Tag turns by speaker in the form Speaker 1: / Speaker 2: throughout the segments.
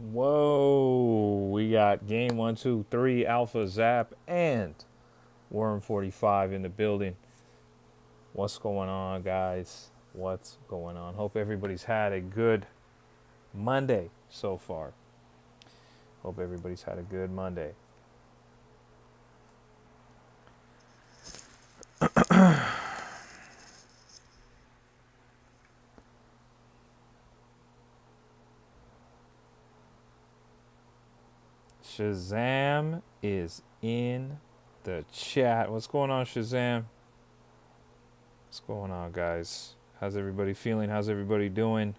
Speaker 1: Whoa, we got game 1, 2, 3, Alpha Zap, and Worm 45 in the building. What's going on, guys? What's going on? Hope everybody's had a good Monday so far. Hope everybody's had a good Monday. Shazam is in the chat. What's going on, Shazam? What's going on, guys? How's everybody feeling? How's everybody doing?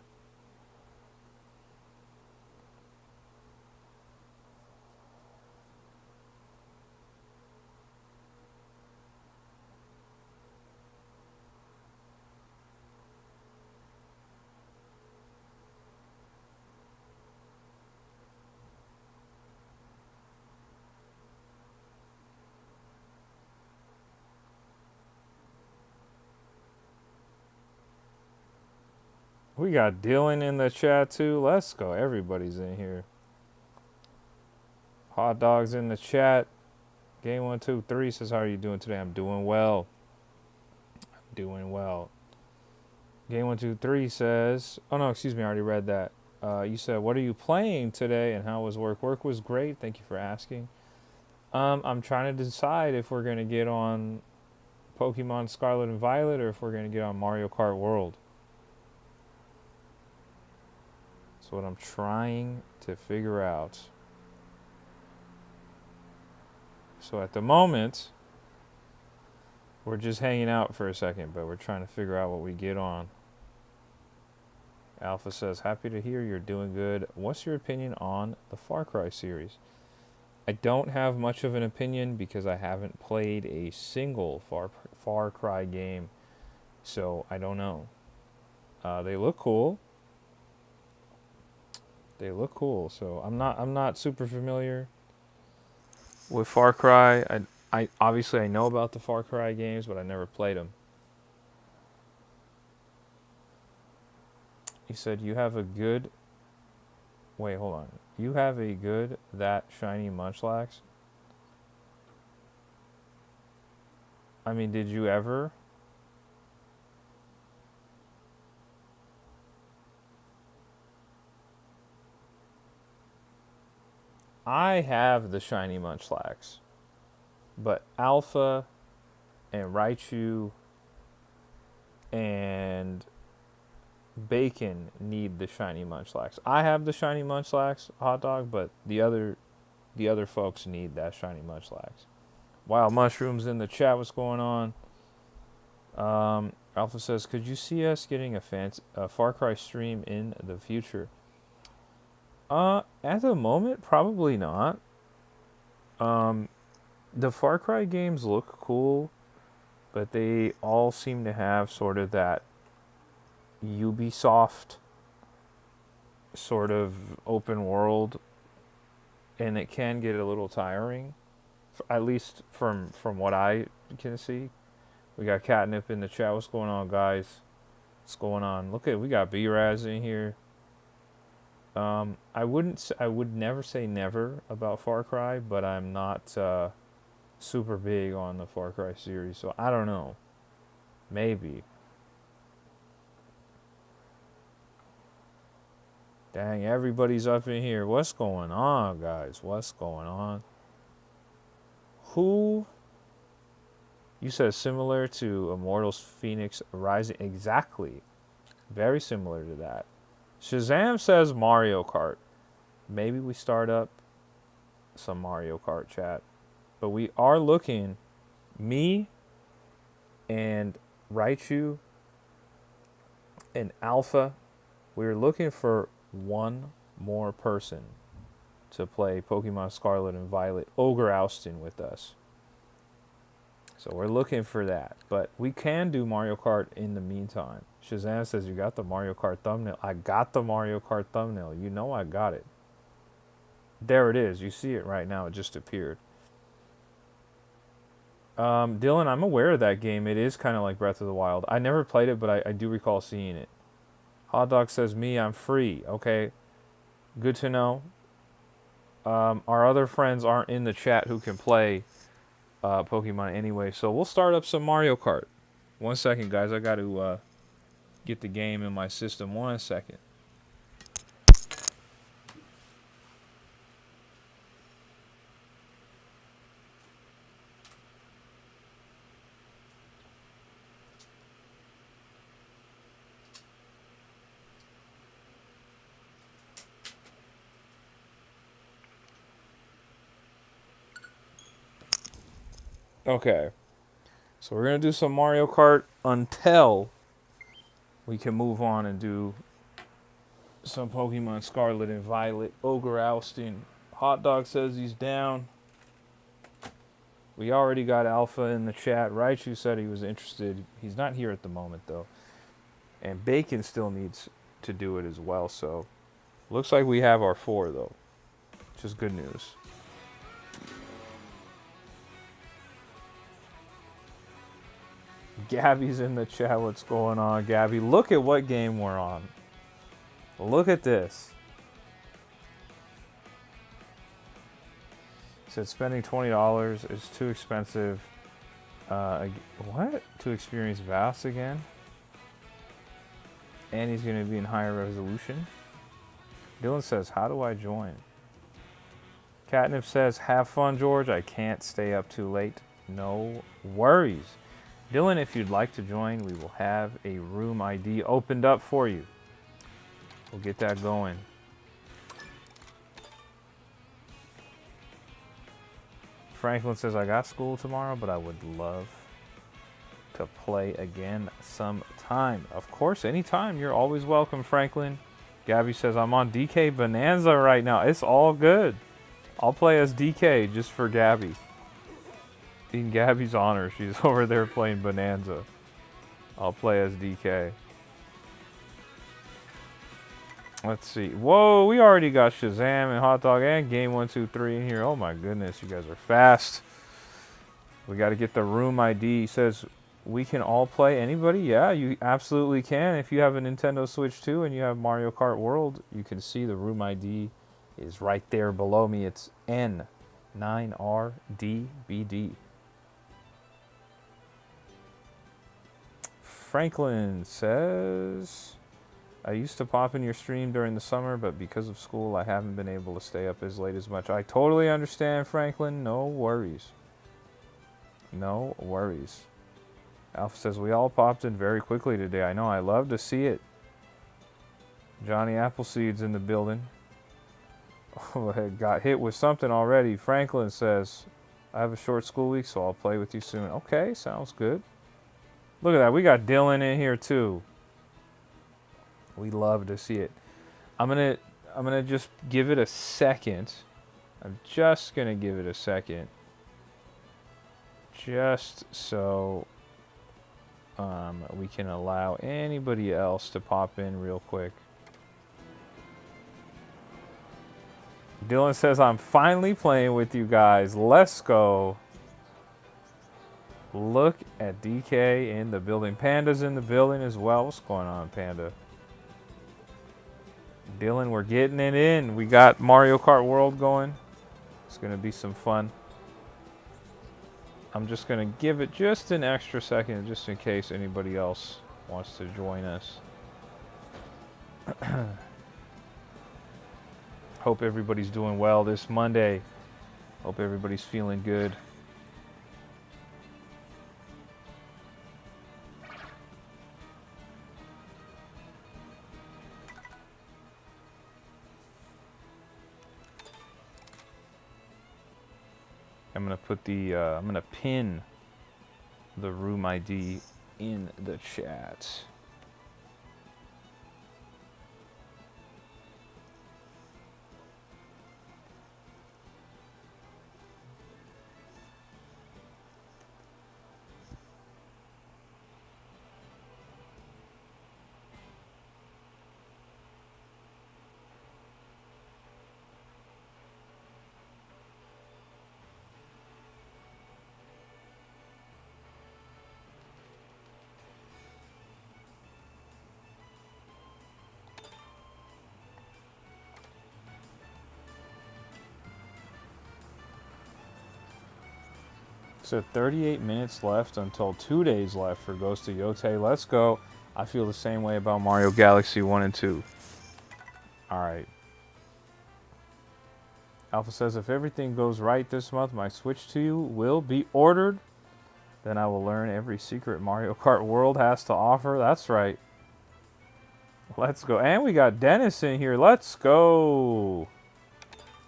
Speaker 1: We got Dylan in the chat too. Let's go. Everybody's in here. Hot dogs in the chat. Game 1, 2, 3 says, "How are you doing today?" I'm doing well. Doing well. Game 1, 2, 3 says, "Oh no, excuse me, I already read that." You said, "What are you playing today, and how was work?" Work was great. Thank you for asking. I'm trying to decide if we're gonna get on Pokemon Scarlet and Violet or if we're gonna get on Mario Kart World. That's what I'm trying to figure out. So at the moment, we're just hanging out for a second, but we're trying to figure out what we get on. Alpha says, "Happy to hear you're doing good. What's your opinion on the Far Cry series?" I don't have much of an opinion because I haven't played a single Far Cry game, so I don't know. They look cool. They look cool. So I'm not super familiar with Far Cry. I obviously I know about the Far Cry games, but I never played them. He said you have a good. Wait, hold on. You have a good that shiny Munchlax. I mean, did you ever? I have the shiny Munchlax, but Alpha and Raichu and Bacon need the shiny Munchlax. I have the shiny Munchlax hot dog, but the other folks need that shiny Munchlax. Wild Mushrooms in the chat. What's going on? Alpha says, "Could you see us getting a Far Cry stream in the future?" At the moment, probably not. The Far Cry games look cool, but they all seem to have sort of that Ubisoft sort of open world, and it can get a little tiring, at least from what I can see. We got Catnip in the chat. What's going on, guys? What's going on? Look at, we got B-Raz in here. I would never say never about Far Cry, but I'm not super big on the Far Cry series, so I don't know. Maybe. Dang, everybody's up in here. What's going on, guys? What's going on? Who? You said similar to Immortals Phoenix Rising. Exactly. Very similar to that. Shazam says Mario Kart. Maybe we start up some Mario Kart chat. But we are looking, me and Raichu and Alpha, we're looking for one more person to play Pokemon Scarlet and Violet Ogre Ousting with us. So we're looking for that. But we can do Mario Kart in the meantime. Shazam says, "You got the Mario Kart thumbnail." I got the Mario Kart thumbnail. You know I got it. There it is. You see it right now. It just appeared. Dylan, I'm aware of that game. It is kind of like Breath of the Wild. I never played it, but I do recall seeing it. Hot Dog says, "Me, I'm free." Okay. Good to know. Our other friends aren't in the chat who can play Pokemon anyway, so we'll start up some Mario Kart. 1 second, guys. I got to get the game in my system. 1 second. Okay. So we're going to do some Mario Kart until we can move on and do some Pokemon Scarlet and Violet. Ogre Ousting. Hot Dog says he's down. We already got Alpha in the chat. Raichu said he was interested. He's not here at the moment, though. And Bacon still needs to do it as well. So looks like we have our 4, though, which is good news. Gabby's in the chat. What's going on, Gabby? Look at what game we're on. Look at this. Said spending $20 is too expensive. What? To experience VAS again? And he's going to be in higher resolution. Dylan says, how do I join? Catnip says, have fun, George. I can't stay up too late. No worries. Dylan, if you'd like to join, we will have a room ID opened up for you. We'll get that going. Franklin says, I got school tomorrow, but I would love to play again sometime. Of course, anytime. You're always welcome, Franklin. Gabby says, I'm on DK Bonanza right now. It's all good. I'll play as DK just for Gabby. In Gabby's honor, she's over there playing Bonanza. I'll play as DK. Let's see. Whoa, we already got Shazam and Hot Dog and Game 1, 2, 3 in here. Oh my goodness, you guys are fast. We got to get the room ID. He says, we can all play. Anybody? Yeah, you absolutely can. If you have a Nintendo Switch 2 and you have Mario Kart World, you can see the room ID is right there below me. It's N9RDBD. Franklin says, I used to pop in your stream during the summer, but because of school, I haven't been able to stay up as late as much. I totally understand, Franklin. No worries. No worries. Alpha says, we all popped in very quickly today. I know. I love to see it. Johnny Appleseed's in the building. Oh, I got hit with something already. Franklin says, I have a short school week, so I'll play with you soon. Okay, sounds good. Look at that. We got Dylan in here, too. We love to see it. I'm gonna just give it a second. I'm just gonna give it a second. Just so we can allow anybody else to pop in real quick. Dylan says, I'm finally playing with you guys. Let's go. Look at DK in the building. Panda's in the building as well. What's going on, Panda? Dylan, we're getting it in. We got Mario Kart World going. It's going to be some fun. I'm just going to give it just an extra second just in case anybody else wants to join us. Hope everybody's doing well this Monday. Hope everybody's feeling good. I'm gonna put the I'm gonna pin the room ID in the chat. So 38 minutes left until 2 days left for Ghost of Yote. Let's go. I feel the same way about Mario Galaxy 1 and 2. Alright. Alpha says, if everything goes right this month, my Switch 2 will be ordered. Then I will learn every secret Mario Kart World has to offer. That's right. Let's go. And we got Dennis in here. Let's go.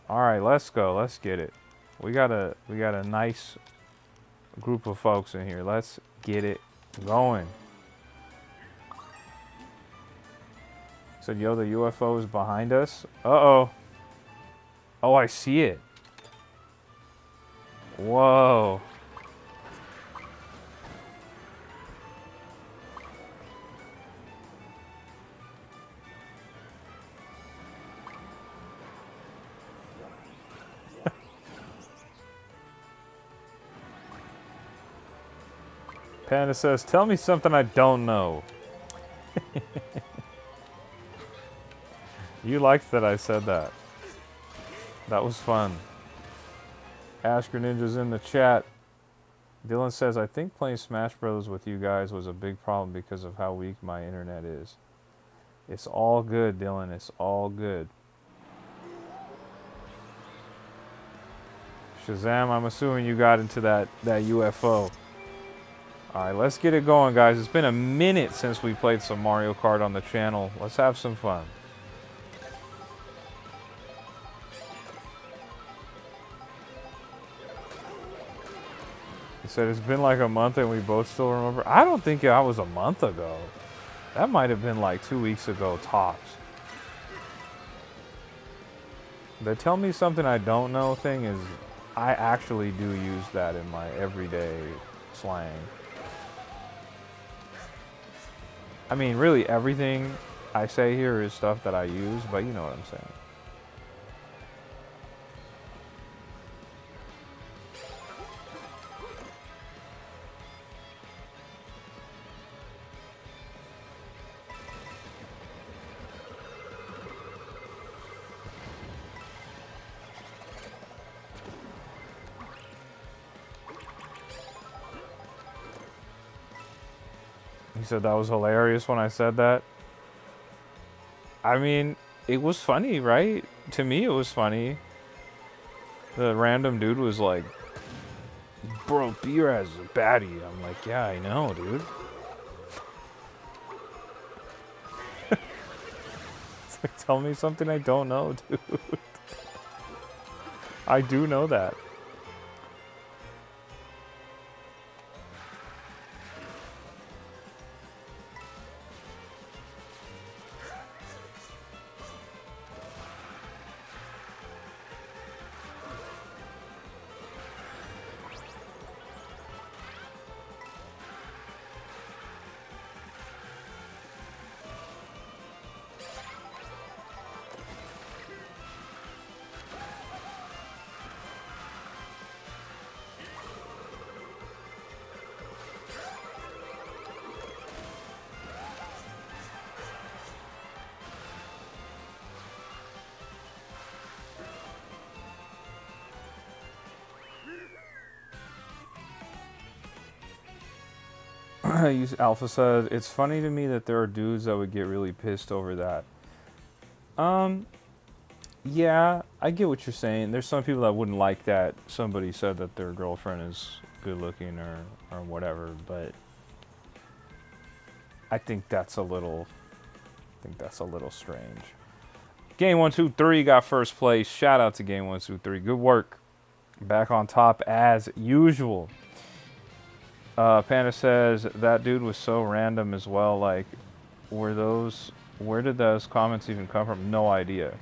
Speaker 1: Alright, let's go. Let's get it. We got a nice group of folks in here. Let's get it going. Said, yo, the UFO is behind us. Uh-oh. Oh, I see it. Whoa. Panda says, tell me something I don't know. You liked that I said that. That was fun. Asker Ninja's in the chat. Dylan says, I think playing Smash Bros. With you guys was a big problem because of how weak my internet is. It's all good, Dylan. It's all good. Shazam, I'm assuming you got into that UFO. Alright, let's get it going, guys. It's been a minute since we played some Mario Kart on the channel. Let's have some fun. He said it's been like a month and we both still remember. I don't think that was a month ago. That might have been like 2 weeks ago, tops. The tell me something I don't know thing is, I actually do use that in my everyday slang. I mean, really everything I say here is stuff that I use, but you know what I'm saying. He said that was hilarious when I said that. I mean, it was funny, right? To me, it was funny. The random dude was like, bro, B-Raz is a baddie. I'm like, yeah, I know, dude. It's like, tell me something I don't know, dude. I do know that. Alpha said, it's funny to me that there are dudes that would get really pissed over that. Yeah, I get what you're saying. There's some people that wouldn't like that somebody said that their girlfriend is good looking or whatever, but I think that's a little strange. Game 123 got first place. Shout out to Game 123. Good work. Back on top as usual. Panda says that dude was so random as well. Like, where did those comments even come from? No idea.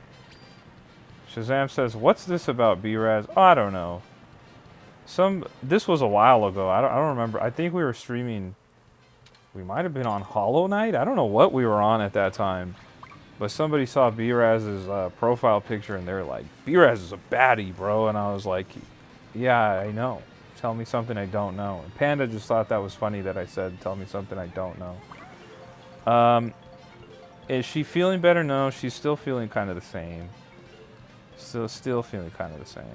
Speaker 1: Shazam says, what's this about B-Raz? Oh, I don't know. This was a while ago. I don't remember. I think we were streaming. We might have been on Hollow Knight. I don't know what we were on at that time. But somebody saw B-Raz's profile picture and they were like, B-Raz is a baddie, bro. And I was like, yeah, I know. Tell me something I don't know. And Panda just thought that was funny that I said, tell me something I don't know. Is she feeling better? No, she's still feeling kind of the same. Still feeling kind of the same.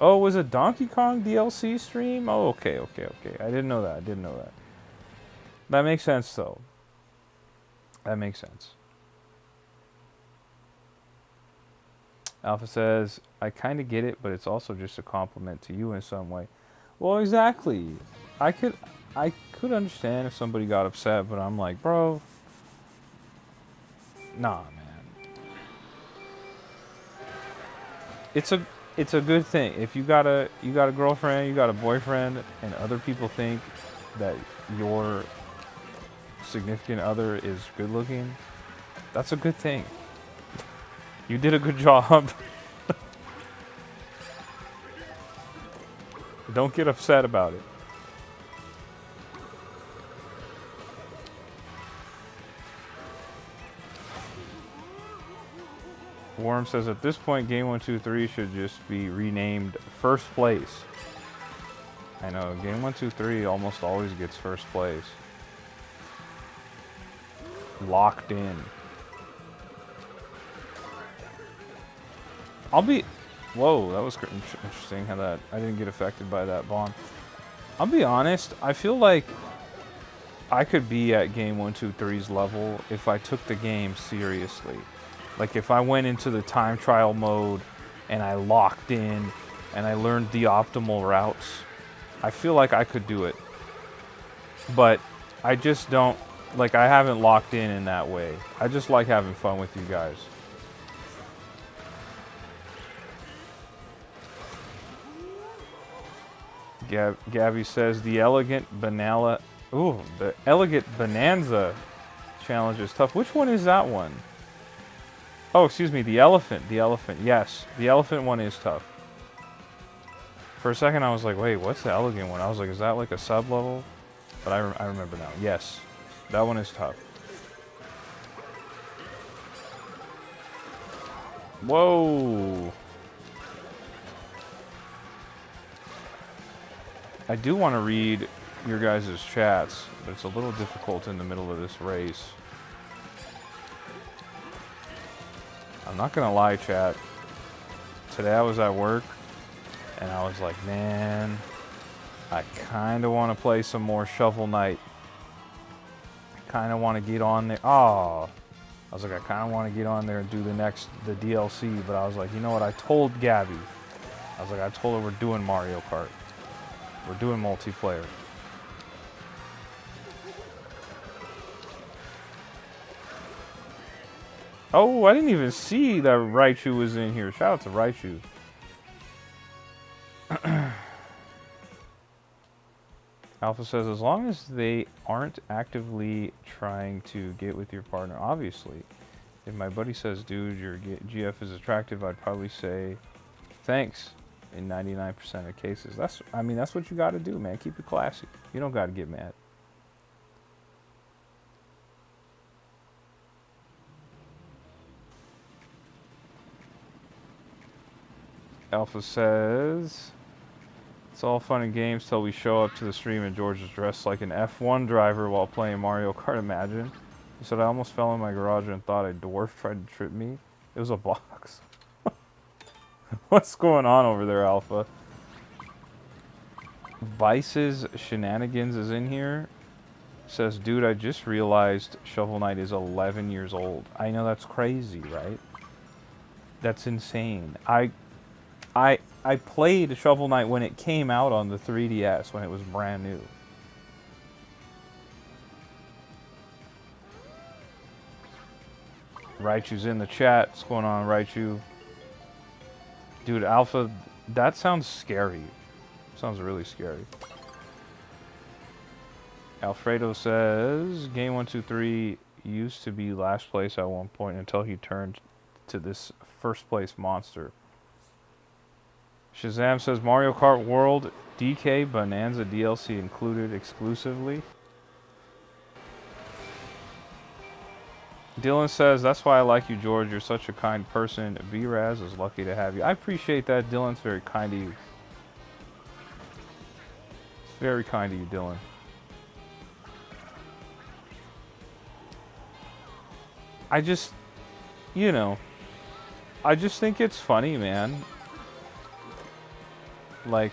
Speaker 1: Oh, it was a Donkey Kong DLC stream? Oh, okay. I didn't know that. That makes sense, though. That makes sense. Alpha says, I kind of get it, but it's also just a compliment to you in some way. Well, exactly. I could understand if somebody got upset, but I'm like, bro, nah, man. It's a good thing. If you got a girlfriend, you got a boyfriend, and other people think that your significant other is good looking, that's a good thing. You did a good job. Don't get upset about it. Worm says at this point, Game 1, 2, 3 should just be renamed First Place. I know, Game 1, 2, 3 almost always gets first place. Locked in. Whoa, that was interesting how that... I didn't get affected by that bomb. I'll be honest, I feel like I could be at Game 1, 2, 3's level if I took the game seriously. Like if I went into the time trial mode and I locked in and I learned the optimal routes, I feel like I could do it. But I just don't, like I haven't locked in that way. I just like having fun with you guys. Gabby says the elegant banana. Ooh, the elegant bonanza challenge is tough. Which one is that one? Oh, excuse me, the elephant. The elephant, yes. The elephant one is tough. For a second I was like, wait, what's the elegant one? I was like, is that like a sub-level? But I remember now. Yes, that one is tough. Whoa. I do want to read your guys' chats, but it's a little difficult in the middle of this race. I'm not gonna lie, chat. Today I was at work, and I was like, man, I kind of want to play some more Shovel Knight. I kind of want to get on there. Oh, I was like, I kind of want to get on there and do the DLC, but I was like, you know what? I told Gabby. I was like, I told her we're doing Mario Kart. We're doing multiplayer. Oh, I didn't even see that Raichu was in here. Shout out to Raichu. Alpha says, as long as they aren't actively trying to get with your partner, obviously. If my buddy says, dude, your GF is attractive, I'd probably say, thanks, in 99% of cases. That's what you gotta do, man. Keep it classy. You don't gotta get mad. Alpha says, it's all fun and games till we show up to the stream and George is dressed like an F1 driver while playing Mario Kart. Imagine. He said, I almost fell in my garage and thought a dwarf tried to trip me. It was a box. What's going on over there, Alpha? Vice's Shenanigans is in here. Says, dude, I just realized Shovel Knight is 11 years old. I know, that's crazy, right? That's insane. I played Shovel Knight when it came out on the 3DS, when it was brand new. Raichu's in the chat. What's going on, Raichu? Dude, Alpha, that sounds scary. Sounds really scary. Alfredo says, Game 1, 2, 3 used to be last place at one point until he turned to this first place monster. Shazam says, Mario Kart World DK Bonanza DLC included exclusively. Dylan says, that's why I like you, George. You're such a kind person. B-Raz is lucky to have you. I appreciate that, Dylan. It's very kind of you. It's very kind of you, Dylan. I just, you know, I just think it's funny, man. like,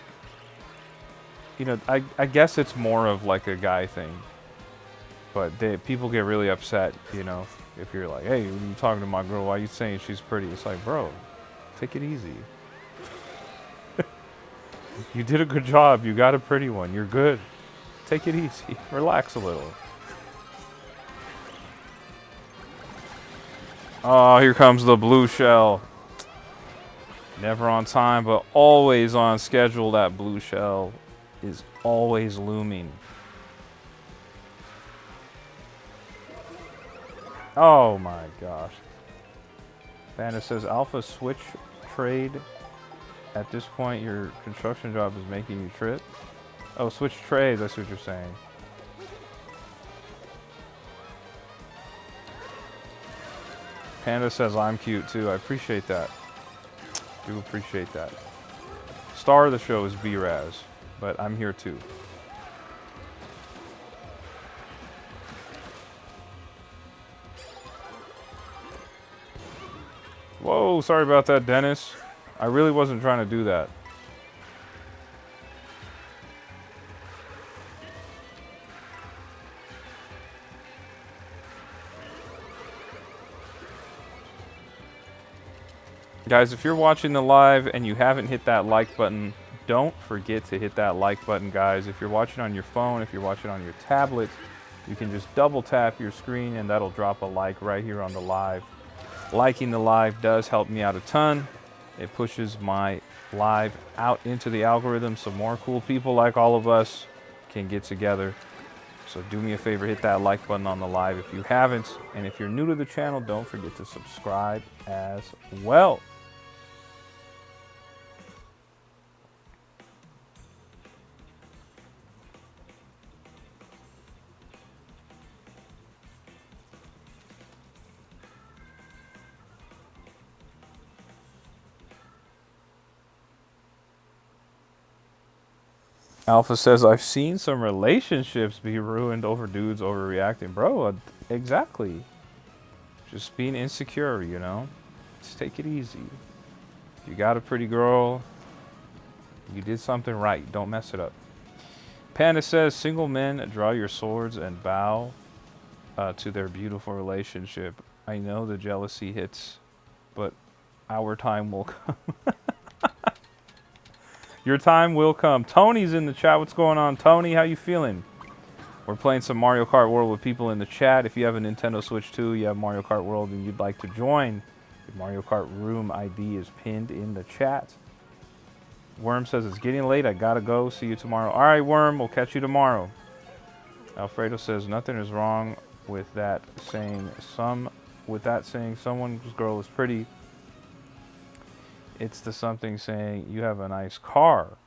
Speaker 1: you know, I guess it's more of like a guy thing. But people get really upset, you know, if you're like, hey, when you talking to my girl, why are you saying she's pretty? It's like, bro, take it easy. You did a good job. You got a pretty one. You're good. Take it easy. Relax a little. Oh, here comes the blue shell. Never on time, but always on schedule. That blue shell is always looming. Oh my gosh. Panda says Alpha switch trade. At this point, your construction job is making you trip. Oh, switch trades. That's what you're saying. Panda says I'm cute too. I appreciate that. Do appreciate that. Star of the show is B-Raz, but I'm here too. Whoa, sorry about that, Dennis. I really wasn't trying to do that. Guys, if you're watching the live and you haven't hit that like button, don't forget to hit that like button, guys. If you're watching on your phone, if you're watching on your tablet, you can just double tap your screen and that'll drop a like right here on the live. Liking the live does help me out a ton. It pushes my live out into the algorithm so more cool people like all of us can get together. So do me a favor, hit that like button on the live if you haven't. And if you're new to the channel, don't forget to subscribe as well. Alpha says, I've seen some relationships be ruined over dudes overreacting. Bro, exactly. Just being insecure, you know? Just take it easy. You got a pretty girl. You did something right. Don't mess it up. Panda says, single men, draw your swords and bow to their beautiful relationship. I know the jealousy hits, but our time will come. Your time will come. Tony's in the chat. What's going on, Tony? How you feeling? We're playing some Mario Kart World with people in the chat. If you have a Nintendo Switch 2, you have Mario Kart World, and you'd like to join, the Mario Kart Room ID is pinned in the chat. Worm says, it's getting late. I gotta go. See you tomorrow. All right, Worm. We'll catch you tomorrow. Alfredo says, nothing is wrong with that saying. Someone's girl is pretty. It's the something saying you have a nice car.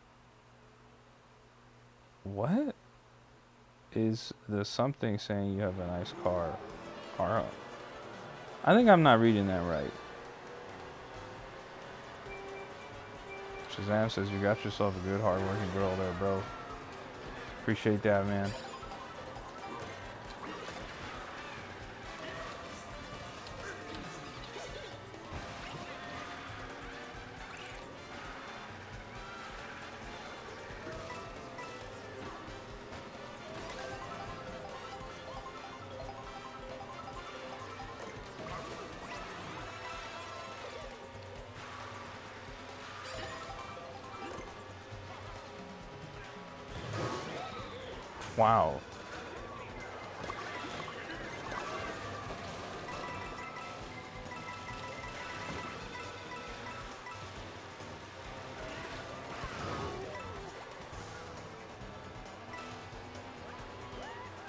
Speaker 1: What is the something saying you have a nice car? I think I'm not reading that right. Shazam says you got yourself a good hardworking girl there, bro. Appreciate that, man. Wow.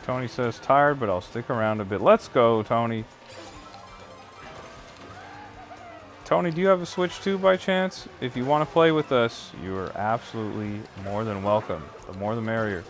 Speaker 1: Tony says tired, but I'll stick around a bit. Let's go, Tony. Tony, do you have a Switch 2 by chance? If you want to play with us, you are absolutely more than welcome. The more the merrier.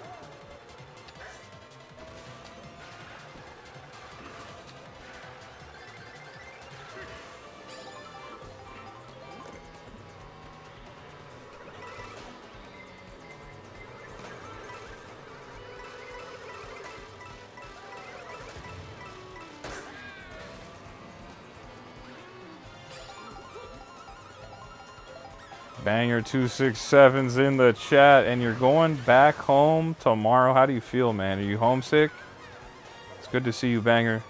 Speaker 1: Banger 267's in the chat, and you're going back home tomorrow. How do you feel, man? Are you homesick? It's good to see you, Banger.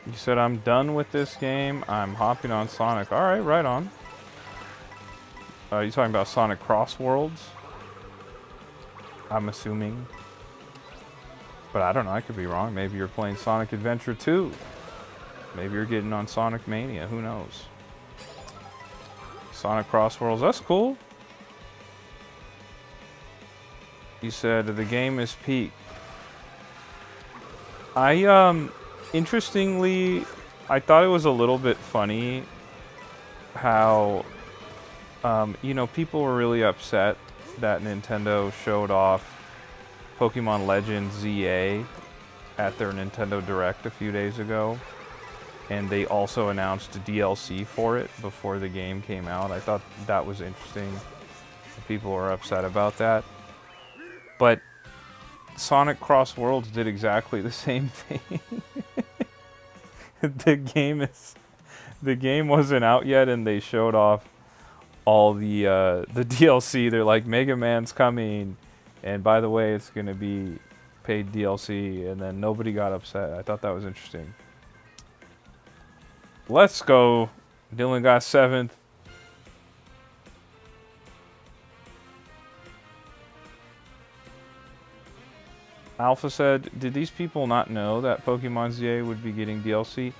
Speaker 1: You said, I'm done with this game. I'm hopping on Sonic. All right, right on. You talking about Sonic Cross Worlds? I'm assuming. But I don't know. I could be wrong. Maybe you're playing Sonic Adventure 2. Maybe you're getting on Sonic Mania. Who knows? Sonic Cross Worlds. That's cool. You said the game is peak. Interestingly, I thought it was a little bit funny how, you know, people were really upset that Nintendo showed off Pokemon Legends ZA at their Nintendo Direct a few days ago. And they also announced DLC for it before the game came out. I thought that was interesting. People were upset about that. But Sonic Cross Worlds did exactly the same thing. The game wasn't out yet, and they showed off all the DLC. They're like, Mega Man's coming, and by the way, it's gonna be paid DLC, and then nobody got upset. I thought that was interesting. Let's go. Dylan got 7th. Alpha said, did these people not know that Pokemon ZA would be getting DLC?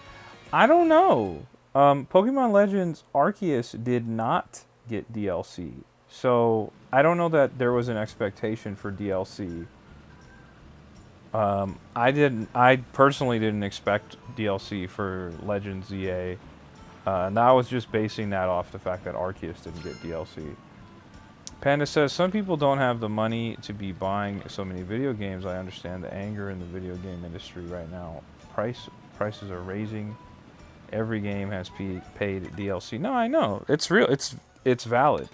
Speaker 1: I don't know. Pokemon Legends Arceus did not get DLC. So I don't know that there was an expectation for DLC. I personally didn't expect DLC for Legends ZA. And I was just basing that off the fact that Arceus didn't get DLC. Panda says, some people don't have the money to be buying so many video games. I understand the anger in the video game industry right now. Prices are raising. Every game has paid DLC. No, I know. It's real. It's valid.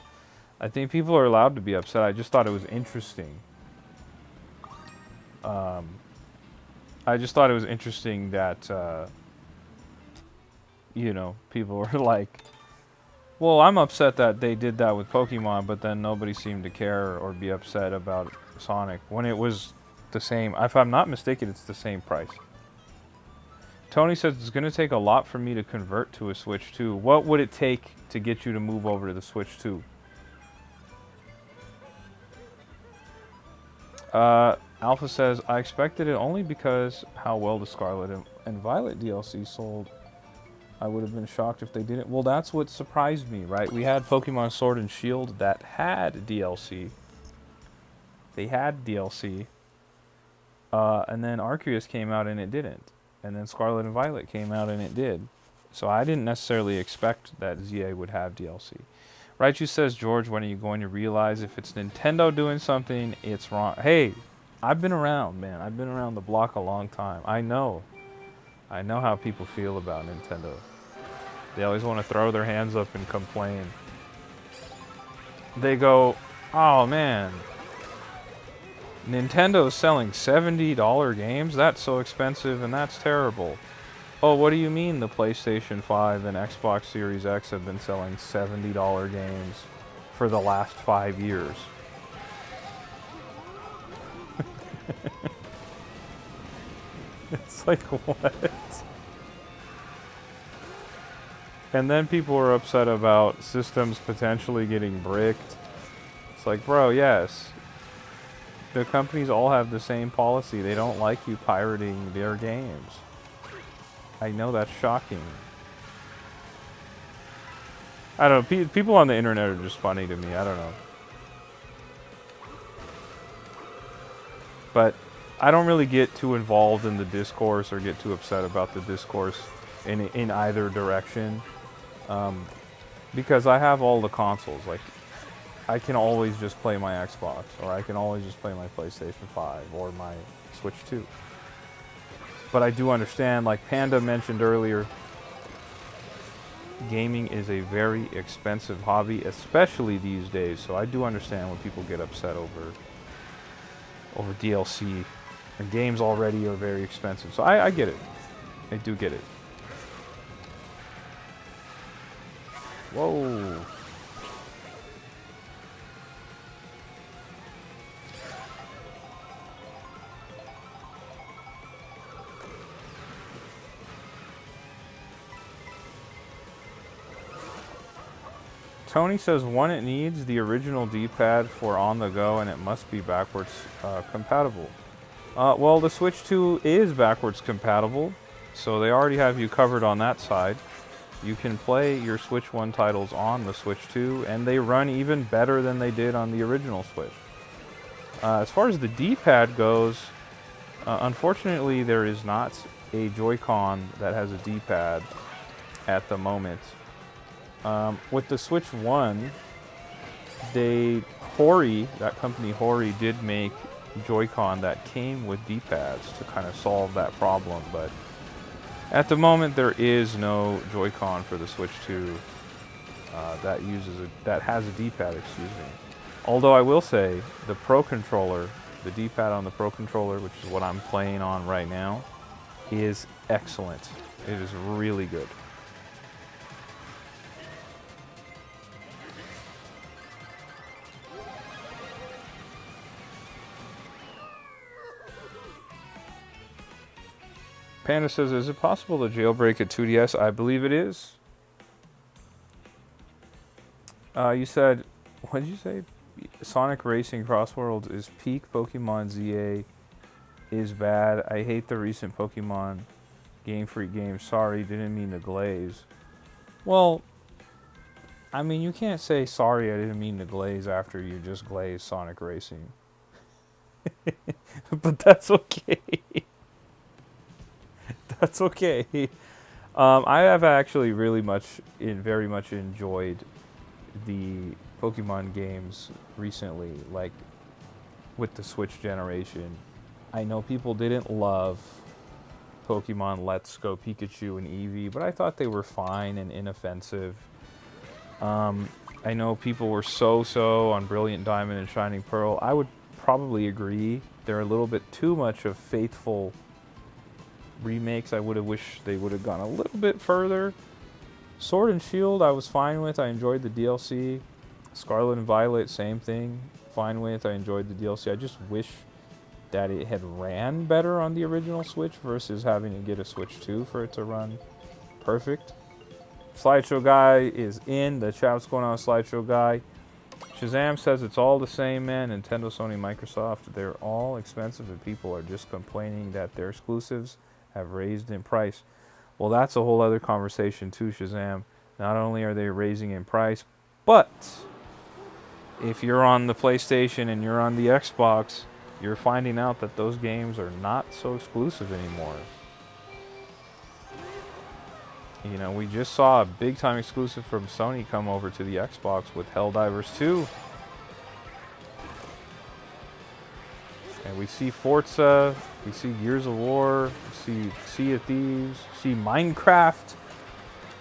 Speaker 1: I think people are allowed to be upset. I just thought it was interesting. I just thought it was interesting that, you know, people were like, well, I'm upset that they did that with Pokemon, but then nobody seemed to care or be upset about Sonic when it was the same. If I'm not mistaken, it's the same price. Tony says it's going to take a lot for me to convert to a Switch 2. What would it take to get you to move over to the Switch 2? Alpha says, I expected it only because how well the Scarlet and Violet DLC sold. I would have been shocked if they didn't. Well, that's what surprised me, right? We had Pokemon Sword and Shield that had DLC. They had DLC. And then Arceus came out and it didn't. And then Scarlet and Violet came out and it did. So I didn't necessarily expect that ZA would have DLC. Raichu says, George, when are you going to realize if it's Nintendo doing something, it's wrong? Hey, I've been around, man. I've been around the block a long time. I know how people feel about Nintendo. They always want to throw their hands up and complain. They go, oh man, Nintendo's selling $70 games? That's so expensive and that's terrible. Oh, what do you mean the PlayStation 5 and Xbox Series X have been selling $70 games for the last 5 years? It's like, what? And then people are upset about systems potentially getting bricked. It's like, bro, yes. The companies all have the same policy. They don't like you pirating their games. I know that's shocking. I don't know. People on the internet are just funny to me. I don't know. But I don't really get too involved in the discourse or get too upset about the discourse in either direction. Because I have all the consoles. Like, I can always just play my Xbox, or I can always just play my PlayStation 5 or my Switch 2. But I do understand, like Panda mentioned earlier, Gaming is a very expensive hobby, especially these days. So I do understand when people get upset over DLC. And games already are very expensive. So I get it. I do get it. Whoa. Tony says, one, it needs the original D-pad for on the go, and it must be backwards compatible. Well, the Switch 2 is backwards compatible, so they already have you covered on that side. You can play your Switch 1 titles on the Switch 2, and they run even better than they did on the original Switch. As far as the D-pad goes, unfortunately there is not a Joy-Con that has a D-pad at the moment. With the Switch 1, that company Hori did make Joy-Con that came with D-pads to kind of solve that problem, but at the moment there is no Joy-Con for the Switch 2 that has a D-pad, excuse me. Although I will say the Pro Controller, the D-pad on the Pro Controller, which is what I'm playing on right now, is excellent. It is really good. Panda says, is it possible to jailbreak a 2DS? I believe it is. You said, what did you say? Sonic Racing Cross Worlds is peak. Pokemon ZA is bad. I hate the recent Pokemon Game Freak games. Sorry, didn't mean to glaze. Well, I mean, you can't say sorry, I didn't mean to glaze after you just glazed Sonic Racing. But that's okay. That's okay. I have actually very much enjoyed the Pokemon games recently, like with the Switch generation. I know people didn't love Pokemon Let's Go Pikachu and Eevee, but I thought they were fine and inoffensive. I know people were so on Brilliant Diamond and Shining Pearl. I would probably agree. They're a little bit too much of faithful remakes. I would have wished they would have gone a little bit further. Sword and Shield I was fine with. I enjoyed the DLC. Scarlet and Violet, same thing. Fine with. I enjoyed the DLC. I just wish that it had ran better on the original Switch versus having to get a Switch 2 for it to run perfect. Slideshow Guy is in. The chat, what's going on, Slideshow Guy? Shazam says it's all the same, man. Nintendo, Sony, Microsoft, they're all expensive and people are just complaining that their exclusives have raised in price. Well, that's a whole other conversation too, Shazam. Not only are they raising in price, but if you're on the PlayStation and you're on the Xbox, you're finding out that those games are not so exclusive anymore. You know, we just saw a big-time exclusive from Sony come over to the Xbox with Helldivers 2. And we see Forza, we see Gears of War, we see Sea of Thieves, see Minecraft,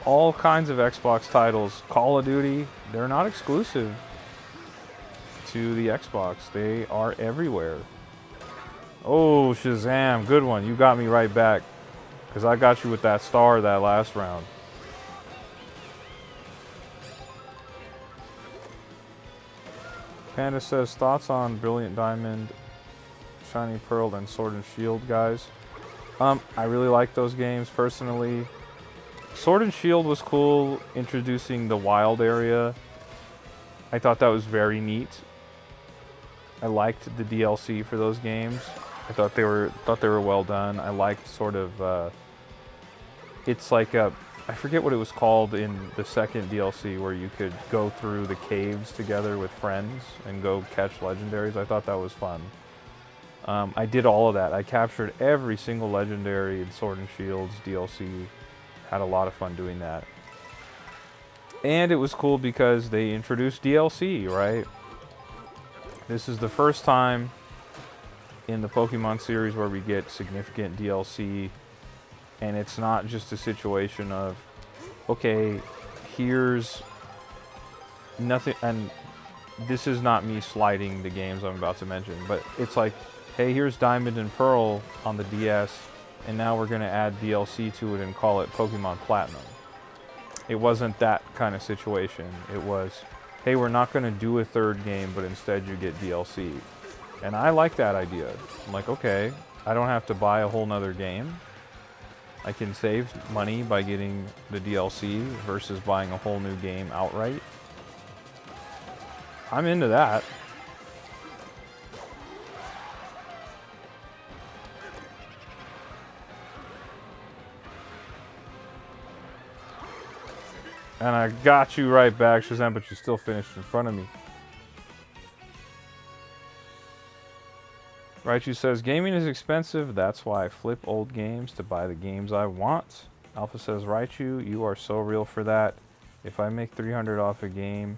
Speaker 1: all kinds of Xbox titles. Call of Duty, they're not exclusive to the Xbox. They are everywhere. Oh, Shazam, good one. You got me right back. Because I got you with that star that last round. Panda says, thoughts on Brilliant Diamond, Shining Pearl, and Sword and Shield, guys? I really like those games, personally. Sword and Shield was cool, introducing the wild area. I thought that was very neat. I liked the DLC for those games. I thought they were well done. I liked sort of, it's like a, I forget what it was called in the second DLC where you could go through the caves together with friends and go catch legendaries. I thought that was fun. I did all of that. I captured every single legendary in Sword and Shield's DLC. Had a lot of fun doing that. And it was cool because they introduced DLC, right? This is the first time in the Pokemon series where we get significant DLC, and it's not just a situation of, okay, here's nothing, and this is not me slighting the games I'm about to mention, but it's like, hey, here's Diamond and Pearl on the DS, and now we're going to add DLC to it and call it Pokemon Platinum. It wasn't that kind of situation. It was, hey, we're not going to do a third game, but instead you get DLC. And I like that idea. I'm like, okay, I don't have to buy a whole nother game. I can save money by getting the DLC versus buying a whole new game outright. I'm into that. And I got you right back, Shazam, but you still finished in front of me. Raichu says, gaming is expensive. That's why I flip old games to buy the games I want. Alpha says, Raichu, you are so real for that. If I make 300 off a game...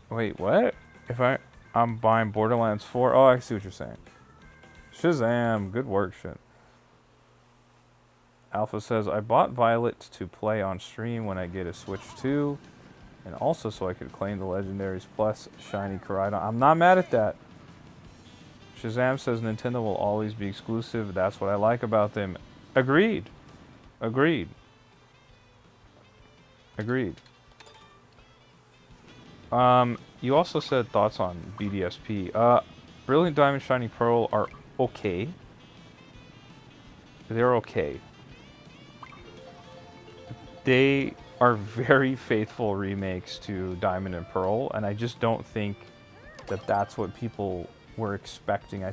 Speaker 1: Wait, what? If I'm buying Borderlands 4? Oh, I see what you're saying. Shazam, good work, shit. Alpha says, I bought Violet to play on stream when I get a Switch 2. And also so I could claim the Legendaries plus Shiny Koraidon. I'm not mad at that. Shazam says Nintendo will always be exclusive. That's what I like about them. Agreed. Agreed. Agreed. You also said thoughts on BDSP. Brilliant Diamond, Shiny Pearl are okay. They're okay. They are very faithful remakes to Diamond and Pearl, and I just don't think that that's what people were expecting. I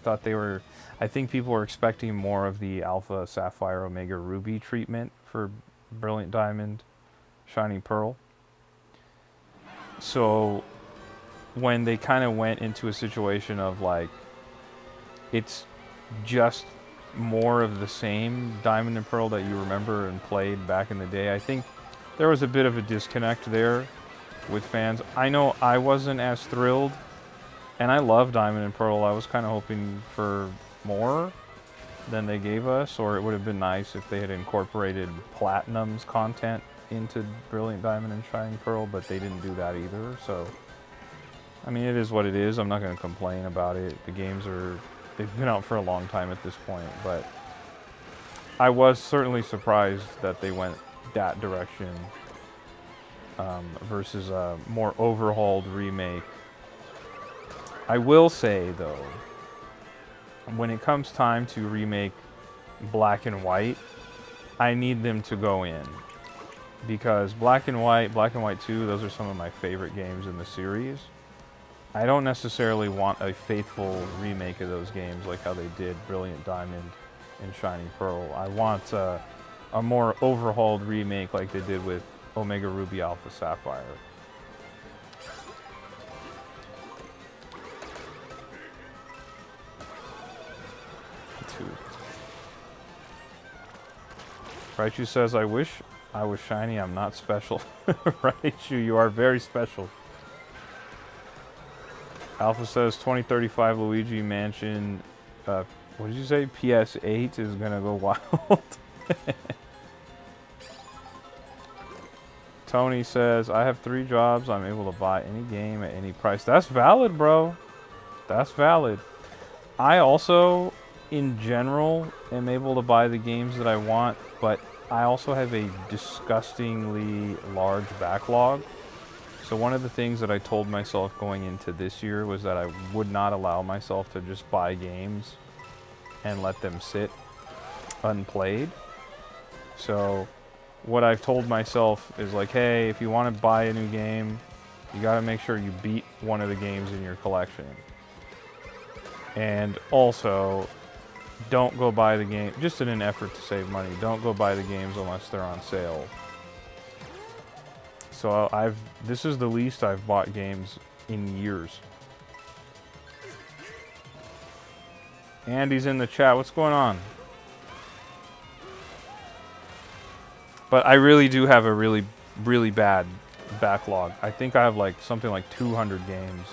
Speaker 1: think people were expecting more of the Alpha, Sapphire, Omega, Ruby treatment for Brilliant Diamond, Shiny Pearl. So when they kind of went into a situation of like, it's just more of the same Diamond and Pearl that you remember and played back in the day, I think there was a bit of a disconnect there with fans. I know I wasn't as thrilled, and I love Diamond and Pearl. I was kind of hoping for more than they gave us, or it would have been nice if they had incorporated Platinum's content into Brilliant Diamond and Shining Pearl, but they didn't do that either. So, I mean, it is what it is. I'm not going to complain about it. The games they've been out for a long time at this point, but I was certainly surprised that they went that direction versus a more overhauled remake. I will say, though, when it comes time to remake Black and White, I need them to go in. Because Black and White 2, those are some of my favorite games in the series. I don't necessarily want a faithful remake of those games like how they did Brilliant Diamond and Shining Pearl. I want a more overhauled remake like they did with Omega Ruby Alpha Sapphire. Raichu says, I wish I was shiny. I'm not special. Raichu, you are very special. Alpha says 2035 Luigi Mansion, what did you say? PS8 is gonna go wild. Tony says, I have 3 jobs. I'm able to buy any game at any price. That's valid, bro. That's valid. I also, in general, am able to buy the games that I want, but I also have a disgustingly large backlog. So one of the things that I told myself going into this year was that I would not allow myself to just buy games and let them sit unplayed. So what I've told myself is like, hey, if you want to buy a new game, you got to make sure you beat one of the games in your collection. And also, don't go buy the game, just in an effort to save money, don't go buy the games unless they're on sale. So this is the least I've bought games in years. Andy's in the chat. What's going on? But I really do have a really, really bad backlog. I think I have like something like 200 games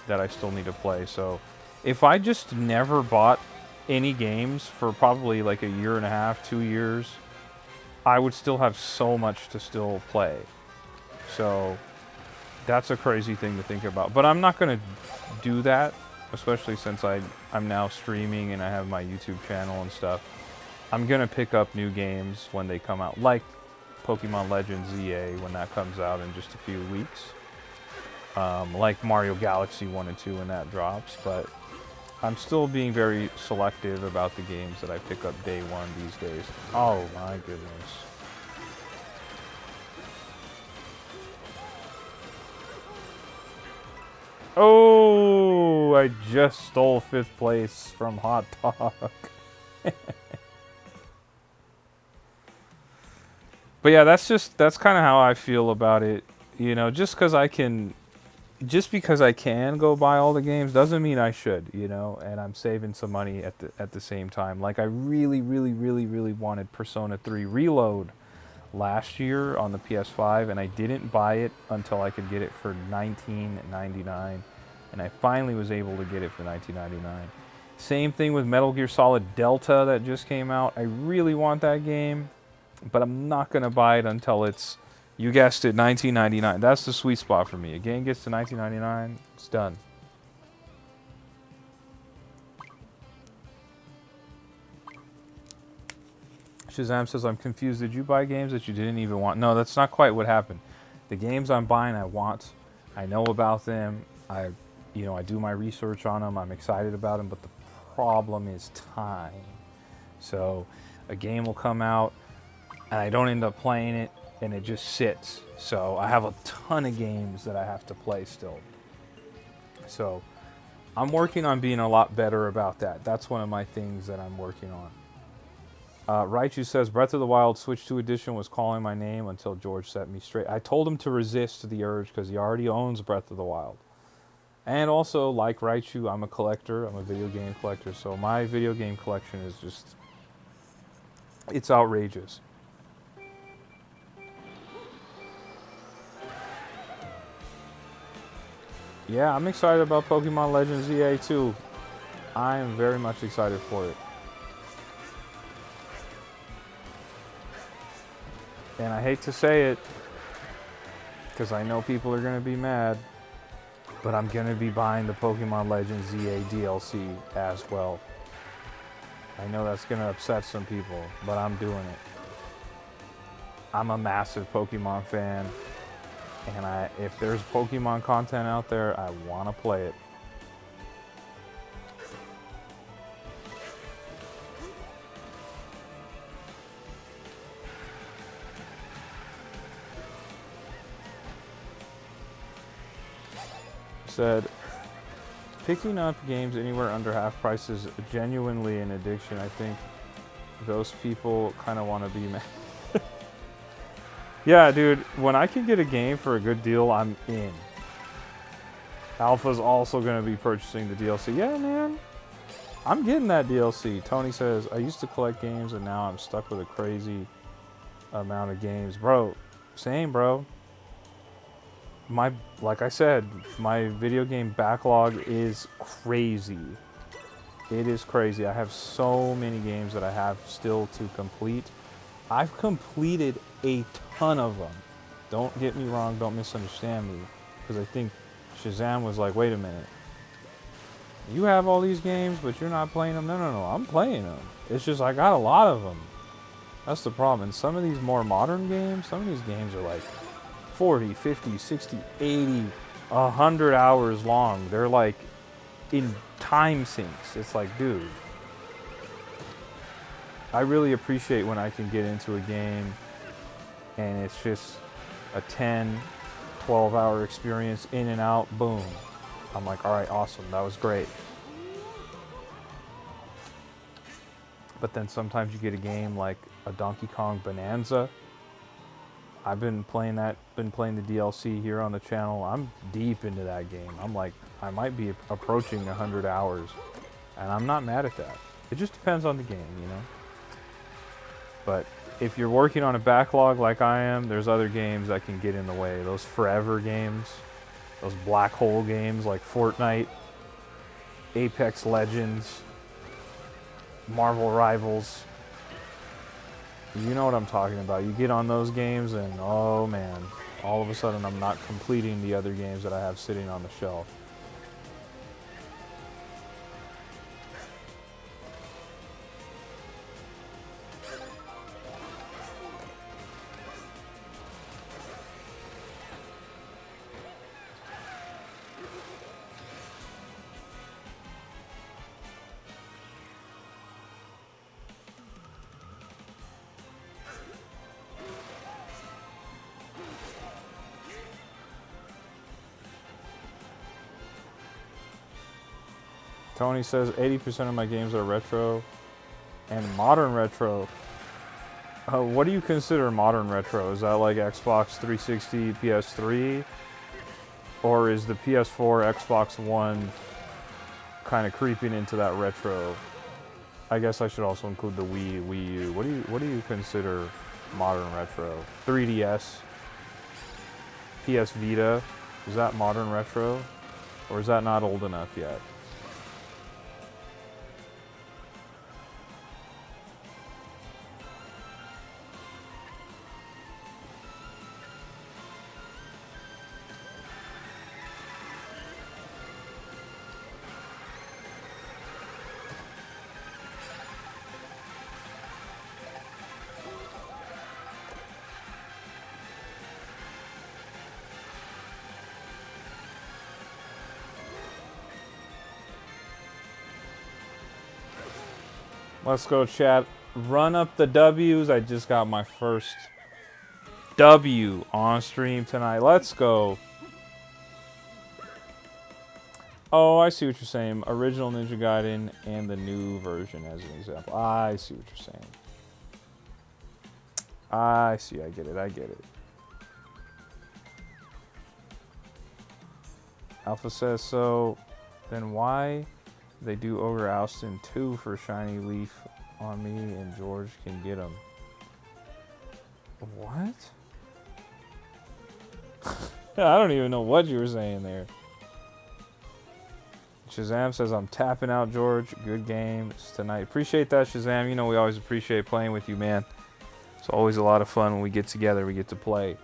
Speaker 1: that I still need to play. So if I just never bought any games for probably like a year and a half, 2 years, I would still have so much to still play. So that's a crazy thing to think about. But I'm not going to do that, especially since I'm now streaming and I have my YouTube channel and stuff. I'm going to pick up new games when they come out, like Pokemon Legends ZA when that comes out in just a few weeks. Like Mario Galaxy 1 and 2 when that drops. But I'm still being very selective about the games that I pick up day one these days. Oh my goodness. Oh, I just stole 5th place from Hot Dog. But yeah, that's kind of how I feel about it. You know, just because I can go buy all the games doesn't mean I should, you know, and I'm saving some money at the same time. Like I really wanted Persona 3 Reload last year on the PS5, and I didn't buy it until I could get it for $19.99, and I finally was able to get it for $19.99. Same thing with Metal Gear Solid Delta that just came out. I really want that game, but I'm not going to buy it until it's, you guessed it, $19.99. That's the sweet spot for me. A game gets to $19.99, it's done. Shazam says, I'm confused. Did you buy games that you didn't even want? No, that's not quite what happened. The games I'm buying, I want. I know about them. I do my research on them. I'm excited about them, but the problem is time. So a game will come out, and I don't end up playing it, and it just sits. So I have a ton of games that I have to play still. So I'm working on being a lot better about that. That's one of my things that I'm working on. Raichu says, Breath of the Wild Switch 2 Edition was calling my name until George set me straight. I told him to resist the urge because he already owns Breath of the Wild. And also, like Raichu, I'm a collector. I'm a video game collector. So my video game collection is just, it's outrageous. Yeah, I'm excited about Pokemon Legends EA too. I am very much excited for it. And I hate to say it, because I know people are going to be mad, but I'm going to be buying the Pokemon Legends EA DLC as well. I know that's going to upset some people, but I'm doing it. I'm a massive Pokemon fan, and if there's Pokemon content out there, I want to play it. Said, picking up games anywhere under half price is genuinely an addiction. I think those people kind of want to be mad. Yeah, dude, when I can get a game for a good deal, I'm in. Alpha's also going to be purchasing the DLC. Yeah, man, I'm getting that DLC. Tony says, I used to collect games and now I'm stuck with a crazy amount of games. Bro, same, bro. Like I said, my video game backlog is crazy. It is crazy. I have so many games that I have still to complete. I've completed a ton of them. Don't get me wrong, don't misunderstand me. Because I think Shazam was like, wait a minute. You have all these games, but you're not playing them? No, I'm playing them. It's just I got a lot of them. That's the problem. And some of these more modern games, some of these games are like 40, 50, 60, 80, 100 hours long. They're like in time sinks. It's like, dude, I really appreciate when I can get into a game and it's just a 10, 12 hour experience in and out, boom. I'm like, all right, awesome, that was great. But then sometimes you get a game like a Donkey Kong Bonanza. I've been playing the DLC here on the channel. I'm deep into that game. I'm like, I might be approaching 100 hours, and I'm not mad at that. It just depends on the game, you know? But if you're working on a backlog like I am, there's other games that can get in the way. Those forever games, those black hole games like Fortnite, Apex Legends, Marvel Rivals. You know what I'm talking about. You get on those games and, oh man, all of a sudden I'm not completing the other games that I have sitting on the shelf. Tony says 80% of my games are retro and modern retro. What do you consider modern retro? Is that like Xbox 360, PS3? Or is the PS4, Xbox One kind of creeping into that retro? I guess I should also include the Wii U. What do you consider modern retro? 3DS, PS Vita, is that modern retro? Or is that not old enough yet? Let's go, chat. Run up the W's. I just got my first W on stream tonight. Let's go. Oh, I see what you're saying. Original Ninja Gaiden and the new version as an example. I see what you're saying. I see. I get it. I get it. Alpha says, so then why they do Ogre Ousting 2 for Shiny Leaf on me and George can get him? What? I don't even know what you were saying there. Shazam says, I'm tapping out, George. Good game tonight. Appreciate that, Shazam. You know we always appreciate playing with you, man. It's always a lot of fun when we get together. We get to play.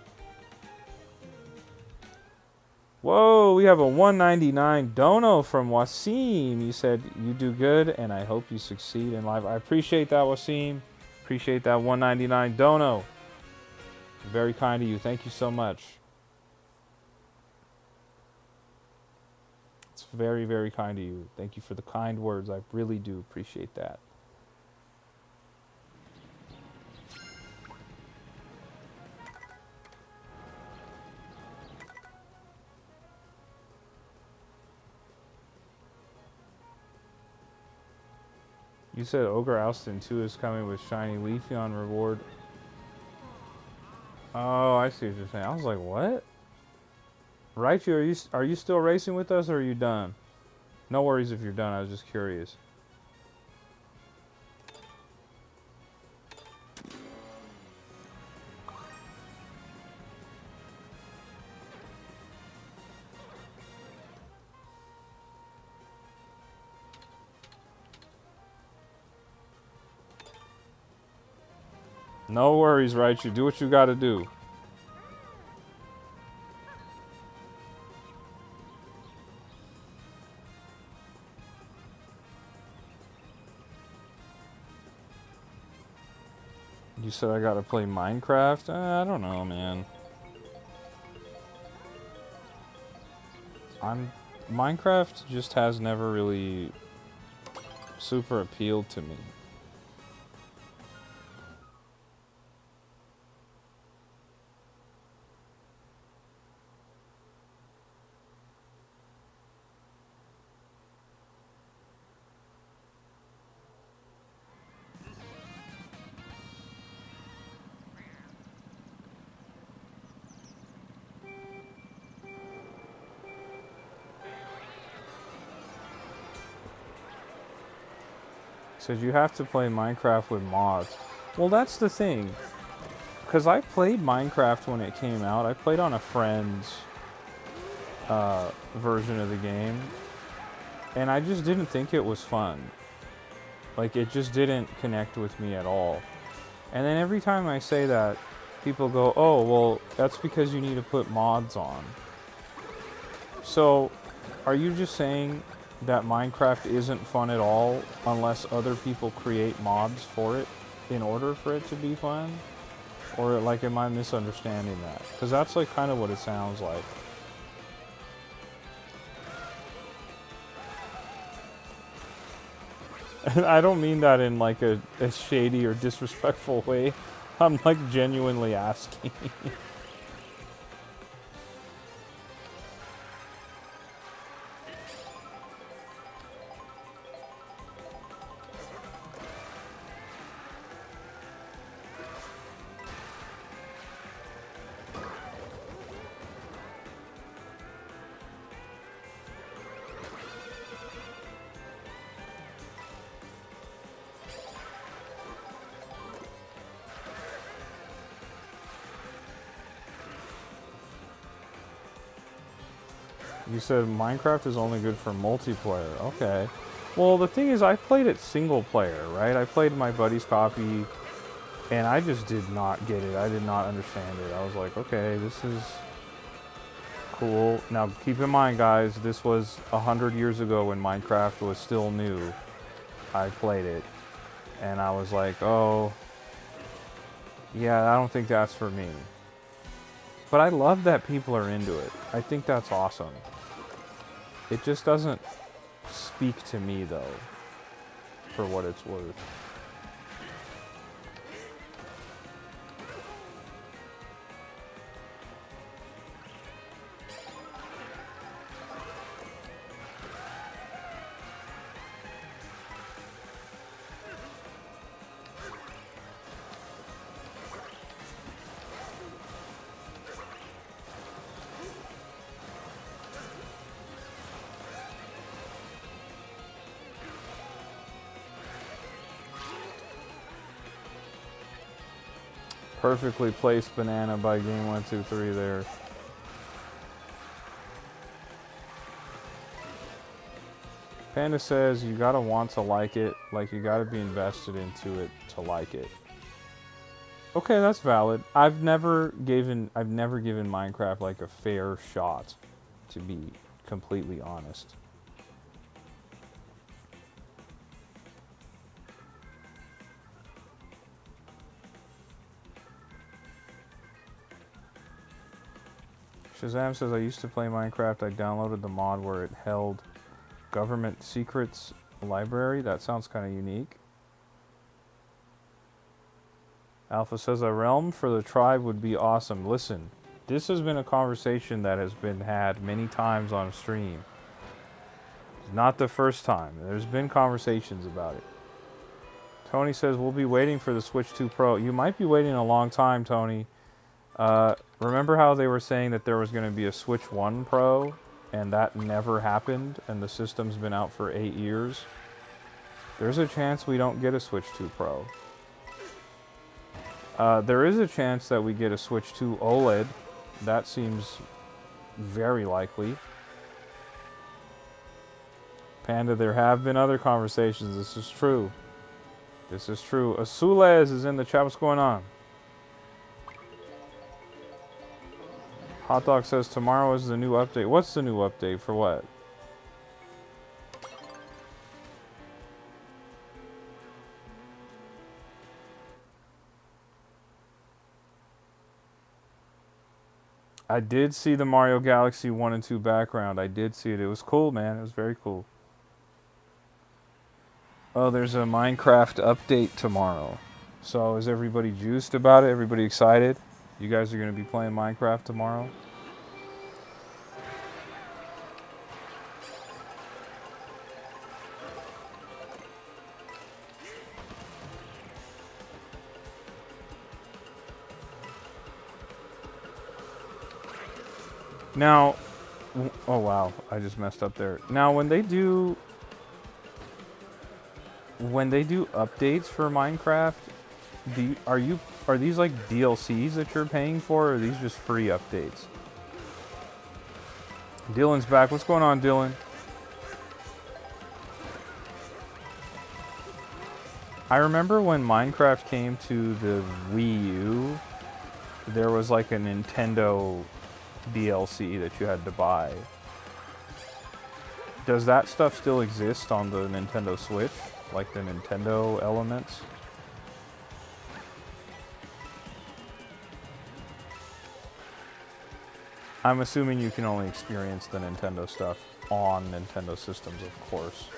Speaker 1: Whoa, we have a 199 dono from Wasim. You said, you do good, and I hope you succeed in life. I appreciate that, Wasim. Appreciate that 199 dono. Very kind of you. Thank you so much. It's very, very kind of you. Thank you for the kind words. I really do appreciate that. You said Ogre Ousting 2 is coming with Shiny Leafy on reward. Oh, I see what you're saying. I was like, what? Raichu, are you still racing with us or are you done? No worries if you're done. I was just curious. No worries, Raichu. Do what you gotta do. You said I gotta play Minecraft? I don't know, man. Minecraft just has never really super appealed to me. Says you have to play Minecraft with mods. Well, that's the thing. Because I played Minecraft when it came out. I played on a friend's version of the game. And I just didn't think it was fun. Like, it just didn't connect with me at all. And then every time I say that, people go, oh, well, that's because you need to put mods on. So, are you just saying that Minecraft isn't fun at all unless other people create mods for it in order for it to be fun? Or, like, am I misunderstanding that? Because that's, like, kind of what it sounds like. And I don't mean that in, like, a shady or disrespectful way. I'm, like, genuinely asking. You said Minecraft is only good for multiplayer. Okay. Well, the thing is, I played it single player, right? I played my buddy's copy, and I just did not get it. I did not understand it. I was like, okay, this is cool. Now, keep in mind, guys, this was 100 years ago when Minecraft was still new. I played it, and I was like, oh, yeah, I don't think that's for me. But I love that people are into it. I think that's awesome. It just doesn't speak to me, though, for what it's worth. Perfectly placed banana by game 1, 2, 3 there. Panda says you gotta want to like it, like you gotta be invested into it to like it. Okay, that's valid. I've never given Minecraft like a fair shot, to be completely honest. Shazam says, I used to play Minecraft. I downloaded the mod where it held government secrets library. That sounds kind of unique. Alpha says, a realm for the tribe would be awesome. Listen, this has been a conversation that has been had many times on stream. It's not the first time. There's been conversations about it. Tony says, we'll be waiting for the Switch 2 Pro. You might be waiting a long time, Tony. Remember how they were saying that there was going to be a Switch 1 Pro, and that never happened, and the system's been out for 8 years? There's a chance we don't get a Switch 2 Pro. There is a chance that we get a Switch 2 OLED. That seems very likely. Panda, there have been other conversations. This is true. This is true. Asulez is in the chat. What's going on? Hot Dog says tomorrow is the new update. What's the new update for what? I did see the Mario Galaxy 1 and 2 background. I did see it. It was cool, man. It was very cool. Oh, there's a Minecraft update tomorrow. So is everybody juiced about it? Everybody excited? You guys are going to be playing Minecraft tomorrow? Now, oh wow, I just messed up there. Now, when they do updates for Minecraft, are these like DLCs that you're paying for, or are these just free updates? Dylan's back. What's going on, Dylan? I remember when Minecraft came to the Wii U, there was like a Nintendo DLC that you had to buy. Does that stuff still exist on the Nintendo Switch? Like the Nintendo elements? I'm assuming you can only experience the Nintendo stuff on Nintendo systems, of course.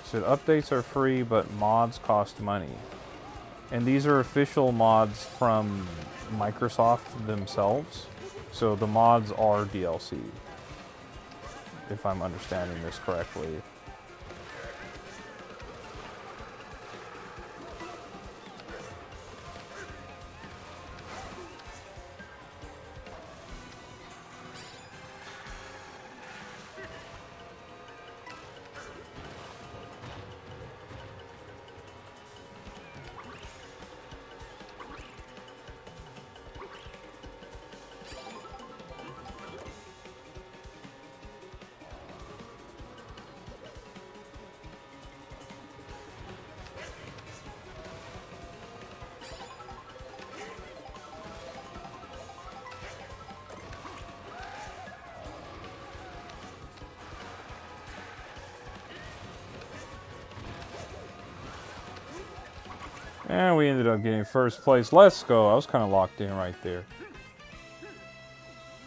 Speaker 1: So updates are free, but mods cost money. And these are official mods from Microsoft themselves. So the mods are DLC, if I'm understanding this correctly. And we ended up getting first place. Let's go. I was kind of locked in right there.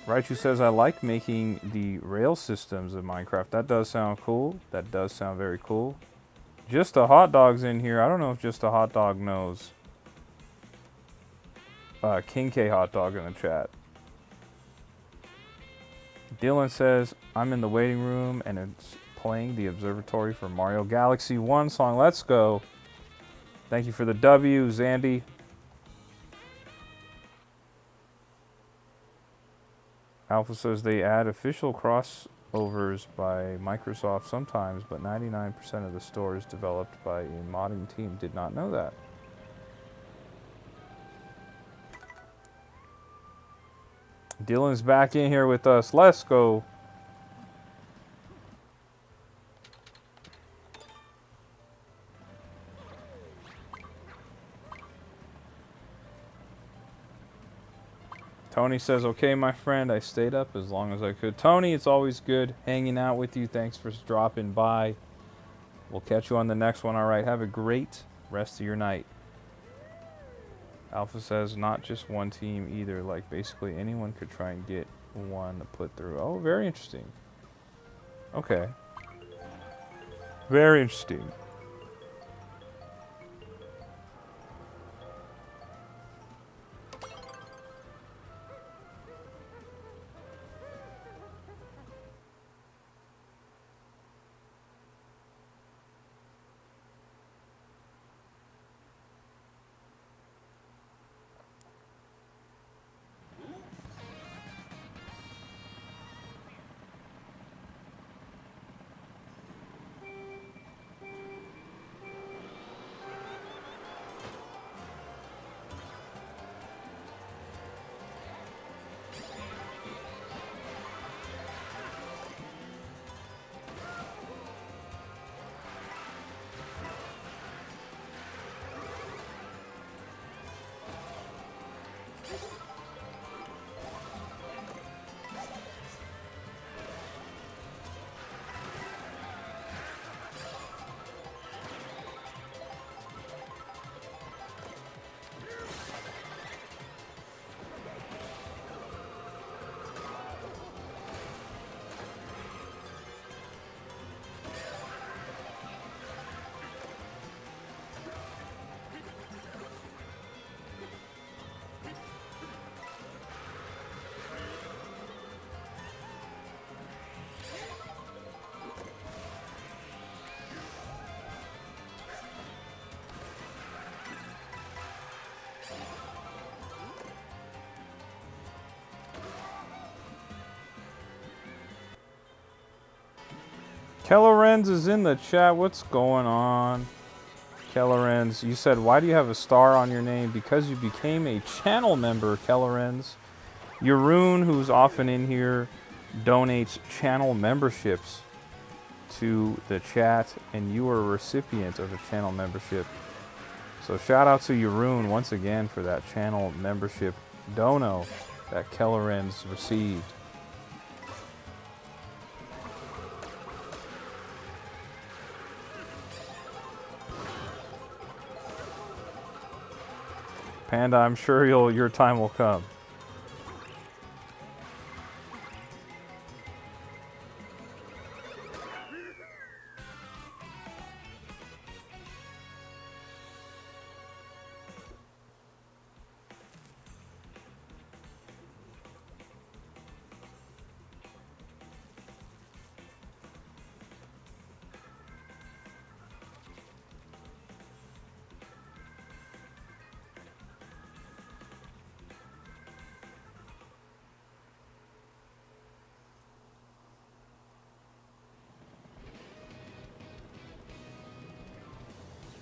Speaker 1: Raichu says, I like making the rail systems in Minecraft. That does sound cool. That does sound very cool. Just a hot dog's in here. I don't know if just a hot dog knows. King K hot dog in the chat. Dylan says, I'm in the waiting room and it's playing the observatory for Mario Galaxy 1 song. Let's go. Thank you for the W, Zandy. Alpha says they add official crossovers by Microsoft sometimes, but 99% of the store is developed by a modding team. Did not know that. Dylan's back in here with us. Let's go. Tony says, okay, my friend, I stayed up as long as I could. Tony, it's always good hanging out with you. Thanks for dropping by. We'll catch you on the next one. All right, have a great rest of your night. Alpha says, not just one team either. Like, basically anyone could try and get one to put through. Oh, very interesting. Okay. Very interesting. Kellorenz is in the chat. What's going on? Kellorenz, you said, why do you have a star on your name? Because you became a channel member, Kellorenz. Yaroon, who's often in here, donates channel memberships. to the chat, and you are a recipient of a channel membership. So shout out to Yaroon once again for that channel membership dono that Kelleran's received. Panda, I'm sure your time will come.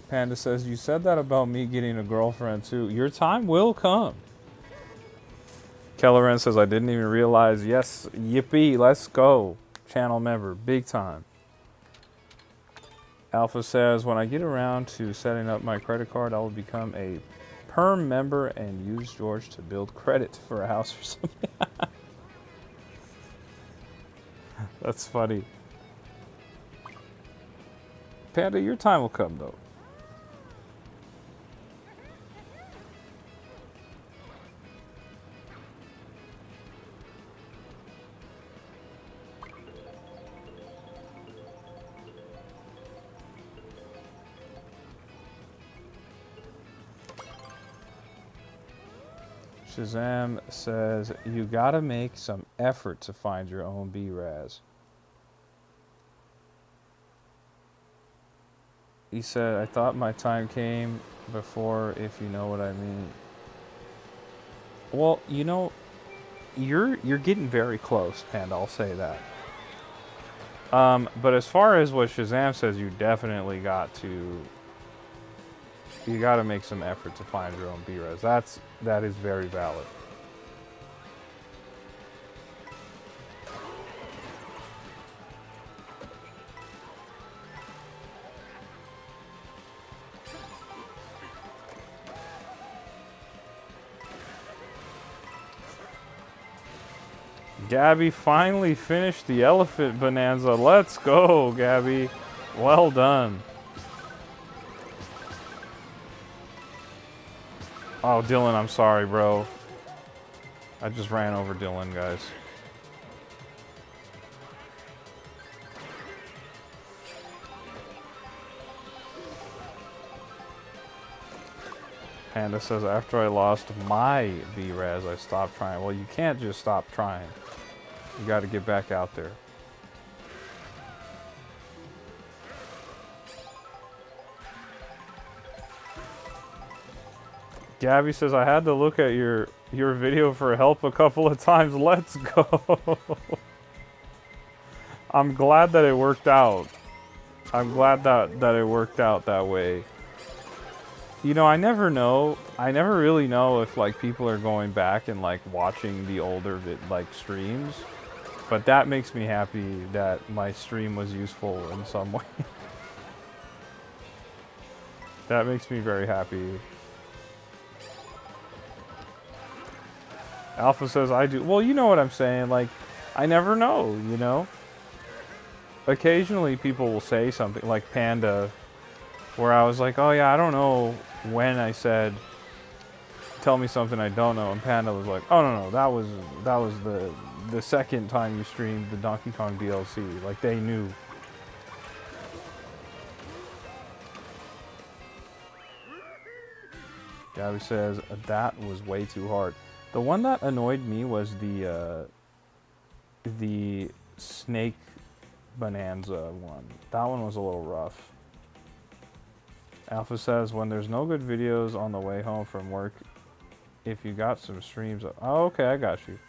Speaker 1: Panda says, you said that about me getting a girlfriend too. Your time will come. Kelleran says, I didn't even realize. Yes, yippee, let's go. Channel member, big time. Alpha says, when I get around to setting up my credit card, I will become a perm member and use George to build credit for a house or something. That's funny. Panda, your time will come though. Shazam says, you gotta make some effort to find your own B-Raz. He said, I thought my time came before, if you know what I mean. Well, you know, you're getting very close, and I'll say that. But as far as what Shazam says, you definitely got to... You got to make some effort to find your own B-Res. That is very valid. Gabby finally finished the elephant bonanza. Let's go, Gabby. Well done. Oh, Dylan, I'm sorry, bro. I just ran over Dylan, guys. Panda says, after I lost my B-Raz, I stopped trying. Well, you can't just stop trying. You got to get back out there. Gabby says, I had to look at your video for help a couple of times. Let's go. I'm glad that it worked out. I'm glad that it worked out that way. You know, I never know. I never really know if, like, people are going back and, like, watching the older, streams. But that makes me happy that my stream was useful in some way. That makes me very happy. Alpha says, I do. Well, you know what I'm saying. Like, I never know, you know? Occasionally people will say something like Panda, where I was like, oh yeah, I don't know when I said, tell me something I don't know. And Panda was like, oh no, that was the second time you streamed the Donkey Kong DLC. Like, they knew. Gabby says, that was way too hard. The one that annoyed me was the snake bonanza one. That one was a little rough. Alpha says, when there's no good videos on the way home from work, if you got some streams... Oh, okay, I got you.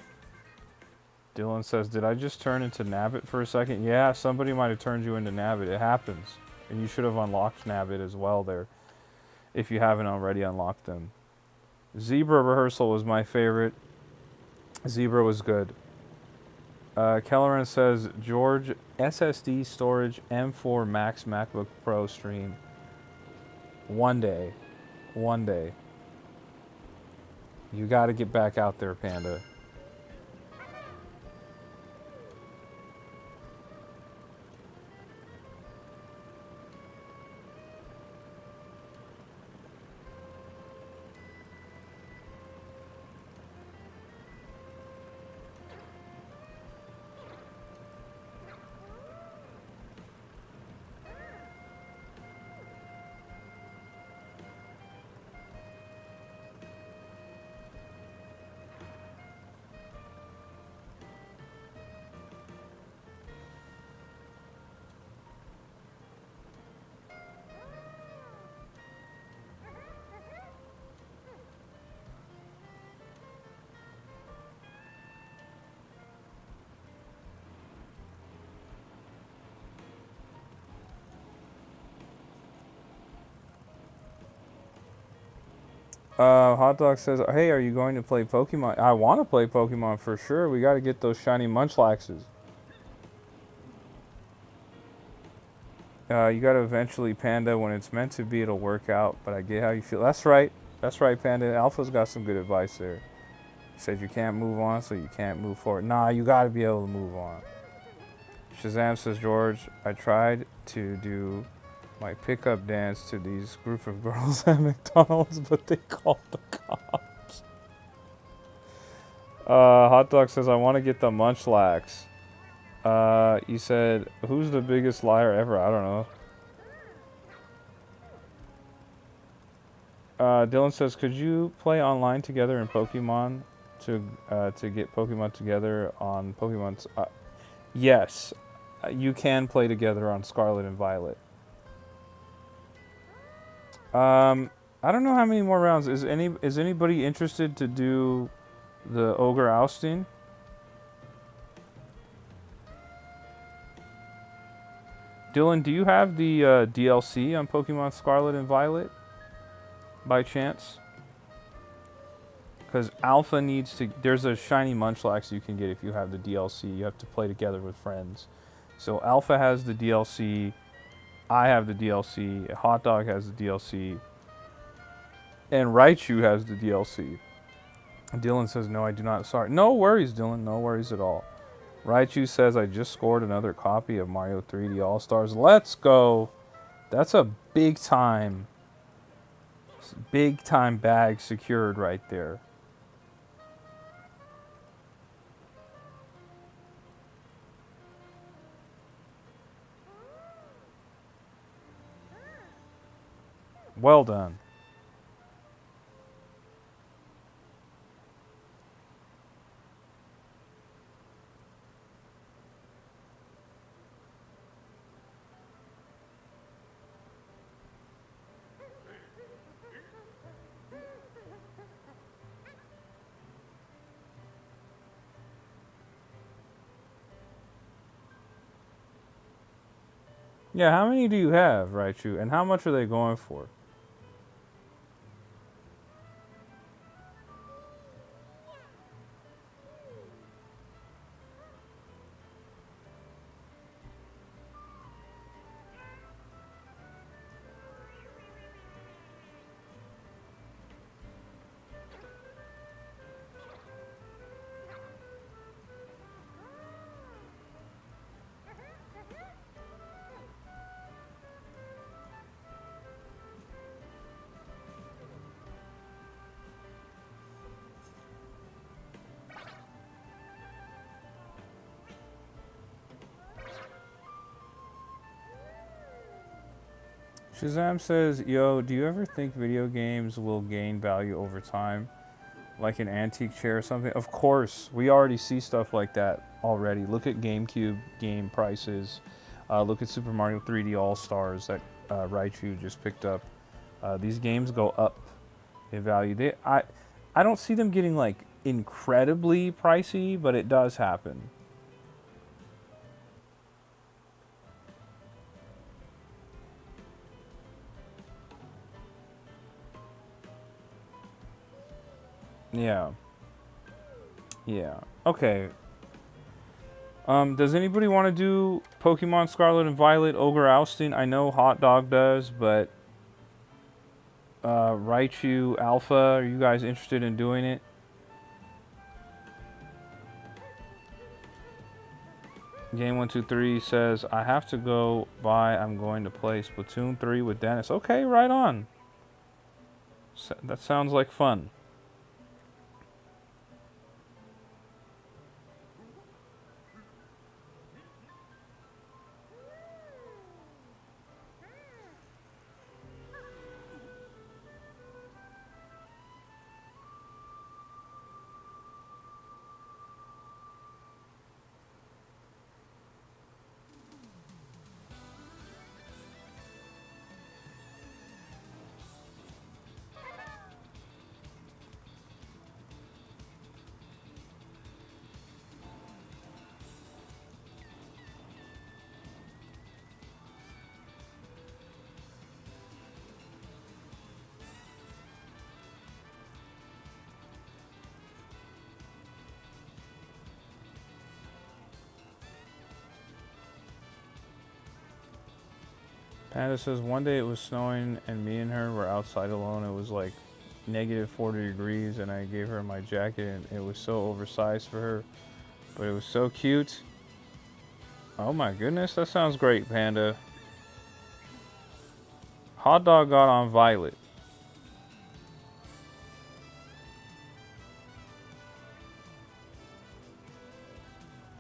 Speaker 1: Dylan says, did I just turn into Nabbit for a second? Yeah, somebody might have turned you into Nabbit. It happens. And you should have unlocked Nabbit as well there, if you haven't already unlocked them. Zebra Rehearsal was my favorite. Zebra was good. Kelleran says, George, SSD storage M4 Max MacBook Pro stream. One day. One day. You got to get back out there, Panda. Hot Dog says, hey, are you going to play Pokemon? I want to play Pokemon for sure. We got to get those shiny Munchlaxes. You got to eventually, Panda. When it's meant to be, it'll work out. But I get how you feel. That's right. That's right, Panda. Alpha's got some good advice there. He said you can't move on, so you can't move forward. Nah, you got to be able to move on. Shazam says, George, I tried to do my pickup dance to these group of girls at McDonald's, but they called the cops. Hot Dog says, I want to get the Munchlax. You said, who's the biggest liar ever? I don't know. Dylan says, could you play online together in Pokemon to get Pokemon together on Pokemon? Yes, you can play together on Scarlet and Violet. I don't know how many more rounds. Is anybody interested to do the Ogre Ousting? Dylan, do you have the DLC on Pokemon Scarlet and Violet? By chance? Because Alpha needs to... There's a shiny Munchlax you can get if you have the DLC. You have to play together with friends. So Alpha has the DLC. I have the DLC. Hot Dog has the DLC. And Raichu has the DLC. Dylan says, no, I do not. Sorry. No worries, Dylan. No worries at all. Raichu says, I just scored another copy of Mario 3D All-Stars. Let's go. That's a big time bag secured right there. Well done. Yeah, how many do you have, Raichu? And how much are they going for? Shazam says, yo, do you ever think video games will gain value over time? Like an antique chair or something? Of course. We already see stuff like that already. Look at GameCube game prices. Look at Super Mario 3D All-Stars that Raichu just picked up. These games go up in value. I don't see them getting like incredibly pricey, but it does happen. Yeah. Yeah. Okay. Does anybody want to do Pokemon Scarlet and Violet Ogre Ousting? I know Hot Dog does, but Raichu Alpha, are you guys interested in doing it? Game123 says, I have to go by. I'm going to play Splatoon 3 with Dennis. Okay, right on. That sounds like fun. Panda says, one day it was snowing and me and her were outside alone. It was like negative 40 degrees and I gave her my jacket and it was so oversized for her, but it was so cute. Oh my goodness, that sounds great, Panda. Hot Dog got on Violet.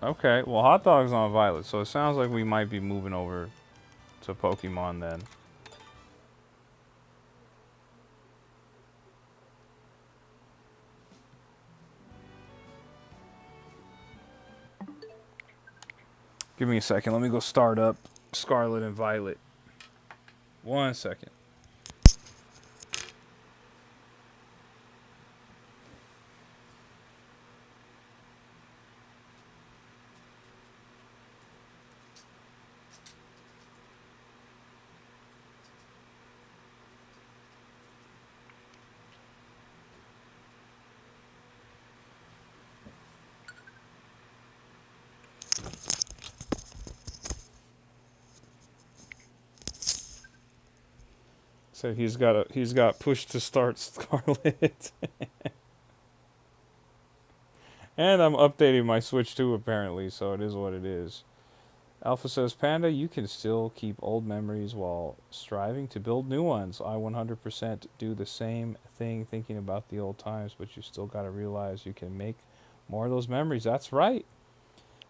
Speaker 1: Okay, well Hot Dog's on Violet, so it sounds like we might be moving over to Pokemon then. Give me a second, let me go start up Scarlet and Violet. 1 second. So he's got push to start Scarlet. And I'm updating my Switch too apparently, so it is what it is. Alpha says, Panda, you can still keep old memories while striving to build new ones. I 100% do the same thing thinking about the old times, but you still got to realize you can make more of those memories. That's right.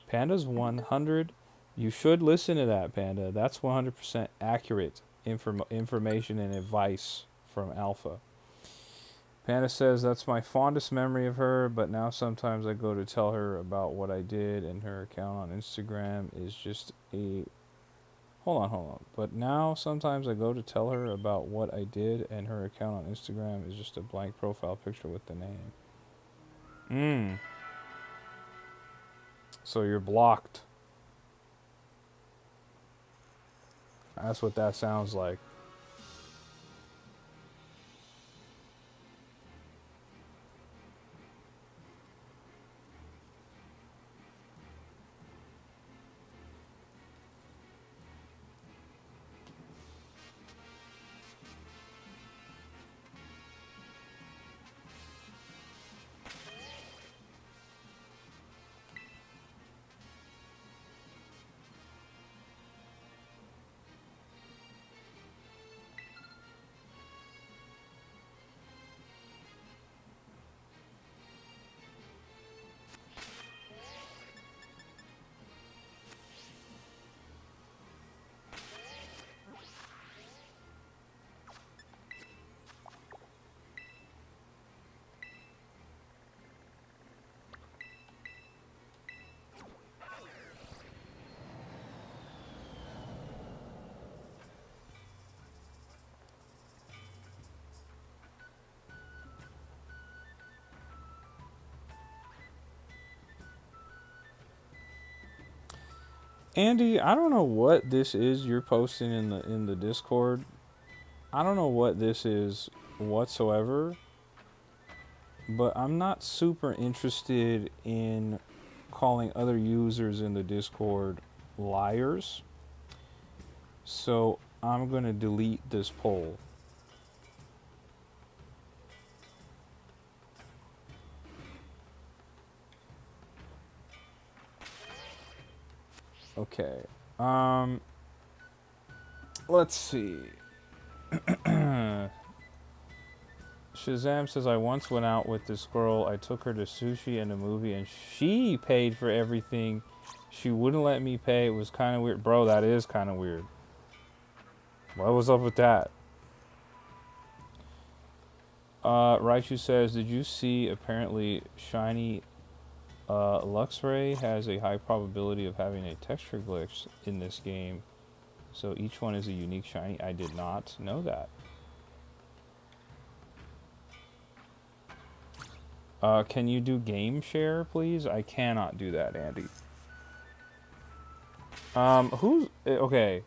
Speaker 1: Panda's 100. You should listen to that, Panda. That's 100% accurate information and advice from Alpha. Panda says, that's my fondest memory of her, but now sometimes I go to tell her about what I did, and her account on Instagram is just a... Hold on. But now sometimes I go to tell her about what I did, and her account on Instagram is just a blank profile picture with the name. So you're blocked. That's what that sounds like. Andy, I don't know what this is you're posting in the Discord. I don't know what this is whatsoever. But I'm not super interested in calling other users in the Discord liars. So I'm going to delete this poll. Okay. Let's see. Shazam says, I once went out with this girl. I took her to sushi and a movie, and she paid for everything. She wouldn't let me pay. It was kind of weird. Bro, that is kind of weird. What was up with that? Raichu says, did you see apparently shiny Luxray has a high probability of having a texture glitch in this game. So each one is a unique shiny. I did not know that. Can you do game share, please? I cannot do that, Andy. Okay.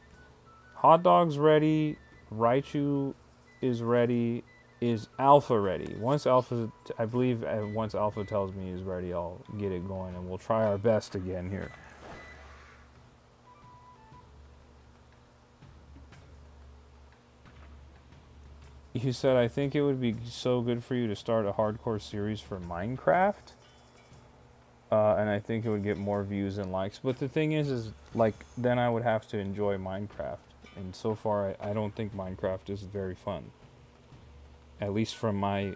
Speaker 1: Hot dog's ready. Raichu is ready. Is Alpha ready? Once Alpha, I believe once Alpha tells me he's ready, I'll get it going and we'll try our best again here. You said, I think it would be so good for you to start a hardcore series for Minecraft. And I think it would get more views and likes. But the thing is like, then I would have to enjoy Minecraft. And so far, I don't think Minecraft is very fun. At least from my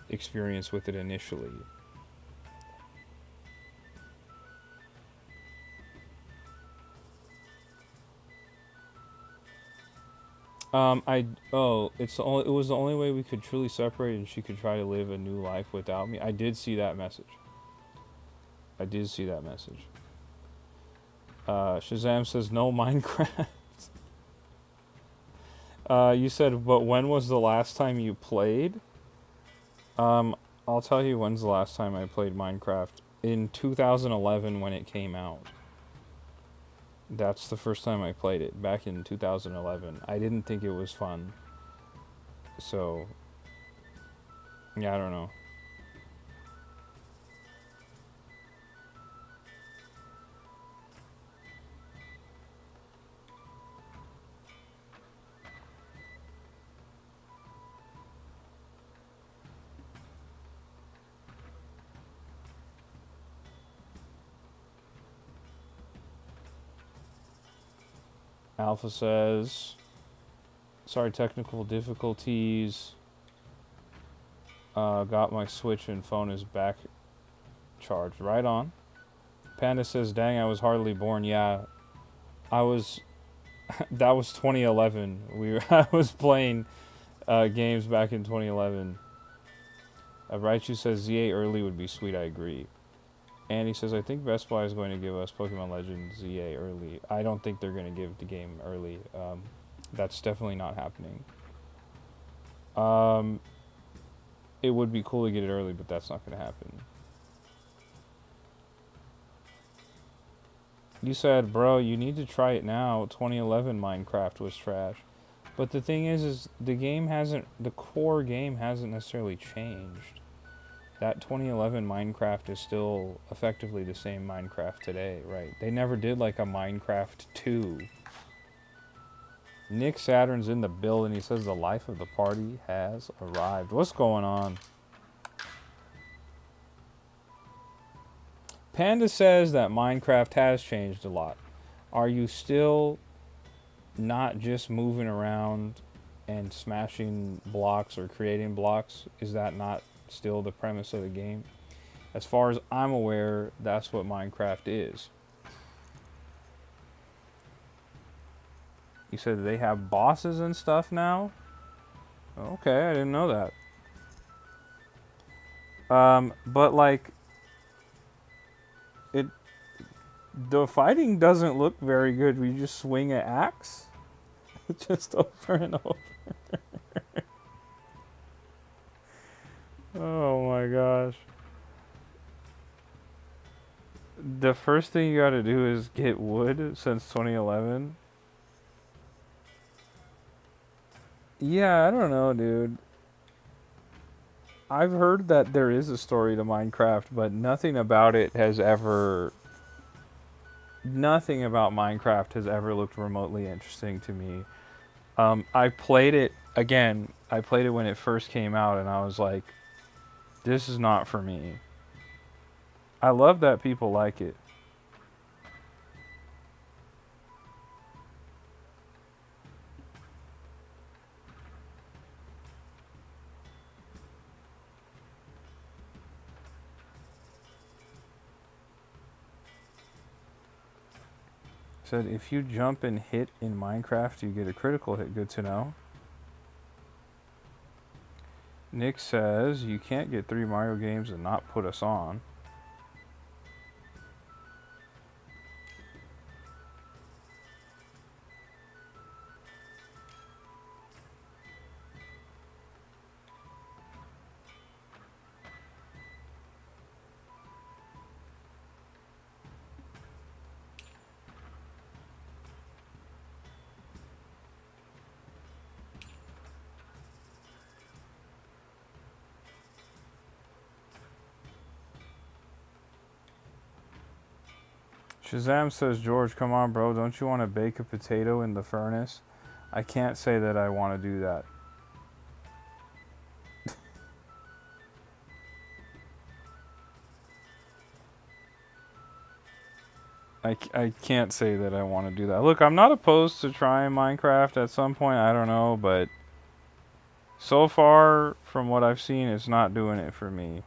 Speaker 1: experience with it initially. it was the only way we could truly separate, and she could try to live a new life without me. I did see that message. Shazam says no Minecraft. You said, but when was the last time you played? I'll tell you when's the last time I played Minecraft. In 2011 when it came out. That's the first time I played it, back in 2011. I didn't think it was fun. So, yeah, I don't know. Alpha says, sorry, technical difficulties. Got my Switch and phone is back charged. Right on. Panda says, dang, I was hardly born. Yeah, I was. That was 2011. I was playing games back in 2011. Raichu says, ZA early would be sweet. I agree. Andy says, I think Best Buy is going to give us Pokemon Legends ZA early. I don't think they're going to give the game early. That's definitely not happening. It would be cool to get it early, but that's not going to happen. You said, bro, you need to try it now. 2011 Minecraft was trash. But the thing is the core game hasn't necessarily changed. That 2011 Minecraft is still effectively the same Minecraft today, right? They never did like a Minecraft 2. Nick Saturn's in the building. He says the life of the party has arrived. What's going on? Panda says that Minecraft has changed a lot. Are you still not just moving around and smashing blocks or creating blocks? Is that not still the premise of the game? As far as I'm aware, that's what Minecraft is. You said they have bosses and stuff now? Okay, I didn't know that. But like, the fighting doesn't look very good. We just swing an axe just over and over. Oh my gosh. The first thing you gotta do is get wood since 2011. Yeah, I don't know, dude. I've heard that there is a story to Minecraft, but nothing about Minecraft has ever looked remotely interesting to me. I played it again. I played it when it first came out, and I was like, "This is not for me." I love that people like it. Said if you jump and hit in Minecraft, you get a critical hit. Good to know. Nick says you can't get 3 Mario games and not put us on. Shazam says, George, come on, bro. Don't you want to bake a potato in the furnace? I can't say that I want to do that. I can't say that I want to do that. Look, I'm not opposed to trying Minecraft at some point. I don't know, but so far, from what I've seen, it's not doing it for me.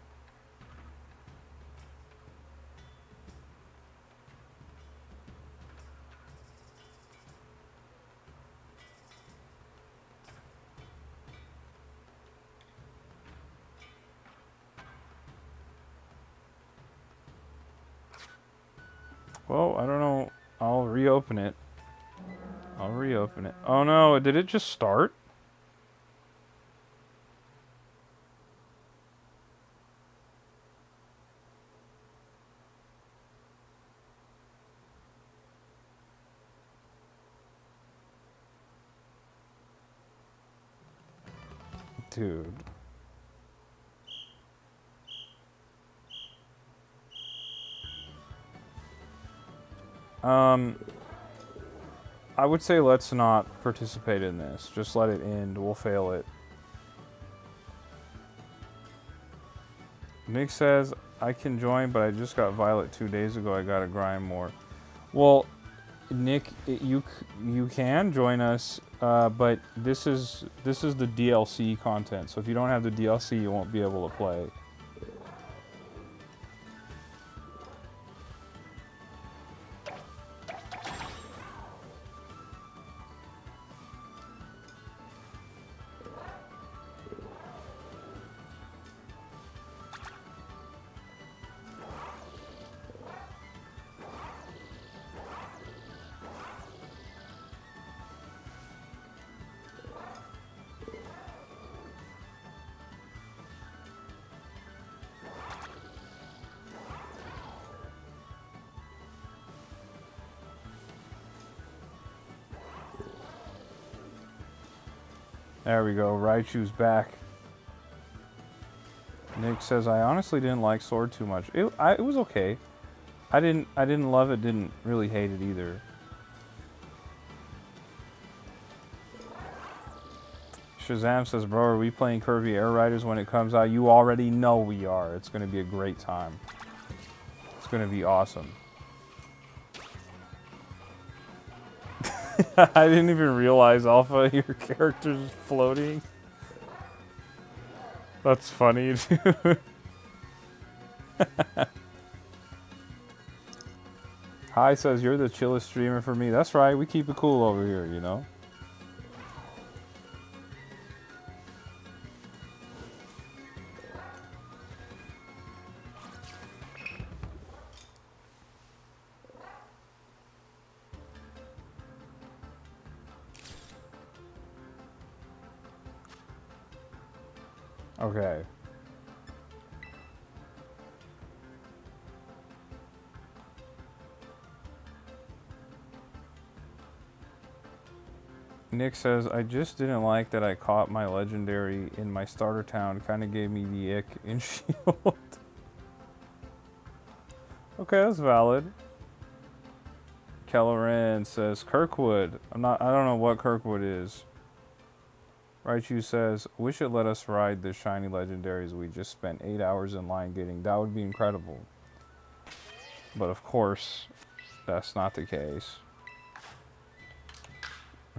Speaker 1: Well, I don't know. I'll reopen it. Oh no, did it just start? Dude. I would say let's not participate in this. Just let it end. We'll fail it. Nick says, I can join, but I just got Violet 2 days ago. I gotta grind more. Well, Nick, you can join us, but this is the DLC content. So if you don't have the DLC, you won't be able to play. There we go. Raichu's back. Nick says, I honestly didn't like Sword too much. It was okay. I didn't love it. Didn't really hate it either. Shazam says, bro, are we playing Kirby Air Riders when it comes out? You already know we are. It's going to be a great time. It's going to be awesome. I didn't even realize, Alpha, your character's floating. That's funny, dude. Hi says, you're the chillest streamer for me. That's right, we keep it cool over here, you know? Okay. Nick says, I just didn't like that I caught my legendary in my starter town. Kind of gave me the ick in Shield. Okay, that's valid. Kelleran says, Kirkwood. I don't know what Kirkwood is. Raichu says, wish it let us ride the shiny legendaries we just spent 8 hours in line getting. That would be incredible. But of course, that's not the case.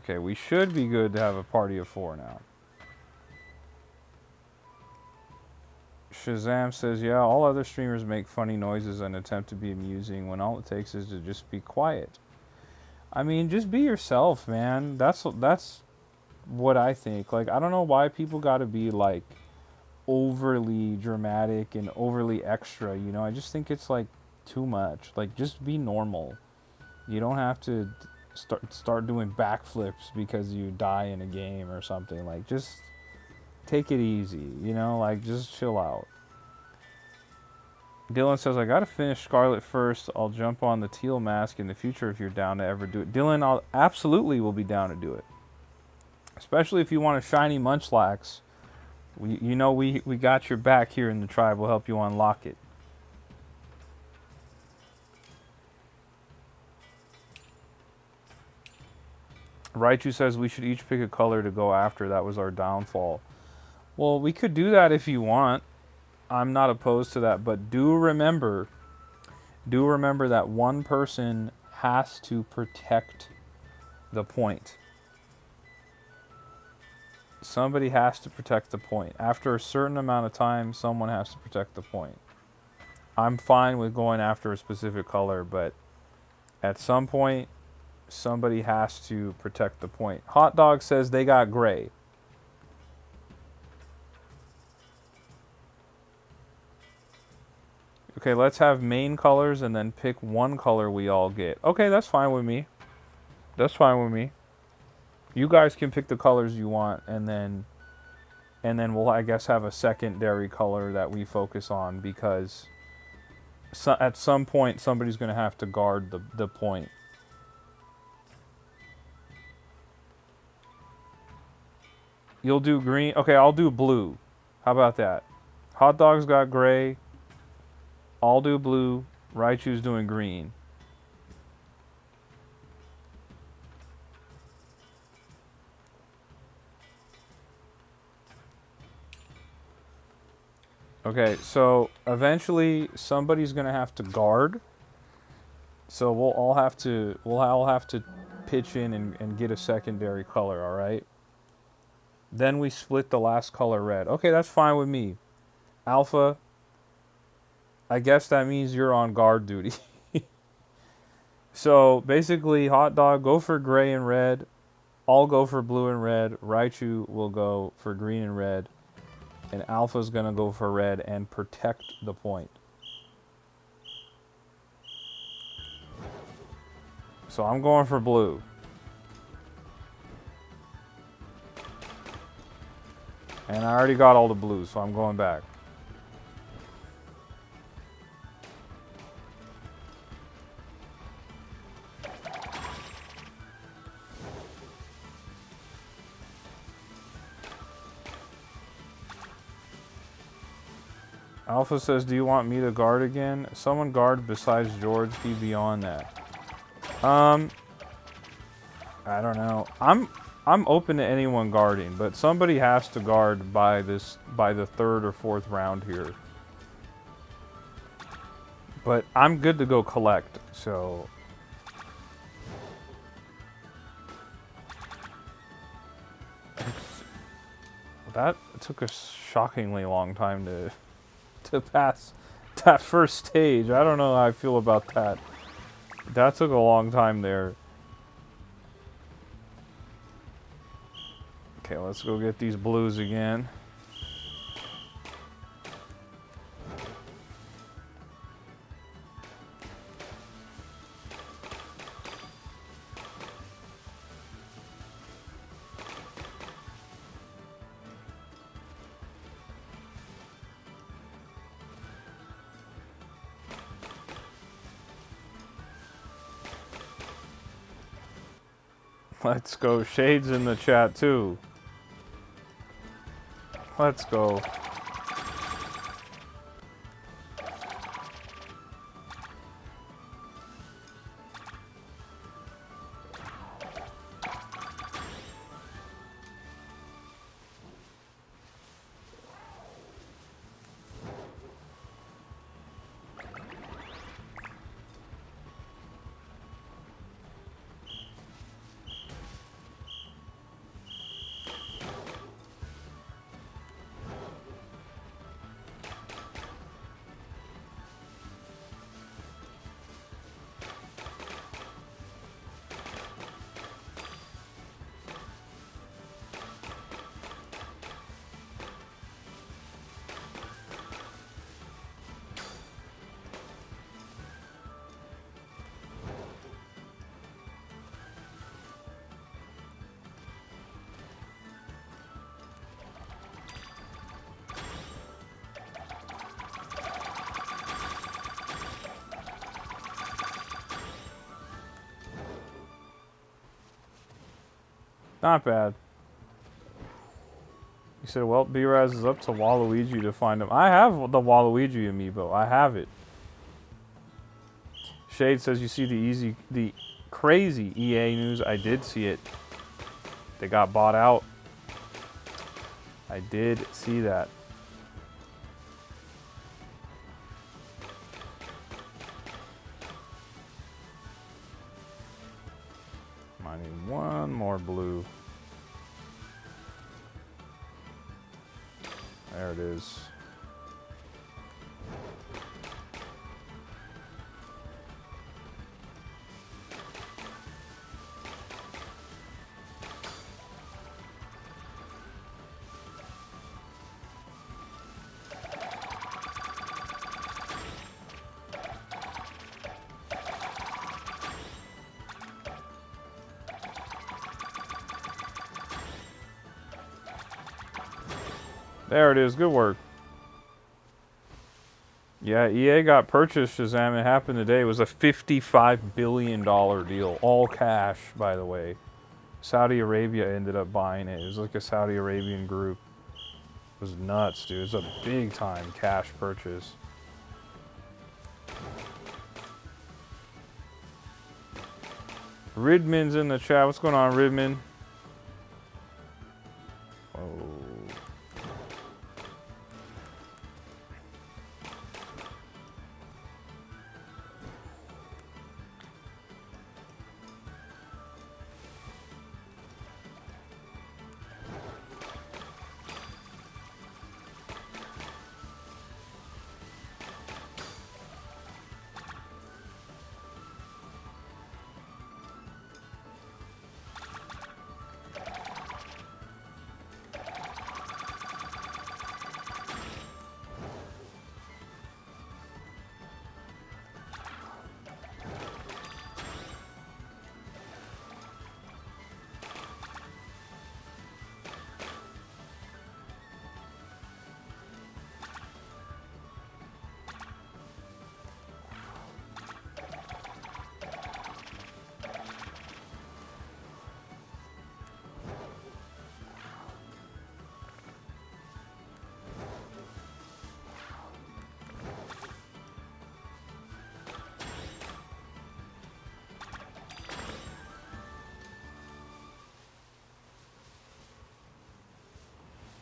Speaker 1: Okay, we should be good to have a party of 4 now. Shazam says, yeah, all other streamers make funny noises and attempt to be amusing when all it takes is to just be quiet. I mean, just be yourself, man. That's what I think. Like, I don't know why people gotta be, like, overly dramatic and overly extra, you know? I just think it's, like, too much. Like, just be normal. You don't have to start doing backflips because you die in a game or something. Like, just take it easy, you know? Like, just chill out. Dylan says, I gotta finish Scarlet first. I'll jump on the teal mask in the future if you're down to ever do it. Dylan, I'll absolutely will be down to do it. Especially if you want a shiny Munchlax. We got your back here in the tribe. We'll help you unlock it. Raichu says we should each pick a color to go after. That was our downfall. Well, we could do that if you want. I'm not opposed to that, but do remember that one person has to protect the point. Somebody has to protect the point. After a certain amount of time, someone has to protect the point. I'm fine with going after a specific color, but at some point, somebody has to protect the point. Hot Dog says they got gray. Okay, let's have main colors and then pick one color we all get. Okay, that's fine with me. That's fine with me. You guys can pick the colors you want, and then we'll, I guess, have a secondary color that we focus on, because at some point somebody's going to have to guard the point. You'll do green? Okay, I'll do blue. How about that? Hot Dog's got gray. I'll do blue. Raichu's doing green. Okay, so eventually somebody's gonna have to guard. So we'll all have to pitch in and get a secondary color, all right? Then we split the last color red. Okay, that's fine with me. Alpha, I guess that means you're on guard duty. So basically, Hot Dog, go for gray and red. I'll go for blue and red. Raichu will go for green and red. And Alpha's going to go for red and protect the point. So I'm going for blue. And I already got all the blues, so I'm going back. Alpha says, do you want me to guard again? Someone guard besides George. He beyond that. I don't know. I'm open to anyone guarding, but somebody has to guard by the 3rd or 4th round here. But I'm good to go collect, so that took a shockingly long time to pass that first stage. I don't know how I feel about that. That took a long time there. Okay, let's go get these blues again. Let's go. Shades in the chat too. Let's go. Not bad. He said, well, B-Raz is up to Waluigi to find him. I have the Waluigi amiibo. I have it. Shade says, you see the crazy EA news? I did see it. They got bought out. I did see that. I need one more blue. There it is. There it is. Good work. Yeah, EA got purchased, Shazam. It happened today. It was a $55 billion deal. All cash, by the way. Saudi Arabia ended up buying it. It was like a Saudi Arabian group. It was nuts, dude. It was a big-time cash purchase. Ridman's in the chat. What's going on, Ridman? Oh.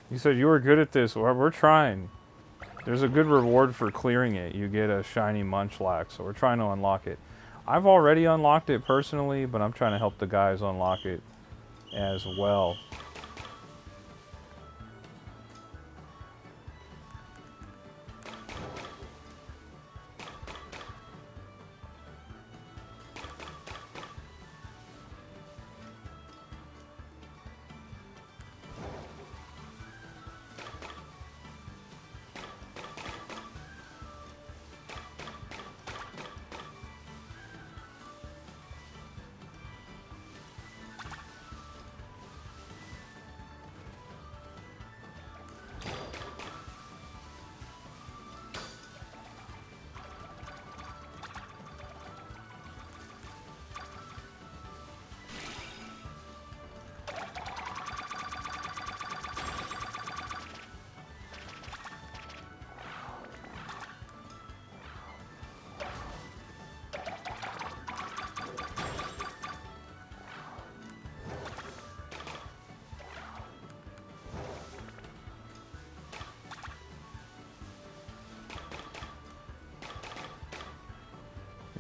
Speaker 1: You said you were good at this. Well, we're trying. There's a good reward for clearing it. You get a shiny Munchlax, so we're trying to unlock it. I've already unlocked it personally, but I'm trying to help the guys unlock it as well.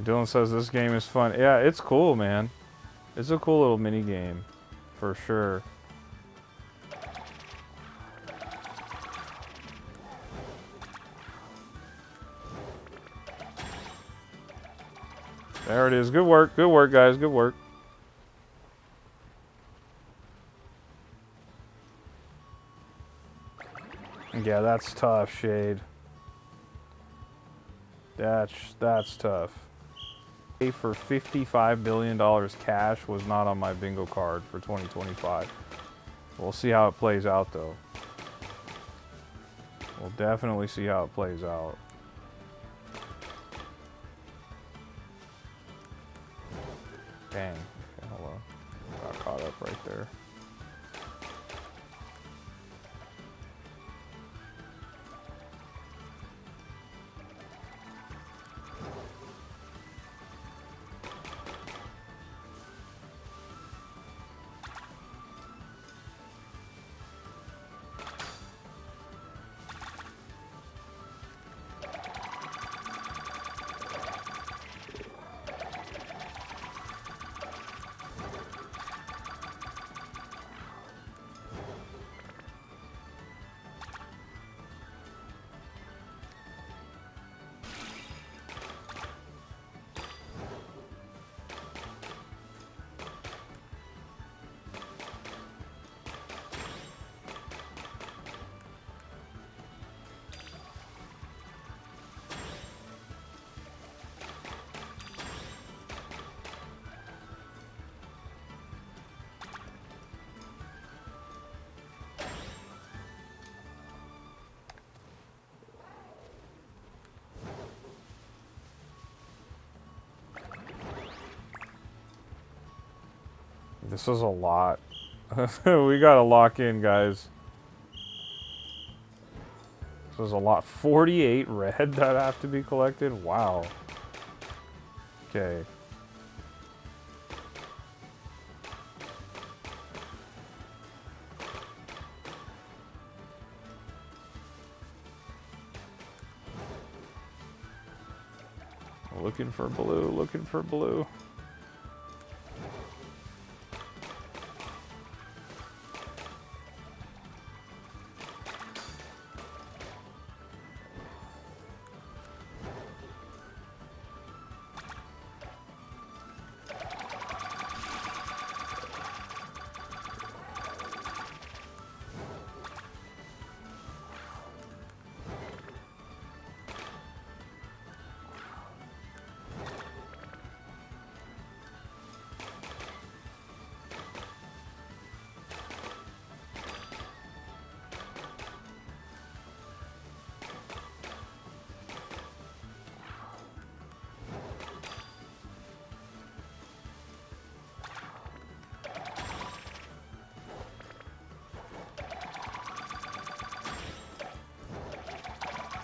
Speaker 1: Dylan says this game is fun. Yeah, it's cool, man. It's a cool little mini game, for sure. There it is. Good work, guys. Good work. Yeah, that's tough, Shade. That's tough. For $55 billion cash was not on my bingo card for 2025. We'll see how it plays out, though. We'll definitely see how it plays out. Dang. Okay, hold on. Got caught up right there. This is a lot. We gotta lock in, guys. This is a lot. 48 red that have to be collected? Wow. Okay. Looking for blue, looking for blue.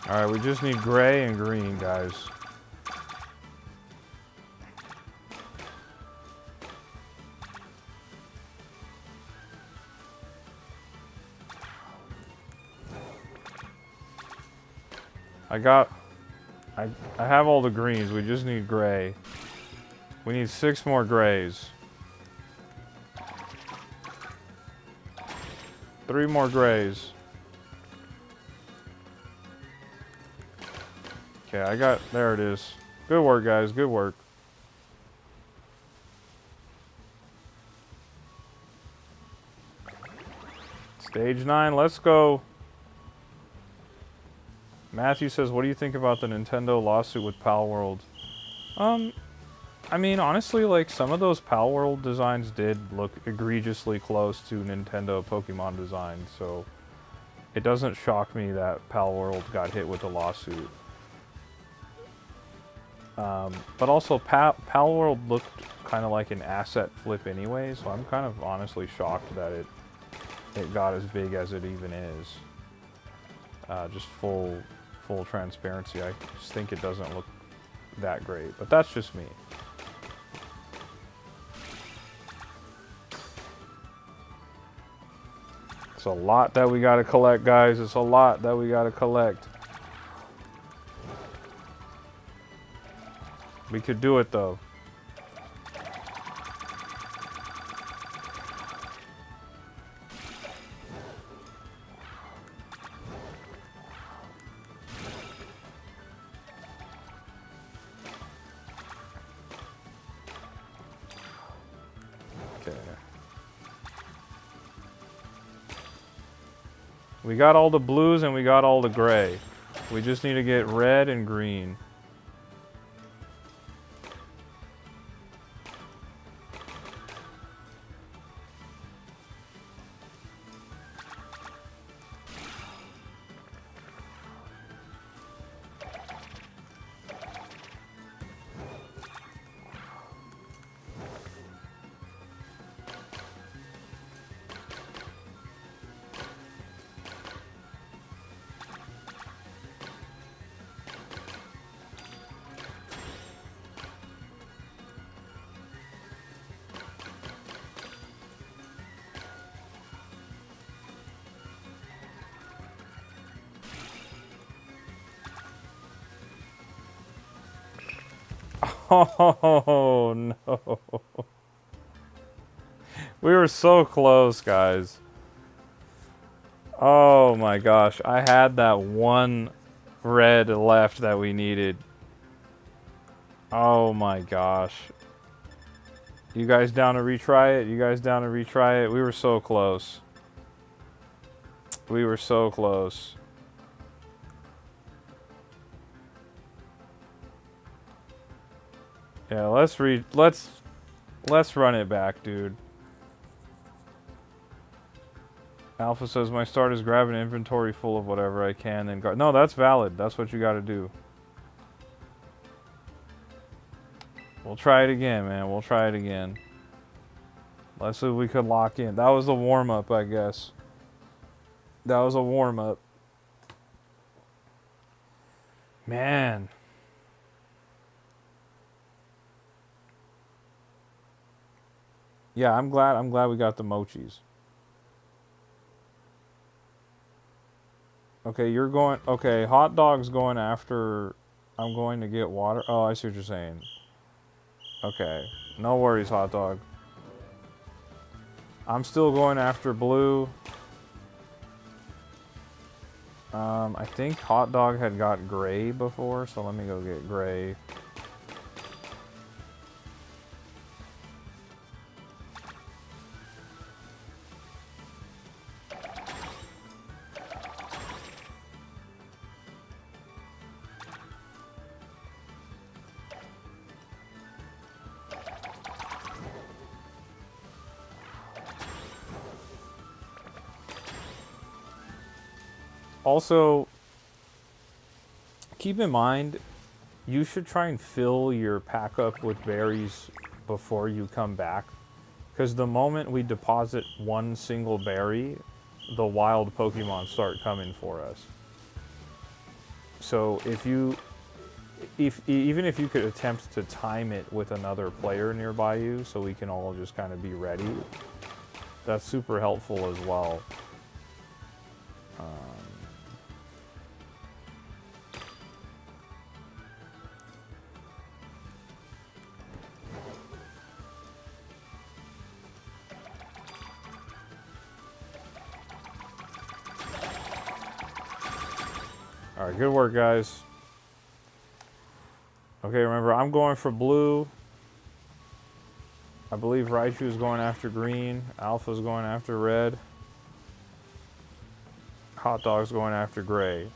Speaker 1: Alright, we just need gray and green, guys. I have all the greens, we just need gray. We need 6 more grays. 3 more grays. Okay, there it is. Good work, guys, good work. Stage 9, let's go. Matthew says, what do you think about the Nintendo lawsuit with Pal World? I mean, honestly, like, some of those Pal World designs did look egregiously close to Nintendo Pokemon designs, so it doesn't shock me that Pal World got hit with a lawsuit. But also, Pal World looked kind of like an asset flip anyway, so I'm kind of honestly shocked that it got as big as it even is. Just full transparency. I just think it doesn't look that great, but that's just me. It's a lot that we gotta collect, guys. It's a lot that we gotta collect. We could do it though. Okay. We got all the blues and we got all the gray. We just need to get red and green. Oh no. We were so close, guys. Oh my gosh. I had that one red left that we needed. Oh my gosh. You guys down to retry it? You guys down to retry it? We were so close. We were so close. Yeah, let's run it back, dude. Alpha says my start is grab an inventory full of whatever I can and go. No, that's valid. That's what you got to do. We'll try it again, man. We'll try it again. Let's see if we could lock in. That was a warm-up, I guess. That was a warm-up. Man. Yeah, I'm glad we got the mochis. Okay, you're going... Okay, hot dog's going after... I'm going to get water. Oh, I see what you're saying. Okay. No worries, hot dog. I'm still going after blue. I think hot dog had got gray before, so let me go get gray. Also, keep in mind, you should try and fill your pack up with berries before you come back. Because the moment we deposit one single berry, the wild Pokemon start coming for us. So even if you could attempt to time it with another player nearby you so we can all just kind of be ready, that's super helpful as well. Alright, good work, guys. Okay, remember, I'm going for blue. I believe Raichu is going after green. Alpha's going after red. Hot Dog's going after gray.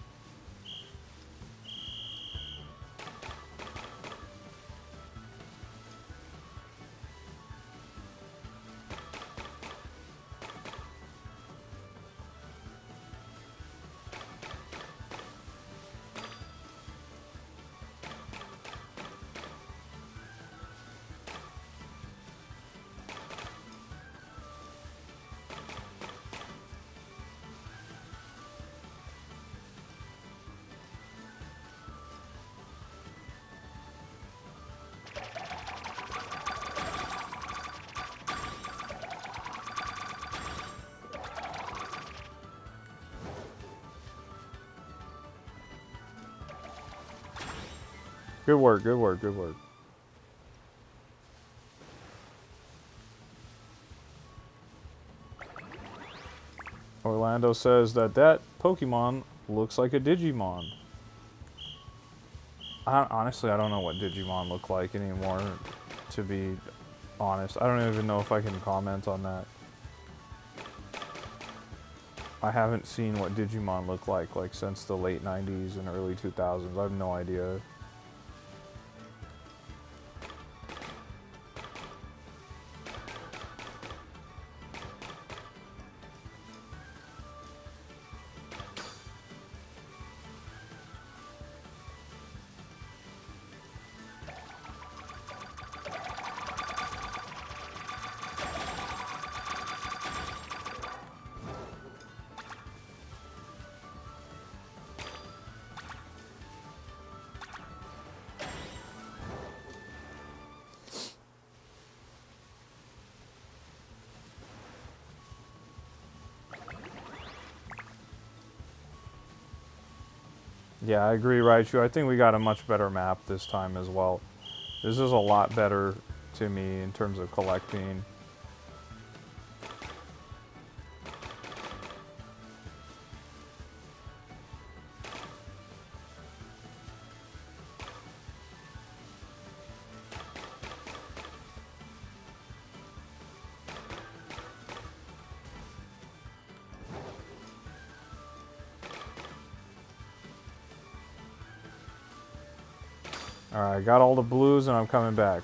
Speaker 1: Good work, good work, good work. Orlando says that Pokemon looks like a Digimon. Honestly, I don't know what Digimon look like anymore, to be honest. I don't even know if I can comment on that. I haven't seen what Digimon look like since the late 90s and early 2000s. I have no idea. Yeah, I agree, Raichu. I think we got a much better map this time as well. This is a lot better to me in terms of collecting. Alright, got all the blues and I'm coming back.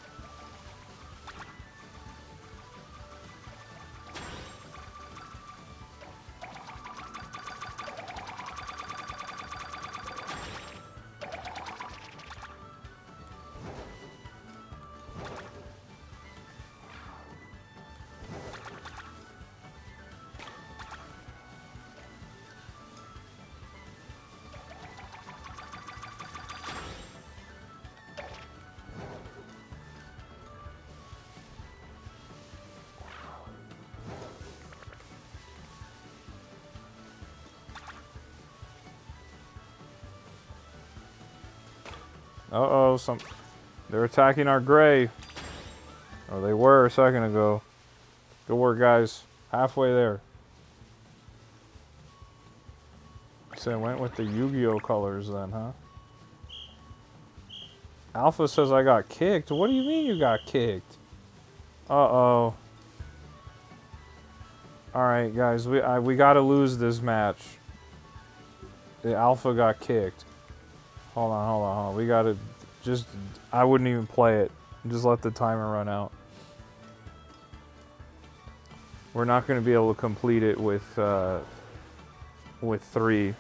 Speaker 1: Uh-oh, they're attacking our gray. Or they were a second ago. Good work, guys. Halfway there. So I went with the Yu-Gi-Oh colors then, huh? Alpha says I got kicked. What do you mean you got kicked? Uh-oh. Alright, guys. We gotta lose this match. The Alpha got kicked. Hold on. We gotta just... I wouldn't even play it. Just let the timer run out. We're not going to be able to complete it with 3.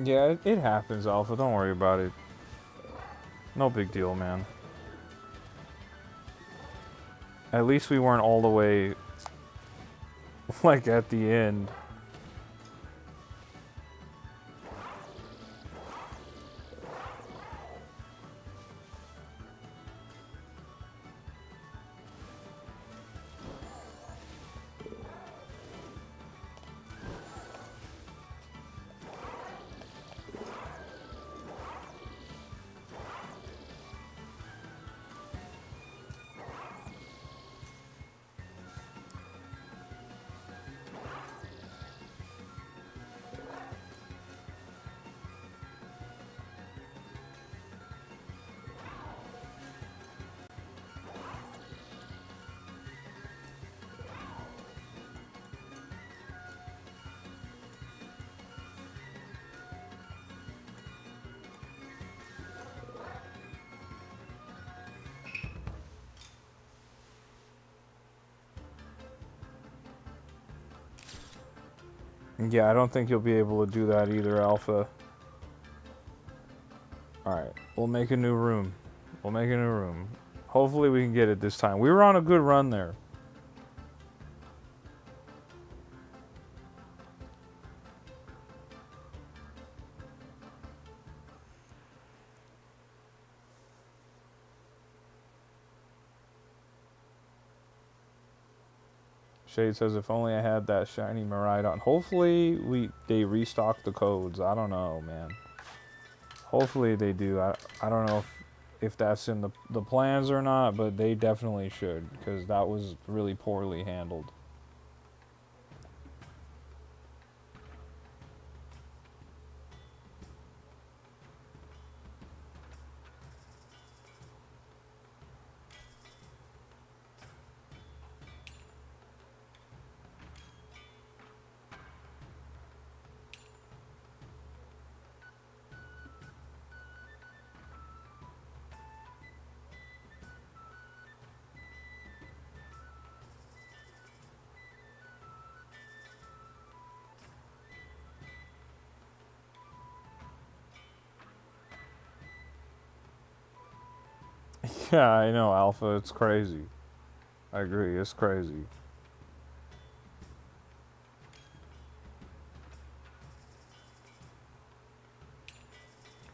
Speaker 1: Yeah, it happens, Alpha. Don't worry about it. No big deal, man. At least we weren't all the way, like, at the end. Yeah, I don't think you'll be able to do that either, Alpha. Alright, we'll make a new room. Hopefully we can get it this time. We were on a good run there. Shade says, if only I had that shiny Miraidon. Hopefully they restock the codes. I don't know, man. Hopefully they do. I don't know if that's in the plans or not, but they definitely should, because that was really poorly handled. Yeah, I know, Alpha. It's crazy. I agree. It's crazy.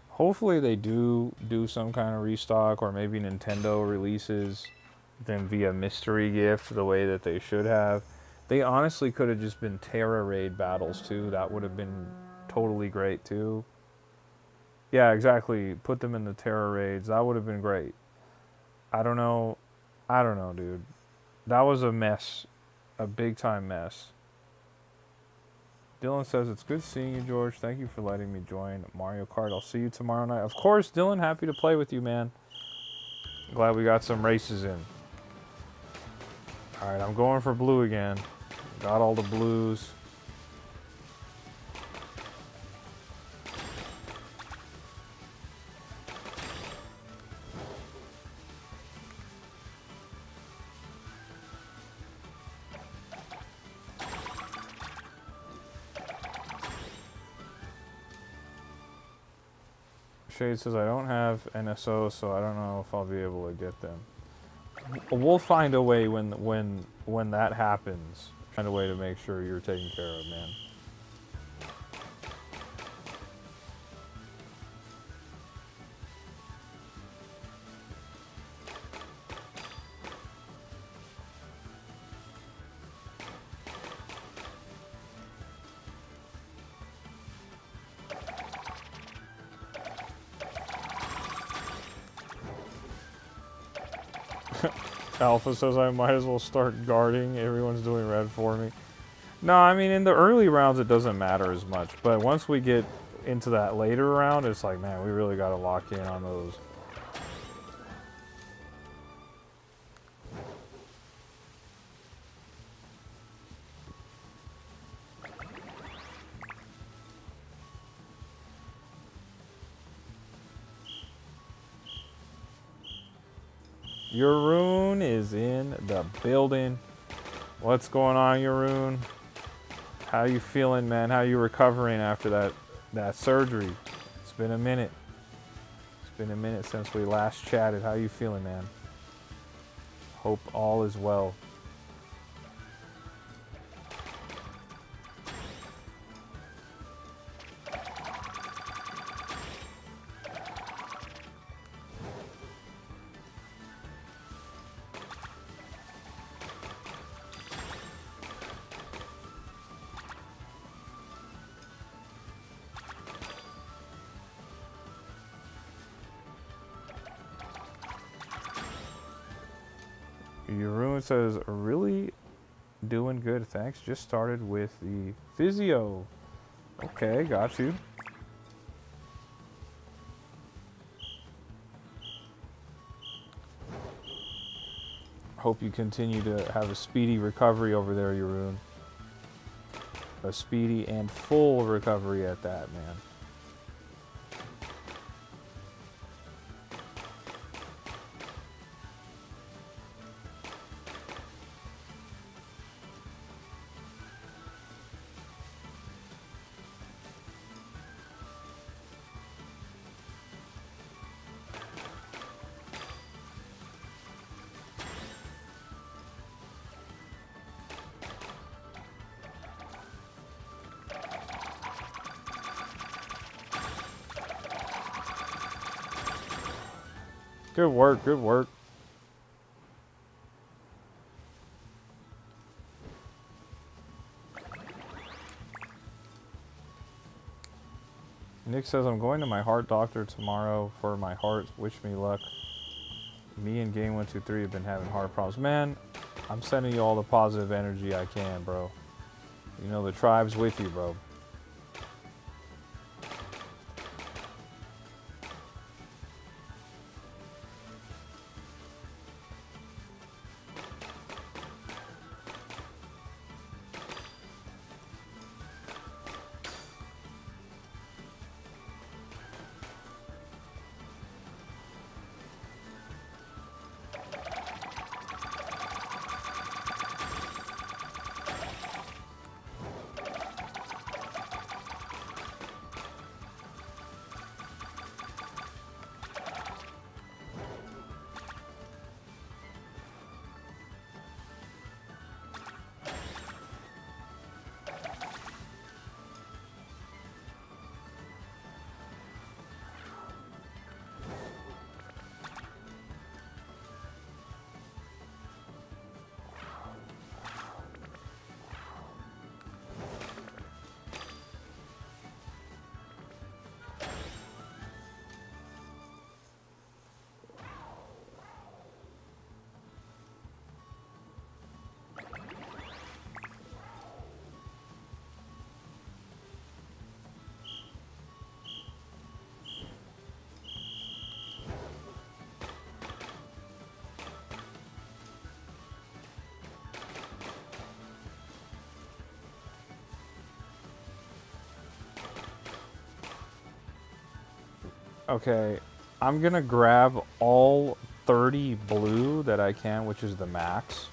Speaker 1: Hopefully they do some kind of restock, or maybe Nintendo releases them via mystery gift the way that they should have. They honestly could have just been Terra Raid battles too. That would have been totally great too. Yeah, exactly. Put them in the Terra Raids. That would have been great. I don't know. I don't know, dude. That was a mess. A big time mess. Dylan says, it's good seeing you, George. Thank you for letting me join Mario Kart. I'll see you tomorrow night. Of course, Dylan. Happy to play with you, man. Glad we got some races in. Alright, I'm going for blue again. Got all the blues. Shade says, I don't have NSO, so I don't know if I'll be able to get them. We'll find a way when that happens. Find a way to make sure you're taken care of, man. Alpha says I might as well start guarding. Everyone's doing red for me. No, I mean, in the early rounds, it doesn't matter as much. But once we get into that later round, it's like, man, we really got to lock in on those. Yaroon is in the building. What's going on, Yaroon? How you feeling, man? How you recovering after that surgery? It's been a minute. It's been a minute since we last chatted. How you feeling, man? Hope all is well. Yaroon says, really doing good, thanks. Just started with the physio. Okay, got you. Hope you continue to have a speedy recovery over there, Yaroon. A speedy and full recovery at that, man. Good work, good work. Nick says, I'm going to my heart doctor tomorrow for my heart. Wish me luck. Me and Game 123 have been having heart problems. Man, I'm sending you all the positive energy I can, bro. You know the tribe's with you, bro. Okay, I'm gonna grab all 30 blue that I can, which is the max.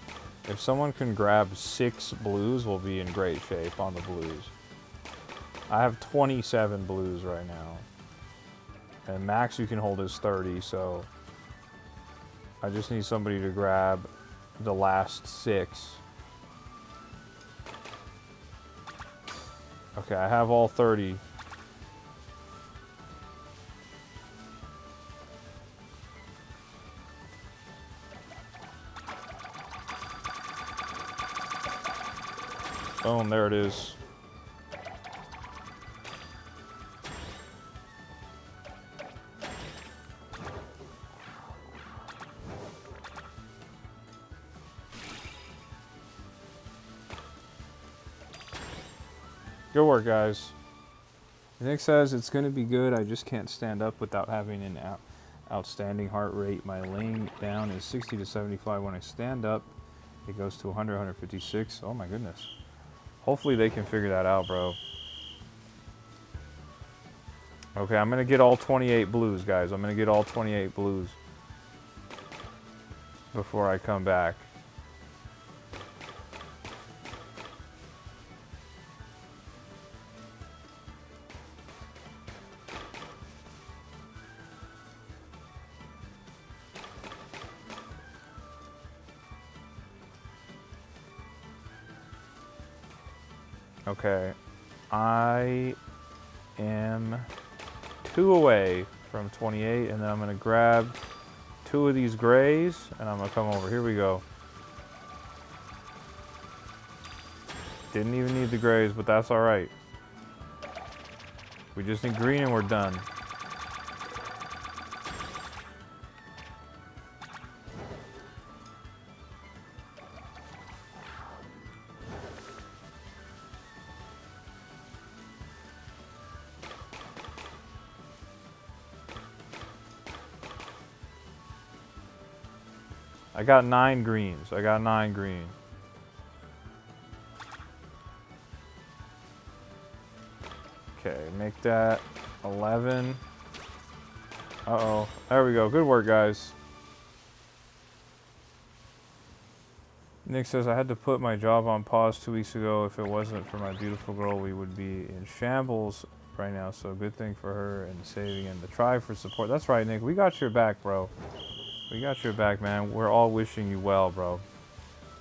Speaker 1: If someone can grab 6 blues, we'll be in great shape on the blues. I have 27 blues right now. And max you can hold is 30, so I just need somebody to grab the last 6. Okay, I have all 30. Boom, there it is. Good work, guys. Nick says it's going to be good. I just can't stand up without having an outstanding heart rate. My laying down is 60 to 75. When I stand up, it goes to 100, 156. Oh my goodness. Hopefully they can figure that out, bro. Okay, I'm going to get all 28 blues, guys. I'm going to get all 28 blues before I come back. Okay, I am 2 away from 28, and then I'm going to grab 2 of these grays, and I'm going to come over. Here we go. Didn't even need the grays, but that's all right. We just need green, and we're done. I got 9 greens. I got 9 green. Okay, make that 11. Uh-oh. There we go. Good work, guys. Nick says, I had to put my job on pause 2 weeks ago. If it wasn't for my beautiful girl, we would be in shambles right now. So good thing for her and saving and the tribe for support. That's right, Nick. We got your back, bro. We got your back, man. We're all wishing you well, bro.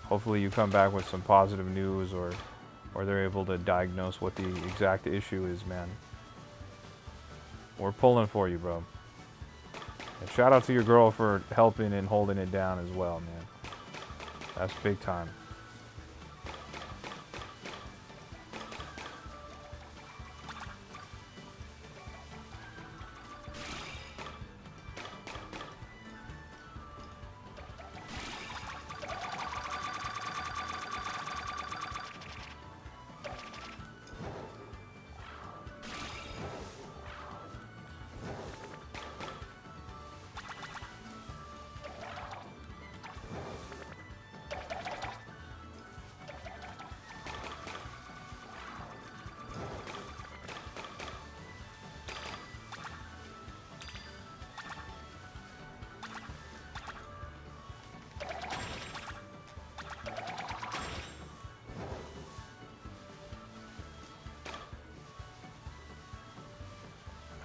Speaker 1: Hopefully you come back with some positive news or they're able to diagnose what the exact issue is, man. We're pulling for you, bro. And shout out to your girl for helping and holding it down as well, man. That's big time.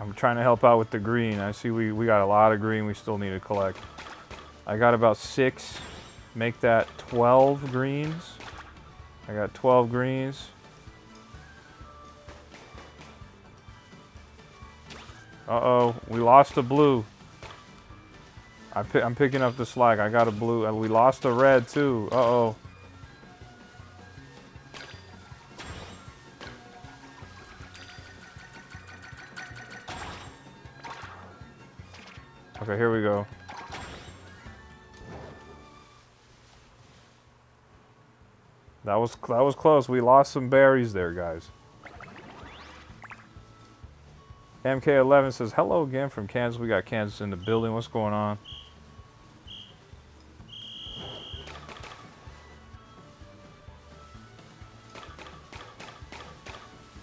Speaker 1: I'm trying to help out with the green. I see we got a lot of green we still need to collect. I got about 6. Make that 12 greens. I got 12 greens. Uh-oh, we lost a blue. I'm picking up the slack. I got a blue, and we lost a red too. Uh-oh. Okay, here we go. That was close. We lost some berries there, guys. MK11 says, hello again from Kansas. We got Kansas in the building. What's going on?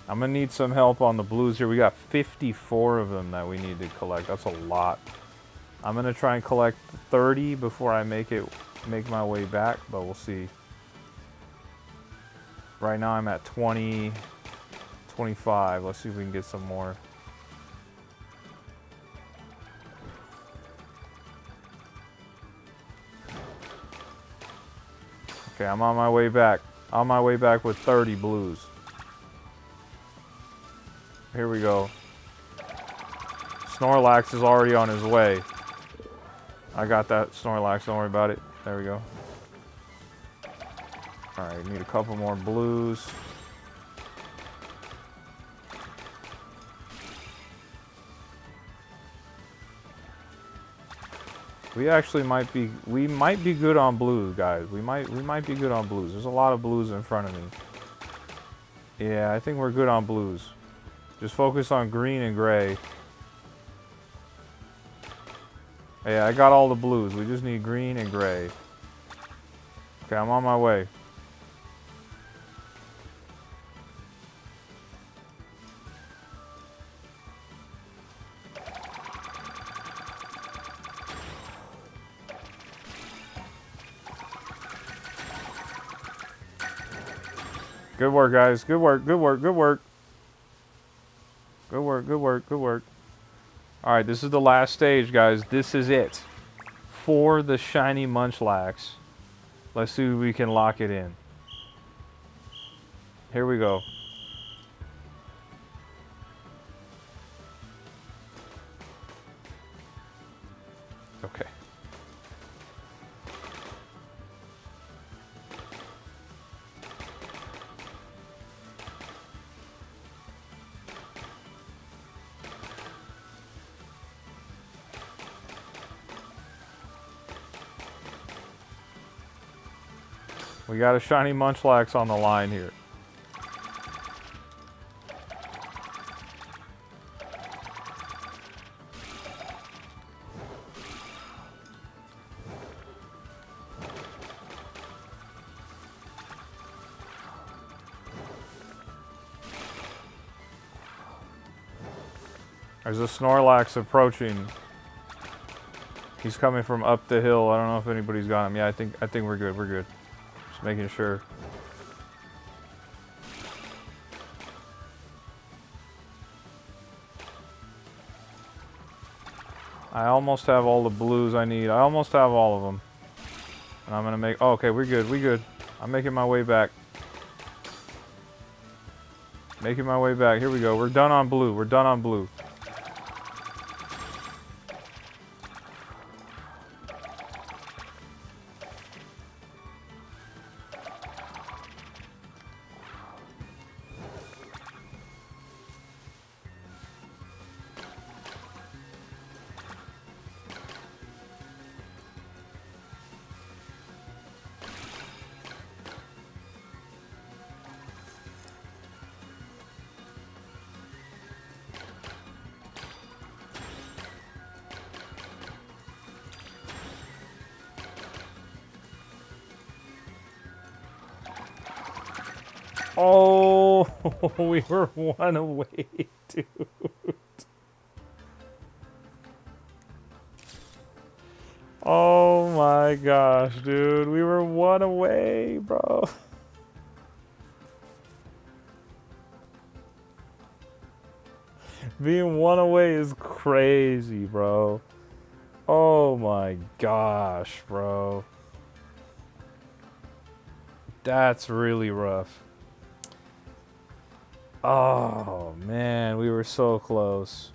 Speaker 1: I'm going to need some help on the blues here. We got 54 of them that we need to collect. That's a lot. I'm going to try and collect 30 before I make my way back, but we'll see. Right now I'm at 20, 25. Let's see if we can get some more. Okay, I'm on my way back. On my way back with 30 blues. Here we go. Snorlax is already on his way. I got that Snorlax, don't worry about it. There we go. Alright, need a couple more blues. We actually might be good on blues, guys. We might be good on blues. There's a lot of blues in front of me. Yeah, I think we're good on blues. Just focus on green and gray. Yeah, I got all the blues. We just need green and gray. Okay, I'm on my way. Good work, guys. Good work, good work, good work. Good work, good work, good work. Alright, this is the last stage, guys. This is it. For the shiny Munchlax. Let's see if we can lock it in. Here we go. Okay. We got a shiny Munchlax on the line here. There's a Snorlax approaching. He's coming from up the hill. I don't know if anybody's got him. Yeah, I think we're good. We're good. Just making sure. I almost have all the blues I need. I almost have all of them. And I'm gonna make. Oh, okay, we're good. We good. I'm making my way back. Making my way back. Here we go. We're done on blue. We're done on blue. Oh, we were one away, dude. Oh my gosh, dude. We were one away, bro. Being one away is crazy, bro. Oh my gosh, bro. That's really rough. Oh man, we were so close.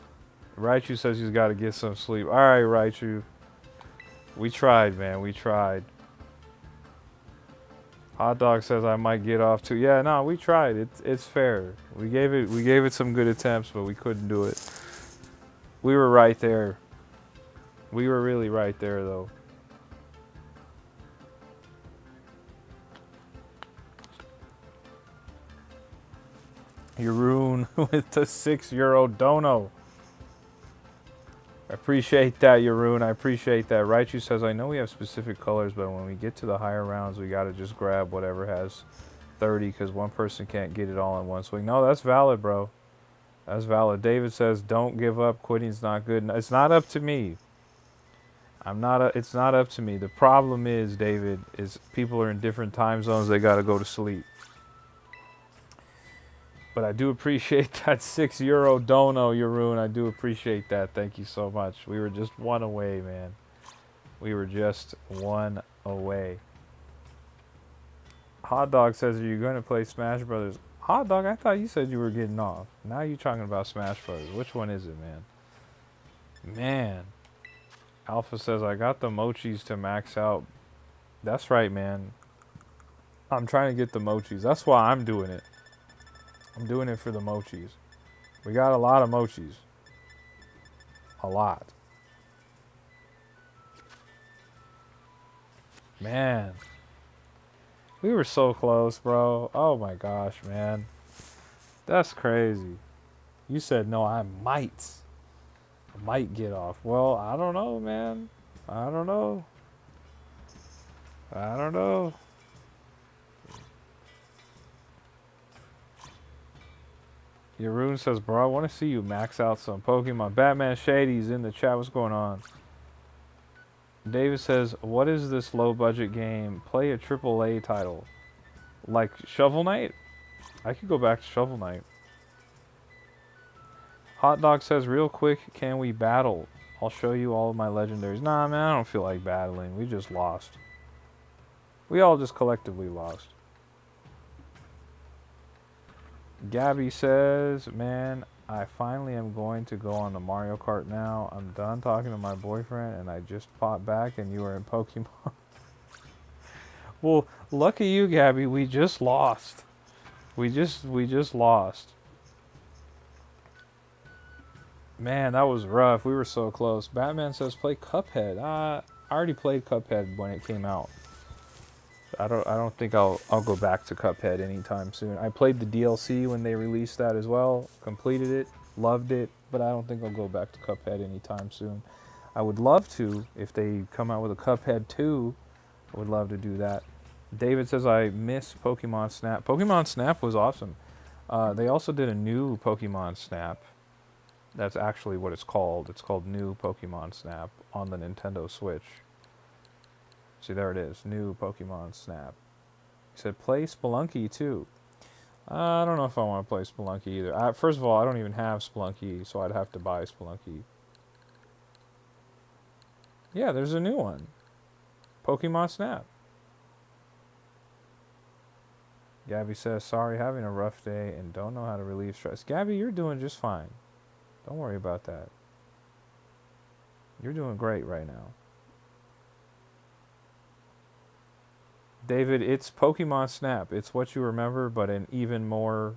Speaker 1: Raichu says he's got to get some sleep. All right, Raichu. We tried, man. We tried. Hot Dog says I might get off too. Yeah, no, we tried. It's fair. We gave it some good attempts, but we couldn't do it. We were right there. We were really right there, though. Yaroon with the €6 dono. I appreciate that, Yaroon. I appreciate that. Raichu says, I know we have specific colors, but when we get to the higher rounds, we got to just grab whatever has 30 because one person can't get it all in one swing. No, that's valid, bro. That's valid. David says, don't give up. Quitting's not good. It's not up to me. It's not up to me. The problem is, David, is people are in different time zones. They got to go to sleep. But I do appreciate that €6 dono, Yaroon. I do appreciate that. Thank you so much. We were just one away, man. We were just one away. Hot Dog says, are you going to play Smash Brothers? Hot Dog, I thought you said you were getting off. Now you're talking about Smash Brothers. Which one is it, man? Man. Alpha says, I got the mochis to max out. That's right, man. I'm trying to get the mochis. That's why I'm doing it. I'm doing it for the mochis. We got a lot of mochis. A lot. Man. We were so close, bro. Oh my gosh, man. That's crazy. You said no, I might get off. Well, I don't know, man. I don't know. I don't know. Yaroon says, bro, I want to see you max out some Pokemon. Batman Shady's in the chat. What's going on? David says, what is this low budget game? Play a AAA title. Like Shovel Knight? I could go back to Shovel Knight. Hot Dog says, real quick, can we battle? I'll show you all of my legendaries. Nah, man, I don't feel like battling. We just lost. We all just collectively lost. Gabby says, man, I finally am going to go on the Mario Kart now. I'm done talking to my boyfriend and I just popped back and you are in Pokemon. Well, lucky you, Gabby. We just lost. We just lost. Man, that was rough. We were so close. Batman says play Cuphead. I already played Cuphead when it came out. I don't think I'll go back to Cuphead anytime soon. I played the DLC when they released that as well. Completed it, loved it, but I don't think I'll go back to Cuphead anytime soon. I would love to if they come out with a Cuphead 2. I would love to do that. David says I miss Pokemon Snap. Pokemon Snap was awesome. They also did a new Pokemon Snap. That's actually what it's called. It's called New Pokemon Snap on the Nintendo Switch. See, there it is. New Pokemon Snap. He said, play Spelunky, too. I don't know if I want to play Spelunky either. First of all, I don't even have Spelunky, so I'd have to buy Spelunky. Yeah, there's a new one. Pokemon Snap. Gabby says, sorry, having a rough day and don't know how to relieve stress. Gabby, you're doing just fine. Don't worry about that. You're doing great right now. David, it's Pokemon Snap. It's what you remember, but an even more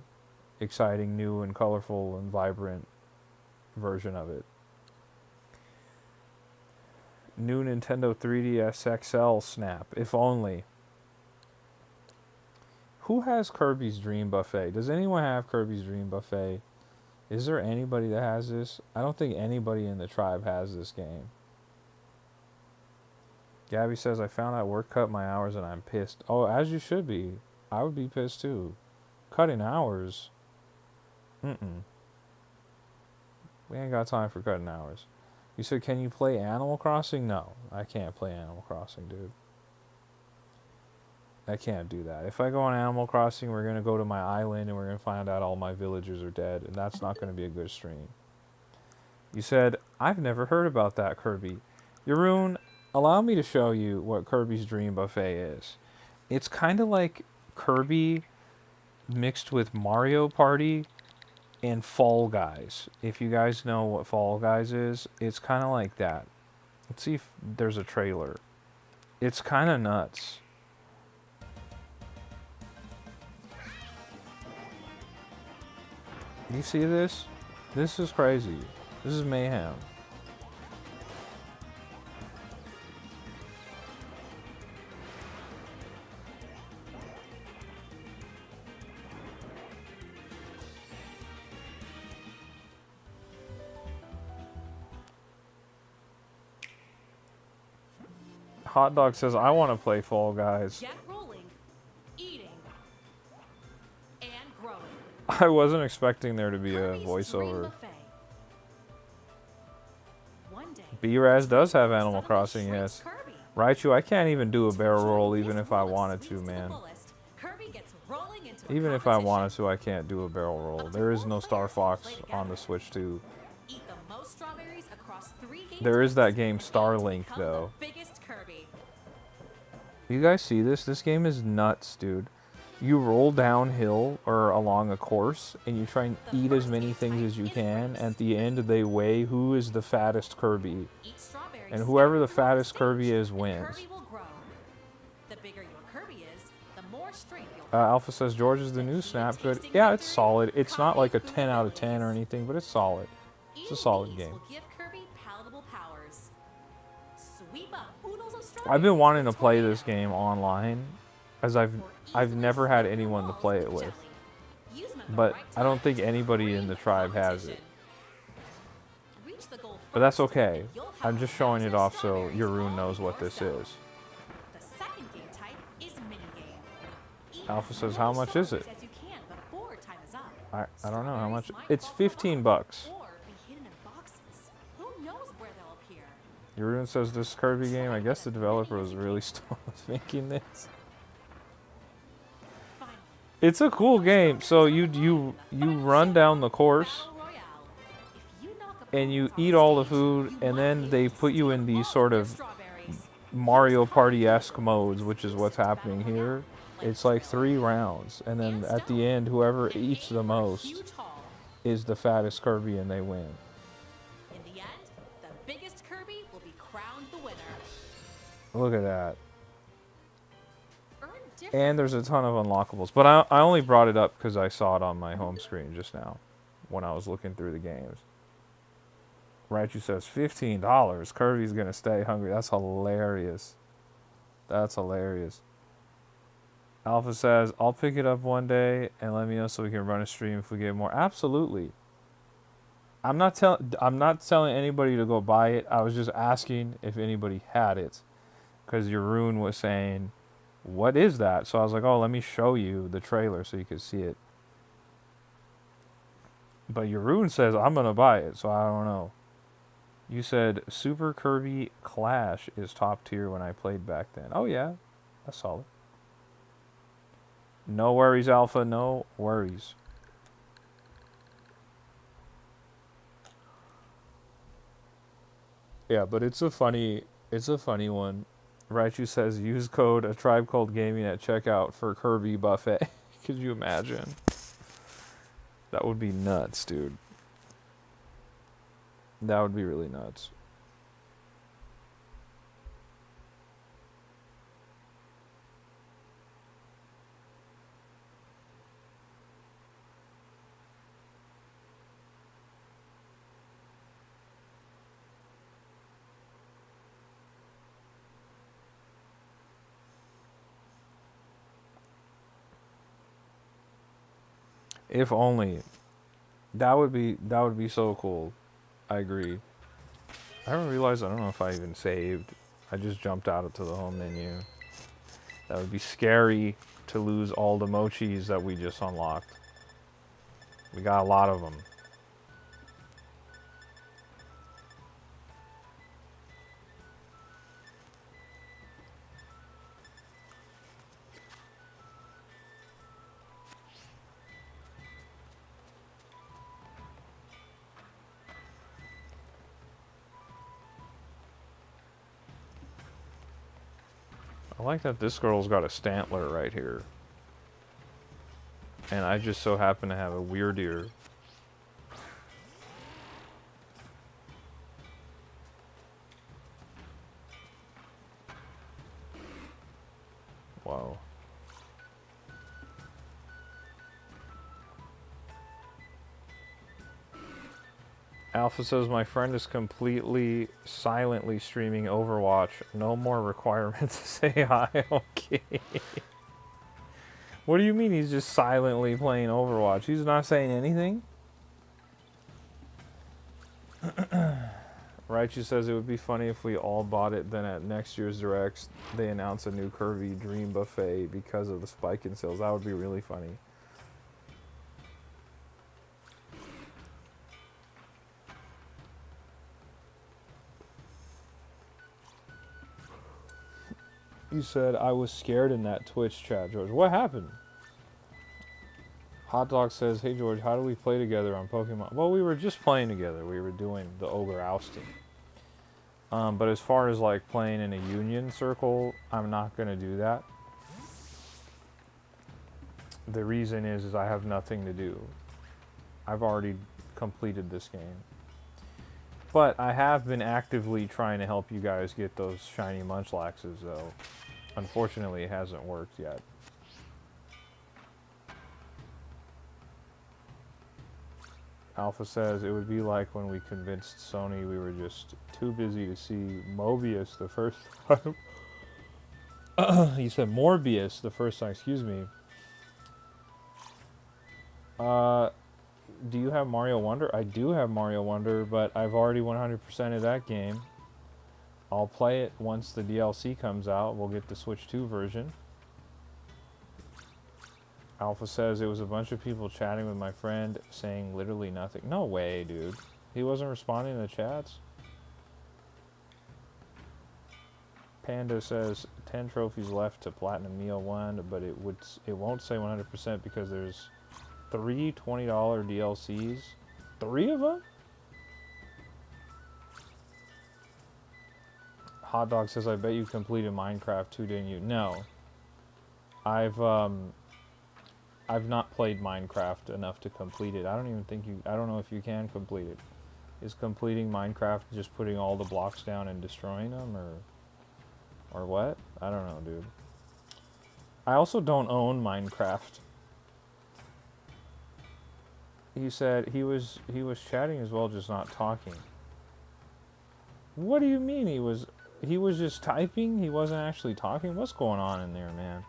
Speaker 1: exciting, new, and colorful and vibrant version of it. New Nintendo 3DS XL Snap, if only. Who has Kirby's Dream Buffet? Does anyone have Kirby's Dream Buffet? Is there anybody that has this? I don't think anybody in the tribe has this game. Gabby says, I found out work cut my hours and I'm pissed. Oh, as you should be. I would be pissed too. Cutting hours? Mm-mm. We ain't got time for cutting hours. You said, can you play Animal Crossing? No, I can't play Animal Crossing, dude. I can't do that. If I go on Animal Crossing, we're going to go to my island and we're going to find out all my villagers are dead. And that's not going to be a good stream. You said, I've never heard about that, Kirby. Yaroon, allow me to show you what Kirby's Dream Buffet is. It's kind of like Kirby mixed with Mario Party and Fall Guys. If you guys know what Fall Guys is, it's kind of like that. Let's see if there's a trailer. It's kind of nuts. You see this? This is crazy. This is mayhem. Hot Dog says, I want to play Fall Guys.
Speaker 2: Get rolling, eating, and growing.
Speaker 1: I wasn't expecting there to be a
Speaker 2: Kirby's
Speaker 1: voiceover.
Speaker 2: Dream Buffet. One day,
Speaker 1: B-Raz does have Animal
Speaker 2: suddenly
Speaker 1: Crossing,
Speaker 2: shrinks
Speaker 1: yes.
Speaker 2: Kirby.
Speaker 1: Raichu, I can't even do a barrel
Speaker 2: To
Speaker 1: roll
Speaker 2: achieve
Speaker 1: even
Speaker 2: his
Speaker 1: if I
Speaker 2: fullest,
Speaker 1: wanted to,
Speaker 2: leads the
Speaker 1: man.
Speaker 2: fullest, Kirby gets rolling into a
Speaker 1: Even if I wanted
Speaker 2: competition.
Speaker 1: to, I can't do a barrel roll.
Speaker 2: Up to
Speaker 1: There is
Speaker 2: 4
Speaker 1: no Star
Speaker 2: players
Speaker 1: Fox
Speaker 2: play
Speaker 1: on the
Speaker 2: together.
Speaker 1: Switch 2.
Speaker 2: Eat the most strawberries across 3 games.
Speaker 1: There is that
Speaker 2: and
Speaker 1: game
Speaker 2: to
Speaker 1: Starlink,
Speaker 2: become
Speaker 1: though.
Speaker 2: The biggest Kirby.
Speaker 1: You guys see this? This game is nuts, dude. You roll downhill or along a course, and you try and eat as many things as you can. At the end, they weigh who is the fattest Kirby.
Speaker 2: Eat strawberries
Speaker 1: And whoever the
Speaker 2: scattered throughout
Speaker 1: fattest Kirby
Speaker 2: stage,
Speaker 1: is
Speaker 2: and
Speaker 1: wins.
Speaker 2: Kirby will grow. The bigger your Kirby is, the more strength you'll
Speaker 1: Alpha says, George is the new Snap. Good. Yeah, it's solid. It's not like a 10 out of 10 or anything, but it's solid. It's a solid
Speaker 2: Eating these
Speaker 1: game.
Speaker 2: will give Kirby palatable powers. Sweep up oodles of
Speaker 1: I've
Speaker 2: strawberries
Speaker 1: been wanting to
Speaker 2: with
Speaker 1: play
Speaker 2: tornado.
Speaker 1: this game online, as I've
Speaker 2: Or easily
Speaker 1: never had
Speaker 2: sweep the
Speaker 1: anyone to
Speaker 2: walls
Speaker 1: play it with.
Speaker 2: gently. Use them at the
Speaker 1: But
Speaker 2: right
Speaker 1: I don't
Speaker 2: time
Speaker 1: think
Speaker 2: to
Speaker 1: anybody in the
Speaker 2: bring
Speaker 1: tribe has it.
Speaker 2: competition. Reach the goal
Speaker 1: But that's
Speaker 2: first,
Speaker 1: okay.
Speaker 2: and you'll have
Speaker 1: I'm
Speaker 2: a
Speaker 1: just showing it
Speaker 2: mountain of
Speaker 1: off so
Speaker 2: strawberries
Speaker 1: Yaroon
Speaker 2: all
Speaker 1: knows
Speaker 2: to
Speaker 1: what this
Speaker 2: yourself.
Speaker 1: is.
Speaker 2: The second game type is minigame. Eat
Speaker 1: Alpha
Speaker 2: as
Speaker 1: says,
Speaker 2: many
Speaker 1: how much is it?
Speaker 2: strawberries as you can before time is up.
Speaker 1: I don't know how much.
Speaker 2: Strawberries might
Speaker 1: It's
Speaker 2: fall from
Speaker 1: 15
Speaker 2: above
Speaker 1: bucks.
Speaker 2: or be hidden in boxes. Who knows where they'll appear?
Speaker 1: Yaroon says this Kirby game, I guess the developer was really stoned making this.
Speaker 2: Finally,
Speaker 1: It's a cool game. So you run down the course
Speaker 2: Battle Royale. If you knock
Speaker 1: and you
Speaker 2: opponents off
Speaker 1: eat all the
Speaker 2: stage,
Speaker 1: food,
Speaker 2: you
Speaker 1: and
Speaker 2: might
Speaker 1: then
Speaker 2: be
Speaker 1: they
Speaker 2: able to
Speaker 1: put you
Speaker 2: steal
Speaker 1: in these
Speaker 2: all
Speaker 1: sort
Speaker 2: their
Speaker 1: of
Speaker 2: strawberries.
Speaker 1: Mario Party-esque modes, which is what's happening here. It's like 3 rounds, and then
Speaker 2: And
Speaker 1: at the
Speaker 2: stone,
Speaker 1: end, whoever
Speaker 2: and
Speaker 1: eats
Speaker 2: aim
Speaker 1: the
Speaker 2: for a
Speaker 1: most
Speaker 2: huge haul.
Speaker 1: is the fattest Kirby, and they win.
Speaker 2: In the end, the biggest Kirby will be crowned the winner.
Speaker 1: Look at that.
Speaker 2: Earn different
Speaker 1: And there's a ton of unlockables. But I only brought it up because I saw it on my home screen just now when I was looking through the games. Raichu says $15. Kirby's going to stay hungry. That's hilarious. That's hilarious. Alpha says, I'll pick it up one day and let me know so we can run a stream if we get more. Absolutely. I'm not telling anybody to go buy it. I was just asking if anybody had it. Because Yaroon was saying, what is that? So I was like, oh, let me show you the trailer so you can see it. But Yaroon says, I'm going to buy it, so I don't know. You said Super Kirby Clash is top tier when I played back then. Oh, yeah. That's solid. No worries, Alpha. No worries. Yeah, but it's a funny one. Raichu says use code A Tribe Called Gaming at checkout for Kirby Buffet. Could you imagine? That would be nuts, dude. That would be really nuts. If only. That would be so cool. I agree. I haven't realized, I don't know if I even saved. I just jumped out to the home menu. That would be scary to lose all the mochis that we just unlocked. We got a lot of them. I like that this girl's got a Stantler right here. And I just so happen to have a weird ear. Wow. Alpha says, my friend is completely silently streaming Overwatch. No more requirement to say hi. Okay. What do you mean he's just silently playing Overwatch? He's not saying anything? Raichu says it would be funny if we all bought it, then at next year's Directs they announce a new Kirby Dream Buffet because of the spike in sales. That would be really funny. You said I was scared in that Twitch chat, George. What happened? Hot Dog says, hey George, how do we play together on Pokemon? Well, we were just playing together. We were doing the Ogre Ousting. But as far as like playing in a union circle, I'm not going to do that. The reason is I have nothing to do. I've already completed this game. But I have been actively trying to help you guys get those shiny Munchlaxes, though. Unfortunately, it hasn't worked yet. Alpha says it would be like when we convinced Sony we were just too busy to see Mobius the first time. He said Morbius the first time, excuse me. Do you have Mario Wonder? I do have Mario Wonder, but I've already 100%ed that game. I'll play it once the DLC comes out. We'll get the Switch 2 version. Alpha says it was a bunch of people chatting with my friend saying literally nothing. No way, dude. He wasn't responding to the chats. Panda says 10 trophies left to Platinum Meal 1, but it won't say 100% because there's 3 $20 DLCs. 3 of them? Hot Dog says, I bet you completed Minecraft too, didn't you? No. I've not played Minecraft enough to complete it. I don't know if you can complete it. Is completing Minecraft just putting all the blocks down and destroying them, or what? I don't know, dude. I also don't own Minecraft. He said he was chatting as well, just not talking. What do you mean he was just typing? He wasn't actually talking? What's going on in there, man?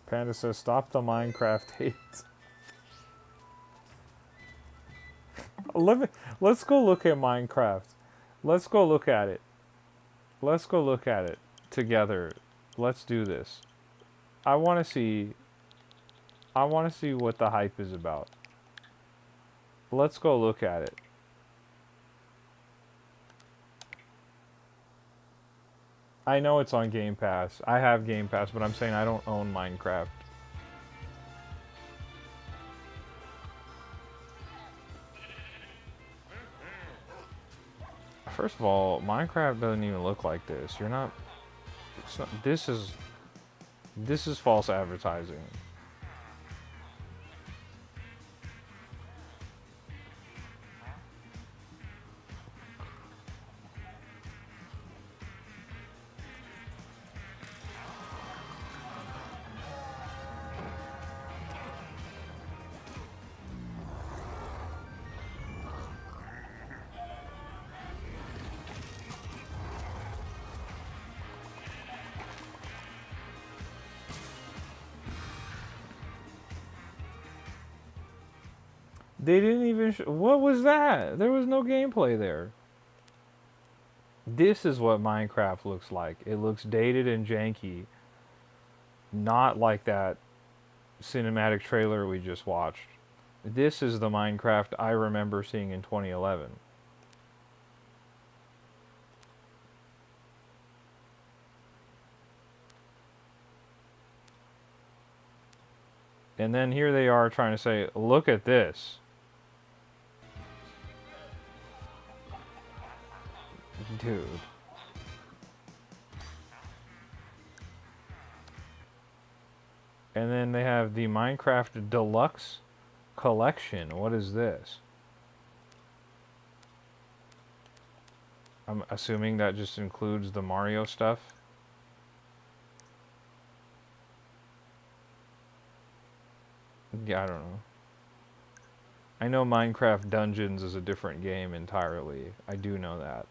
Speaker 1: Panda says, stop the Minecraft hate. Let's go look at Minecraft. Let's go look at it. Let's go look at it together. Let's do this. I want to see what the hype is about. Let's go look at it. I know it's on Game Pass. I have Game Pass, but I'm saying I don't own Minecraft. First of all, Minecraft doesn't even look like this. This is false advertising. They didn't even... what was that? There was no gameplay there. This is what Minecraft looks like. It looks dated and janky. Not like that cinematic trailer we just watched. This is the Minecraft I remember seeing in 2011. And then here they are trying to say, look at this. Dude. And then they have the Minecraft Deluxe Collection. What is this? I'm assuming that just includes the Mario stuff. Yeah, I don't know. I know Minecraft Dungeons is a different game entirely. I do know that.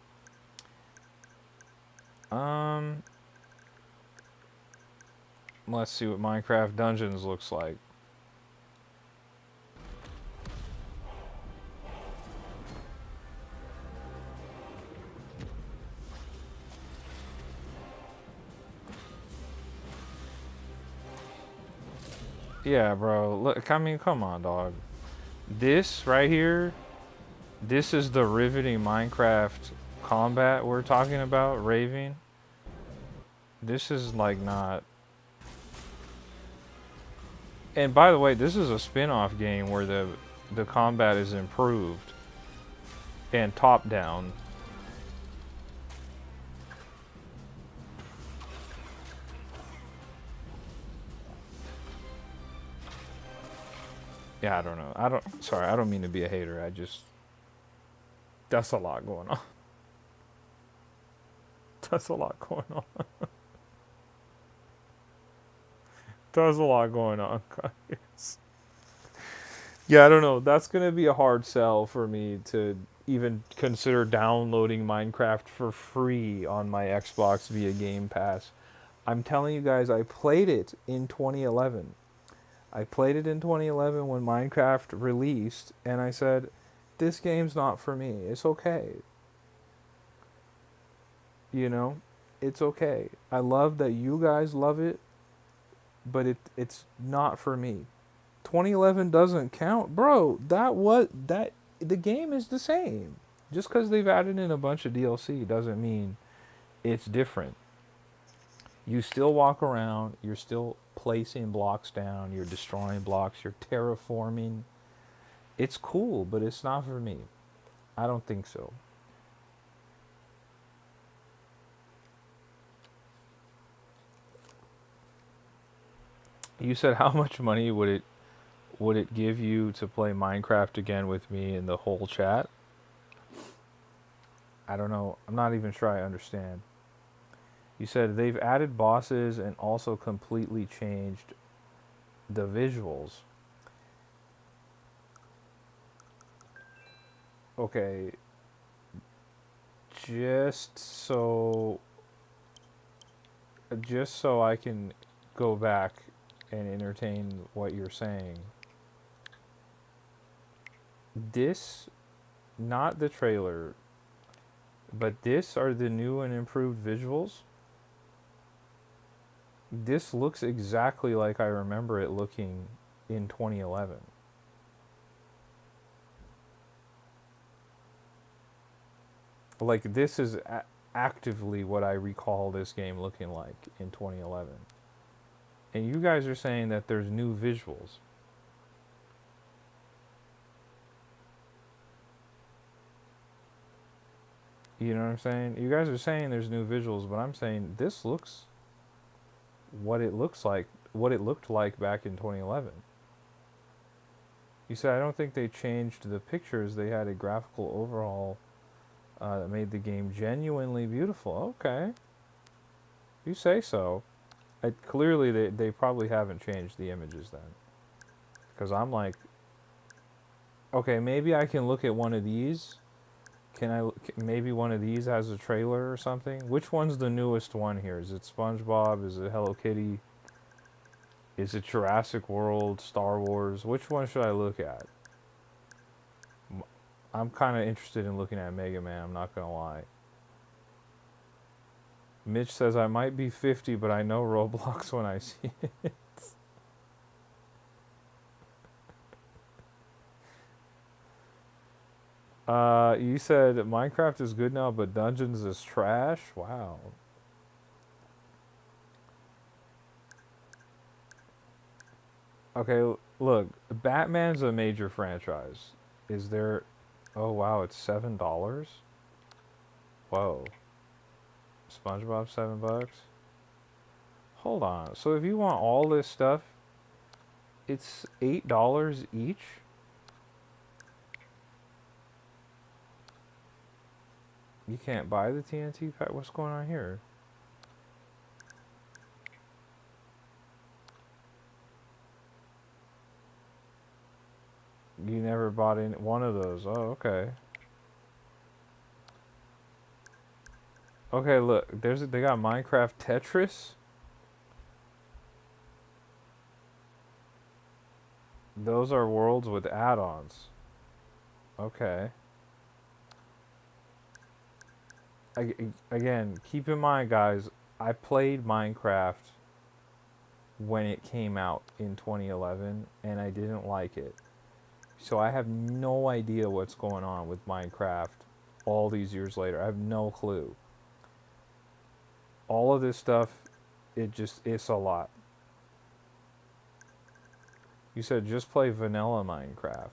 Speaker 1: Let's see what Minecraft Dungeons looks like. Yeah, bro. Look, I mean, come on, dog. This right here, this is the riveting Minecraft combat we're talking about, raving. This is like not. And by the way, this is a spin-off game where the combat is improved and top down. Yeah, I don't know. Sorry, I don't mean to be a hater. That's a lot going on. That's a lot going on. There's a lot going on, guys. Yeah, I don't know. That's going to be a hard sell for me to even consider downloading Minecraft for free on my Xbox via Game Pass. I'm telling you guys, I played it in 2011. I played it in 2011 when Minecraft released, and I said, this game's not for me. It's okay. You know? It's okay. I love that you guys love it, but it's not for me. 2011 doesn't count, bro. The game is the same. Just because they've added in a bunch of DLC doesn't mean it's different. You still walk around, you're still placing blocks down, you're destroying blocks, you're terraforming. It's cool, but it's not for me. I don't think so. You said how much money would it give you to play Minecraft again with me in the whole chat? I don't know. I'm not even sure I understand. You said they've added bosses and also completely changed the visuals. Okay. Just so I can go back and entertain what you're saying. This, not the trailer, but this are the new and improved visuals. This looks exactly like I remember it looking in 2011. Like, this is actively what I recall this game looking like in 2011. And you guys are saying that there's new visuals. You know what I'm saying? You guys are saying there's new visuals, but I'm saying this looks what it looks like, what it looked like back in 2011. You said I don't think they changed the pictures. They had a graphical overhaul that made the game genuinely beautiful. Okay, you say so. Clearly, they probably haven't changed the images then. Because I'm like, okay, maybe I can look at one of these. Maybe one of these has a trailer or something? Which one's the newest one here? Is it SpongeBob? Is it Hello Kitty? Is it Jurassic World? Star Wars? Which one should I look at? I'm kind of interested in looking at Mega Man, I'm not going to lie. Mitch says, I might be 50, but I know Roblox when I see it. You said Minecraft is good now, but Dungeons is trash? Wow. Okay, look, Batman's a major franchise. Is there... Oh, wow, it's $7? Whoa. SpongeBob $7? Hold on. So if you want all this stuff, It's $8 each. You can't buy the TNT pack. What's going on here? You never bought in one of those. Oh, okay. Okay, look. They got Minecraft Tetris. Those are worlds with add-ons. Okay. Again, keep in mind, guys, I played Minecraft when it came out in 2011, and I didn't like it. So I have no idea what's going on with Minecraft all these years later. I have no clue. All of this stuff, it's a lot. You said just play vanilla Minecraft.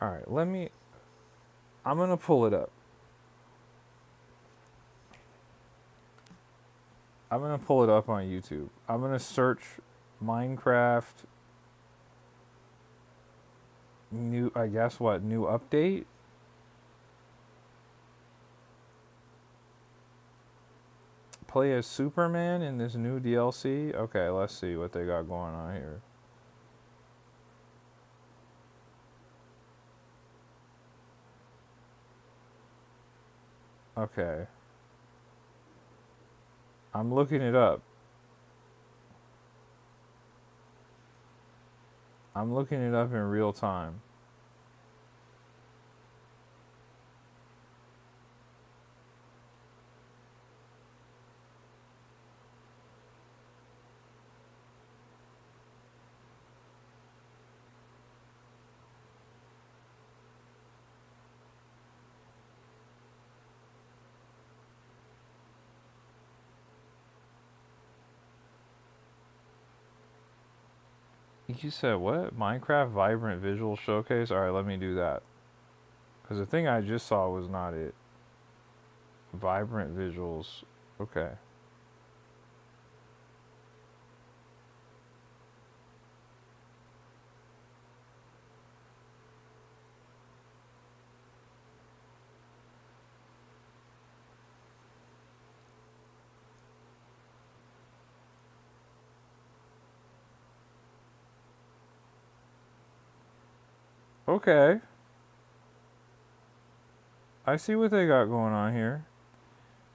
Speaker 1: Alright, I'm gonna pull it up. I'm gonna pull it up on YouTube. I'm gonna search Minecraft new, I guess what, new update? Play as Superman in this new DLC? Okay, let's see what they got going on here. Okay. I'm looking it up. I'm looking it up in real time. You said what? Minecraft Vibrant Visual Showcase? Alright, let me do that. Because the thing I just saw was not it. Vibrant Visuals. Okay. Okay. I see what they got going on here.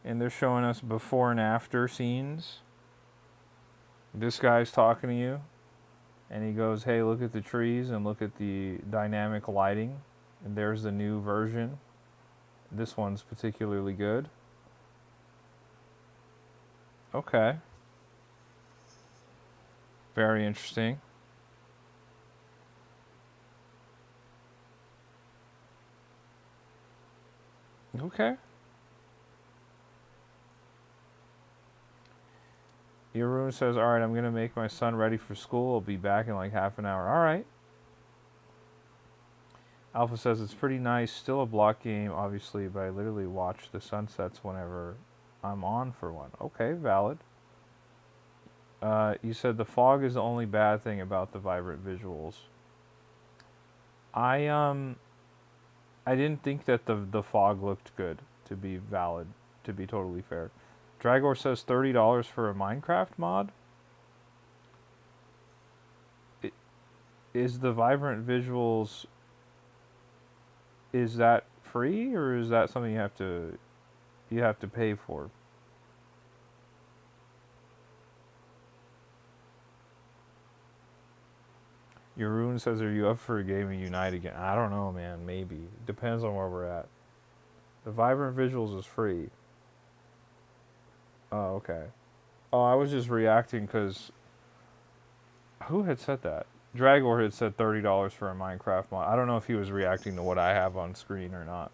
Speaker 1: And they're showing us before and after scenes. This guy's talking to you. And he goes, hey, look at the trees and look at the dynamic lighting. And there's the new version. This one's particularly good. Okay. Very interesting. Okay. Your room says, alright, I'm going to make my son ready for school. I'll be back in like half an hour. Alright. Alpha says, it's pretty nice. Still a block game, obviously, but I literally watch the sunsets whenever I'm on for one. Okay, valid. You said the fog is the only bad thing about the vibrant visuals. I didn't think that the fog looked good, to be valid, to be totally fair. Dragor says $30 for a Minecraft mod? Is the vibrant visuals, is that free, or is that something you have to pay for? Your Rune says, are you up for a game of Unite again? I don't know, man. Maybe. Depends on where we're at. The Vibrant Visuals is free. Oh, okay. Oh, I was just reacting because... Who had said that? Dragor had said $30 for a Minecraft mod. I don't know if he was reacting to what I have on screen or not.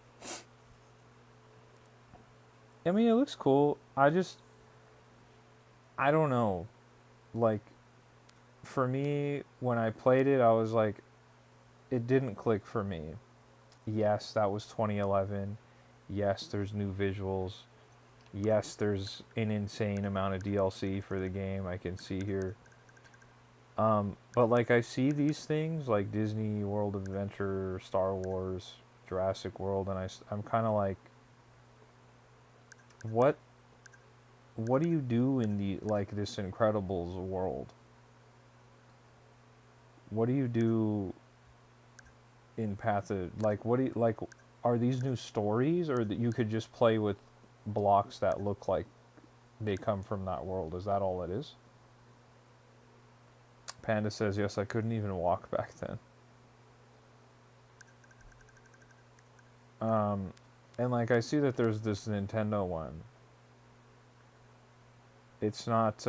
Speaker 1: I mean, it looks cool. I don't know. Like, for me, when I played it, I was like, it didn't click for me. Yes, that was 2011. Yes, there's new visuals. Yes, there's an insane amount of DLC for the game, I can see here. But like I see these things like Disney World of Adventure, Star Wars, Jurassic World, and I'm kind of like, what what do you do in the like this Incredibles world? What do you do in Path of like what do you like? Are these new stories, or that you could just play with blocks that look like they come from that world? Is that all it is? Panda says yes. I couldn't even walk back then. Um, and like I see that there's this Nintendo one. It's not.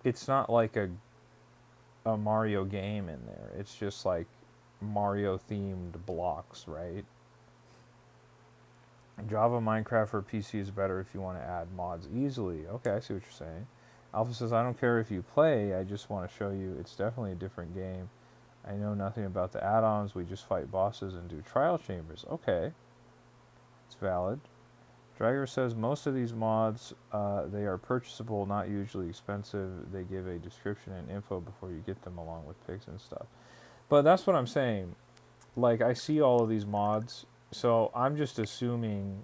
Speaker 1: It's not like a Mario game in there. It's just like Mario themed blocks, right? Java Minecraft for PC is better if you want to add mods easily. Okay, I see what you're saying. Alpha says, I don't care if you play, I just want to show you it's definitely a different game. I know nothing about the add-ons, we just fight bosses and do trial chambers. Okay, it's valid. Drager says most of these mods, they are purchasable, not usually expensive. They give a description and info before you get them along with pics and stuff. But that's what I'm saying. Like, I see all of these mods, so I'm just assuming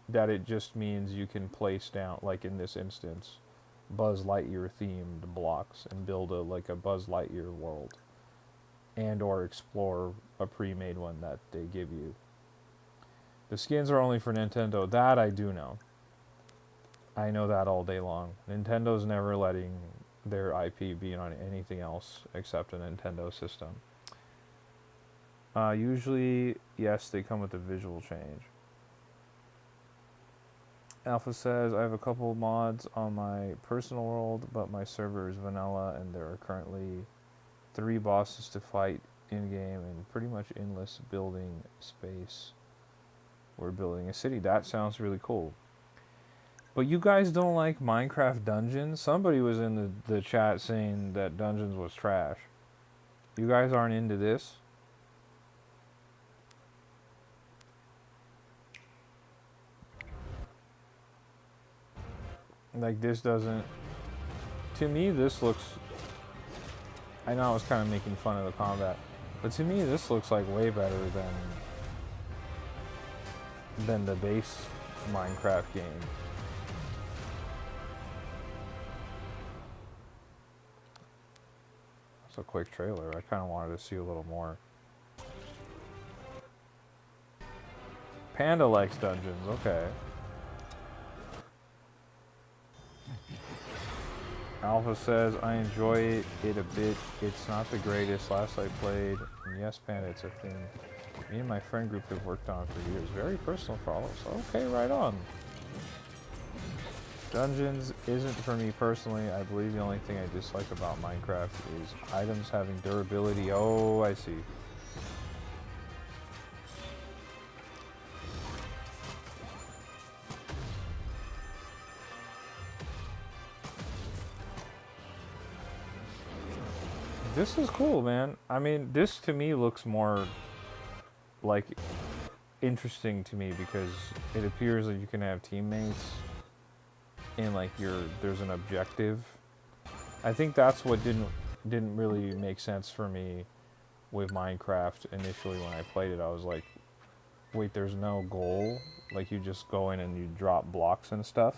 Speaker 1: that it just means you can place down, like in this instance, Buzz Lightyear themed blocks and build a like a Buzz Lightyear world, and or explore a pre-made one that they give you. The skins are only for Nintendo. That I do know. I know that all day long. Nintendo's never letting their IP be on anything else except a Nintendo system. Usually, yes, they come with a visual change. Alpha says, I have a couple mods on my personal world, but my server is vanilla and there are currently 3 bosses to fight in-game and pretty much endless building space. We're building a city. That sounds really cool. But you guys don't like Minecraft Dungeons? Somebody was in the chat saying that Dungeons was trash. You guys aren't into this? Like, this doesn't... To me, this looks... I know I was kind of making fun of the combat, but to me, this looks like way better than the base Minecraft game. It's a quick trailer. I kind of wanted to see a little more. Panda likes Dungeons. Okay. Alpha says, I enjoy it a bit. It's not the greatest. Last I played, and yes, Panda, it's a thing me and my friend group have worked on for years. Very personal for all of us. Okay, right on. Dungeons isn't for me personally. I believe the only thing I dislike about Minecraft is items having durability. Oh, I see. This is cool, man. I mean, this to me looks more like interesting to me because it appears that you can have teammates and like there's an objective. I think that's what didn't really make sense for me with Minecraft initially when I played it. I was like, wait, there's no goal? Like you just go in and you drop blocks and stuff?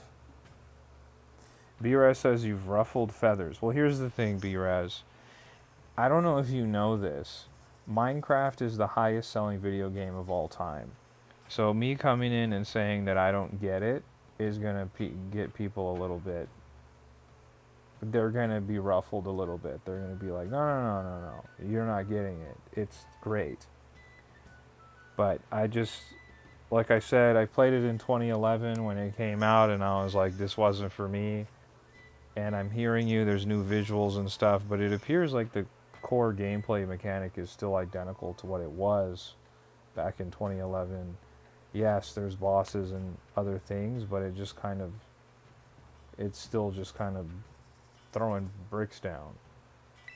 Speaker 1: B-Raz says you've ruffled feathers. Well, here's the thing, B-Raz. I don't know if you know this. Minecraft is the highest selling video game of all time. So me coming in and saying that I don't get it is going to get people a little bit... They're going to be ruffled a little bit. They're going to be like, no. You're not getting it. It's great. But I just... Like I said, I played it in 2011 when it came out, and I was like, this wasn't for me. And I'm hearing you, there's new visuals and stuff, but it appears like the core gameplay mechanic is still identical to what it was back in 2011. Yes, there's bosses and other things, but it just kind of... It's still just kind of throwing bricks down,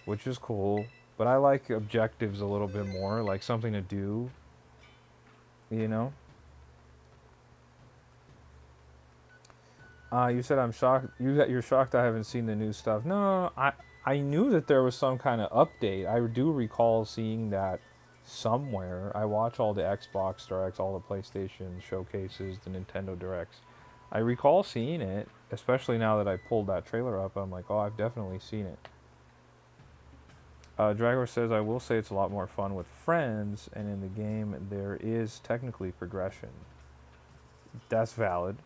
Speaker 1: which is cool. But I like objectives a little bit more, like something to do, you know? You said I'm shocked. You're shocked I haven't seen the new stuff. No, I knew that there was some kind of update. I do recall seeing that somewhere. I watch all the Xbox Directs, all the PlayStation showcases, the Nintendo Directs. I recall seeing it, especially now that I pulled that trailer up. I'm like, oh, I've definitely seen it. Dragor says, I will say it's a lot more fun with friends, and in the game there is technically progression. That's valid.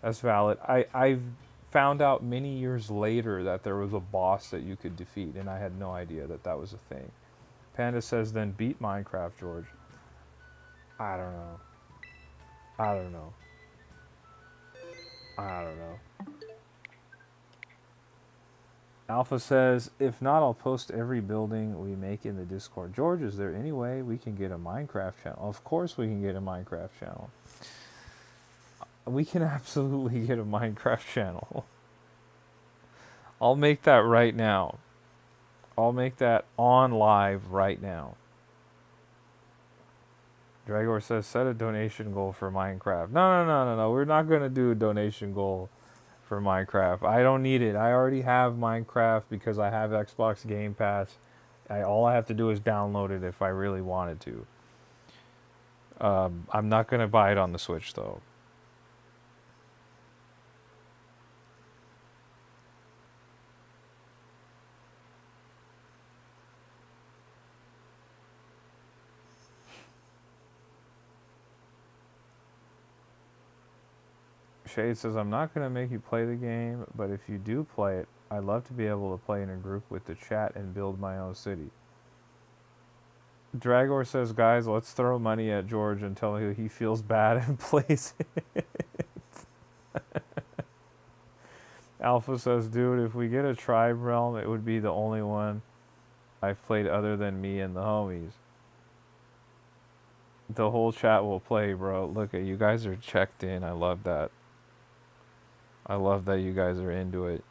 Speaker 1: That's valid. I've found out many years later that there was a boss that you could defeat, and I had no idea that that was a thing. Panda says, then beat Minecraft, George. I don't know. I don't know. I don't know. Alpha says, if not, I'll post every building we make in the Discord. George, is there any way we can get a Minecraft channel? Of course we can get a Minecraft channel. We can absolutely get a Minecraft channel. I'll make that right now. I'll make that on live right now. Dragor says, set a donation goal for Minecraft. No. We're not going to do a donation goal for Minecraft. I don't need it. I already have Minecraft because I have Xbox Game Pass. All I have to do is download it if I really wanted to. I'm not going to buy it on the Switch, though. Shade says, I'm not going to make you play the game, but if you do play it, I'd love to be able to play in a group with the chat and build my own city. Dragor says, guys, let's throw money at George until he feels bad and plays it. Alpha says, dude, if we get a tribe realm, it would be the only one I've played other than me and the homies. The whole chat will play, bro. Look at you guys are checked in. I love that. I love that you guys are into it.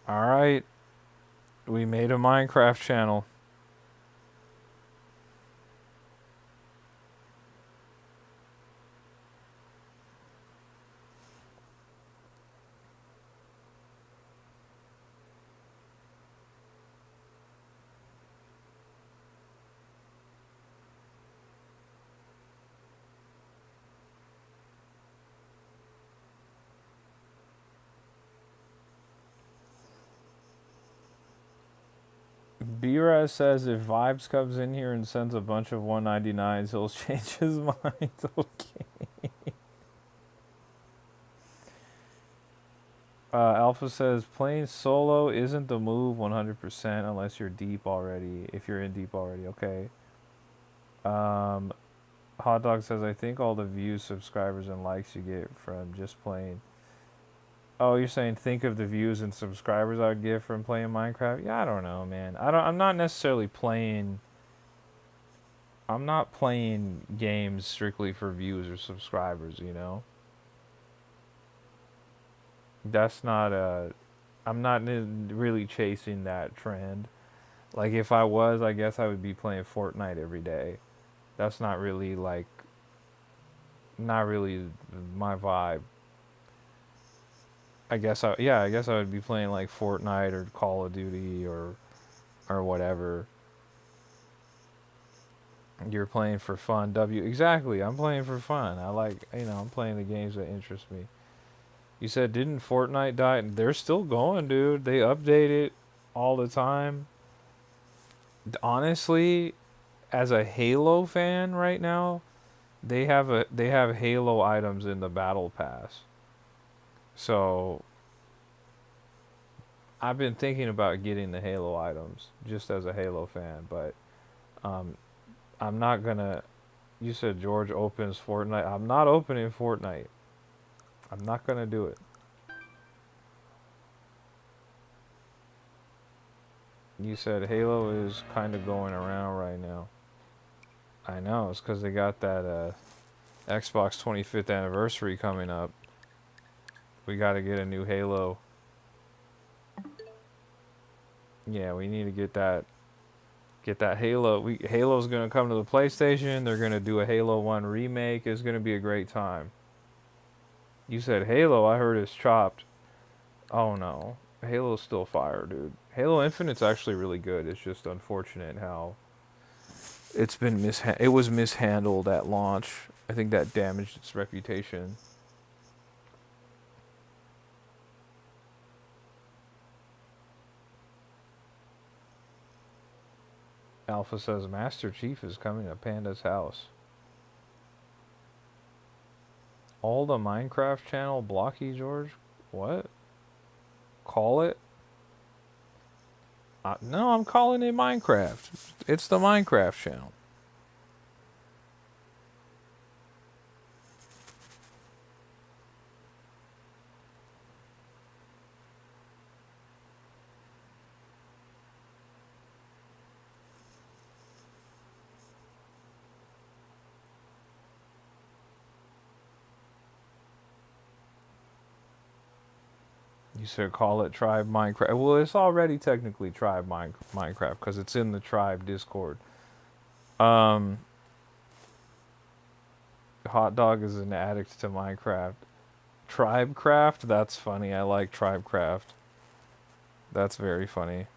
Speaker 1: Alright. We made a Minecraft channel. B-Raz says if Vibes comes in here and sends a bunch of 199s, he'll change his mind. Okay. Alpha says playing solo isn't the move 100% unless you're deep already. If you're in deep already, okay. Hot Dog says I think all the views, subscribers, and likes you get from just playing. Oh, you're saying think of the views and subscribers I would get from playing Minecraft? Yeah, I don't know, man. I'm not necessarily playing. I'm not playing games strictly for views or subscribers, you know? That's not a. I'm not really chasing that trend. Like, if I was, I guess I would be playing Fortnite every day. That's not really, like. Not really my vibe. I guess I guess I would be playing, like, Fortnite or Call of Duty or whatever. You're playing for fun. Exactly. I'm playing for fun. I like, I'm playing the games that interest me. You said, didn't Fortnite die? They're still going, dude. They update it all the time. Honestly, as a Halo fan right now, they have Halo items in the battle pass. So I've been thinking about getting the Halo items just as a Halo fan, but um, I'm not gonna. You said George opens Fortnite. I'm not opening Fortnite. I'm not gonna do it. You said Halo is kind of going around right now. I know, it's because they got that Xbox 25th anniversary coming up. We got to get a new Halo. Yeah, we need to get that Halo. Halo's gonna come to the PlayStation. They're gonna do a Halo 1 remake. It's gonna be a great time. You said Halo. I heard it's chopped. Oh no, Halo's still fire, dude. Halo Infinite's actually really good. It's just unfortunate how it was mishandled at launch. I think that damaged its reputation. Alpha says Master Chief is coming to Panda's house. All the Minecraft channel blocky, George? What? Call it? No, I'm calling it Minecraft. It's the Minecraft channel. You said call it Tribe Minecraft. Well, it's already technically Tribe Minecraft because it's in the Tribe Discord. Um, Hot Dog is an addict to Minecraft. Tribecraft? That's funny. I like Tribecraft. That's very funny.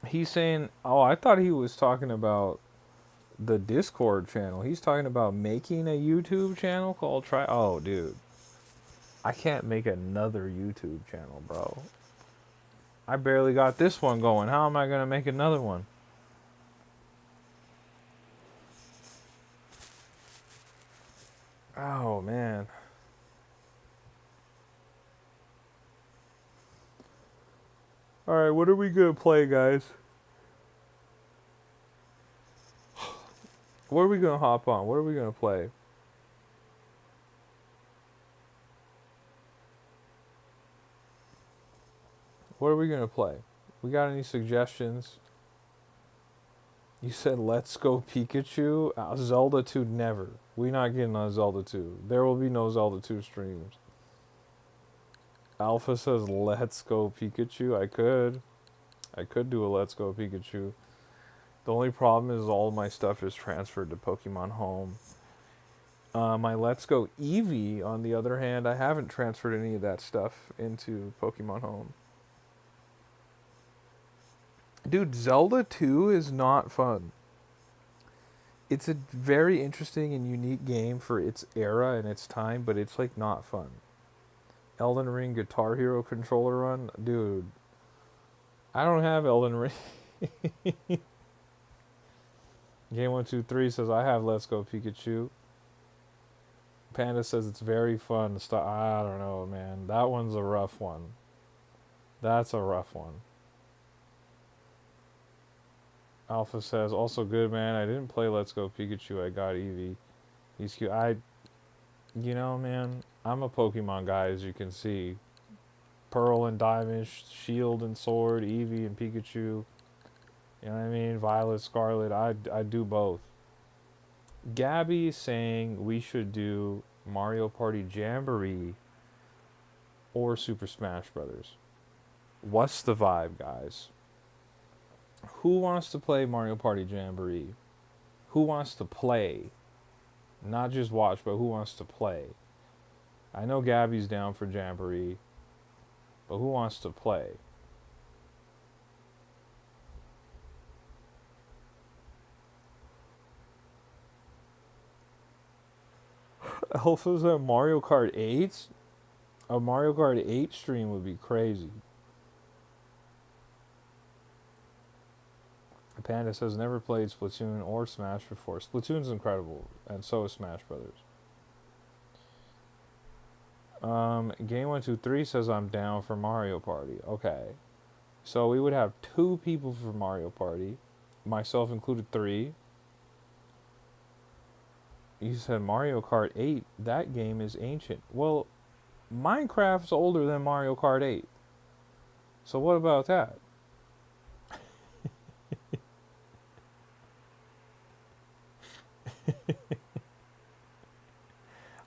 Speaker 1: He's saying, oh, I thought he was talking about the Discord channel. He's talking about making a YouTube channel called Try. Oh, dude. I can't make another YouTube channel, bro. I barely got this one going. How am I going to make another one? Oh, man. Alright, what are we going to play, guys? What are we going to hop on? What are we going to play? What are we going to play? We got any suggestions? You said let's go Pikachu? Zelda 2 never. We not getting on Zelda 2. There will be no Zelda 2 streams. Alpha says let's go Pikachu. I could do a let's go Pikachu. The only problem is all my stuff is transferred to Pokemon Home. My Let's Go Eevee, on the other hand, I haven't transferred any of that stuff into Pokemon Home. Dude, Zelda 2 is not fun. It's a very interesting and unique game for its era and its time, but it's like not fun. Elden Ring Guitar Hero controller run? Dude, I don't have Elden Ring. Game123 says, I have Let's Go Pikachu. Panda says it's very fun. I don't know, man. That one's a rough one. That's a rough one. Alpha says, also good, man. I didn't play Let's Go Pikachu. I got Eevee. He's cute. Man, I'm a Pokemon guy, as you can see. Pearl and Diamond, Shield and Sword, Eevee and Pikachu. You know what I mean? Violet, Scarlet. I do both. Gabby is saying we should do Mario Party Jamboree or Super Smash Brothers. What's the vibe, guys? Who wants to play Mario Party Jamboree? Who wants to play? Not just watch, but who wants to play? I know Gabby's down for Jamboree, but who wants to play? Alpha's at Mario Kart 8? A Mario Kart 8 stream would be crazy. Panda says never played Splatoon or Smash before. Splatoon's incredible, and so is Smash Brothers. Game123 says I'm down for Mario Party. Okay. So we would have 2 people for Mario Party. Myself included 3. You said Mario Kart 8. That game is ancient. Well, Minecraft's older than Mario Kart 8. So what about that?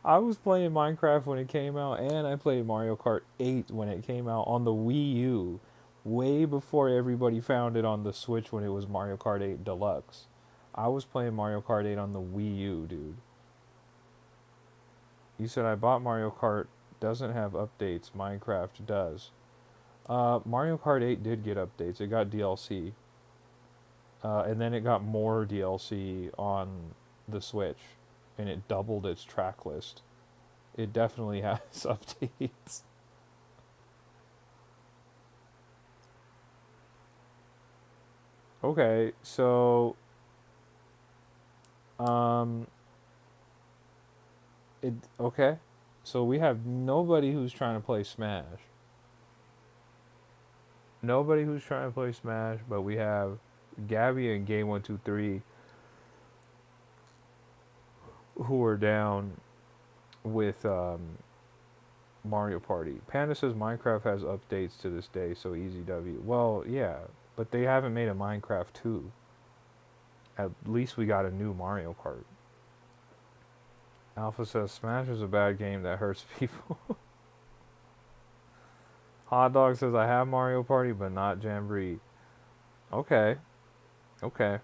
Speaker 1: I was playing Minecraft when it came out, and I played Mario Kart 8 when it came out on the Wii U, way before everybody found it on the Switch when it was Mario Kart 8 Deluxe. I was playing Mario Kart 8 on the Wii U, dude. You said I bought Mario Kart, doesn't have updates. Minecraft does. Mario Kart 8 did get updates. It got DLC. And then it got more DLC on the Switch, and it doubled its track list. It definitely has updates. Okay, so um, it okay. So we have nobody who's trying to play Smash. Nobody who's trying to play Smash, but we have Gabby and Game123 who are down with Mario Party. Panda says Minecraft has updates to this day, so easy W. Well, yeah, but they haven't made a Minecraft 2. At least we got a new Mario Kart. Alpha says Smash is a bad game that hurts people. Hot Dog says I have Mario Party, but not Jamboree. Okay. Okay.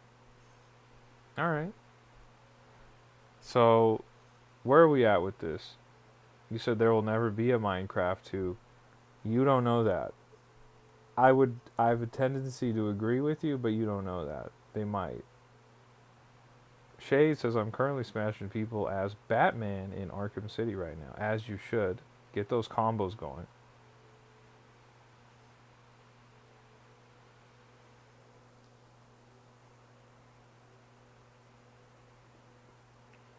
Speaker 1: Alright. So, where are we at with this? You said there will never be a Minecraft 2. You don't know that. I have a tendency to agree with you, but you don't know that. They might. Shay says I'm currently smashing people as Batman in Arkham City right now. As you should. Get those combos going.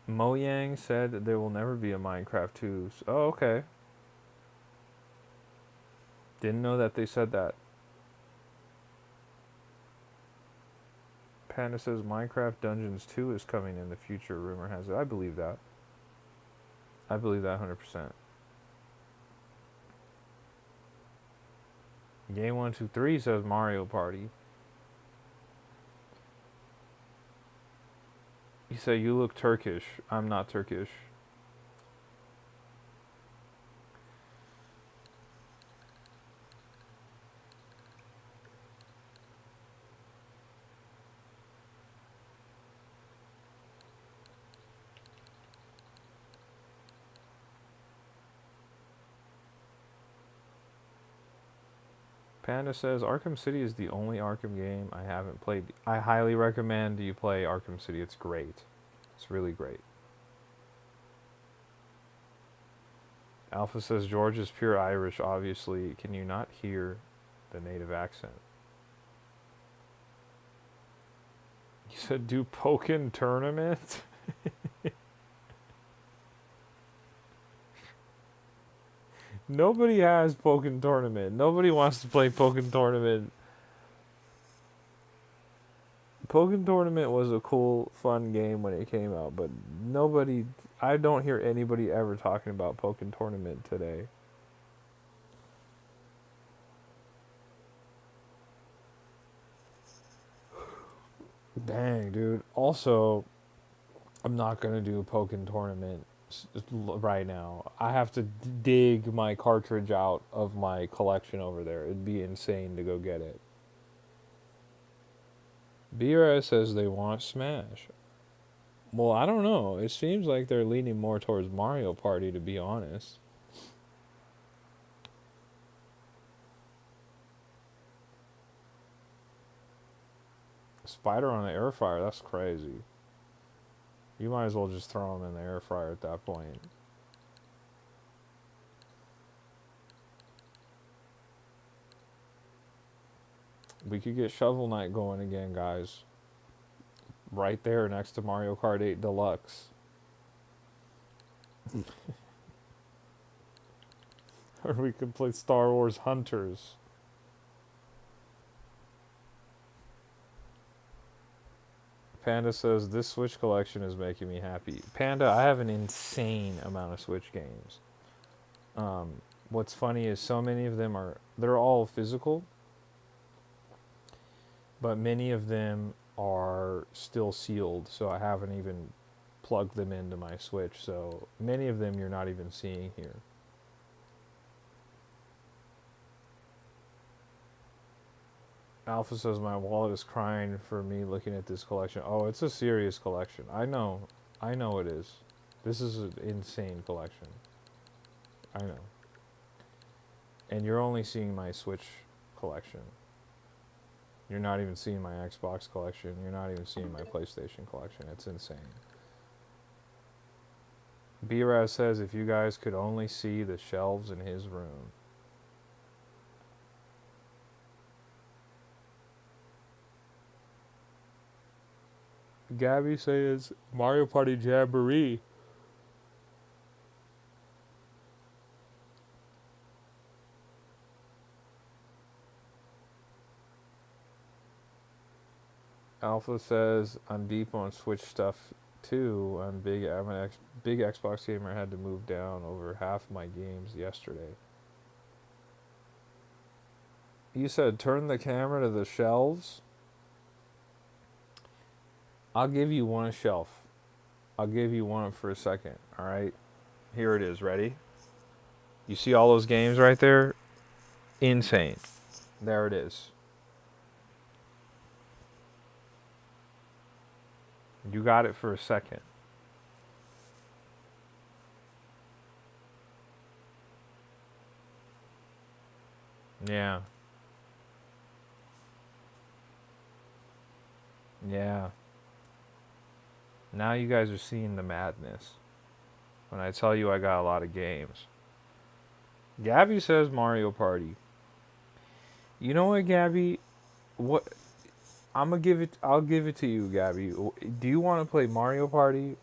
Speaker 1: Mojang said that there will never be a Minecraft 2. Oh, okay. Didn't know that they said that. Panda says Minecraft Dungeons 2 is coming in the future, rumor has it. I believe that. I believe that 100%. Game123 says Mario Party. You say you look Turkish. I'm not Turkish. Panda says Arkham City is the only Arkham game I haven't played. I highly recommend you play Arkham City. It's great. It's really great. Alpha says George is pure Irish, obviously. Can you not hear the native accent? You said do Pokken tournament? Nobody has Pokken tournament. Nobody wants to play Pokken tournament. Pokken tournament was a cool, fun game when it came out, but nobody, I don't hear anybody ever talking about Pokken tournament today. Dang, dude. Also, I'm not gonna do a Pokken tournament right now. I have to dig my cartridge out of my collection over there. It'd be insane to go get it. BRS says they want Smash. Well, I don't know. It seems like they're leaning more towards Mario Party, to be honest. Spider on the air fryer, that's crazy. You might as well just throw them in the air fryer at that point. We could get Shovel Knight going again, guys. Right there next to Mario Kart 8 Deluxe. Or we could play Star Wars Hunters. Panda says, this Switch collection is making me happy. Panda, I have an insane amount of Switch games. What's funny is so many of them they're all physical, but many of them are still sealed, so I haven't even plugged them into my Switch. So many of them you're not even seeing here. Alpha says my wallet is crying for me looking at this collection. Oh, it's a serious collection. I know it is. This is an insane collection. I know. And you're only seeing my Switch collection. You're not even seeing my Xbox collection. You're not even seeing my PlayStation collection. It's insane. B-Raz says if you guys could only see the shelves in his room. Gabby says Mario Party Jamboree. Alpha says I'm deep on Switch stuff too. I'm a big Xbox gamer. I had to move down over half my games yesterday. You said turn the camera to the shelves. I'll give you one shelf. I'll give you one for a second. All right. Here it is. Ready? You see all those games right there? Insane. There it is. You got it for a second. Yeah. Yeah. Now you guys are seeing the madness. When I tell you I got a lot of games. Gabby says Mario Party. You know what, Gabby? What I'll give it to you, Gabby. Do you want to play Mario Party?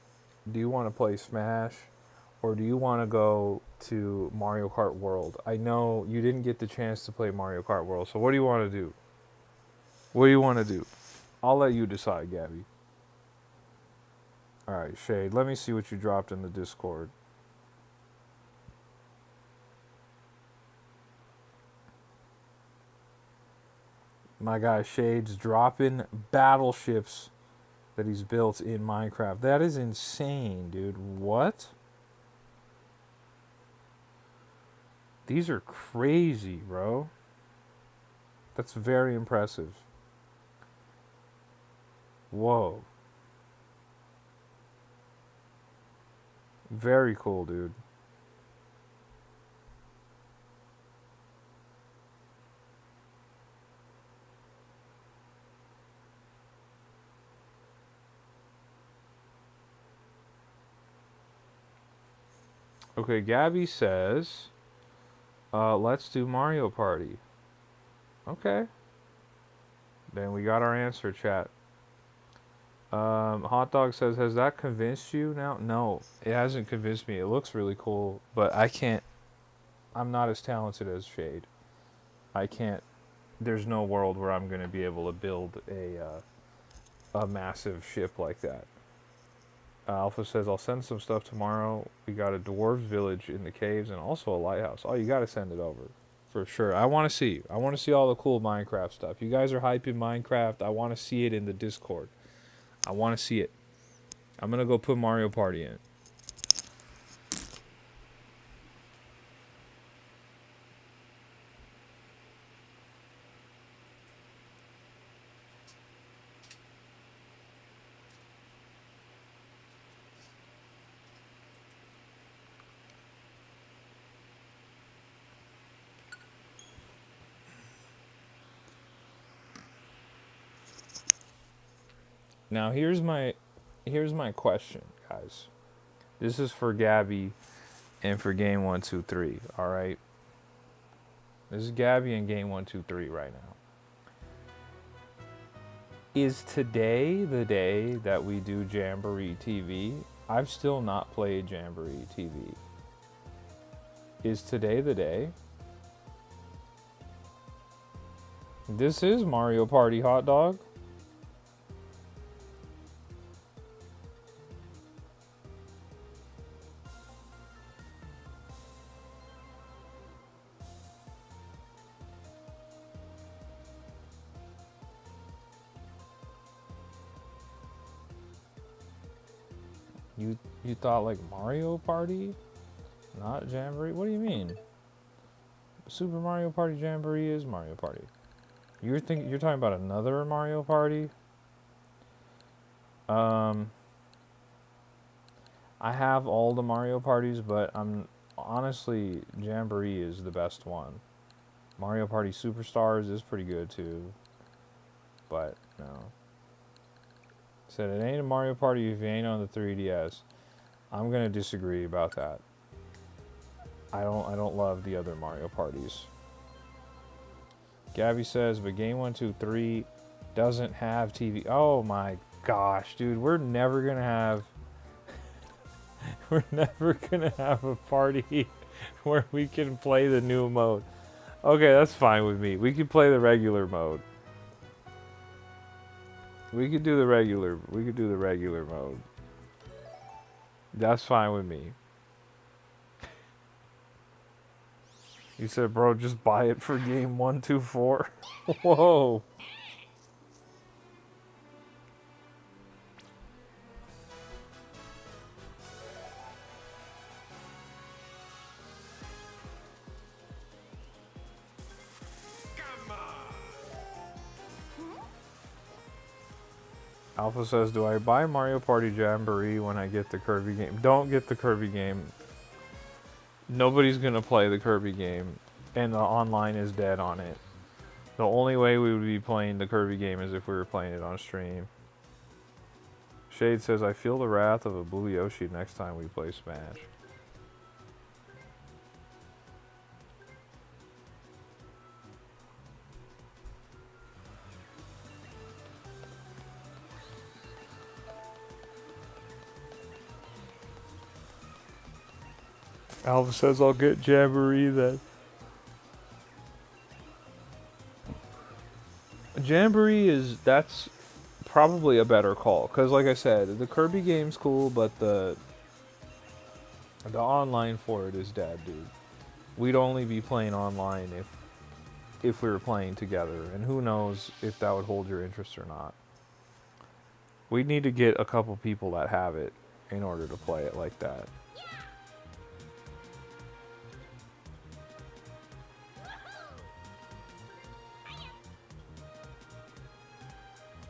Speaker 1: Do you want to play Smash? Or do you want to go to Mario Kart World? I know you didn't get the chance to play Mario Kart World, so what do you want to do? What do you want to do? I'll let you decide, Gabby. Alright, Shade, let me see what you dropped in the Discord. My guy Shade's dropping battleships that he's built in Minecraft. That is insane, dude. What? These are crazy, bro. That's very impressive. Whoa. Very cool, dude. Okay, Gabby says, let's do Mario Party. Okay. Then we got our answer, chat. Hot Dog says, has that convinced you now? No, it hasn't convinced me. It looks really cool, but I'm not as talented as Shade. There's no world where I'm going to be able to build a massive ship like that. Alpha says, I'll send some stuff tomorrow. We got a dwarves village in the caves and also a lighthouse. Oh, you got to send it over. For sure. I want to see all the cool Minecraft stuff. You guys are hyping Minecraft. I want to see it in the Discord. I want to see it. I'm going to go put Mario Party in. Now here's my question, guys. This is for Gabby and for game 1, 2, 3. All right. This is Gabby and game 1, 2, 3 right now. Is today the day that we do Jamboree TV? I've still not played Jamboree TV. Is today the day? This is Mario Party, Hot Dog. You thought like Mario Party, not Jamboree? What do you mean? Super Mario Party Jamboree is Mario Party. You're talking about another Mario Party? I have all the Mario parties, but I'm honestly Jamboree is the best one. Mario Party Superstars is pretty good too, but no. Said it ain't a Mario Party if you ain't on the 3DS. I'm gonna disagree about that. I don't love the other Mario parties. Gabby says, but game 1, 2, 3 doesn't have TV. Oh my gosh, dude, we're never gonna have a party where we can play the new mode. Okay, that's fine with me. We can play the regular mode. We could do the regular mode. That's fine with me. You said, bro, just buy it for game 1, 2, 4. Whoa. Alpha says, do I buy Mario Party Jamboree when I get the Kirby game? Don't get the Kirby game. Nobody's going to play the Kirby game, and the online is dead on it. The only way we would be playing the Kirby game is if we were playing it on stream. Shade says, I feel the wrath of a blue Yoshi next time we play Smash. Alpha says, I'll get Jamboree then. Jamboree that's probably a better call. Because like I said, the Kirby game's cool, but the online for it is dead, dude. We'd only be playing online if we were playing together. And who knows if that would hold your interest or not. We'd need to get a couple people that have it in order to play it like that.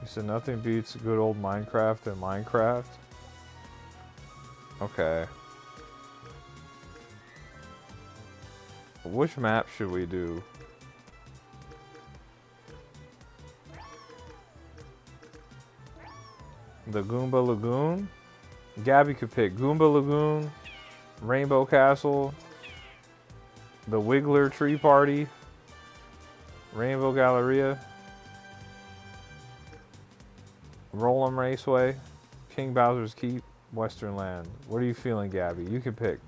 Speaker 1: You said nothing beats good old Minecraft and Minecraft? Okay. Which map should we do? The Goomba Lagoon? Gabby could pick Goomba Lagoon, Rainbow Castle, the Wiggler Tree Party, Rainbow Galleria, Roll'em Raceway, King Bowser's Keep, Western Land. What are you feeling, Gabby? You can pick.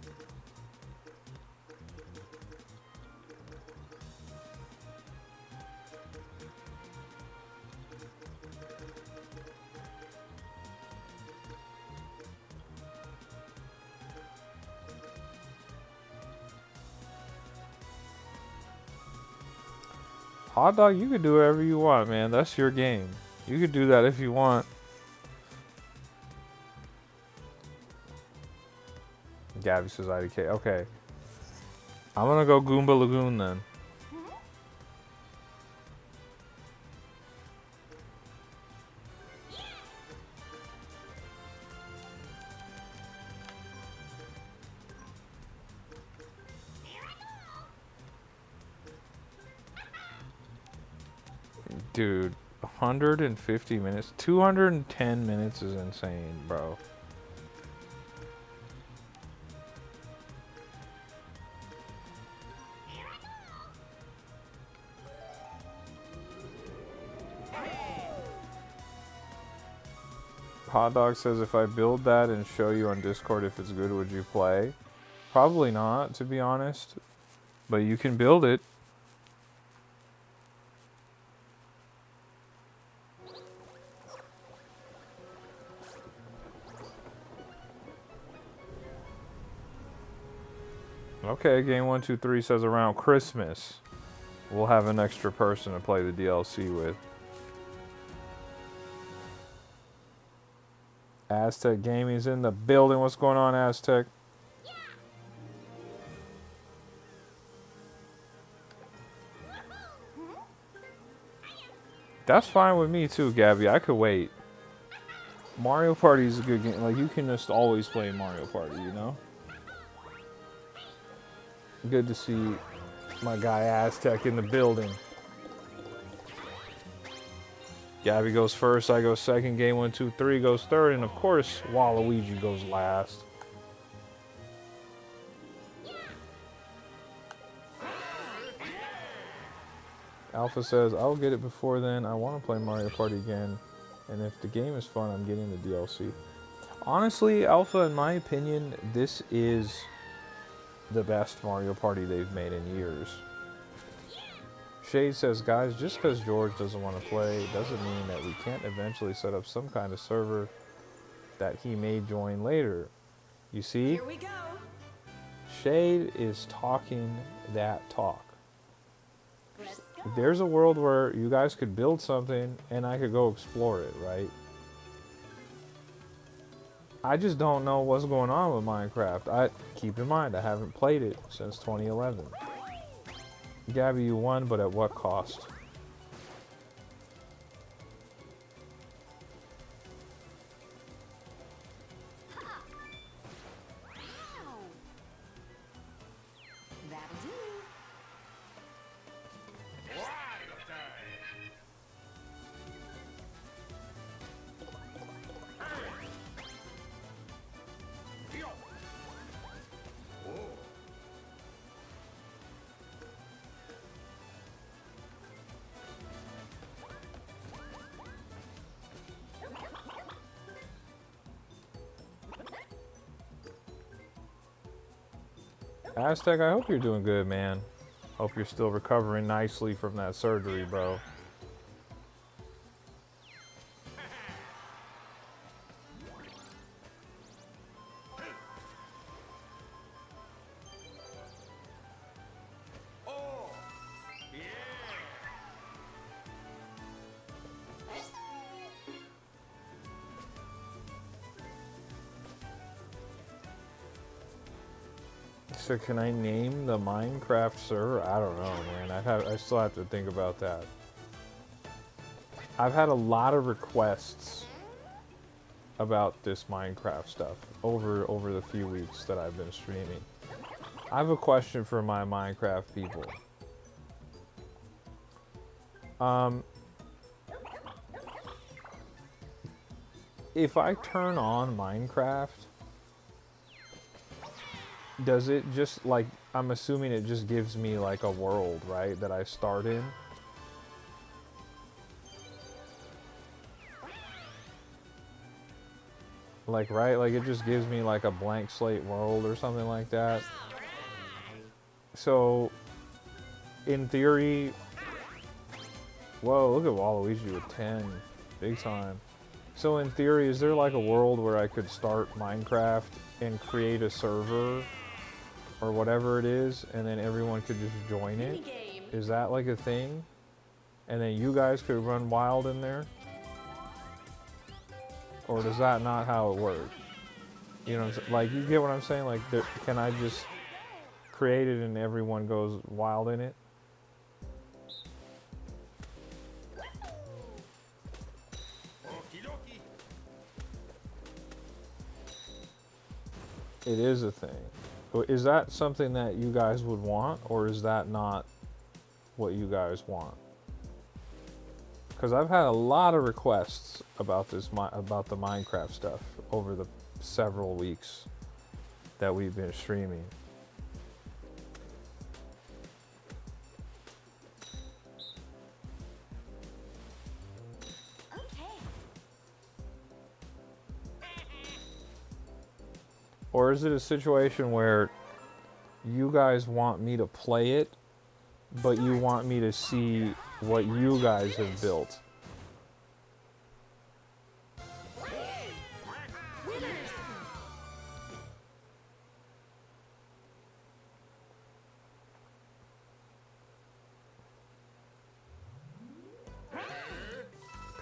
Speaker 1: Hot Dog, you can do whatever you want, man. That's your game. You could do that if you want. Gabby says IDK. Okay. I'm gonna go Goomba Lagoon then. Dude, 150 minutes? 210 minutes is insane, bro. Hot Dog says, if I build that and show you on Discord if it's good, would you play? Probably not, to be honest. But you can build it. Okay, game 1, 2, 3 says around Christmas we'll have an extra person to play the DLC with. Aztec Gaming's in the building. What's going on, Aztec? That's fine with me too, Gabby. I could wait. Mario Party is a good game. Like, you can just always play Mario Party, you know? Good to see my guy Aztec in the building. Gabby goes first, I go second, game 1, 2, 3 goes third, and of course, Waluigi goes last. Alpha says, I'll get it before then. I want to play Mario Party again. And if the game is fun, I'm getting the DLC. Honestly, Alpha, in my opinion, this is the best Mario Party they've made in years. Shade says, guys, just because George doesn't want to play doesn't mean that we can't eventually set up some kind of server that he may join later. You see?
Speaker 2: Here we go.
Speaker 1: Shade is talking that talk.
Speaker 2: Let's go.
Speaker 1: There's a world where you guys could build something and I could go explore it, right? I just don't know what's going on with Minecraft. Keep in mind, I haven't played it since 2011. Gabby, you won, but at what cost?
Speaker 2: Wow. That'll do.
Speaker 1: Aztec, I hope you're doing good, man. Hope you're still recovering nicely from that surgery, bro. So can I name the Minecraft server? I don't know, man. I still have to think about that. I've had a lot of requests about this Minecraft stuff over the few weeks that I've been streaming. I have a question for my Minecraft people. If I turn on Minecraft, does it just, like, I'm assuming it just gives me like a world, right, that I start in? Like, right, like it just gives me like a blank slate world or something like that. So, in theory, whoa, look at Waluigi with 10, big time. So in theory, is there like a world where I could start Minecraft and create a server or whatever it is, and then everyone could just join it? Is that like a thing? And then you guys could run wild in there? Or does that not how it works? You know, like, you get what I'm saying? Like, can I just create it and everyone goes wild in it? It is a thing. Is that something that you guys would want, or is that not what you guys want? Because I've had a lot of requests about this, about the Minecraft stuff over the several weeks that we've been streaming. Or is it a situation where you guys want me to play it, but you want me to see what you guys have built?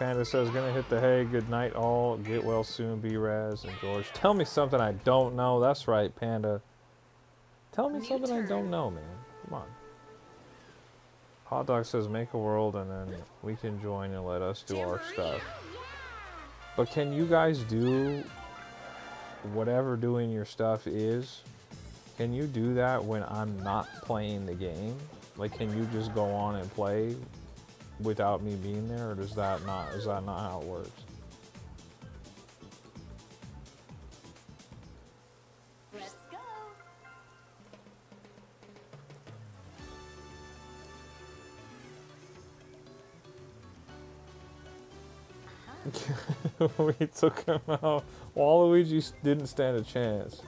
Speaker 1: Panda says, gonna hit the hay. Good night, all. Get well soon, B-Raz and George. Tell me something I don't know. That's right, Panda. Tell me
Speaker 2: New
Speaker 1: something I
Speaker 2: turn.
Speaker 1: don't know, man. Come on. Hot Dog says, make a world and then we can join and let us do our
Speaker 2: Jamboree.
Speaker 1: stuff. But can you guys do whatever doing your stuff is? Can you do that when I'm not playing the game? Like, can you just go on and play without me being there, or is that not how it works?
Speaker 2: Let's go.
Speaker 1: We took him out. Waluigi didn't stand a chance.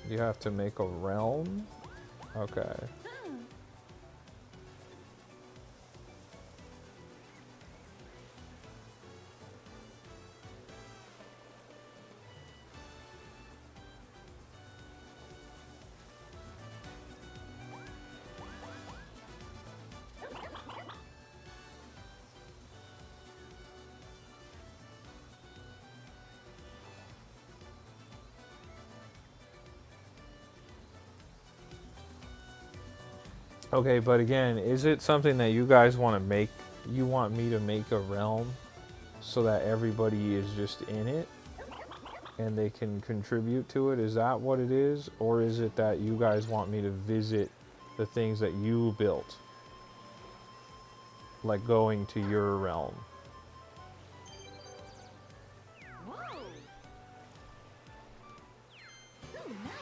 Speaker 1: You have to make a realm? Okay. Okay, but again, is it something that you guys want to make? You want me to make a realm so that everybody is just in it and they can contribute to it? Is that what it is? Or is it that you guys want me to visit the things that you built? Like going to your realm?
Speaker 2: Whoa. Ooh, nice.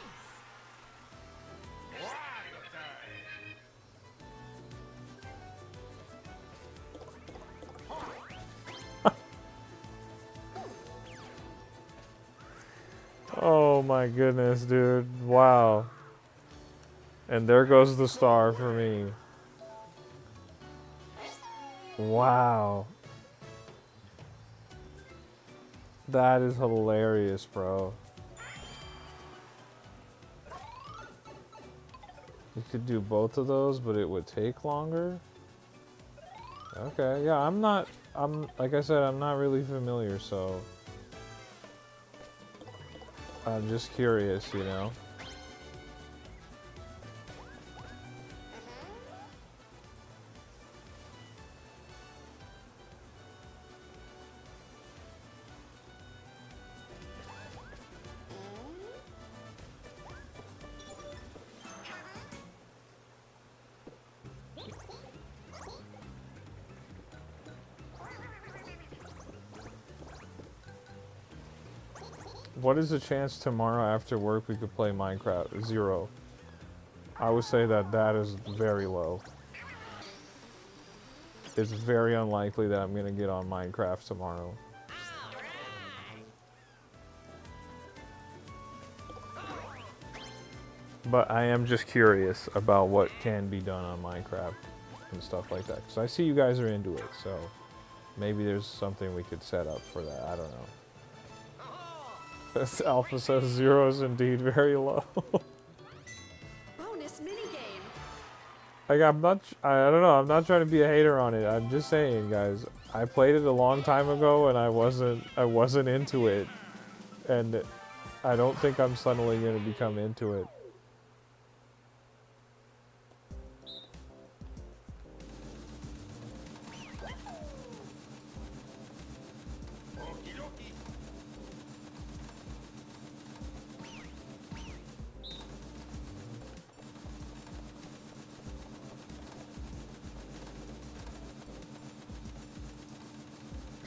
Speaker 1: Oh my goodness, dude. Wow. And there goes the star for me. Wow. That is hilarious, bro. You could do both of those, but it would take longer? Okay, yeah, I'm like I said, I'm not really familiar, so I'm just curious, you know? What is the chance tomorrow after work we could play Minecraft? 0. I would say that that is very low. It's very unlikely that I'm gonna get on Minecraft tomorrow. But I am just curious about what can be done on Minecraft and stuff like that. Because I see you guys are into it, so maybe there's something we could set up for that. I don't know. This alpha says 0 is indeed very low.
Speaker 2: Bonus minigame.
Speaker 1: Like, I don't know, I'm not trying to be a hater on it. I'm just saying, guys, I played it a long time ago and I wasn't into it. And I don't think I'm suddenly going to become into it.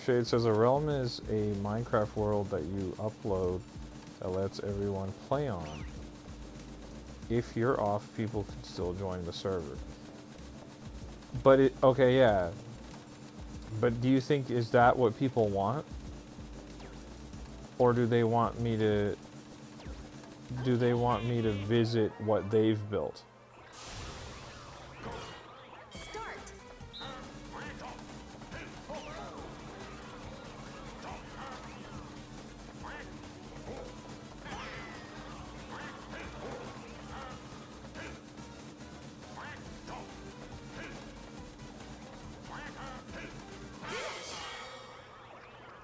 Speaker 1: Shade says a realm is a Minecraft world that you upload that lets everyone play on. If you're off, people can still join the server. But okay, yeah. But do you think, is that what people want? Or do they want me to visit what they've built?
Speaker 2: Start.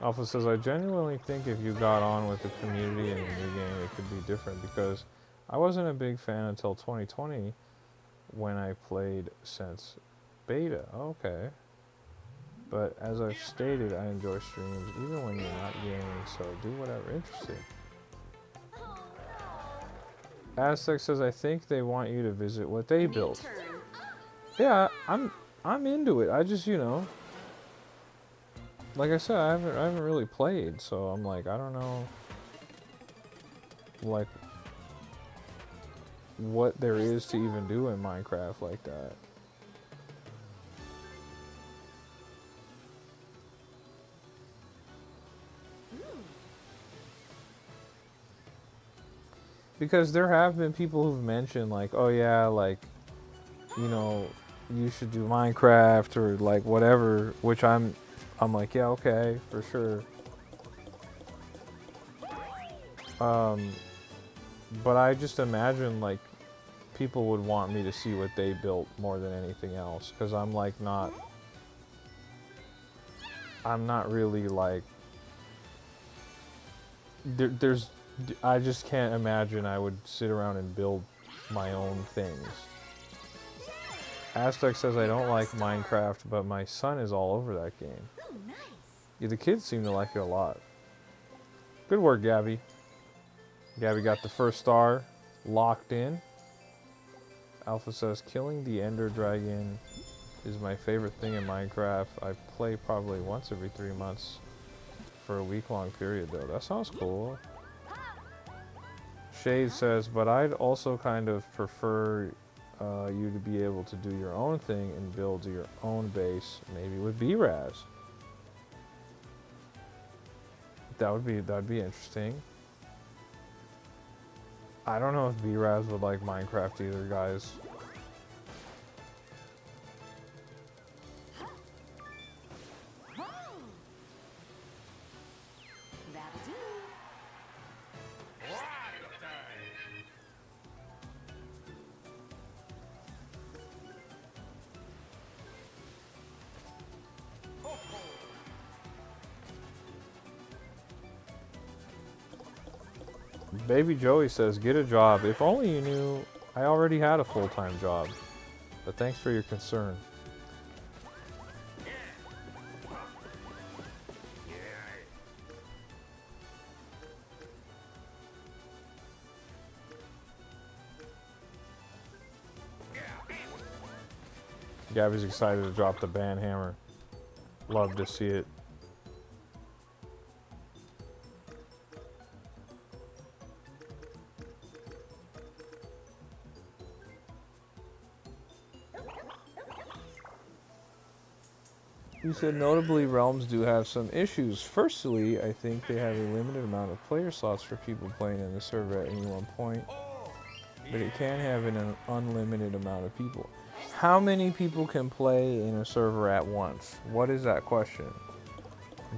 Speaker 1: Alpha says, I genuinely think if you got on with the community in the new game, it could be different because I wasn't a big fan until 2020 when I played since beta. Okay. But as I've stated, I enjoy streams even when you're not gaming, so do whatever interests you. Aztec says, I think they want you to visit what they built. Yeah, I'm into it. I just, you know, like I said, I haven't really played, so I'm like, I don't know, like, what there is to even do in Minecraft like that. Because there have been people who've mentioned, like, oh yeah, like, you know, you should do Minecraft or like whatever, which I'm like, yeah, okay, for sure. But I just imagine like people would want me to see what they built more than anything else, because I'm like I'm not really like I just can't imagine I would sit around and build my own things. Aztec says, I don't like Minecraft, but my son is all over that game.
Speaker 2: Oh, nice.
Speaker 1: Yeah, the kids seem to like it a lot. Good work, Gabby. Gabby got the first star locked in. Alpha says, killing the Ender Dragon is my favorite thing in Minecraft. I play probably once every 3 months for a week-long period, though. That sounds cool. Shade says, but I'd also kind of prefer you to be able to do your own thing and build your own base, maybe with B-Raz. That'd be interesting. I don't know if B-Raz would like Minecraft either, guys.
Speaker 2: That'll do.
Speaker 1: Baby Joey says, get a job. If only you knew I already had a full-time job. But thanks for your concern. Gabby's excited to drop the band hammer. Love to see it. You said notably realms do have some issues. Firstly, I think they have a limited amount of player slots for people playing in the server at any one point. But it can have an unlimited amount of people. How many people can play in a server at once? What is that question?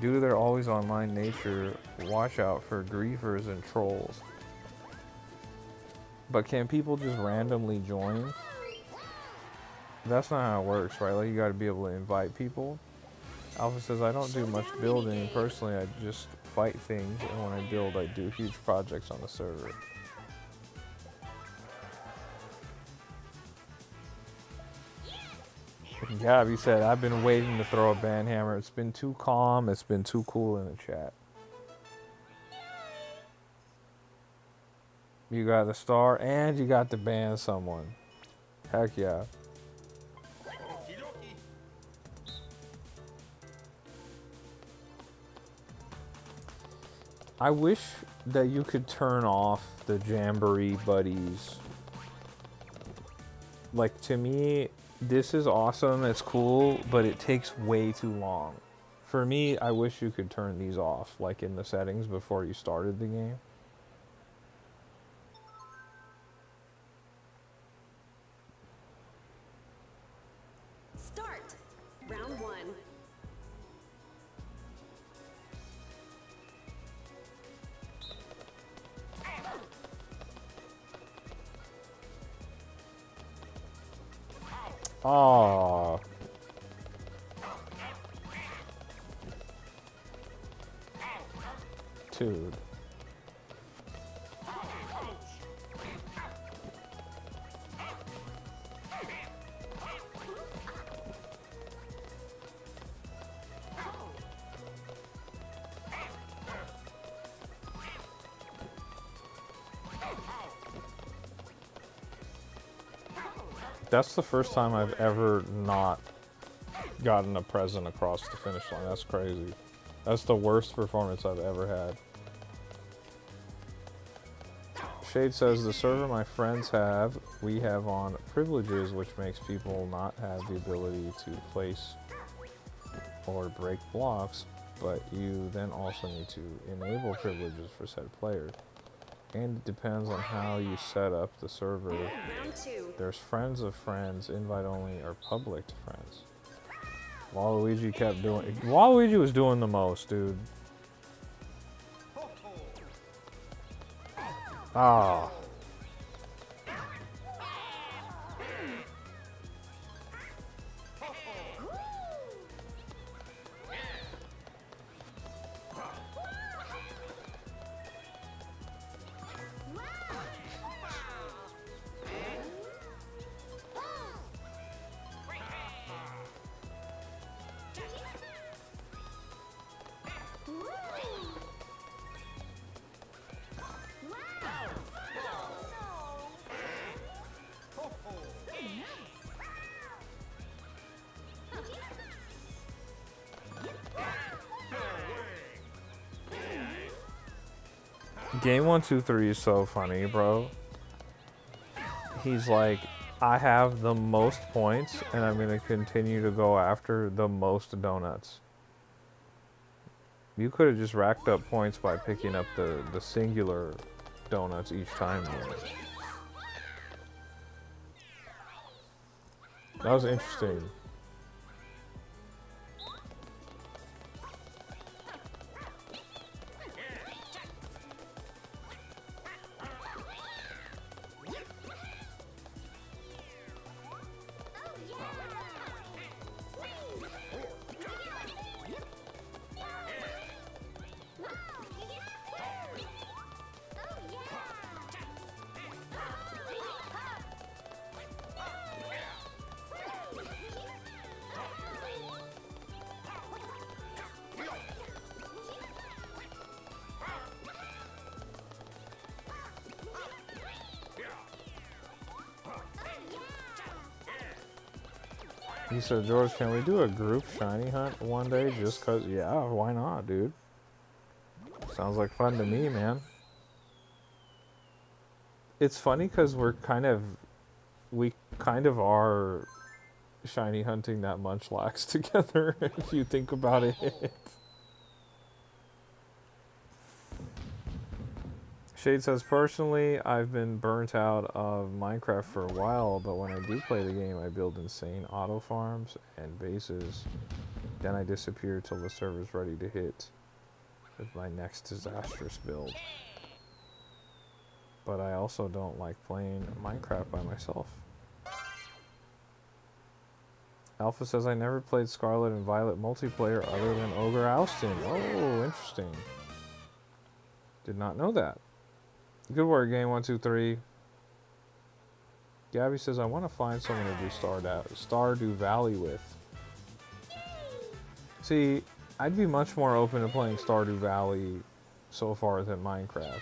Speaker 1: Due to their always online nature, watch out for griefers and trolls. But can people just randomly join? That's not how it works, right? Like, you gotta be able to invite people. Alpha says, I don't do much building. Personally, I just fight things, and when I build, I do huge projects on the server. Gabby said, I've been waiting to throw a band hammer. It's been too calm. It's been too cool in the chat. You got the star and you got to ban someone. Heck yeah. I wish that you could turn off the Jamboree buddies. Like, to me, this is awesome, it's cool, but it takes way too long. For me, I wish you could turn these off, like in the settings before you started the game.
Speaker 2: Start. Round 1.
Speaker 1: Aww. Dude. That's the first time I've ever not gotten a present across the finish line. That's crazy. That's the worst performance I've ever had. Shade says, the server my friends have, we have on privileges, which makes people not have the ability to place or break blocks, but you then also need to enable privileges for said player. And it depends on how you set up the server. There's friends of friends, invite only, or public to friends. Waluigi kept doing... Waluigi was doing the most, dude. Ah. Game 1, 2, 3 is so funny, bro. He's like, I have the most points, and I'm going to continue to go after the most donuts. You could have just racked up points by picking up the singular donuts each time. That was interesting. He said, George, can we do a group shiny hunt one day just cause? Yeah, why not, dude? Sounds like fun to me, man. It's funny because we kind of are shiny hunting that Munchlax together, if you think about it. Shade says, personally, I've been burnt out of Minecraft for a while, but when I do play the game, I build insane auto farms and bases. Then I disappear till the server's ready to hit with my next disastrous build. But I also don't like playing Minecraft by myself. Alpha says, I never played Scarlet and Violet multiplayer other than Ogre Ousting. Oh, interesting. Did not know that. Good work, Game 1, 2, 3. Gabby says, I want to find someone to do Stardew Valley with. See, I'd be much more open to playing Stardew Valley so far than Minecraft.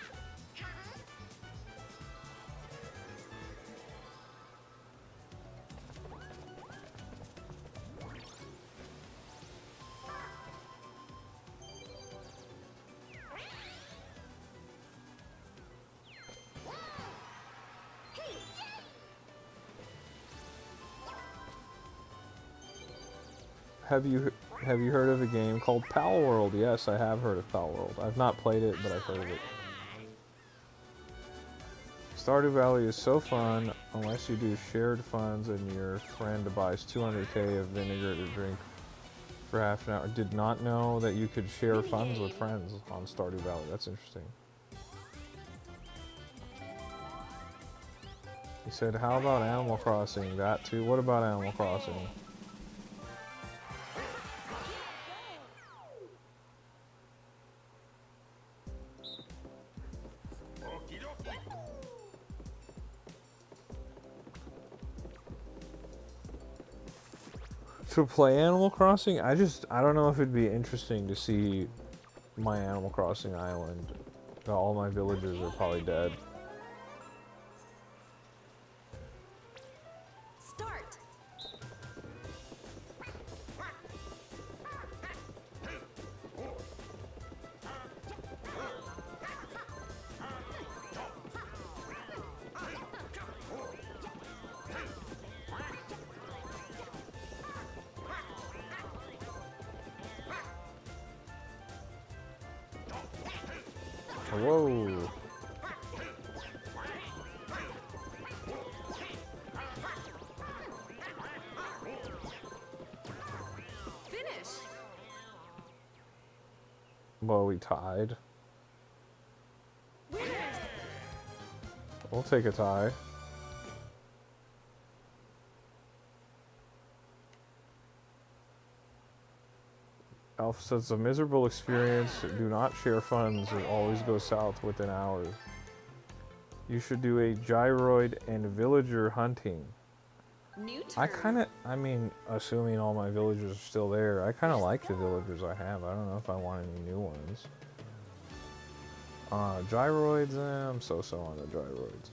Speaker 1: Have you heard of a game called Pal World? Yes, I have heard of Pal World. I've not played it, but I've heard of it. Stardew Valley is so fun unless you do shared funds and your friend buys 200k of vinegar to drink for half an hour. Did not know that you could share funds with friends on Stardew Valley. That's interesting. He said, how about Animal Crossing? That too? What about Animal Crossing? To play Animal Crossing, I don't know if it'd be interesting to see my Animal Crossing island. All my villagers are probably dead.
Speaker 2: Start.
Speaker 1: Whoa.
Speaker 2: Finish.
Speaker 1: Well, we tied.
Speaker 2: Winners.
Speaker 1: We'll take a tie. Alpha says, a miserable experience. Do not share funds. It always goes south within hours. You should do a gyroid and villager hunting.
Speaker 2: New turn.
Speaker 1: I mean, assuming all my villagers are still there, I kind of like the villagers I have. I don't know if I want any new ones. Gyroids, I'm so-so on the gyroids.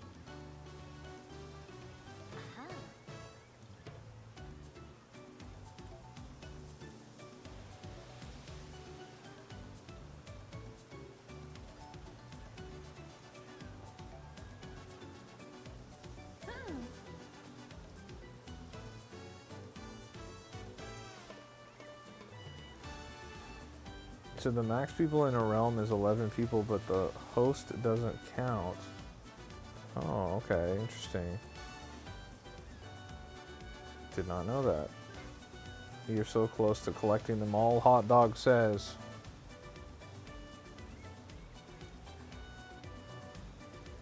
Speaker 1: So the max people in a realm is 11 people, but the host doesn't count. Oh, okay, interesting. Did not know that. You're so close to collecting them all, Hot Dog says.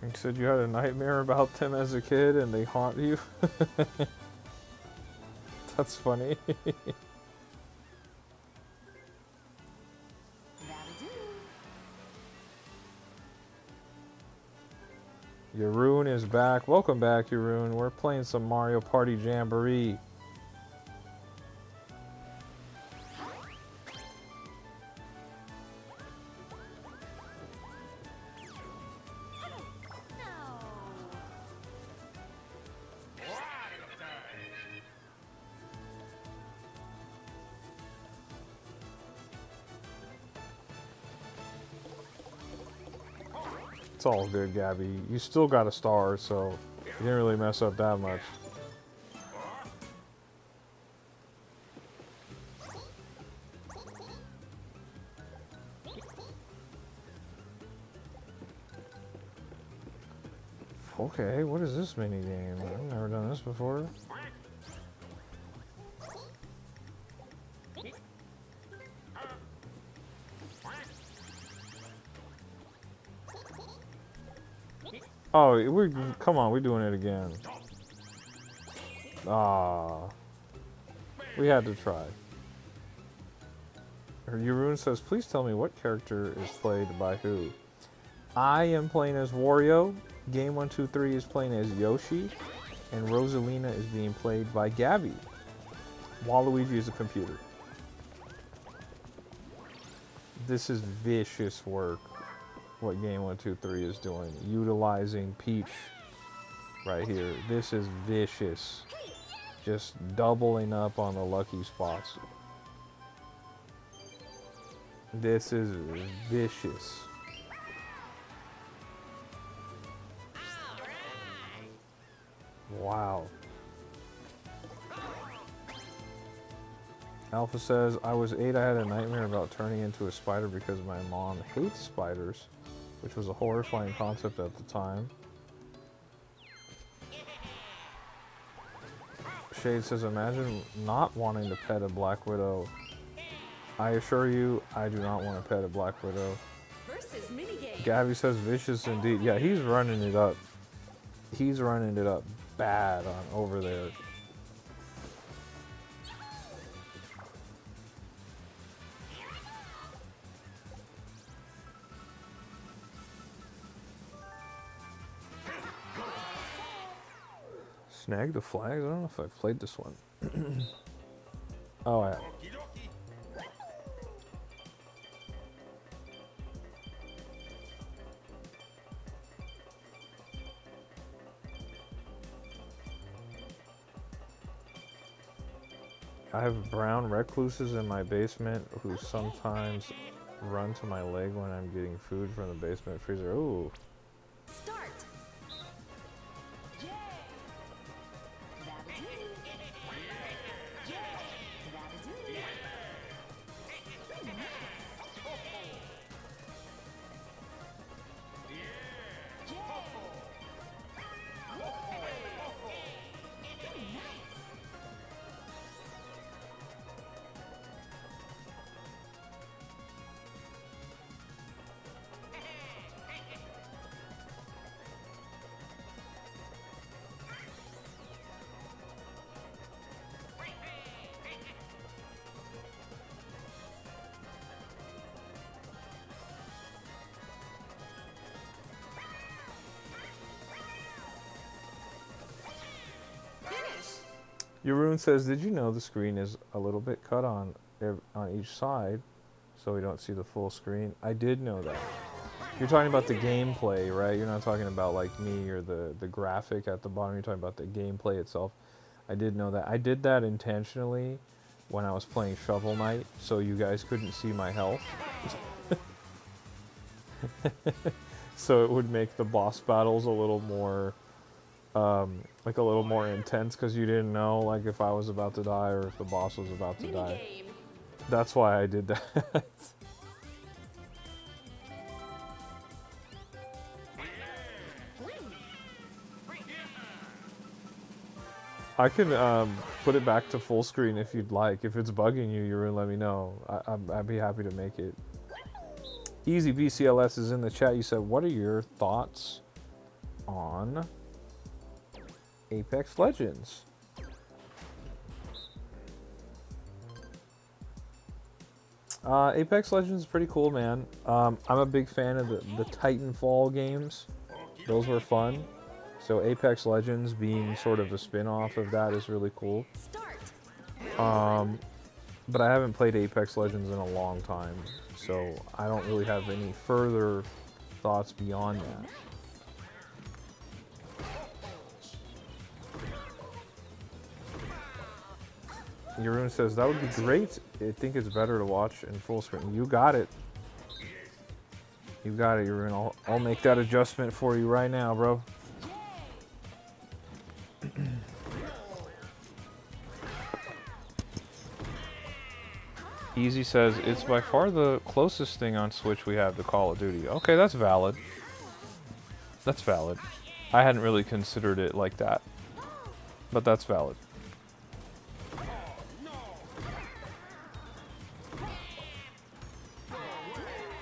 Speaker 1: You said you had a nightmare about them as a kid and they haunt you? That's funny. Yaroon is back. Welcome back, Yaroon. We're playing some Mario Party Jamboree. It's all good, Gabby. You still got a star, so you didn't really mess up that much. Okay, what is this mini game? I've never done this before. Oh, come on, we're doing it again. Ah, we had to try. Yaroon says, please tell me what character is played by who. I am playing as Wario, Game 123 is playing as Yoshi, and Rosalina is being played by Gabby. Waluigi is a computer. This is vicious work, what Game 123 is doing. Utilizing Peach right here. This is vicious. Just doubling up on the lucky spots. This is vicious. Wow. Alpha says, I was 8, I had a nightmare about turning into a spider because my mom hates spiders, which was a horrifying concept at the time. Shade says, imagine not wanting to pet a Black Widow. I assure you, I do not want to pet a Black Widow.
Speaker 2: Versus minigame.
Speaker 1: Gabby says, vicious indeed. Yeah, he's running it up. He's running it up bad on over there. Snag the flags? I don't know if I've played this one. Oh, yeah. I have brown recluses in my basement who sometimes run to my leg when I'm getting food from the basement freezer. Ooh.
Speaker 2: Start.
Speaker 1: Yaroon says, did you know the screen is a little bit cut on each side so we don't see the full screen? I did know that. You're talking about the gameplay, right? You're not talking about like me or the graphic at the bottom. You're talking about the gameplay itself. I did know that. I did that intentionally when I was playing Shovel Knight so you guys couldn't see my health. So it would make the boss battles a little more like a little more intense because you didn't know like if I was about to die or if the boss was about to die.
Speaker 2: Minigame.
Speaker 1: That's why I did that. I can put it back to full screen if you'd like. If it's bugging you, you're gonna let me know. I'd be happy to make it. Easy BCLS is in the chat. You said, what are your thoughts on Apex Legends? Apex Legends is pretty cool, man. I'm a big fan of the Titanfall games. Those were fun. So Apex Legends being sort of a spin-off of that is really cool.
Speaker 2: Start.
Speaker 1: But I haven't played Apex Legends in a long time, so I don't really have any further thoughts beyond that. Yaroon says, that would be great. I think it's better to watch in full screen. You got it. You got it, Yaroon. I'll make that adjustment for you right now, bro. Easy says, it's by far the closest thing on Switch we have to Call of Duty. Okay, that's valid. That's valid. I hadn't really considered it like that. But that's valid.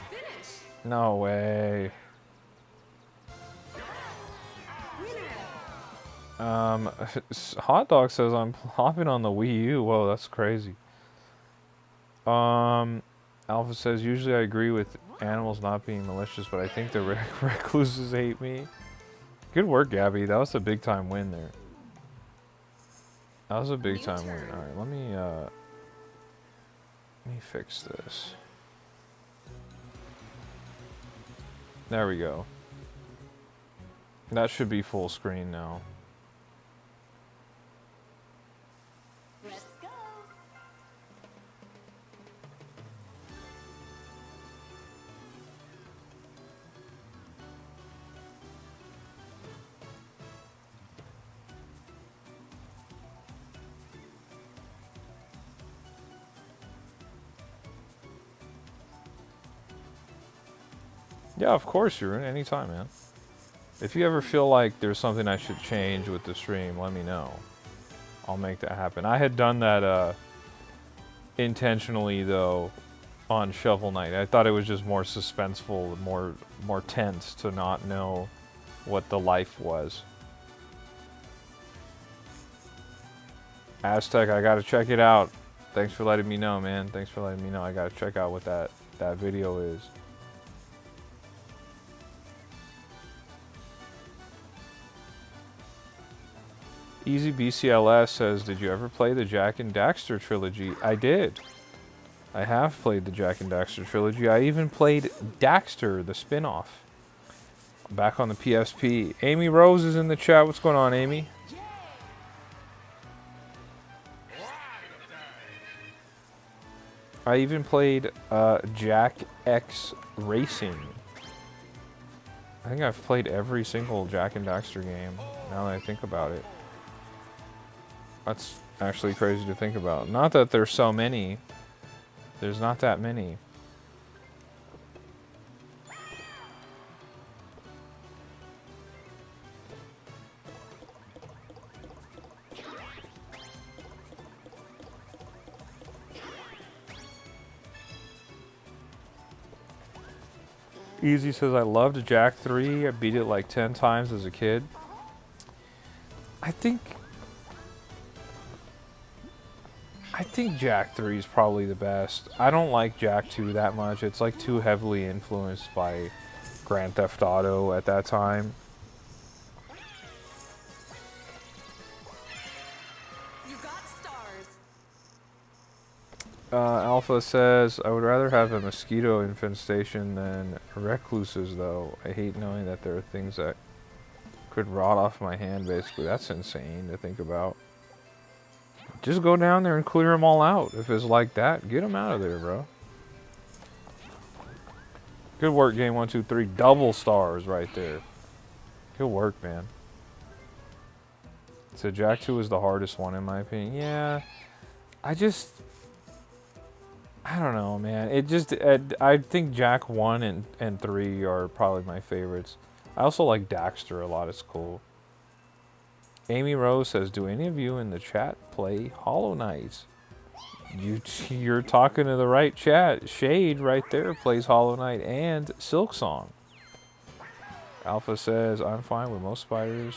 Speaker 2: Finish.
Speaker 1: No way. Hot Dog says, I'm hopping on the Wii U. Whoa, that's crazy. Alpha says, usually I agree with animals not being malicious, but I think the recluses hate me. Good work, Gabby. That was a big time win there. That was a big time win. Alright, let me fix this. There we go. That should be full screen now.
Speaker 2: Let's go.
Speaker 1: Yeah, of course, you're in anytime, man. If you ever feel like there's something I should change with the stream, let me know. I'll make that happen. I had done that intentionally, though, on Shovel Knight. I thought it was just more suspenseful, more tense to not know what the life was. Aztec, I gotta check it out. Thanks for letting me know, man. Thanks for letting me know. I gotta check out what that video is. Easy BCLS says, did you ever play the Jack and Daxter trilogy? I did. I have played the Jack and Daxter trilogy. I even played Daxter, the spin-off, back on the PSP. Amy Rose is in the chat. What's going on, Amy? I even played Jack X Racing. I think I've played every single Jack and Daxter game, now that I think about it. That's actually crazy to think about. Not that there's so many. There's not that many. Easy says, I loved Jack 3. I beat it like 10 times as a kid. I think Jack 3 is probably the best. I don't like Jack 2 that much. It's like too heavily influenced by Grand Theft Auto at that time.
Speaker 2: You got stars.
Speaker 1: Alpha says, I would rather have a mosquito infestation than recluses, though. I hate knowing that there are things that could rot off my hand, basically. That's insane to think about. Just go down there and clear them all out. If it's like that, get them out of there, bro. Good work, Game 123. Double stars right there. Good work, man. So Jack 2 is the hardest one, in my opinion. Yeah. I don't know, man. I think Jack 1 and 3 are probably my favorites. I also like Daxter a lot. It's cool. Amy Rose says, do any of you in the chat play Hollow Knight? You're talking to the right chat. Shade right there plays Hollow Knight and Silksong. Alpha says, I'm fine with most spiders.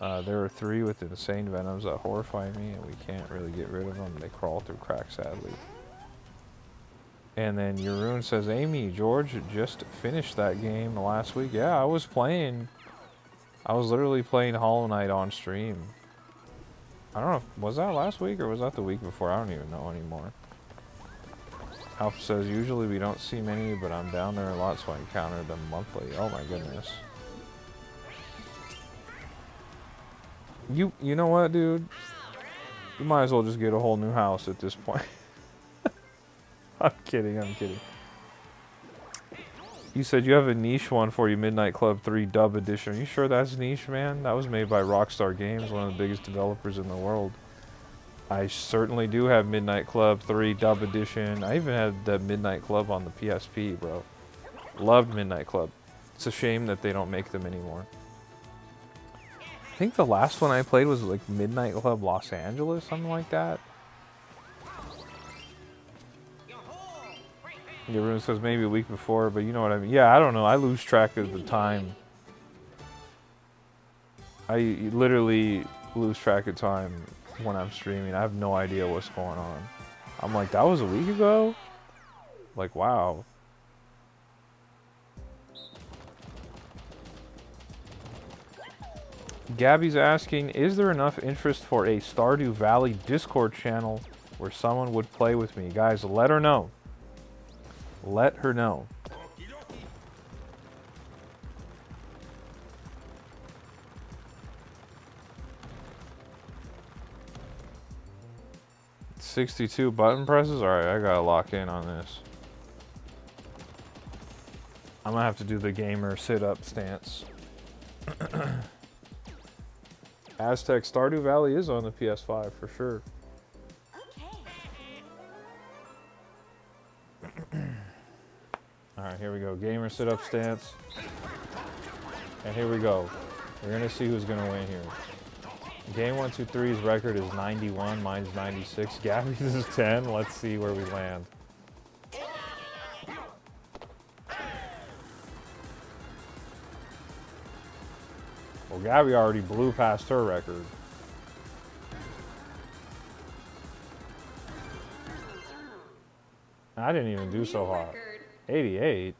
Speaker 1: There are 3 with insane venoms that horrify me, and we can't really get rid of them. They crawl through cracks, sadly. And then Yeroon says, Amy, George just finished that game last week. Yeah, I was literally playing Hollow Knight on stream. I don't know, was that last week or was that the week before? I don't even know anymore. Alpha says, usually we don't see many, but I'm down there a lot, so I encounter them monthly. Oh my goodness. You know what, dude? You might as well just get a whole new house at this point. I'm kidding. You said you have a niche one for you, Midnight Club 3 Dub Edition. Are you sure that's niche, man? That was made by Rockstar Games, one of the biggest developers in the world. I certainly do have Midnight Club 3 Dub Edition. I even had the Midnight Club on the PSP, bro. Loved Midnight Club. It's a shame that they don't make them anymore. I think the last one I played was like Midnight Club Los Angeles, something like that. Everyone says maybe a week before, but you know what I mean. Yeah, I don't know. I lose track of the time. I literally lose track of time when I'm streaming. I have no idea what's going on. I'm like, that was a week ago? Like, wow. Gabby's asking, is there enough interest for a Stardew Valley Discord channel where someone would play with me? Guys, let her know. Let her know. $62 button presses? Alright, I gotta lock in on this. I'm gonna have to do the gamer sit-up stance. Aztec Stardew Valley is on the PS5 for sure. Alright, here we go. Gamer sit-up stance. And here we go. We're going to see who's going to win here. Game 123's record is 91. Mine's 96. Gabby's is 10. Let's see where we land. Well, Gabby already blew past her record. I didn't even do so hot. 88.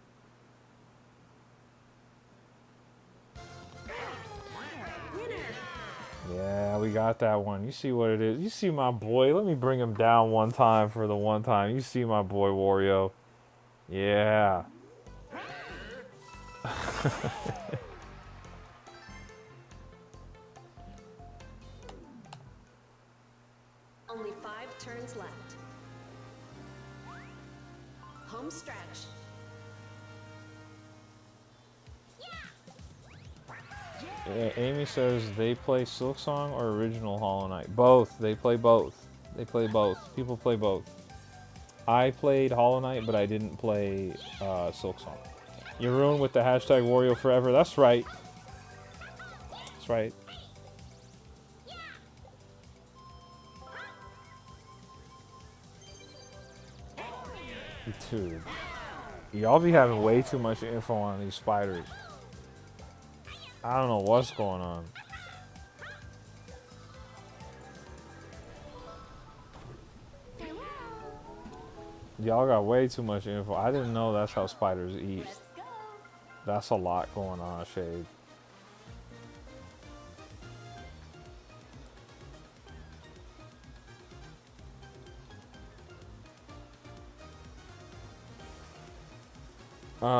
Speaker 1: Yeah, we got that one. You see what it is. You see my boy. Let me bring him down one time for the one time. You see my boy Wario. Yeah.
Speaker 2: Only 5 turns left. Home stretch.
Speaker 1: Yeah, Amy says they play Silk Song or original Hollow Knight. Both. They play both. They play both. People play both. I played Hollow Knight, but I didn't play Silk Song. You're ruined with the hashtag Wario Forever. That's right. That's right. Dude. Y'all be having way too much info on these spiders. I don't know what's going on. Y'all got way too much info. I didn't know that's how spiders eat.
Speaker 2: Let's go.
Speaker 1: That's a lot going on, Shade.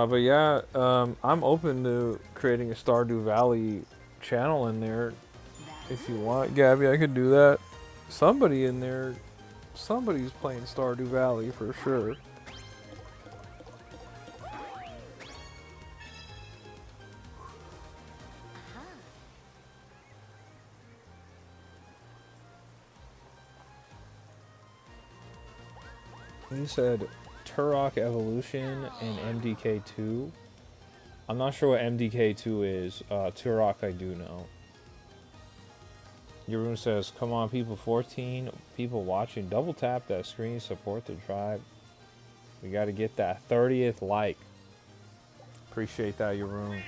Speaker 1: But yeah, I'm open to creating a Stardew Valley channel in there. If you want, Gabby, I could do that. Somebody in there, somebody's playing Stardew Valley for sure. You said Turok Evolution and MDK2. I'm not sure what MDK2 is. Turok I do know. Your room says, come on people, 14 people watching. Double tap that screen, support the tribe. We got to get that 30th like. Appreciate that, your room.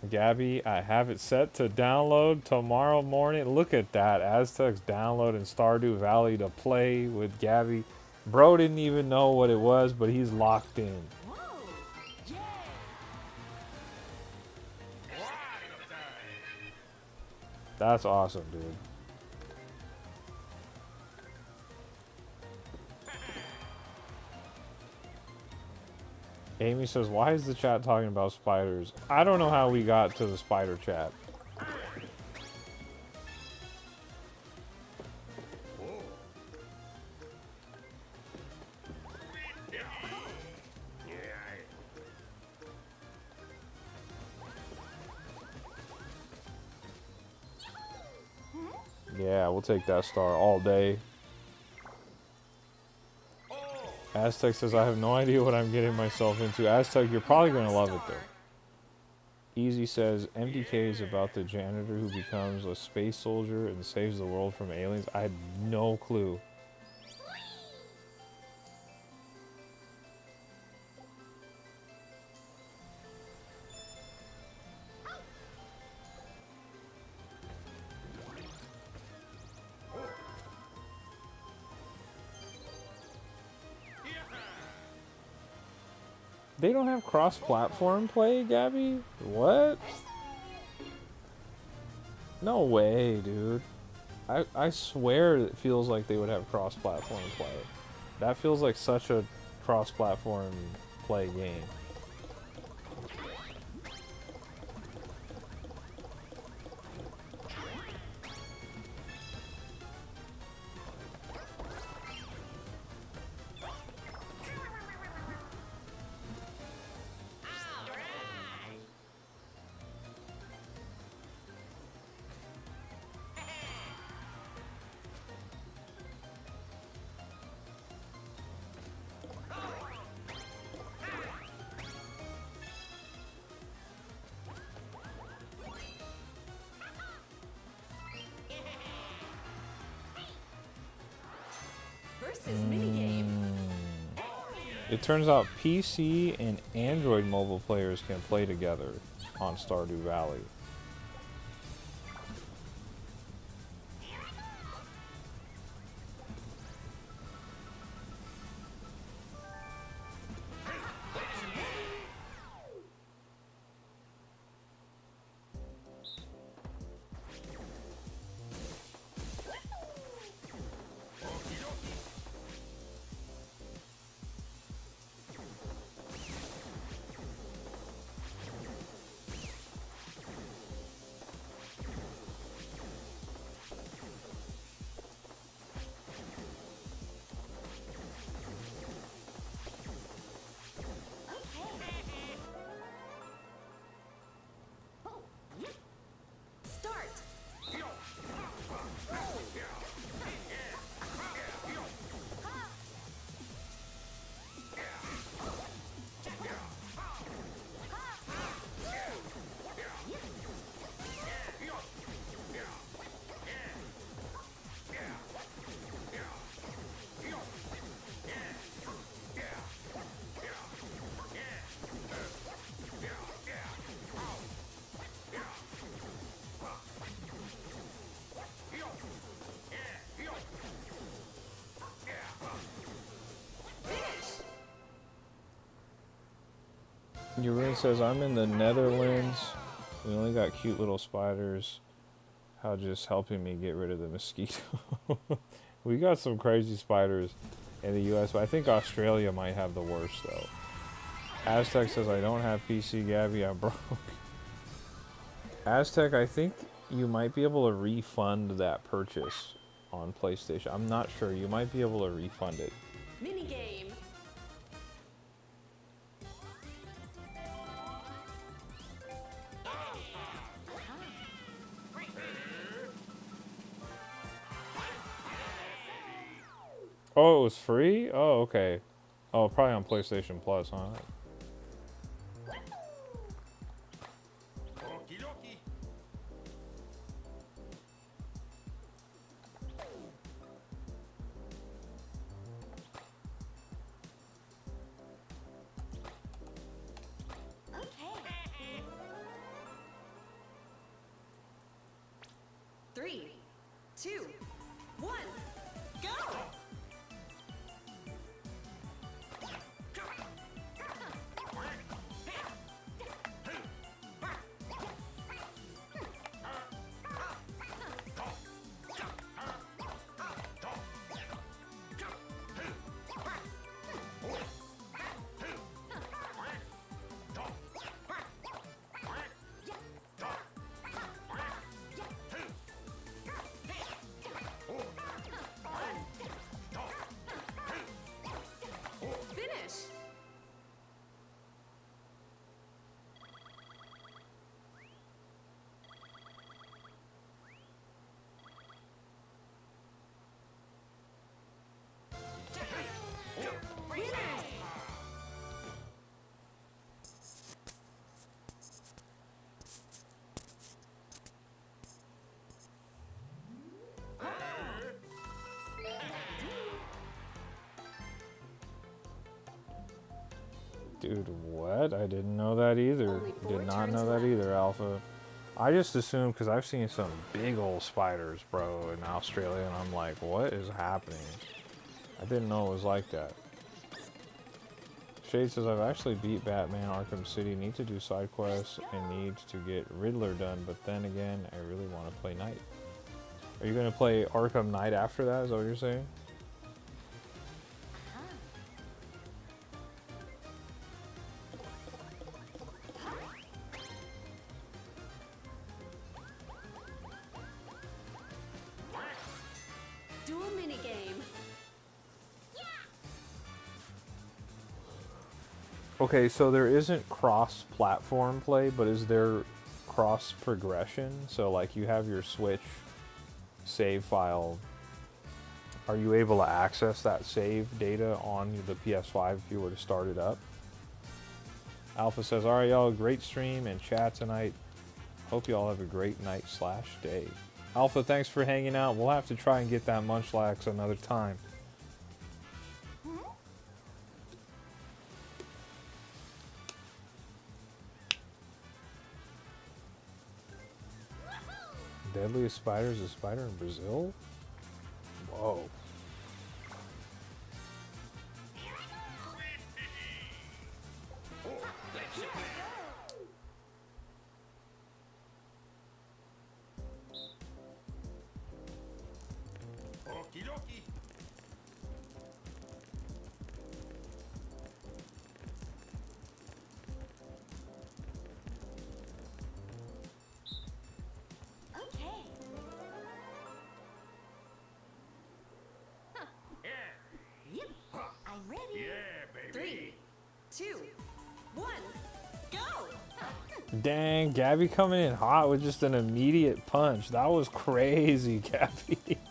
Speaker 1: Gabby, I have it set to download tomorrow morning. Look at that. Aztecs downloading Stardew Valley to play with Gabby. Bro didn't even know what it was, but he's locked in.
Speaker 2: Whoa. Yeah.
Speaker 1: That's awesome, dude. Amy says, why is the chat talking about spiders? I don't know how we got to the spider chat. Yeah, we'll take that star all day. Aztec says, I have no idea what I'm getting myself into. Aztec, you're probably going to love it, though. Easy says, MDK is about the janitor who becomes a space soldier and saves the world from aliens. I had no clue. They don't have cross-platform play, Gabby? What? No way, dude. I swear it feels like they would have cross-platform play. That feels like such a cross-platform play game.
Speaker 2: Versus minigame.
Speaker 1: It turns out PC and Android mobile players can play together on Stardew Valley. Urine says, I'm in the Netherlands. We only got cute little spiders. How just helping me get rid of the mosquito. We got some crazy spiders in the US, but I think Australia might have the worst though. Aztec says, I don't have PC, Gabby, I'm broke. Aztec, I think you might be able to refund that purchase on PlayStation. I'm not sure. You might be able to refund it.
Speaker 2: Minigame.
Speaker 1: Oh, it was free? Oh, okay. Oh, probably on PlayStation Plus, huh?
Speaker 2: Okay. 3, 2, 1, go! Finish! Winners!
Speaker 1: Dude, what? I didn't know that either.
Speaker 2: Only 4
Speaker 1: Did not
Speaker 2: turns
Speaker 1: know that
Speaker 2: left.
Speaker 1: either, Alpha. I just assumed, because I've seen some big old spiders, bro, in Australia, and I'm like, what is happening? I didn't know it was like that. Shade says, I've actually beat Batman Arkham City, need to do side quests, and need to get Riddler done, but then again, I really want to play Knight. Are you going to play Arkham Knight after that? Is that what you're saying?
Speaker 2: Dual minigame.
Speaker 1: Okay, so there isn't cross-platform play, but is there cross-progression? So, like, you have your Switch save file. Are you able to access that save data on the PS5 if you were to start it up? Alpha says, alright, y'all, great stream and chat tonight. Hope y'all have a great night/day. Alpha, thanks for hanging out. We'll have to try and get that Munchlax another time. Deadliest spider is a spider in Brazil? Whoa.
Speaker 2: Okay. Yep. I'm ready. Yeah, baby. 3, 2, 1, go!
Speaker 1: Dang, Gabby coming in hot with just an immediate punch. That was crazy, Gabby.
Speaker 2: Finish!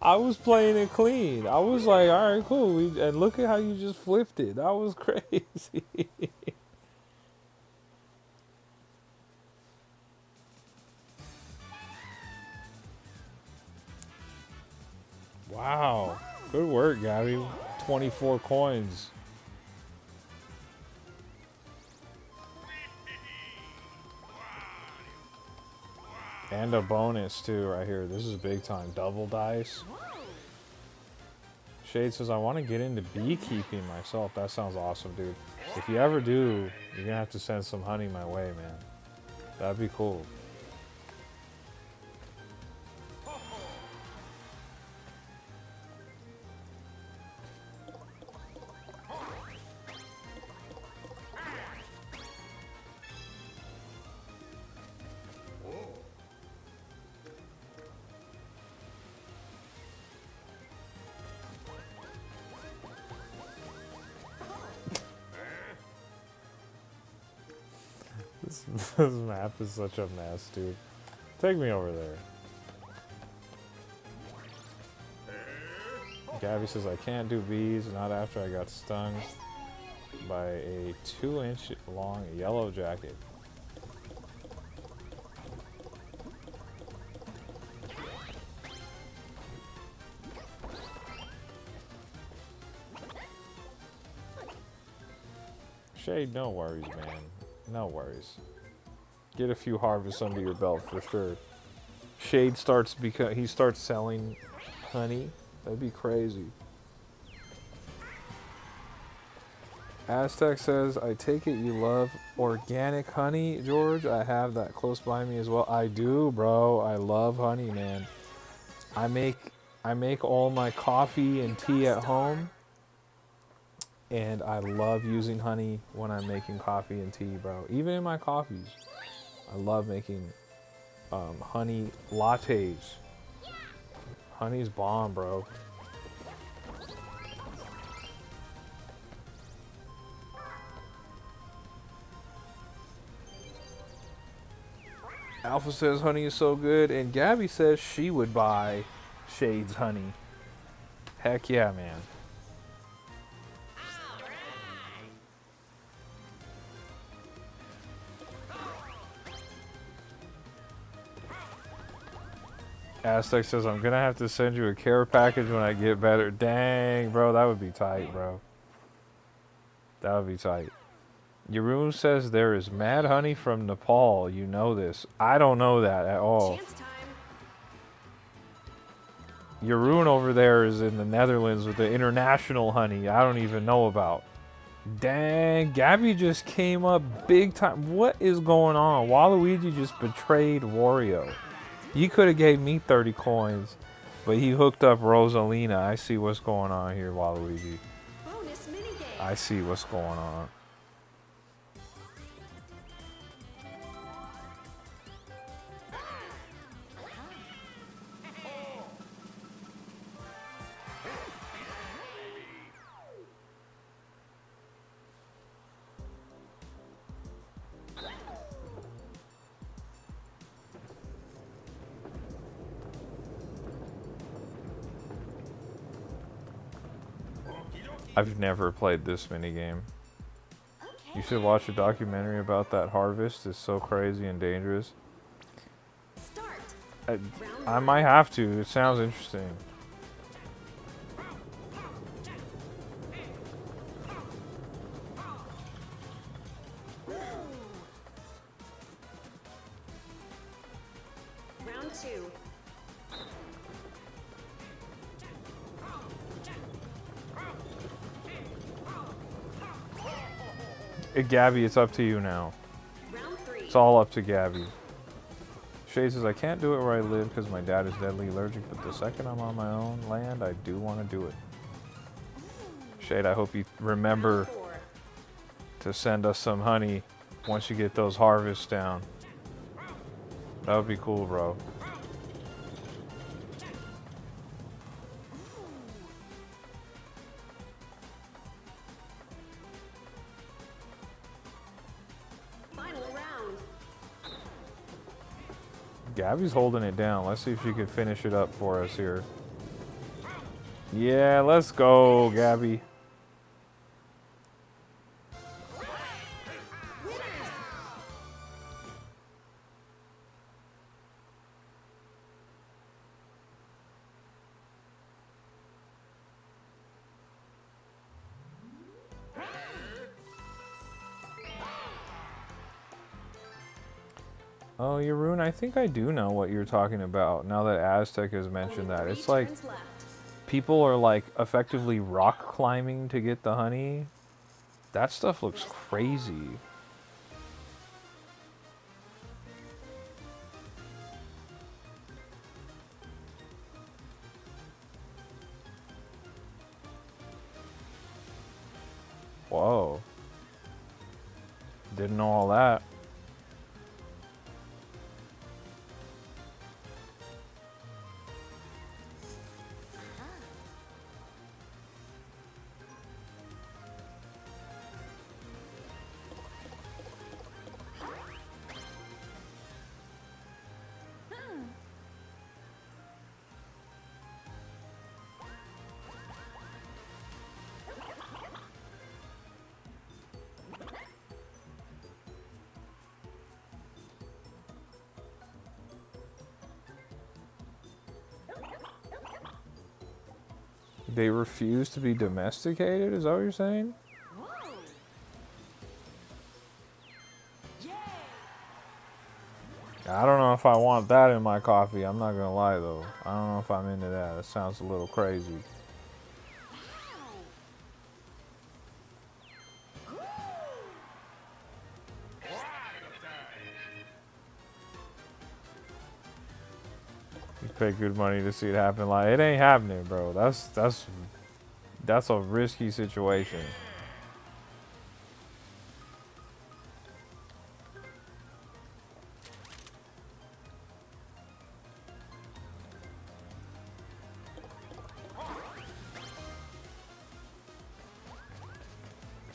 Speaker 1: I was playing it clean. I was like, all right, cool. And look at how you just flipped it. That was crazy. Wow. Good work, Gabby. 24 coins. And a bonus too right here. This is big time. Double dice.
Speaker 2: Whoa.
Speaker 1: Shade says, I want to get into beekeeping myself. That sounds awesome, dude. If you ever do, you're going to have to send some honey my way, man. That'd be cool. This map is such a mess, dude. Take me over there. Gabby says, I can't do bees, not after I got stung by a 2-inch long yellow jacket. Shade, no worries, man. No worries. Get a few harvests under your belt for sure. Shade starts he starts selling honey. That'd be crazy. Aztec says, I take it you love organic honey, George. I have that close by me as well. I do, bro. I love honey, man. I make all my coffee and tea at home. And I love using honey when I'm making coffee and tea, bro. Even in my coffees. I love making honey lattes. Honey's bomb, bro. Alpha says honey is so good, and Gabby says she would buy Shade's honey. Heck yeah, man. Aztec says, I'm gonna have to send you a care package when I get better. Dang, bro, that would be tight, bro. That would be tight. Yaroon says there is mad honey from Nepal. You know this. I don't know that at all.
Speaker 2: Chance time.
Speaker 1: Yaroon over there is in the Netherlands with the international honey I don't even know about. Dang, Gabby just came up big time. What is going on? Waluigi just betrayed Wario. You could have gave me 30 coins, but he hooked up Rosalina. I see what's going on here, Waluigi.
Speaker 2: Bonus minigame.
Speaker 1: I see what's going on. I've never played this minigame. You should watch a documentary about that harvest. It's so crazy and dangerous.
Speaker 2: Start.
Speaker 1: I might have to. It sounds interesting.
Speaker 2: Round 2.
Speaker 1: Gabby, it's up to you now.
Speaker 2: Round 3.
Speaker 1: It's all up to Gabby. Shay says, I can't do it where I live because my dad is deadly allergic, but the second I'm on my own land, I do want to do it. Shade, I hope you remember
Speaker 2: Round 4.
Speaker 1: to send us some honey once you get those harvests down. That would be cool, bro.
Speaker 2: Final round.
Speaker 1: Gabby's holding it down. Let's see if she can finish it up for us here. Yeah, let's go, Gabby. Oh, Yaroon, I think I do know what you're talking about now that Aztec has mentioned that. It's like people are like effectively rock climbing to get the honey. That stuff looks crazy. Whoa. Didn't know all that. They refuse to be domesticated? Is that what you're saying?
Speaker 2: Whoa. Yay.
Speaker 1: I don't know if I want that in my coffee. I'm not gonna lie though. I don't know if I'm into that. It sounds a little crazy. You pay good money to see it happen. Like it ain't happening, bro. That's a risky situation.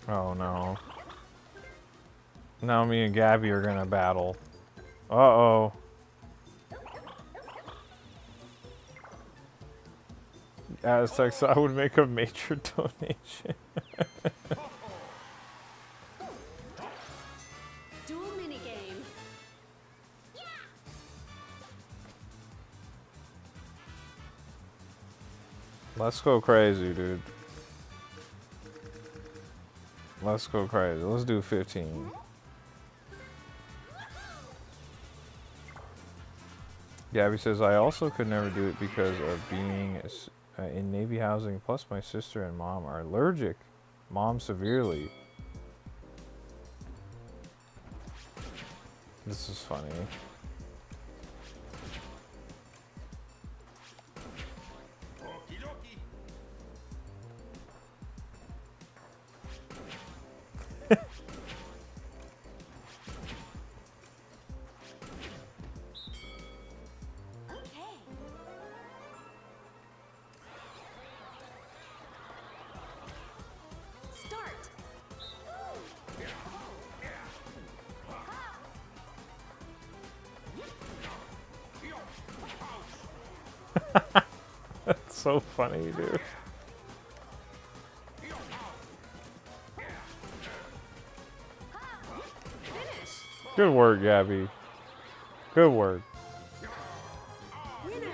Speaker 1: Oh no. Now me and Gabby are gonna battle. Uh-oh. Aztecs, I would make a major donation.
Speaker 2: Dual minigame.
Speaker 1: Let's go crazy, dude. Let's go crazy. Let's do 15. Gabby says, I also could never do it because of being in Navy housing, plus my sister and mom are allergic. Mom severely. This is funny. That's so funny, dude. Good work, Gabby. Good work.
Speaker 2: Winner.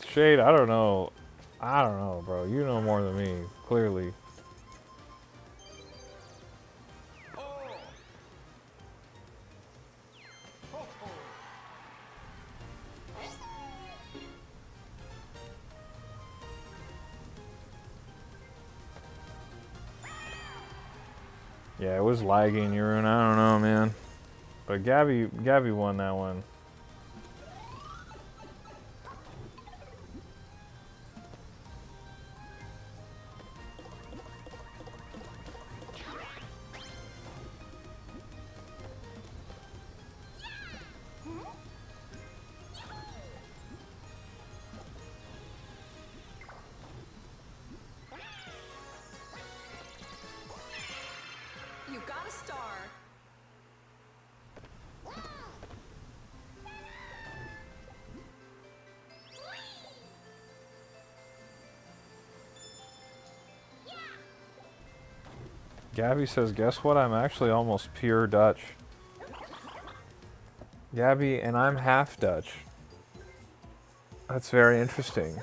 Speaker 1: Shade, I don't know. I don't know, bro. You know more than me, clearly. Yeah, it was lagging, Yaroon. I don't know, man. But Gabby won that one.
Speaker 2: You got a star.
Speaker 1: Gabby says, guess what? I'm actually almost pure Dutch. Gabby, and I'm half Dutch. That's very interesting.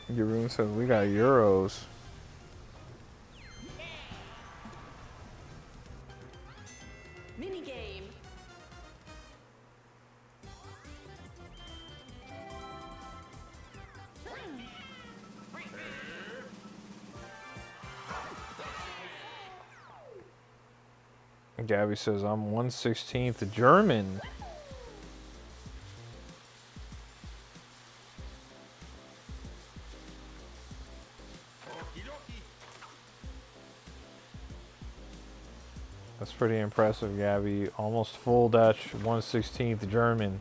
Speaker 1: Your room says we got euros.
Speaker 2: Mini game.
Speaker 1: Gabby says I'm 1/16th German. That's pretty impressive, Gabby. Almost full Dutch, 1/16th German.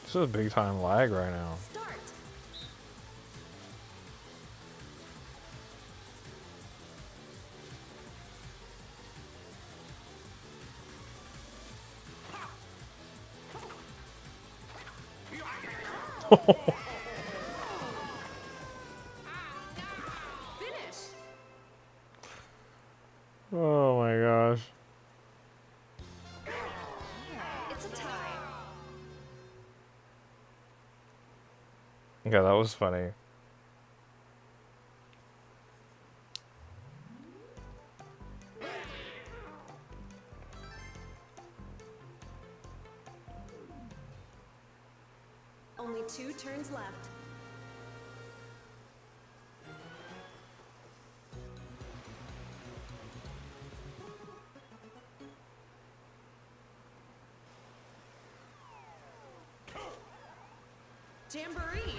Speaker 1: This is a big time lag right now.
Speaker 2: Start. Finish.
Speaker 1: Oh my gosh.
Speaker 2: It's a tie.
Speaker 1: Yeah, that was funny.
Speaker 2: Only 2 turns left. Jamboree.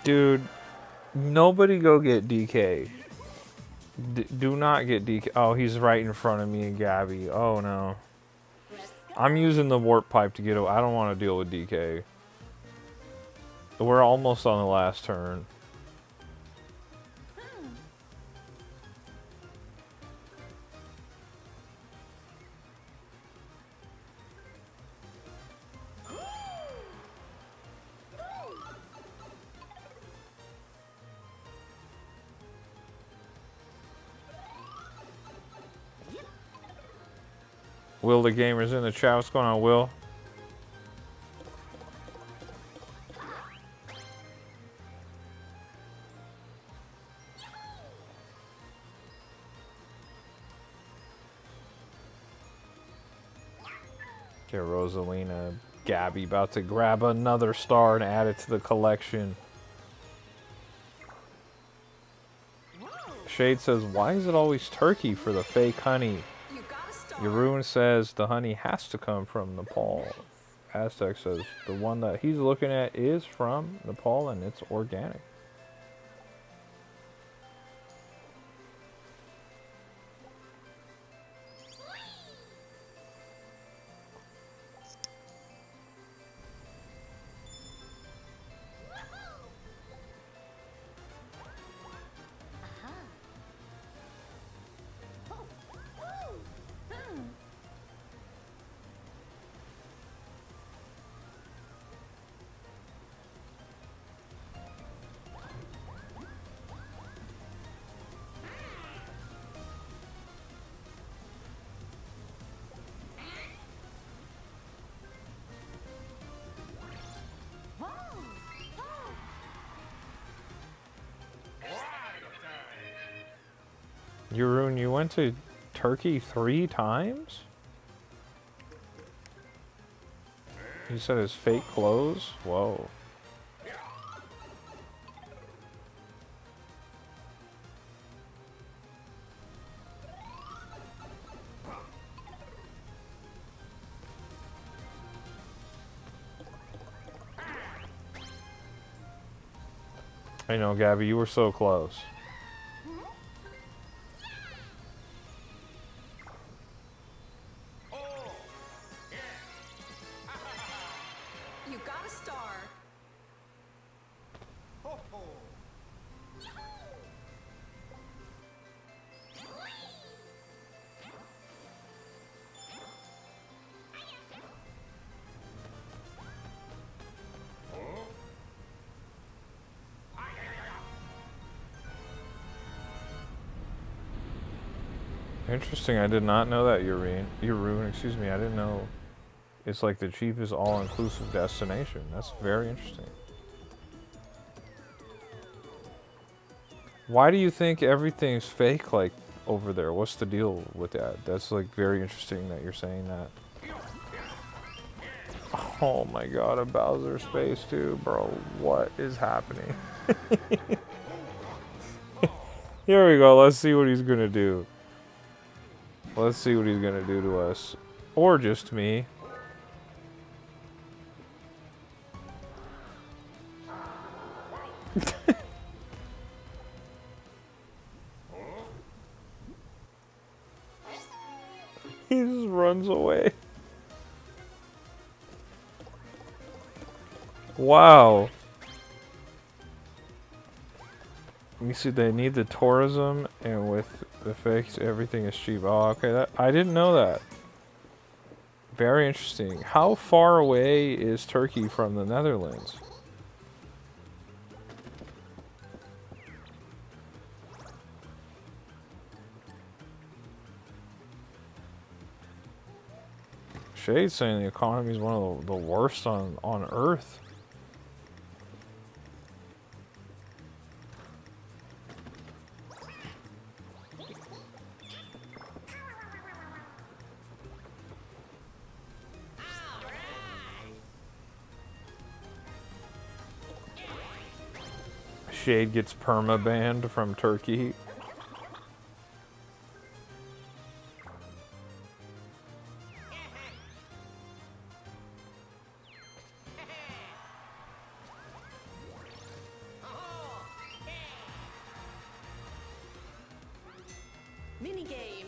Speaker 1: Dude, nobody go get DK. Do not get DK. Oh, he's right in front of me and Gabby. Oh no.
Speaker 2: Let's go.
Speaker 1: I'm using the warp pipe to get away. I don't want to deal with DK. We're almost on the last turn. Will the gamers in the chat? What's going on, Will? Okay, Rosalina, Gabby about to grab another star and add it to the collection. Shade says, why is it always turkey for the fake honey?
Speaker 2: You got a star.
Speaker 1: Yaroon says the honey has to come from Nepal. Aztec says the one that he's looking at is from Nepal and it's organic. Jeroen, you went to Turkey 3 times? You said it's fake clothes? Whoa. I know, Gabby, you were so close.
Speaker 2: You got a star.
Speaker 1: Interesting, I did not know that, Jeroen, excuse me, I didn't know it's like the cheapest all-inclusive destination. That's very interesting. Why do you think everything's fake, like, over there? What's the deal with that? That's, like, very interesting that you're saying that. Oh my god, a Bowser space too, bro. What is happening? Here we go, let's see what he's gonna do. Let's see what he's gonna do to us. Or just me. He just runs away. Wow. You see, they need the tourism, and with the fakes, everything is cheap. Oh, okay, I didn't know that. Very interesting. How far away is Turkey from the Netherlands? Shade's saying the economy is one of the worst on Earth. Shade gets perma-banned from Turkey.
Speaker 2: Mini game.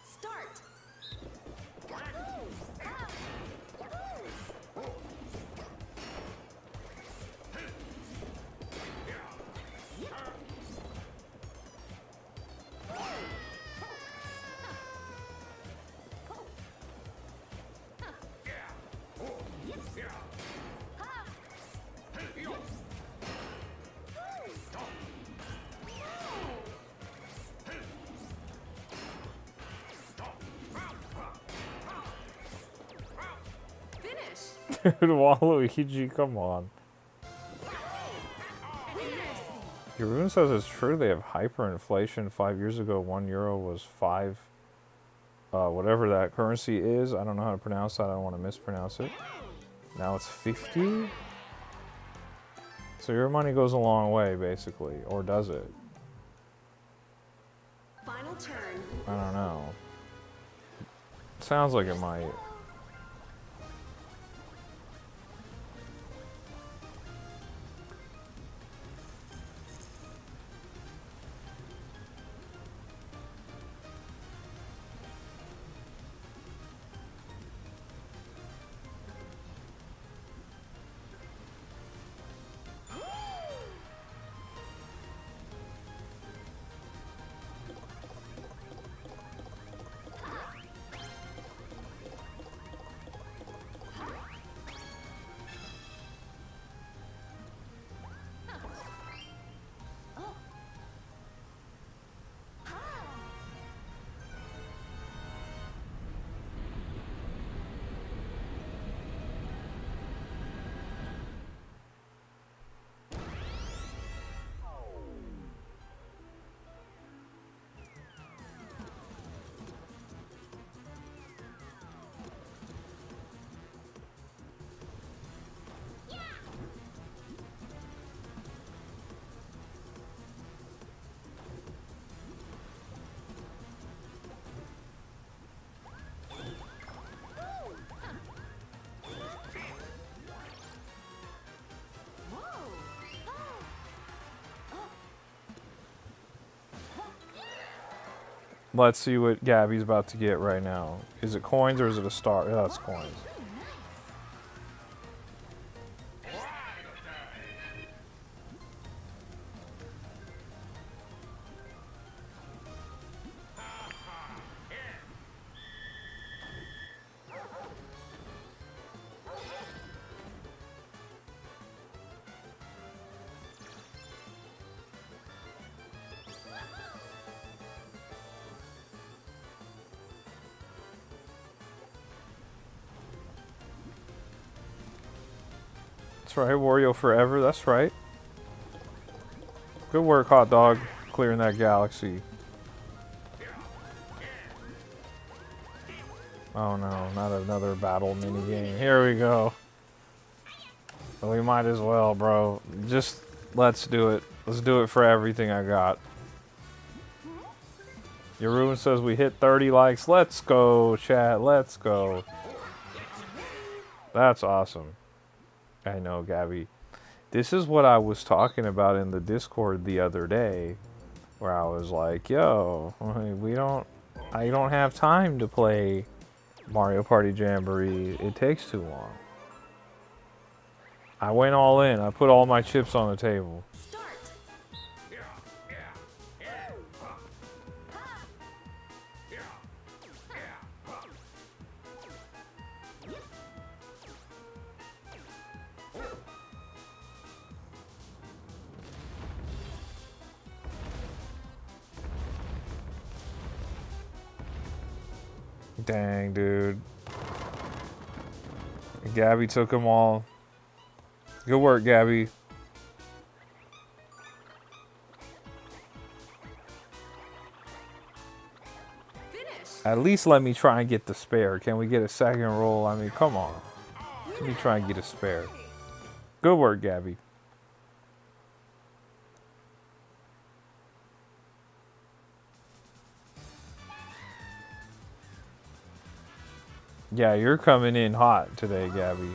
Speaker 2: Start.
Speaker 1: Dude, Waluigi, come on. Jeroen says it's true they have hyperinflation. 5 years ago, €1 was 5, whatever that currency is. I don't know how to pronounce that. I don't want to mispronounce it. Now it's 50? So your money goes a long way, basically. Or does it?
Speaker 2: Final turn.
Speaker 1: I don't know. Sounds like it might. Let's see what Gabby's about to get right now. Is it coins or is it a star? Oh, it's coins. That's right, Wario forever, that's right. Good work, Hot Dog, clearing that galaxy. Oh no, not another battle minigame. Here we go. We might as well, bro. Just, let's do it. Let's do it for everything I got. Your Ruin says we hit 30 likes. Let's go, chat, let's go. That's awesome. I know, Gabby. This is what I was talking about in the Discord the other day, where I was like, yo, I don't have time to play Mario Party Jamboree. It takes too long. I went all in. I put all my chips on the table. Dang, dude. Gabby took them all. Good work, Gabby.
Speaker 2: Finish.
Speaker 1: At least let me try and get the spare. Can we get a second roll? I mean, come on. Let me try and get a spare. Good work, Gabby. Yeah, you're coming in hot today, Gabby.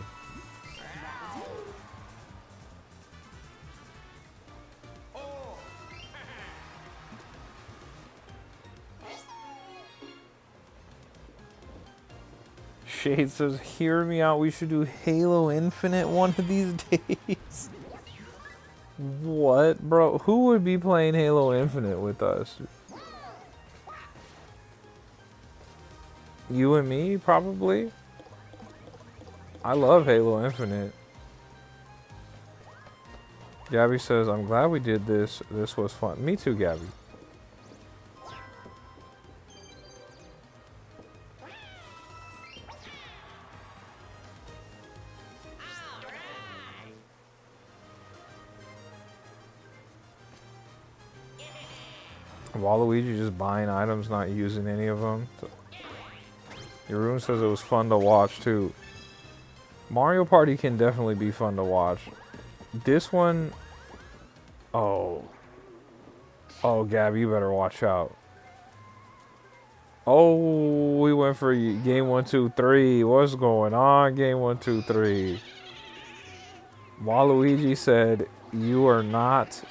Speaker 1: Shade says, hear me out, we should do Halo Infinite one of these days. What, bro? Who would be playing Halo Infinite with us? You and me, probably? I love Halo Infinite. Gabby says, I'm glad we did this. This was fun. Me too, Gabby. Waluigi just buying items, not using any of them. Your room says it was fun to watch too. Mario Party can definitely be fun to watch. This one, oh, Gabby, you better watch out. Oh, we went for game 1, 2, 3. What's going on? Game 1, 2, 3. Waluigi said, "You are not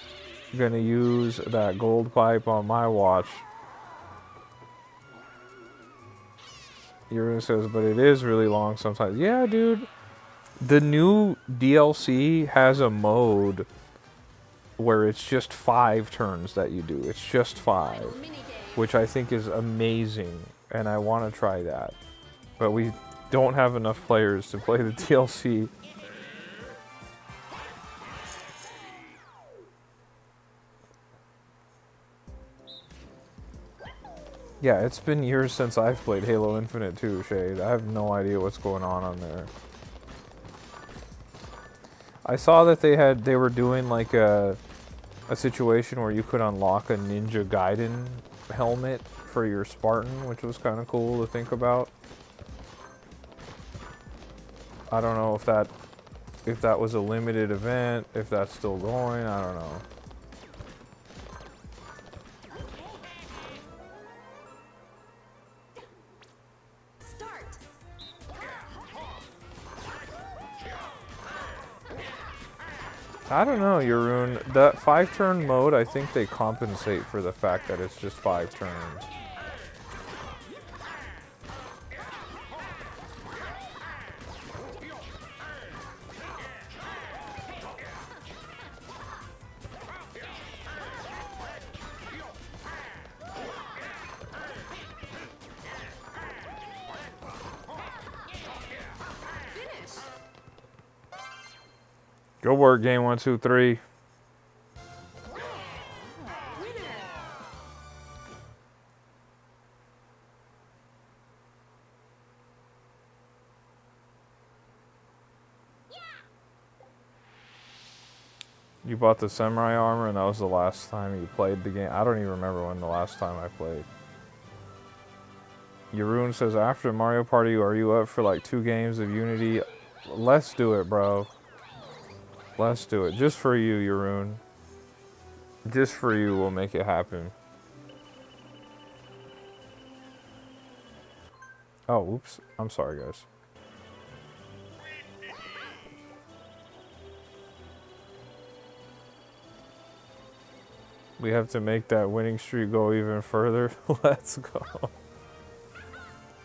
Speaker 1: gonna use that gold pipe on my watch." Yuri says, but it is really long sometimes. Yeah, dude. The new DLC has a mode where it's just 5 turns that you do. It's just 5, which I think is amazing, and I want to try that. But we don't have enough players to play the DLC. Yeah, it's been years since I've played Halo Infinite too, Shade. I have no idea what's going on there. I saw that they were doing like a situation where you could unlock a Ninja Gaiden helmet for your Spartan, which was kind of cool to think about. I don't know if that was a limited event, if that's still going, I don't know. I don't know, Yeroon. That 5-turn mode, I think they compensate for the fact that it's just 5 turns. Good work, game 1, 2, 3. You bought the samurai armor, and that was the last time you played the game. I don't even remember when the last time I played. Yeroon says, after Mario Party, are you up for like 2 games of Unity? Let's do it, bro. Let's do it. Just for you, Yeroon. Just for you, we'll make it happen. Oh, oops. I'm sorry, guys. We have to make that winning streak go even further. Let's go.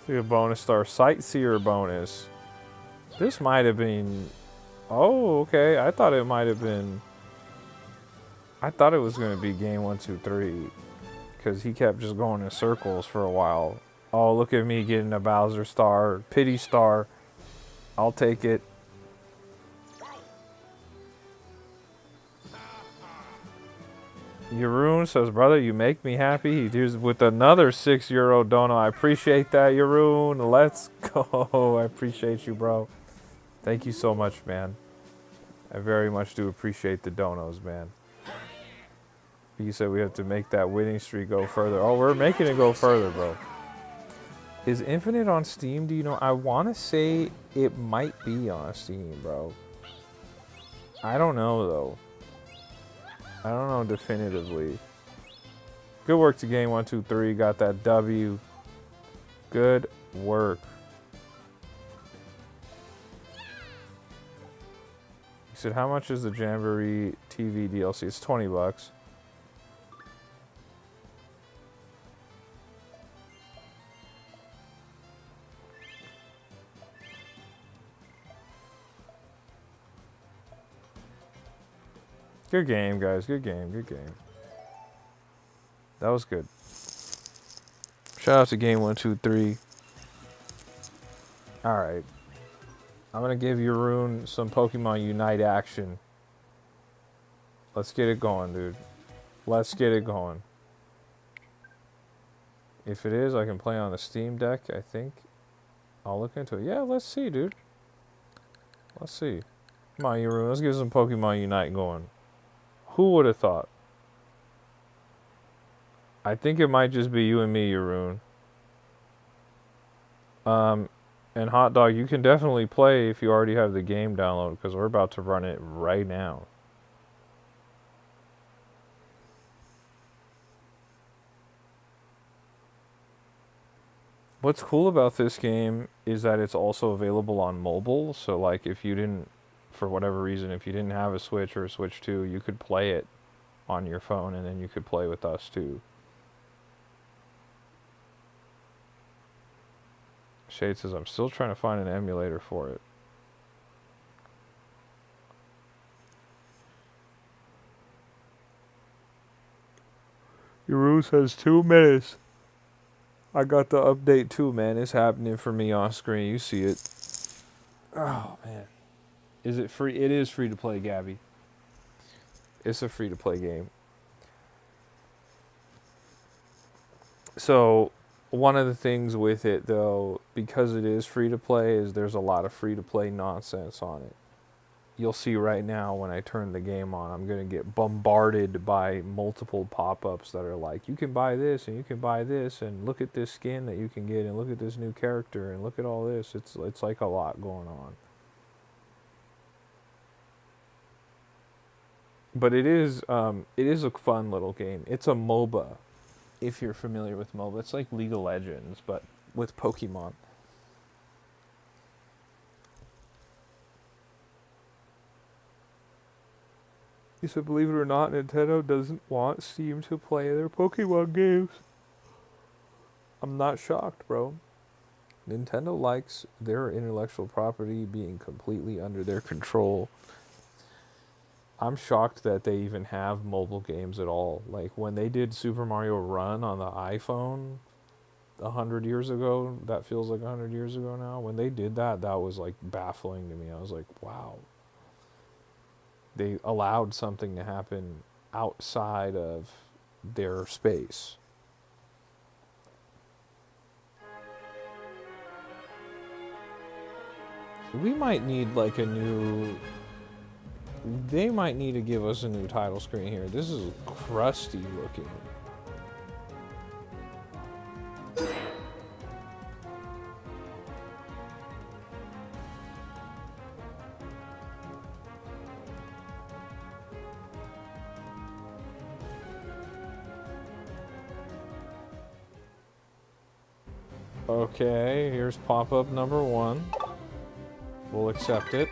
Speaker 1: See a bonus star. Sightseer bonus. This might have been... Oh, okay. I thought it might have been... I thought it was going to be game 1, 2, 3. Because he kept just going in circles for a while. Oh, look at me getting a Bowser star. Pity star. I'll take it. Yeroon says, brother, you make me happy. He's with another €6 dono. I appreciate that, Yeroon. Let's go. I appreciate you, bro. Thank you so much, man. I very much do appreciate the donos, man. You said we have to make that winning streak go further. Oh, we're making it go further, bro. Is Infinite on Steam? Do you know? I want to say it might be on Steam, bro. I don't know, though. I don't know definitively. Good work to game 1, 2, 3. Got that W. Good work. He said, how much is the Jamboree TV DLC? It's $20. Good game, guys. Good game. Good game. That was good. Shout out to game 1, 2, 3. Alright. I'm going to give Yeroon some Pokemon Unite action. Let's get it going, dude. Let's get it going. If it is, I can play on the Steam Deck, I think. I'll look into it. Yeah, let's see, dude. Let's see. Come on, Yeroon. Let's get some Pokemon Unite going. Who would have thought? I think it might just be you and me, Yeroon. And Hot Dog, you can definitely play if you already have the game downloaded, because we're about to run it right now. What's cool about this game is that it's also available on mobile, so like if you didn't, for whatever reason, if you didn't have a Switch or a Switch 2, you could play it on your phone, and then you could play with us too. Shade says, I'm still trying to find an emulator for it. Yeroon says 2 minutes. I got the update too, man. It's happening for me on screen. You see it. Oh, man. Is it free? It is free to play, Gabby. It's a free to play game. So, one of the things with it, though, because it is free to play, is there's a lot of free to play nonsense on it. You'll see right now when I turn the game on, I'm going to get bombarded by multiple pop-ups that are like, you can buy this, and you can buy this, and look at this skin that you can get, and look at this new character, and look at all this. It's like a lot going on. But it is a fun little game. It's a MOBA, if you're familiar with MOBA. It's like League of Legends, but with Pokemon. He said, believe it or not, Nintendo doesn't want Steam to play their Pokemon games. I'm not shocked, bro. Nintendo likes their intellectual property being completely under their control. I'm shocked that they even have mobile games at all. Like, when they did Super Mario Run on the iPhone 100 years ago, that feels like 100 years ago now. When they did that, that was, like, baffling to me. I was like, wow. They allowed something to happen outside of their space. We might need like a new... They might need to give us a new title screen here. This is crusty looking. Okay, here's pop-up number 1. We'll accept it.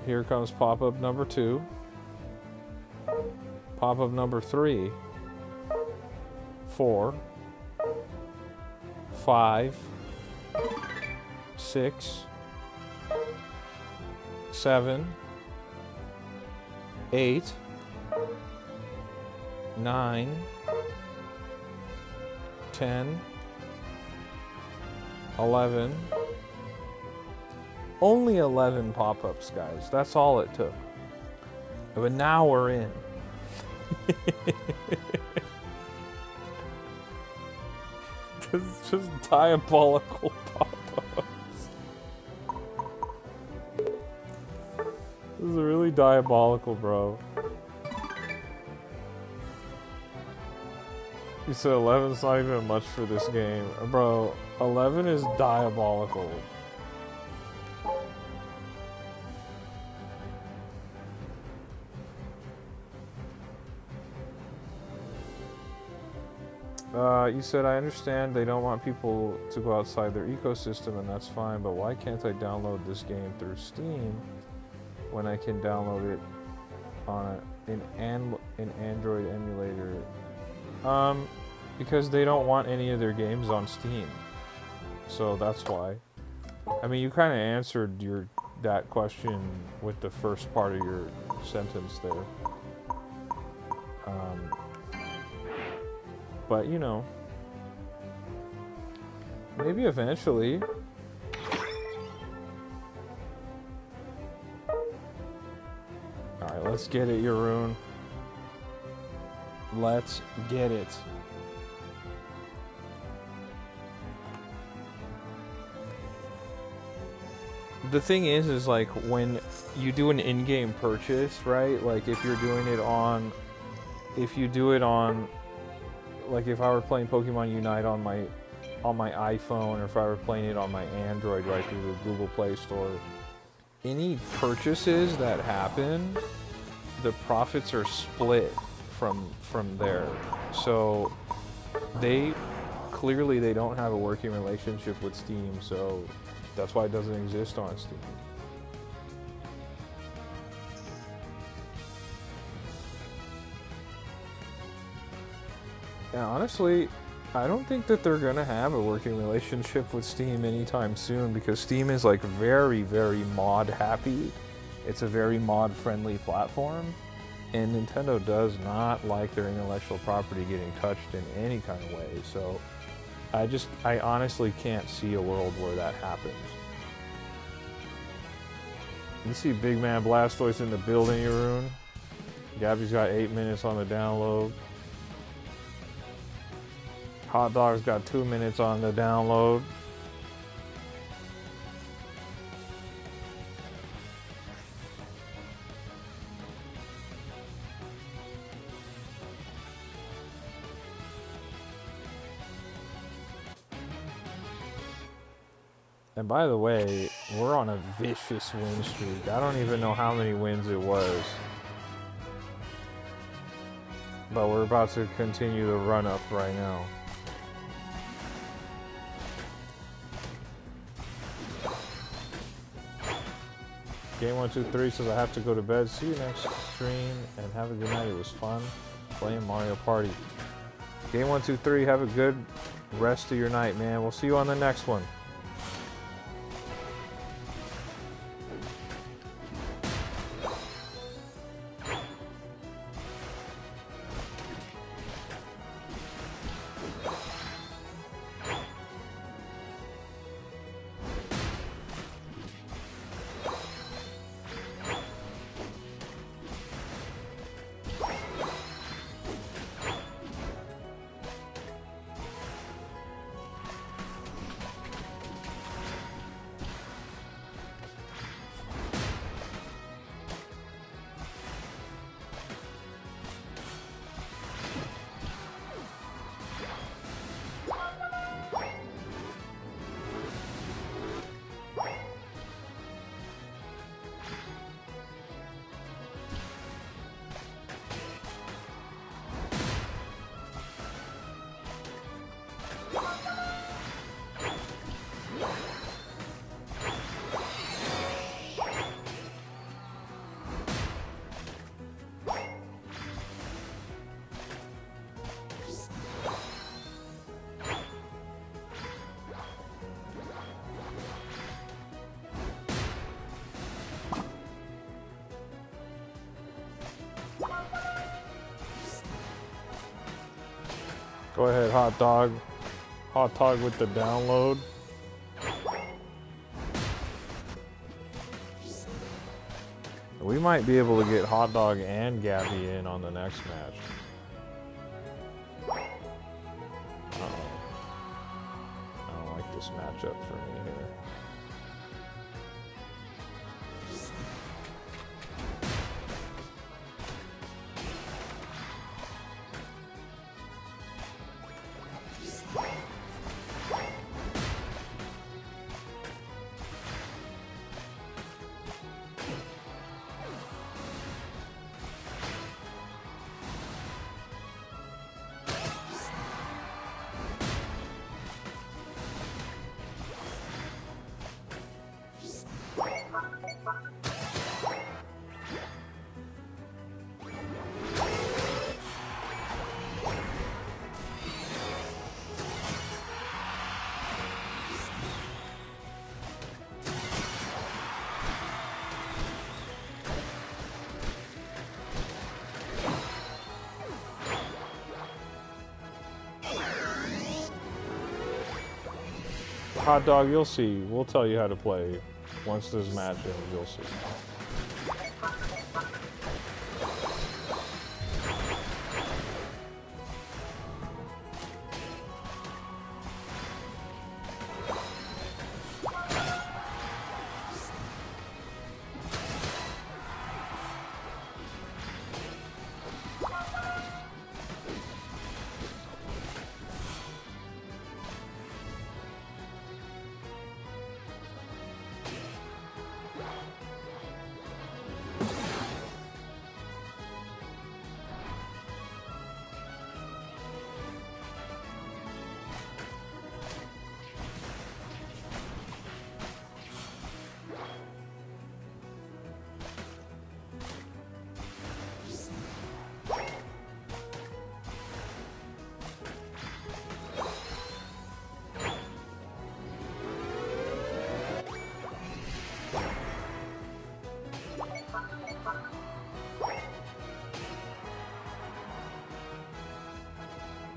Speaker 1: Here comes pop-up number 2. Pop-up number 3. 4. 5. 6. 7. 8. 9. 10. 11. Only 11 pop-ups, guys. That's all it took. But now we're in. This is just diabolical pop-ups. This is really diabolical, bro. You said 11's not even much for this game. Bro, 11 is diabolical. You said, I understand they don't want people to go outside their ecosystem, and that's fine, but why can't I download this game through Steam when I can download it on an Android emulator? Because they don't want any of their games on Steam. So that's why. I mean, you kind of answered that question with the first part of your sentence there. But, you know, maybe eventually. Alright, let's get it, Yaroon. Let's get it. The thing is like when you do an in-game purchase, right? Like if you do it on, like if I were playing Pokemon Unite on my iPhone, or if I were playing it on my Android right through the Google Play Store, any purchases that happen, the profits are split from there. So they don't have a working relationship with Steam, so that's why it doesn't exist on Steam. And honestly, I don't think that they're gonna have a working relationship with Steam anytime soon, because Steam is like very, very mod happy. It's a very mod friendly platform, and Nintendo does not like their intellectual property getting touched in any kind of way. So I honestly can't see a world where that happens. You see Big Man Blastoise in the building, Yaroon. Gabby's got 8 minutes on the download. Hot Dog's got 2 minutes on the download. And by the way, we're on a vicious win streak. I don't even know how many wins it was. But we're about to continue the run up right now. Game 123 says I have to go to bed. See you next stream and have a good night. It was fun playing Mario Party. Game 123, have a good rest of your night, man. We'll see you on the next one. Go ahead, hot dog. Hot dog with the download. We might be able to get hot dog and Gabby in on the next match. Uh-oh. I don't like this matchup for me here. Hot dog, you'll see. We'll tell you how to play. Once this match ends, you'll see.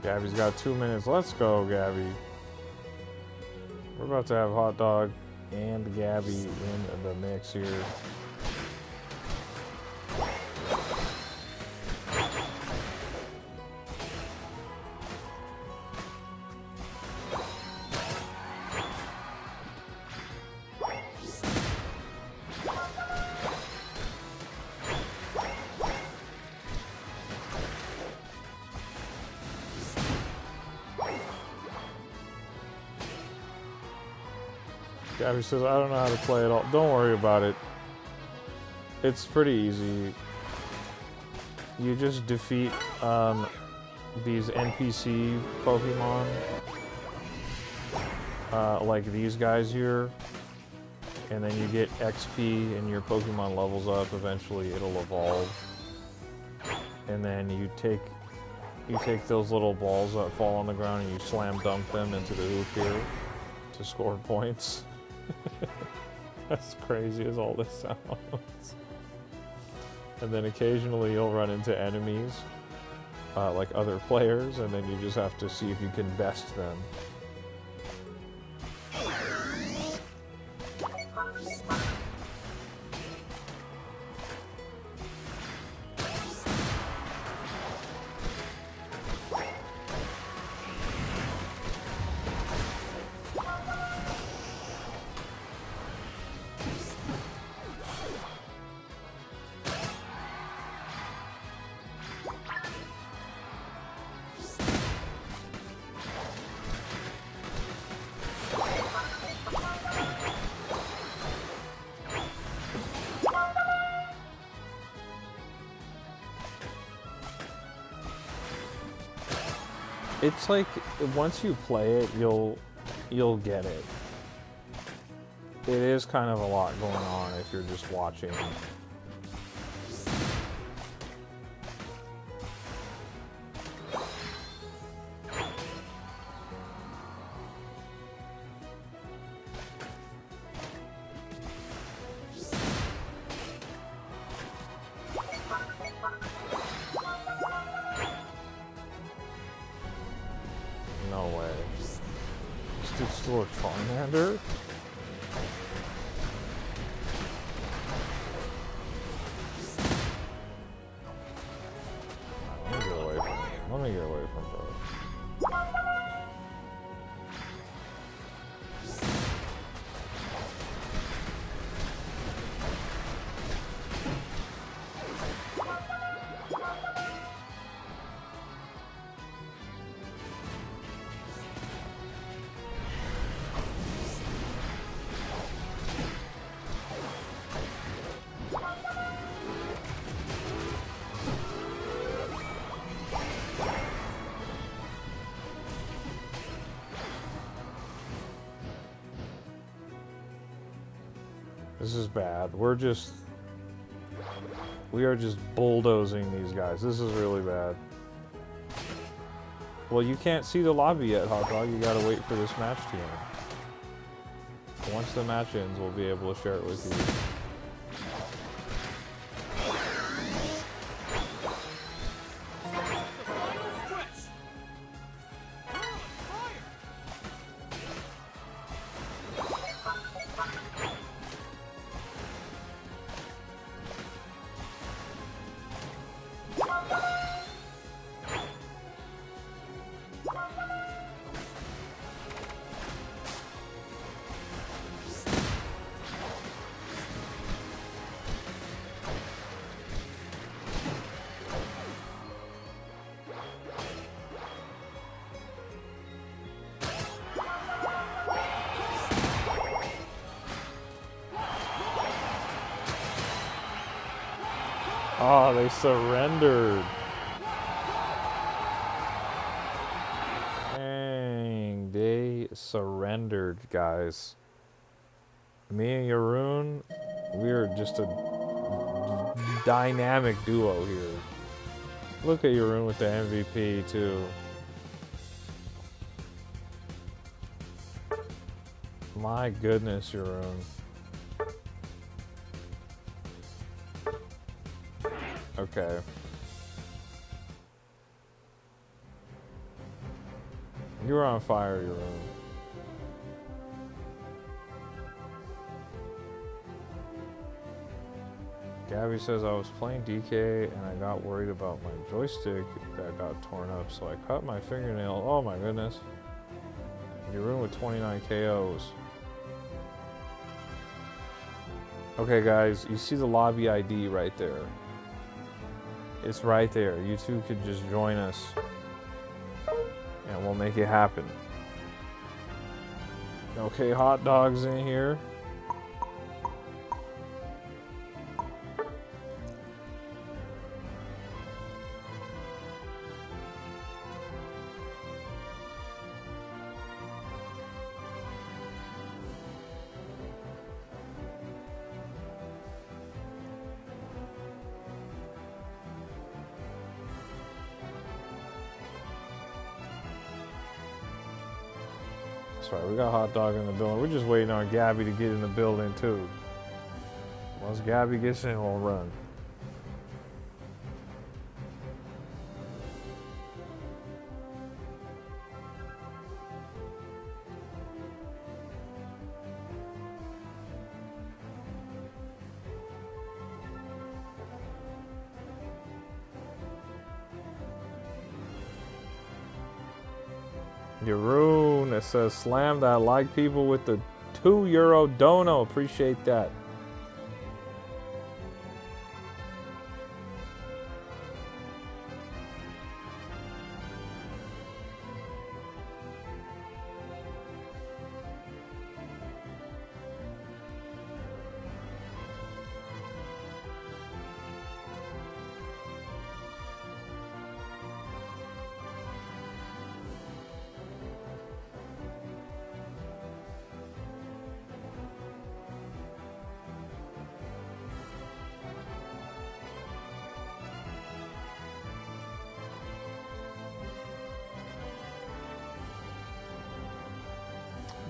Speaker 1: Gabby's got 2 minutes. Let's go, Gabby. We're about to have hot dog and Gabby in the mix here. Gabby says, I don't know how to play it all. Don't worry about it. It's pretty easy. You just defeat these NPC Pokemon. Like these guys here. And then you get XP and your Pokemon levels up. Eventually it'll evolve. And then you take those little balls that fall on the ground and you slam dunk them into the hoop here to score points. As crazy as all this sounds. And then occasionally you'll run into enemies, like other players, and then you just have to see if you can best them. It's like once you play it, you'll get it. It is kind of a lot going on if you're just watching. Lord Charmander? Let me get away from him. Let me get away from him. This is bad. We are just bulldozing these guys. This is really bad. Well, you can't see the lobby yet, Hot Dog. You gotta wait for this match to end. Once the match ends, we'll be able to share it with you. Oh, they surrendered. Dang, they surrendered, guys. Me and Yaroon, we're just a dynamic duo here. Look at Yaroon with the MVP, too. My goodness, Yaroon. Okay. You're on fire, Yaroon. Gabby says, I was playing DK and I got worried about my joystick that got torn up, so I cut my fingernail. Oh my goodness. Yaroon with 29 KOs. Okay, guys, you see the lobby ID right there. It's right there. You two could just join us and we'll make it happen. Okay, Hot Dog's in here. That's right, we got Hot Dog in the building. We're just waiting on Gabby to get in the building too. Once Gabby gets in, we'll run. Yaroon, it says slam that like people with the €2 dono. Appreciate that.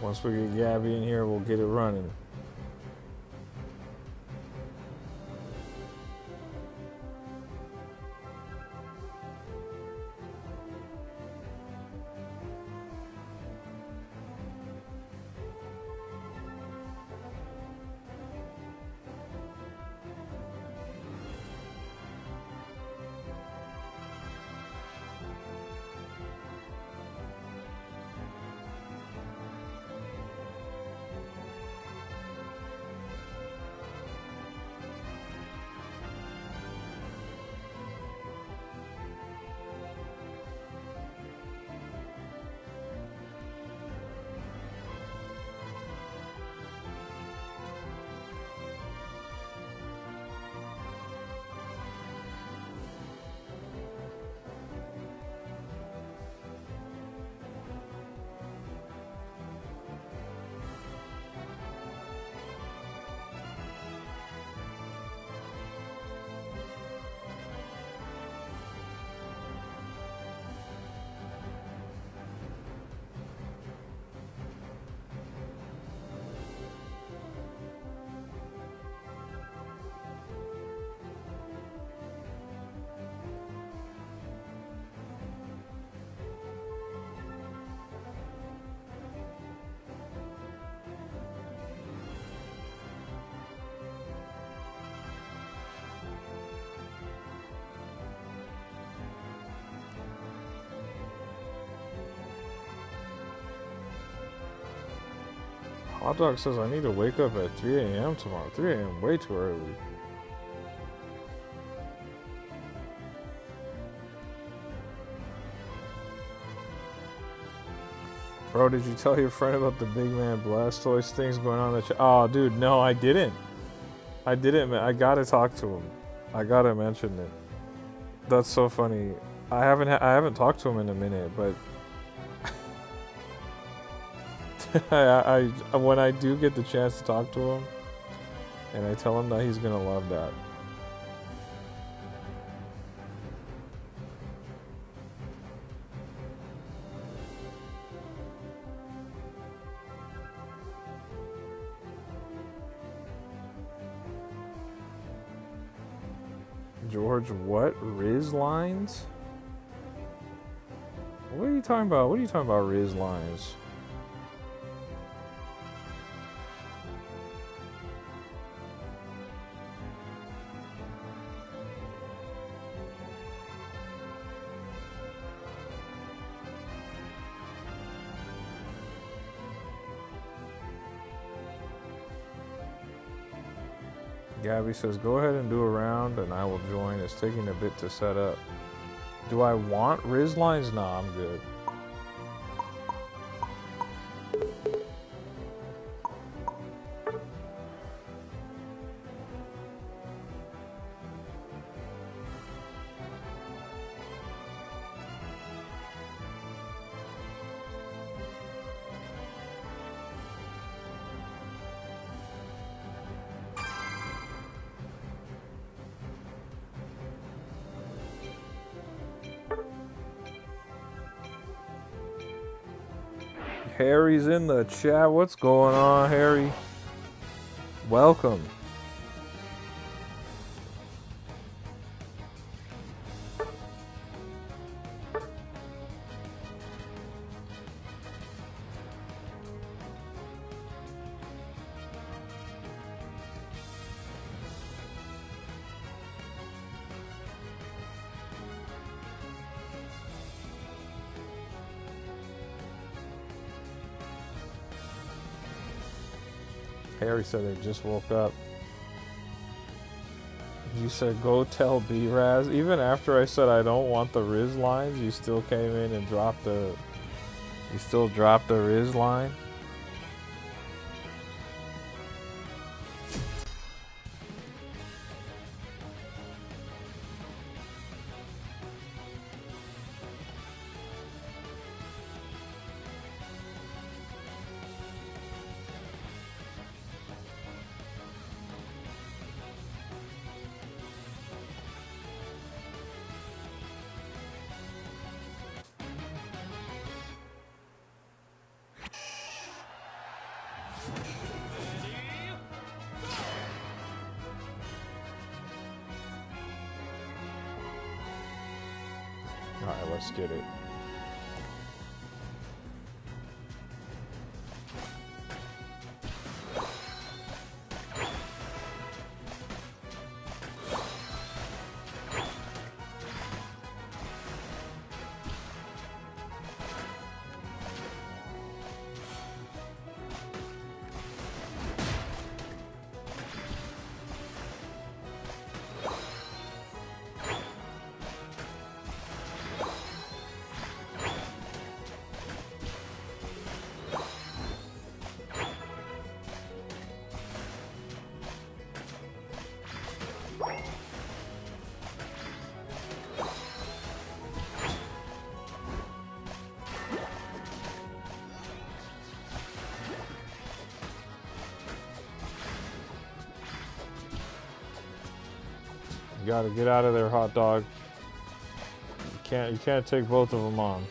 Speaker 1: Once we get Gabby in here, we'll get it running. Hot Dog says I need to wake up at 3 a.m. tomorrow. 3 a.m. way too early. Bro, did you tell your friend about the Big Man Blastoise things going on? Oh, dude, no, I didn't. I didn't. I gotta talk to him. I gotta mention it. That's so funny. I haven't talked to him in a minute, but I when I do get the chance to talk to him, and I tell him that, he's gonna love that. George, what? Riz lines? What are you talking about? What are you talking about, Riz lines? Gabby says, go ahead and do a round and I will join. It's taking a bit to set up. Do I want Riz lines? Nah, I'm good. Harry's in the chat. What's going on, Harry? Welcome. Harry said they just woke up. You said go tell B-Raz. Even after I said I don't want the Riz lines, you still came in and dropped the... You still dropped the Riz line? Alright, let's get it. You gotta get out of there, Hot Dog. You can't take both of them on.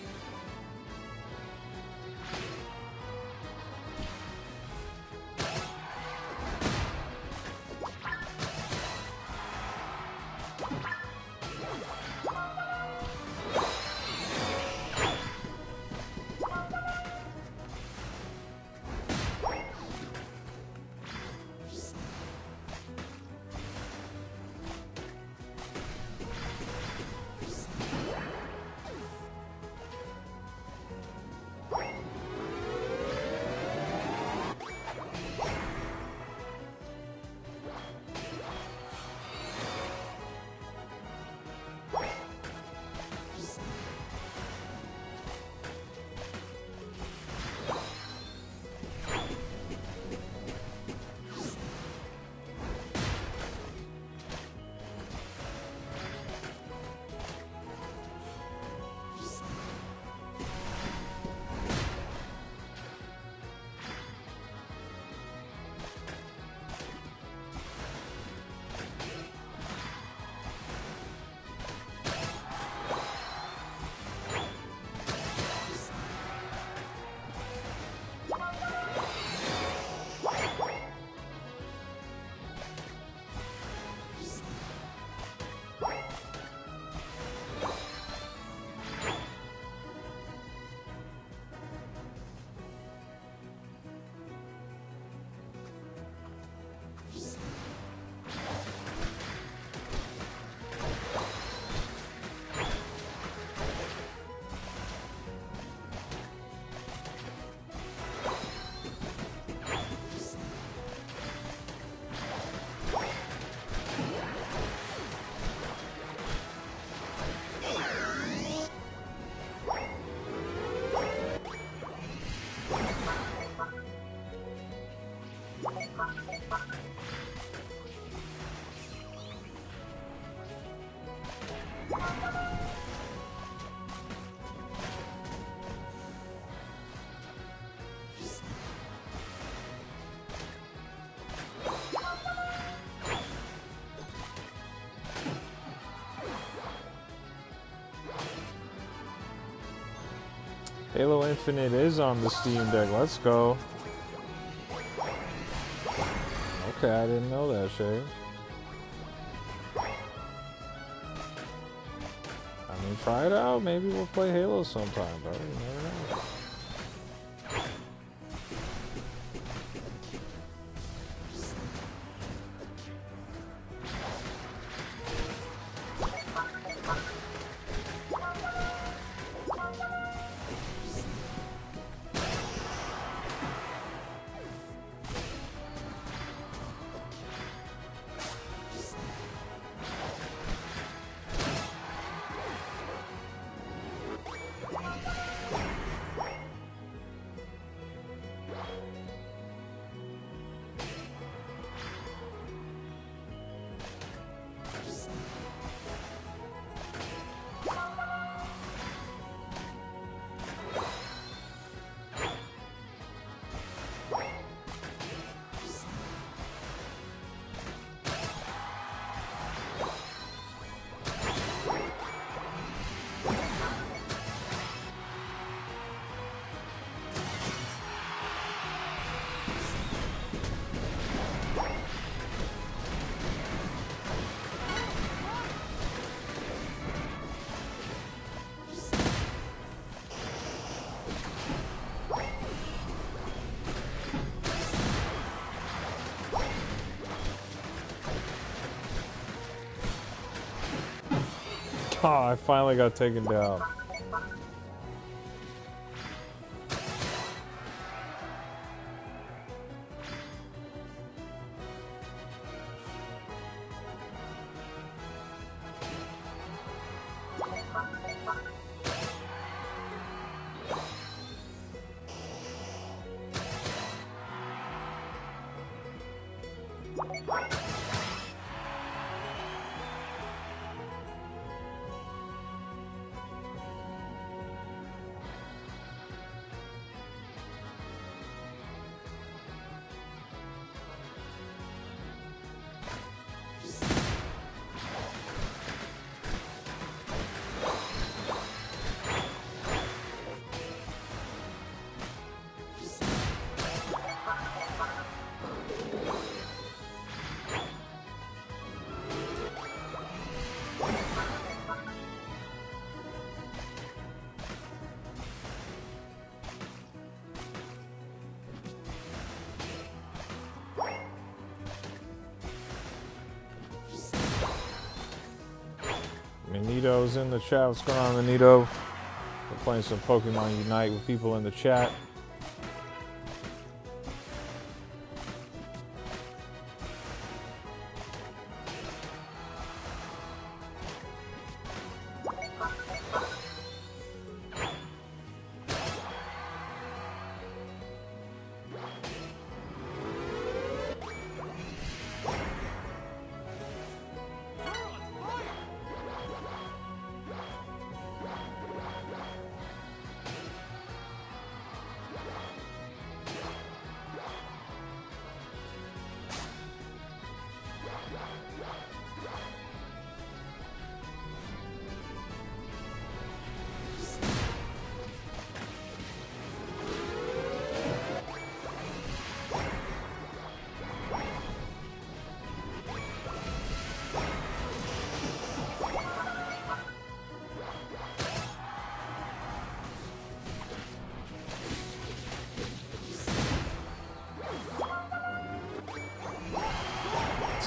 Speaker 1: Halo Infinite is on the Steam Deck. Let's go. Okay, I didn't know that, Shay. I mean, try it out. Maybe we'll play Halo sometime, bro. You never know. Oh, I finally got taken down. Nito's in the chat. What's going on, Nito? We're playing some Pokemon Unite with people in the chat.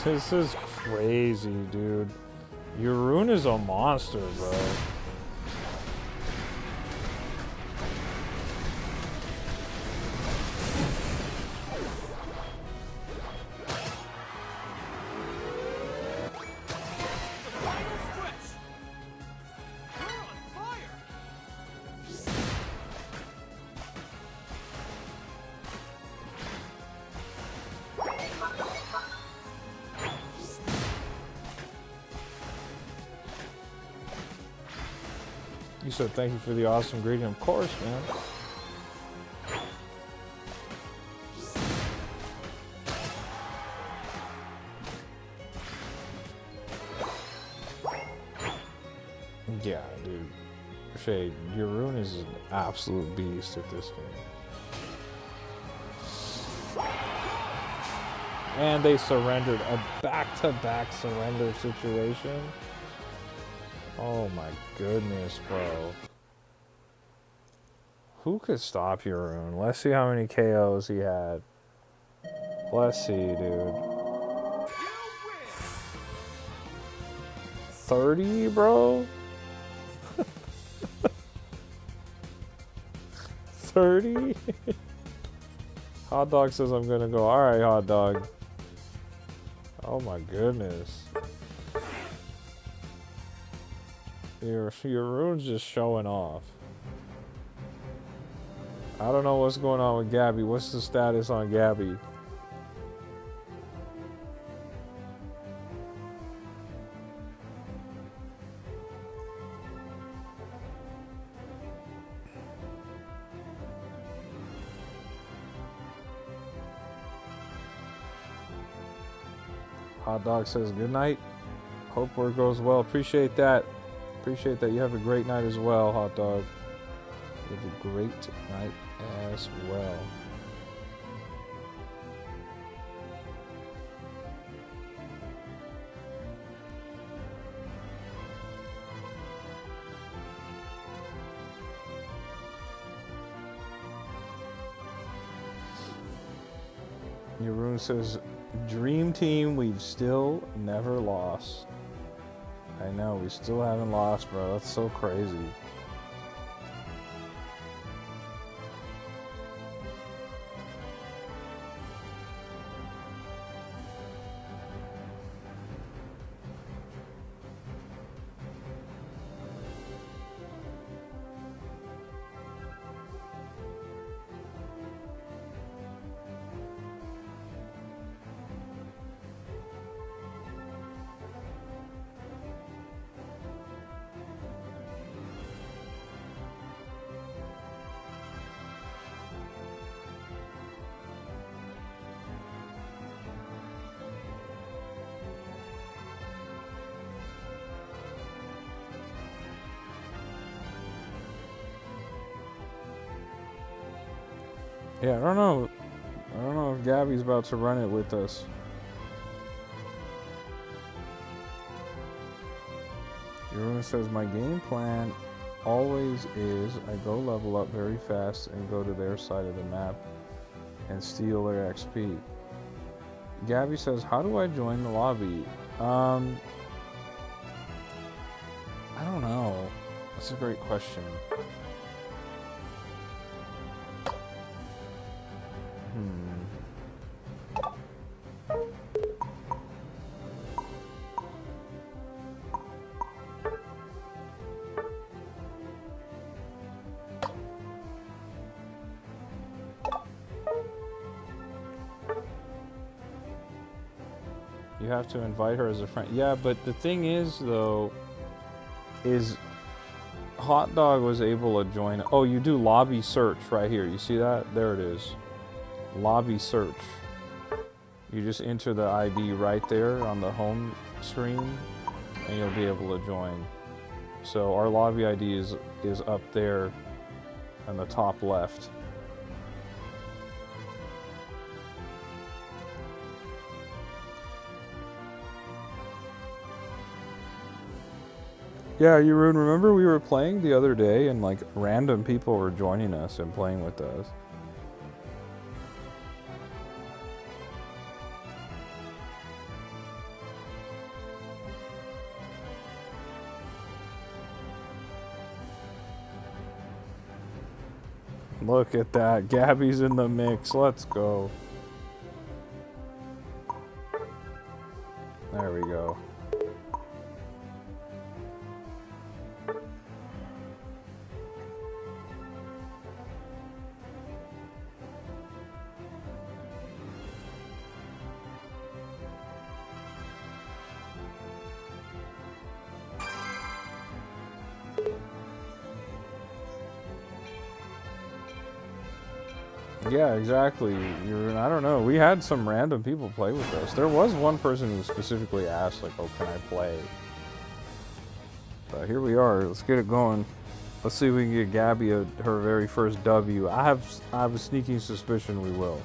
Speaker 1: This is crazy, dude. Your rune is a monster, bro. You said thank you for the awesome greeting. Of course, man. Yeah, dude. Shade, Jeroen is an absolute beast at this game. And they surrendered. A back-to-back surrender situation. Oh my goodness, bro. Who could stop Jeroen? Let's see how many KOs he had. Let's see, dude. 30, bro? 30? Hot Dog says I'm gonna go. Alright, Hot Dog. Oh my goodness. Your rune's just showing off. I don't know what's going on with Gabby. What's the status on Gabby? Hot Dog says good night. Hope work goes well. Appreciate that. Appreciate that. You have a great night as well, Hot Dog. You have a great night as well. Jeroen says, Dream Team, we've still never lost. I know, we still haven't lost, bro. That's so crazy. Yeah, I don't know. I don't know if Gabby's about to run it with us. Jeroen says, my game plan always is I go level up very fast and go to their side of the map and steal their XP. Gabby says, how do I join the lobby? I don't know. That's a great question. You have to invite her as a friend. Yeah, but the thing is, though, is Hot Dog was able to join. Oh, you do lobby search right here. You see that? There it is. Lobby search. You just enter the ID right there on the home screen, and you'll be able to join. So our lobby ID is up there on the top left. Yeah, Jeroen, remember we were playing the other day and like random people were joining us and playing with us. Look at that. Gabby's in the mix. Let's go. There we go. Yeah, exactly. I don't know. We had some random people play with us. There was one person who specifically asked, like, oh, can I play? But here we are. Let's get it going. Let's see if we can get Gabby her very first W. I have a sneaking suspicion we will.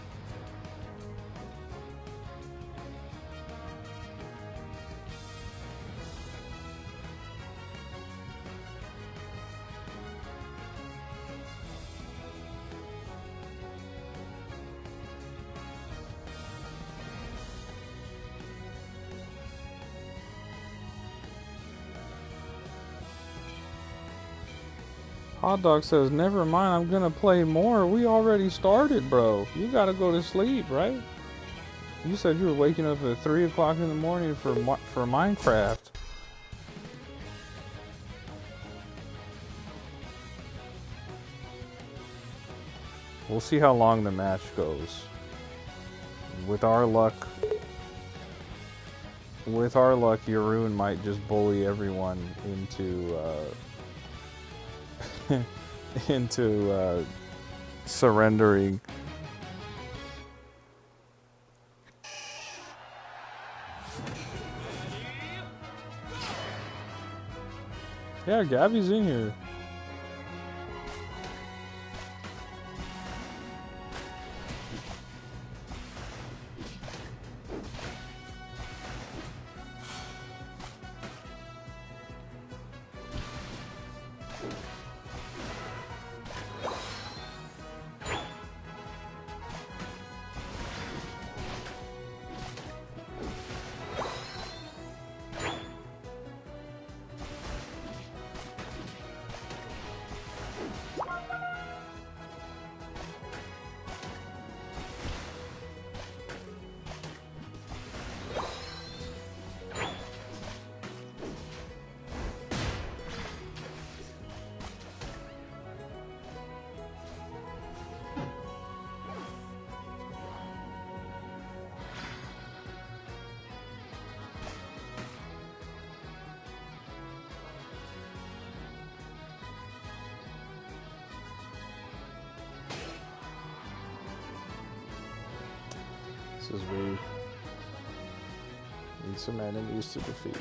Speaker 1: Hot Dog says, never mind, I'm gonna play more. We already started, bro. You gotta go to sleep, right? You said you were waking up at 3 o'clock in the morning for Minecraft. We'll see how long the match goes. With our luck, Yaroon might just bully everyone into into surrendering. Yeah, Gabby's in here. This is weird. Need some enemies to defeat.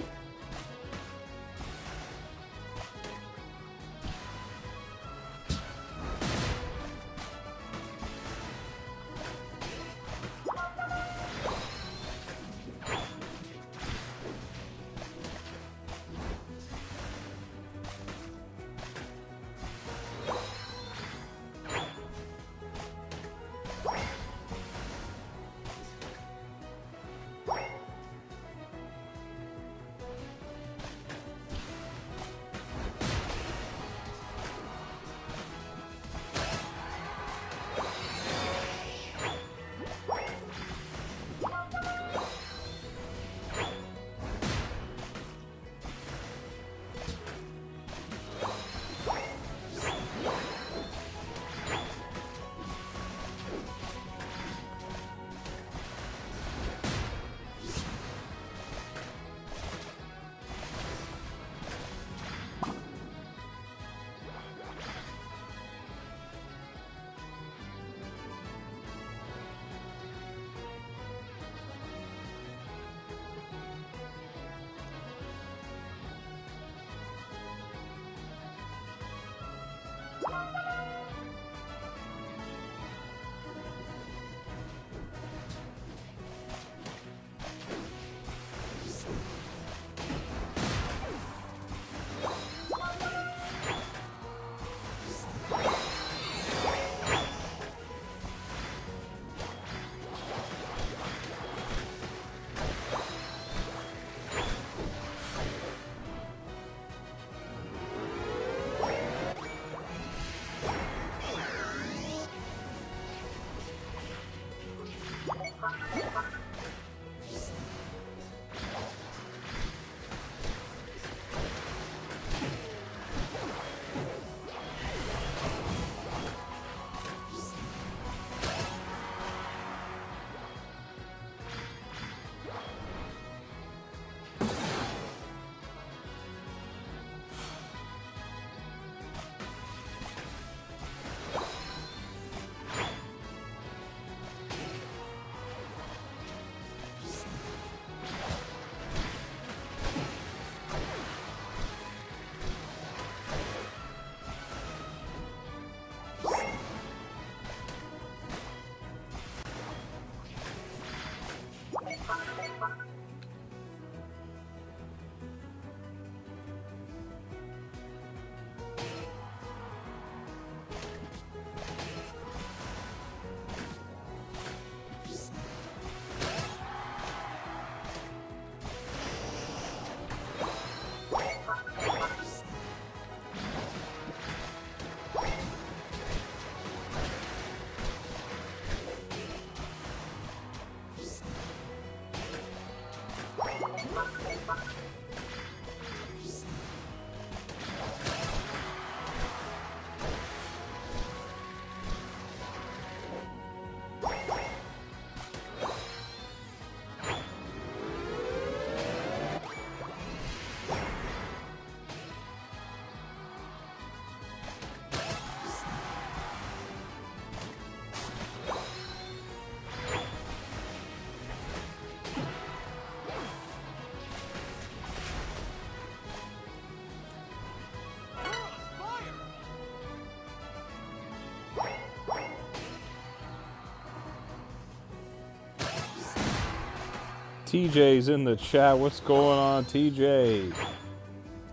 Speaker 1: TJ's in the chat. What's going on, TJ?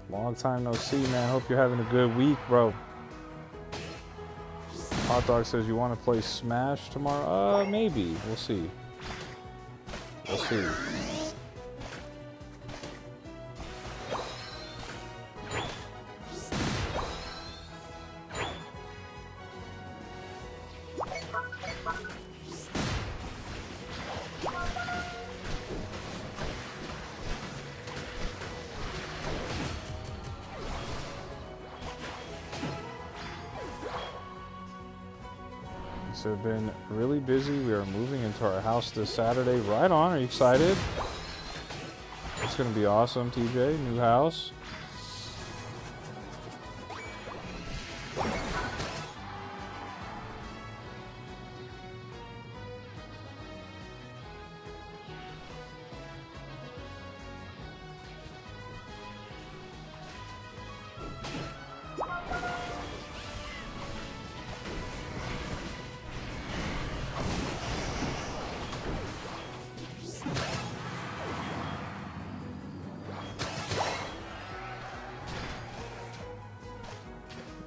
Speaker 1: Long time no see, man. Hope you're having a good week, bro. Hot Dog says you want to play Smash tomorrow? Maybe. We'll see. We'll see. Have been really busy. We are moving into our house this Saturday. Right on. Are you excited? It's going to be awesome, TJ. New house.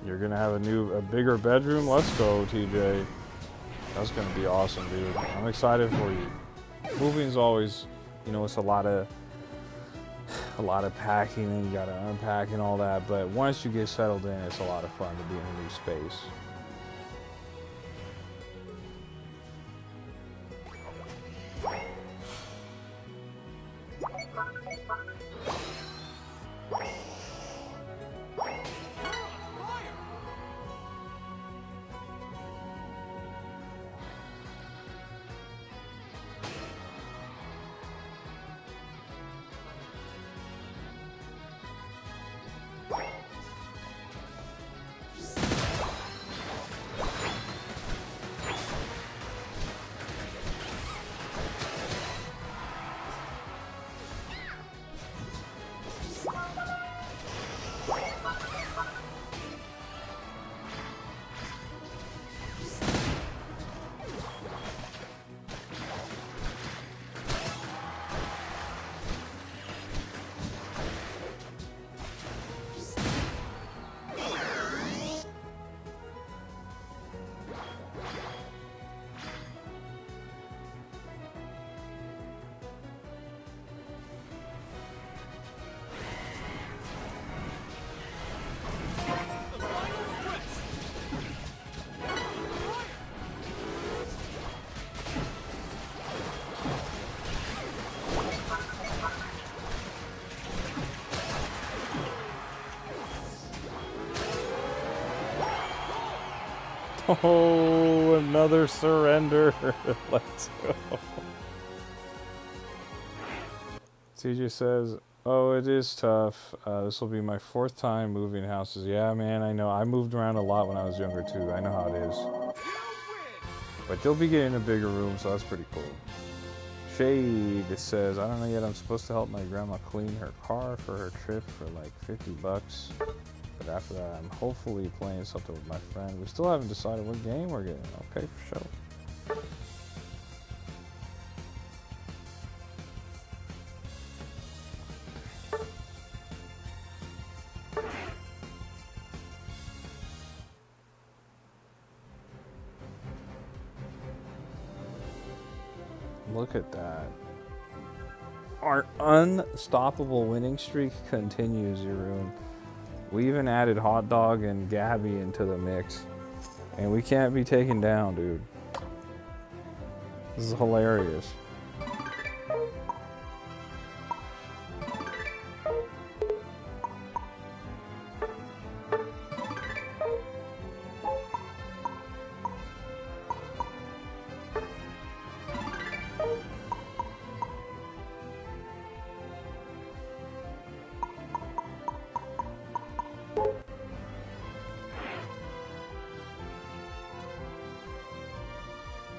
Speaker 1: You're gonna have a bigger bedroom. Let's go, TJ. That's gonna be awesome, dude. I'm excited for you. Moving's always, you know, it's a lot of packing and you gotta unpack and all that. But once you get settled in, it's a lot of fun to be in a new space. Oh, another surrender. Let's go. TJ says, oh, it is tough. This will be my 4th time moving houses. Yeah, man, I know. I moved around a lot when I was younger, too. I know how it is. But they'll be getting a bigger room, so that's pretty cool. Shade says, I don't know yet. I'm supposed to help my grandma clean her car for her trip for like $50. But after that, I'm hopefully playing something with my friend. We still haven't decided what game we're getting. Okay, for sure. Look at that. Our unstoppable winning streak continues, Jeroen. We even added Hot Dog and Gabby into the mix. And we can't be taken down, dude. This is hilarious.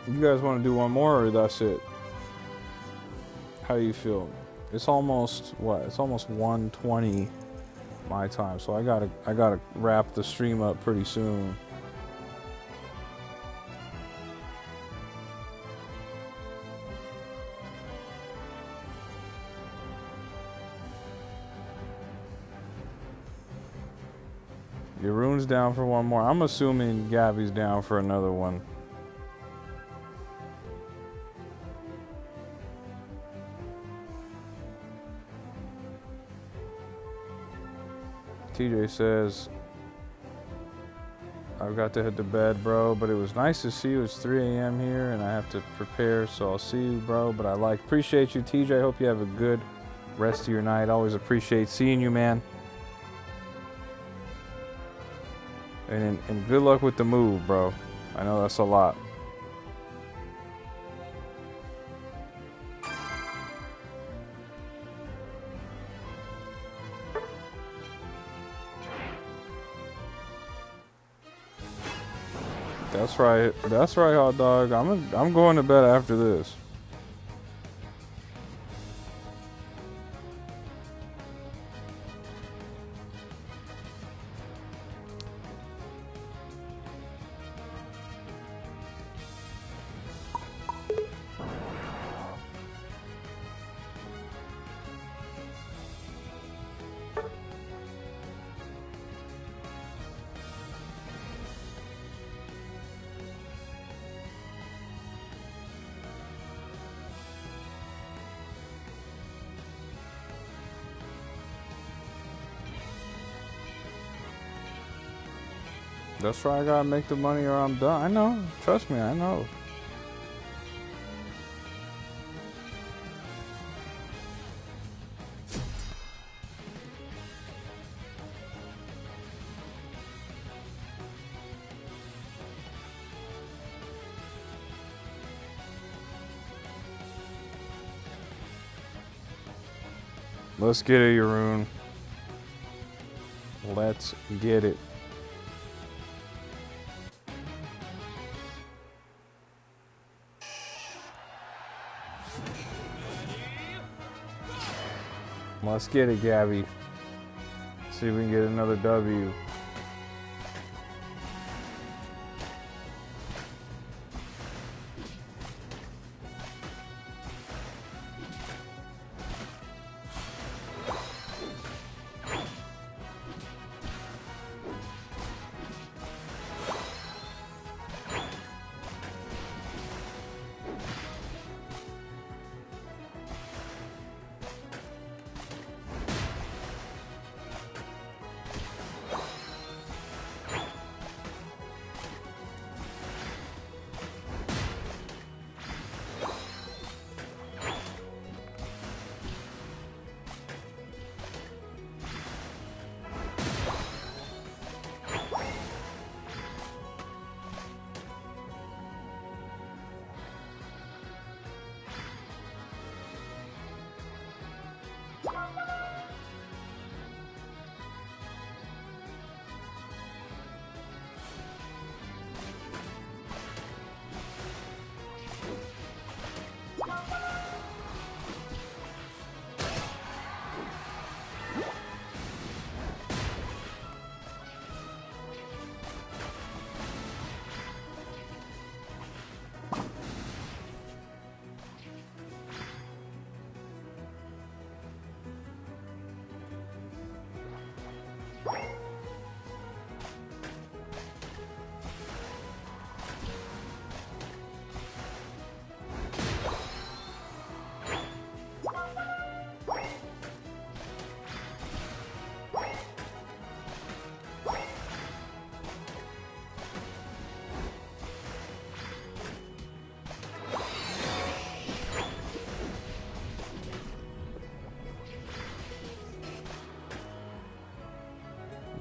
Speaker 1: You guys want to do one more, or that's it? How you feel? It's almost what? It's almost 1:20 my time, so I gotta wrap the stream up pretty soon.
Speaker 3: Rune's down for one more. I'm assuming Gabby's down for another one. TJ says, I've got to head to bed, bro, but it was nice to see you. It's 3 a.m. here, and I have to prepare, so I'll see you, bro. But I appreciate you, TJ. Hope you have a good rest of your night. Always appreciate seeing you, man. And good luck with the move, bro. I know that's a lot. That's right. That's right, hot dog. I'm going to bed after this. That's right, I gotta make the money or I'm done. I know. Trust me, I know. Let's get it, Yaroon. Let's get it. Let's get it, Gabby. See if we can get another W.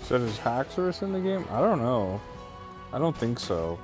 Speaker 3: Said is Haxorus in the game? I don't know. I don't think so.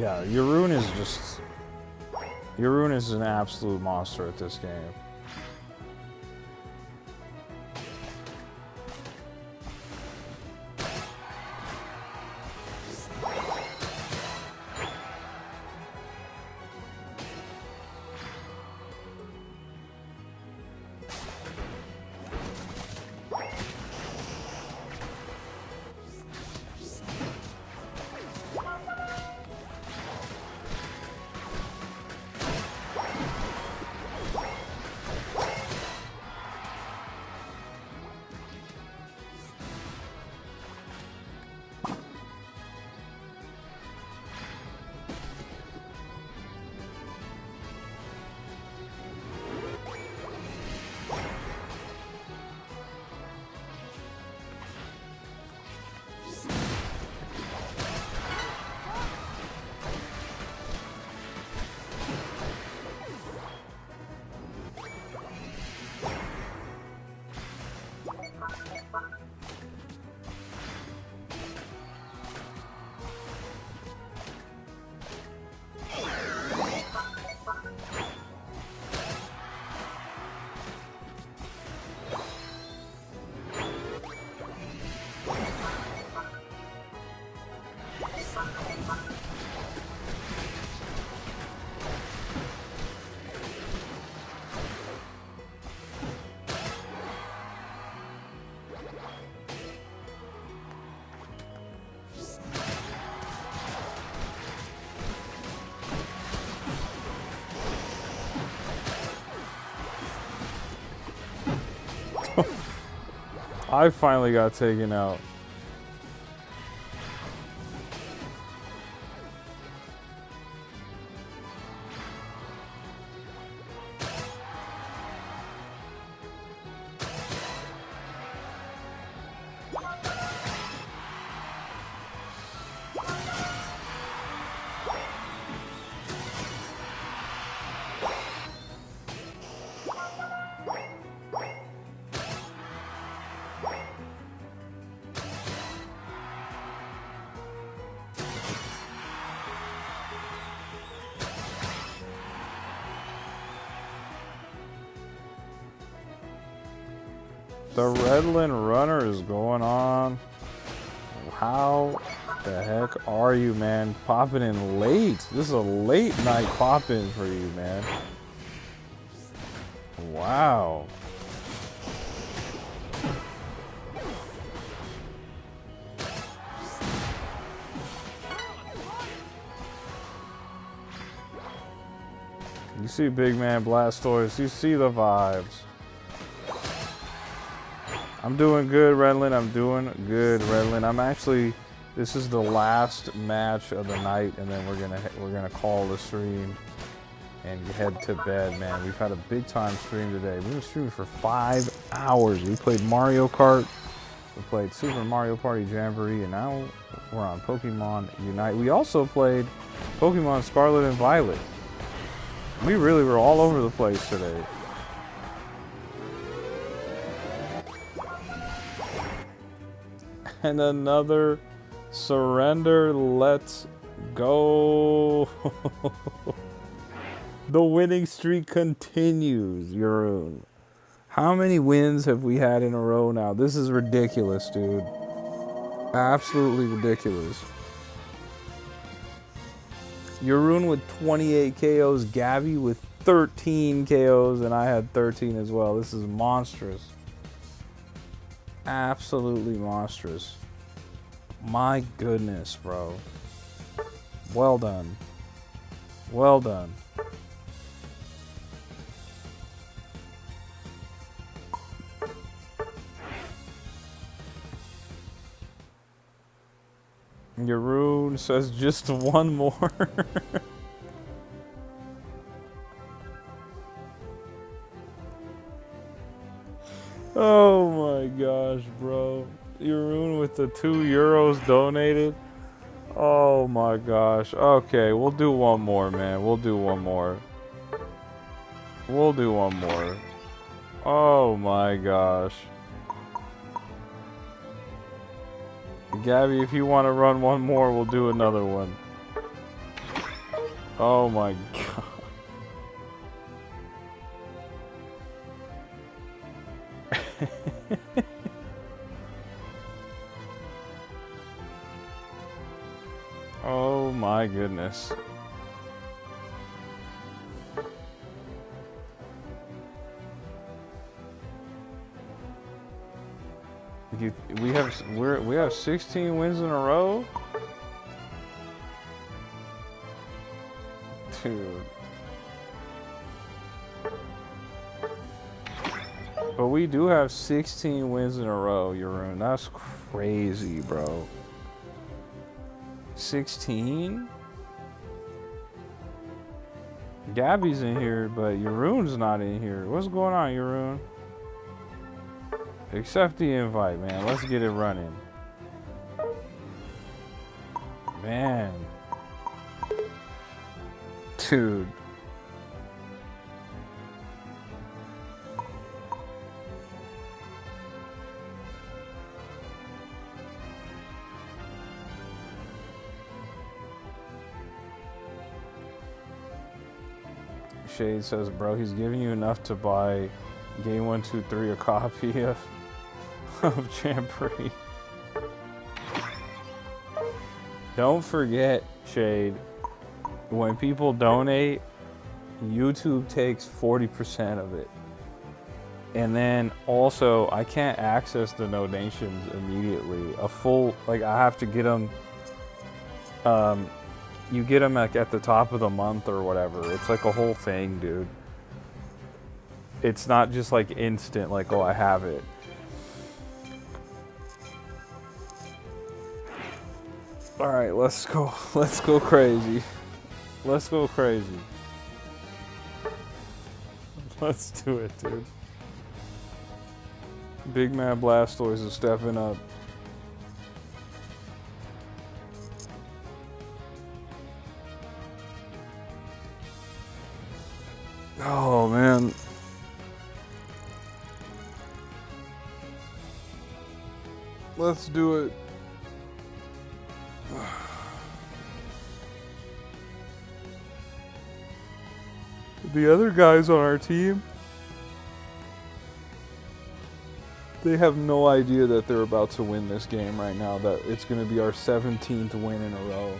Speaker 3: Yeah, Yaroon is just... Yaroon is an absolute monster at this game. I finally got taken out. The Redland Runner is going on. How the heck are you, man? Popping in late. This is a late night pop-in for you, man. Wow. You see Big Man Blastoise, you see the vibes. I'm doing good, Redland. I'm doing good, Redland. I'm actually, this is the last match of the night, and then we're gonna call the stream and head to bed, man. We've had a big time stream today. We've been streaming for 5 hours. We played Mario Kart, we played Super Mario Party Jamboree, and now we're on Pokemon Unite. We also played Pokemon Scarlet and Violet. We really were all over the place today. And another surrender. Let's go. The winning streak continues, Yaroon. How many wins have we had in a row now? This is ridiculous, dude. Absolutely ridiculous. Yaroon with 28 KOs, Gabby with 13 KOs, and I had 13 as well. This is monstrous. Absolutely monstrous. My goodness, bro. Well done. Well done. Yaroon says just one more. Oh my gosh, bro. Yaroon with the €2 donated. Oh my gosh. Okay, we'll do one more, man. We'll do one more. We'll do one more. Oh my gosh. Gabby, if you want to run one more, we'll do another one. Oh my god. Oh my goodness. We have 16 wins in a row? Dude. But we do have 16 wins in a row, Jeroen. That's crazy, bro. 16? Gabby's in here, but Jeroen's not in here. What's going on, Jeroen? Accept the invite, man. Let's get it running. Man. Dude. Shade says, bro, he's giving you enough to buy Game 1, 2, 3 a copy of Jamboree. Don't forget, Shade, when people donate, YouTube takes 40% of it. And then also, I can't access the donations immediately. I have to get them, you get them like at the top of the month or whatever. It's like a whole thing, dude. It's not just like instant, like, oh, I have it. All right, let's go. Let's go crazy. Let's go crazy. Let's do it, dude. Big Man Blastoise is stepping up. Oh, man. Let's do it. The other guys on our team, they have no idea that they're about to win this game right now, that it's going to be our 17th win in a row.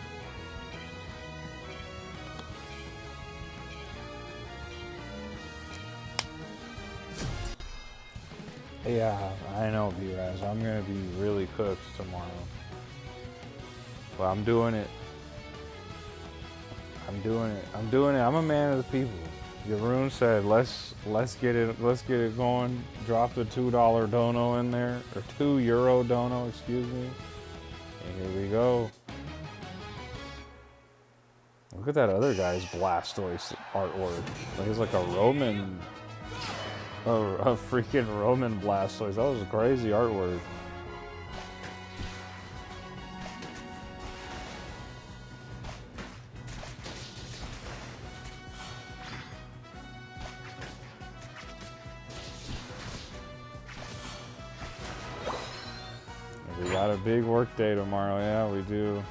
Speaker 3: Yeah, I know, B-Raz. I'm going to be really cooked tomorrow. But I'm doing it. I'm doing it. I'm doing it. I'm a man of the people. Jeroen said, let's get it going. Drop the $2 dono in there, or €2 dono, excuse me. And here we go. Look at that other guy's Blastoise artwork. Like it's like a Roman, a freaking Roman Blastoise. That was a crazy artwork. We got a big work day tomorrow. Yeah, we do.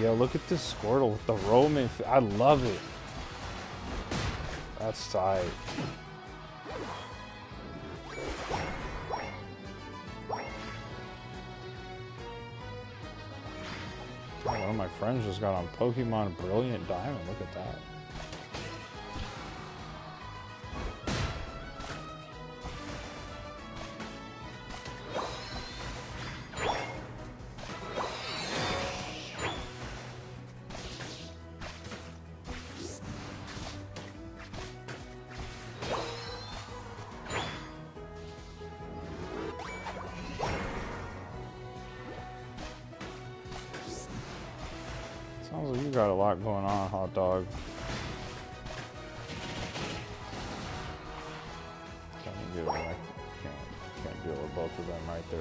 Speaker 3: Yo, look at this Squirtle with the Roman. I love it. That's tight. Oh, one of my friends just got on Pokemon Brilliant Diamond. Look at that. Sounds like you got a lot going on, hot dog. Can't deal with both of them right there.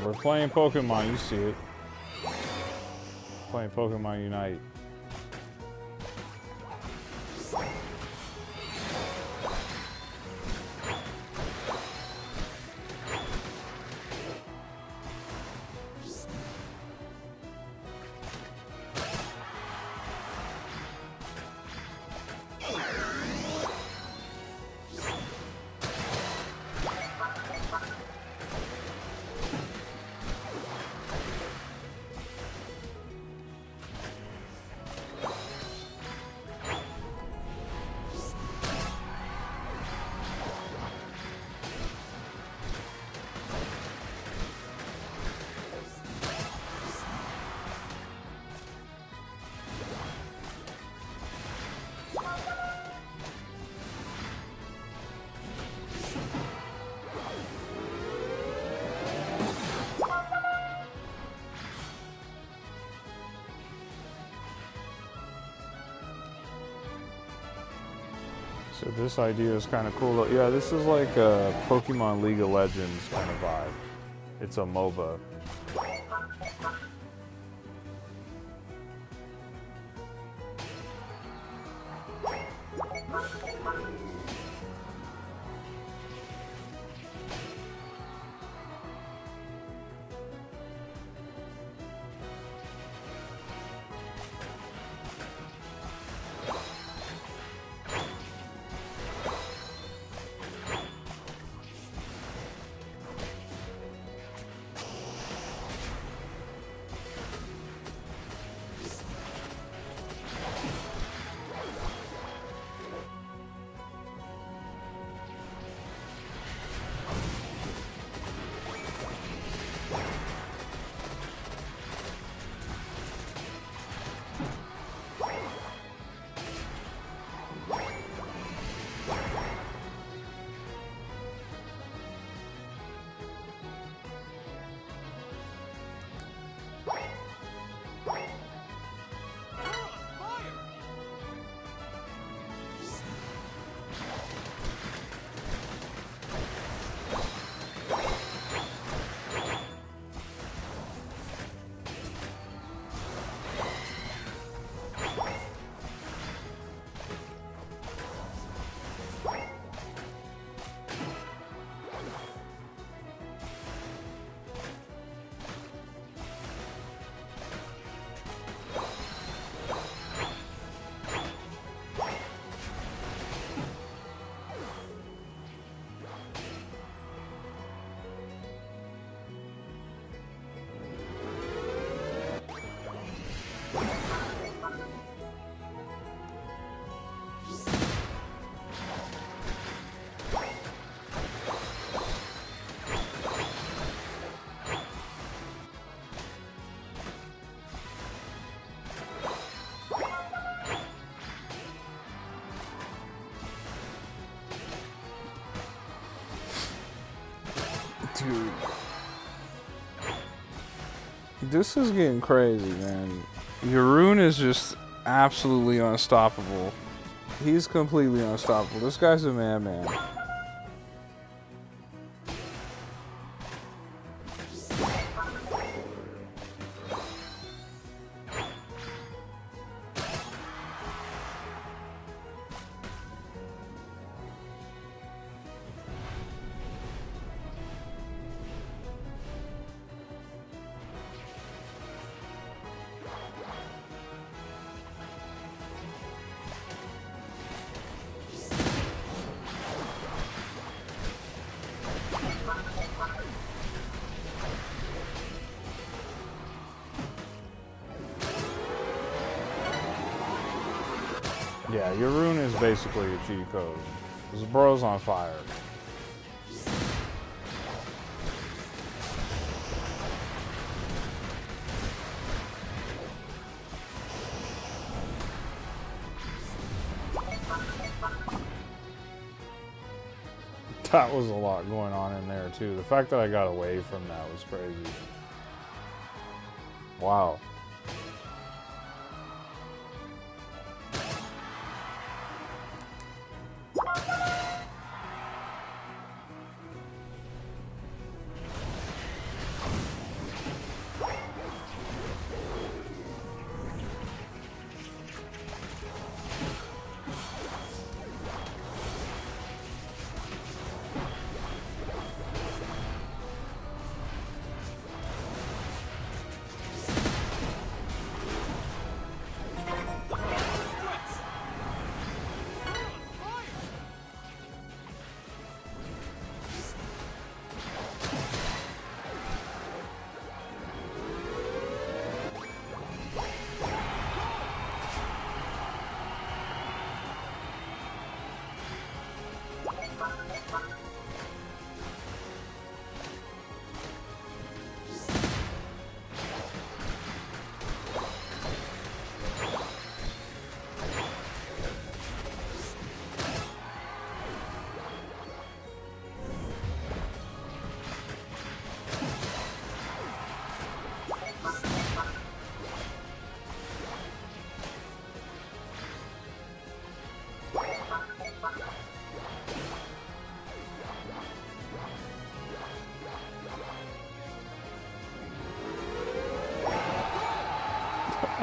Speaker 3: We're playing Pokemon, you see it. Playing Pokemon Unite. So this idea is kind of cool. Yeah, this is like a Pokemon League of Legends kind of vibe. It's a MOBA. Dude. This is getting crazy, man. Yaroon is just absolutely unstoppable. He's completely unstoppable. This guy's a madman. Yeah, your rune is basically a cheat code. This bro's on fire. That was a lot going on in there too. The fact that I got away from that was crazy. Wow.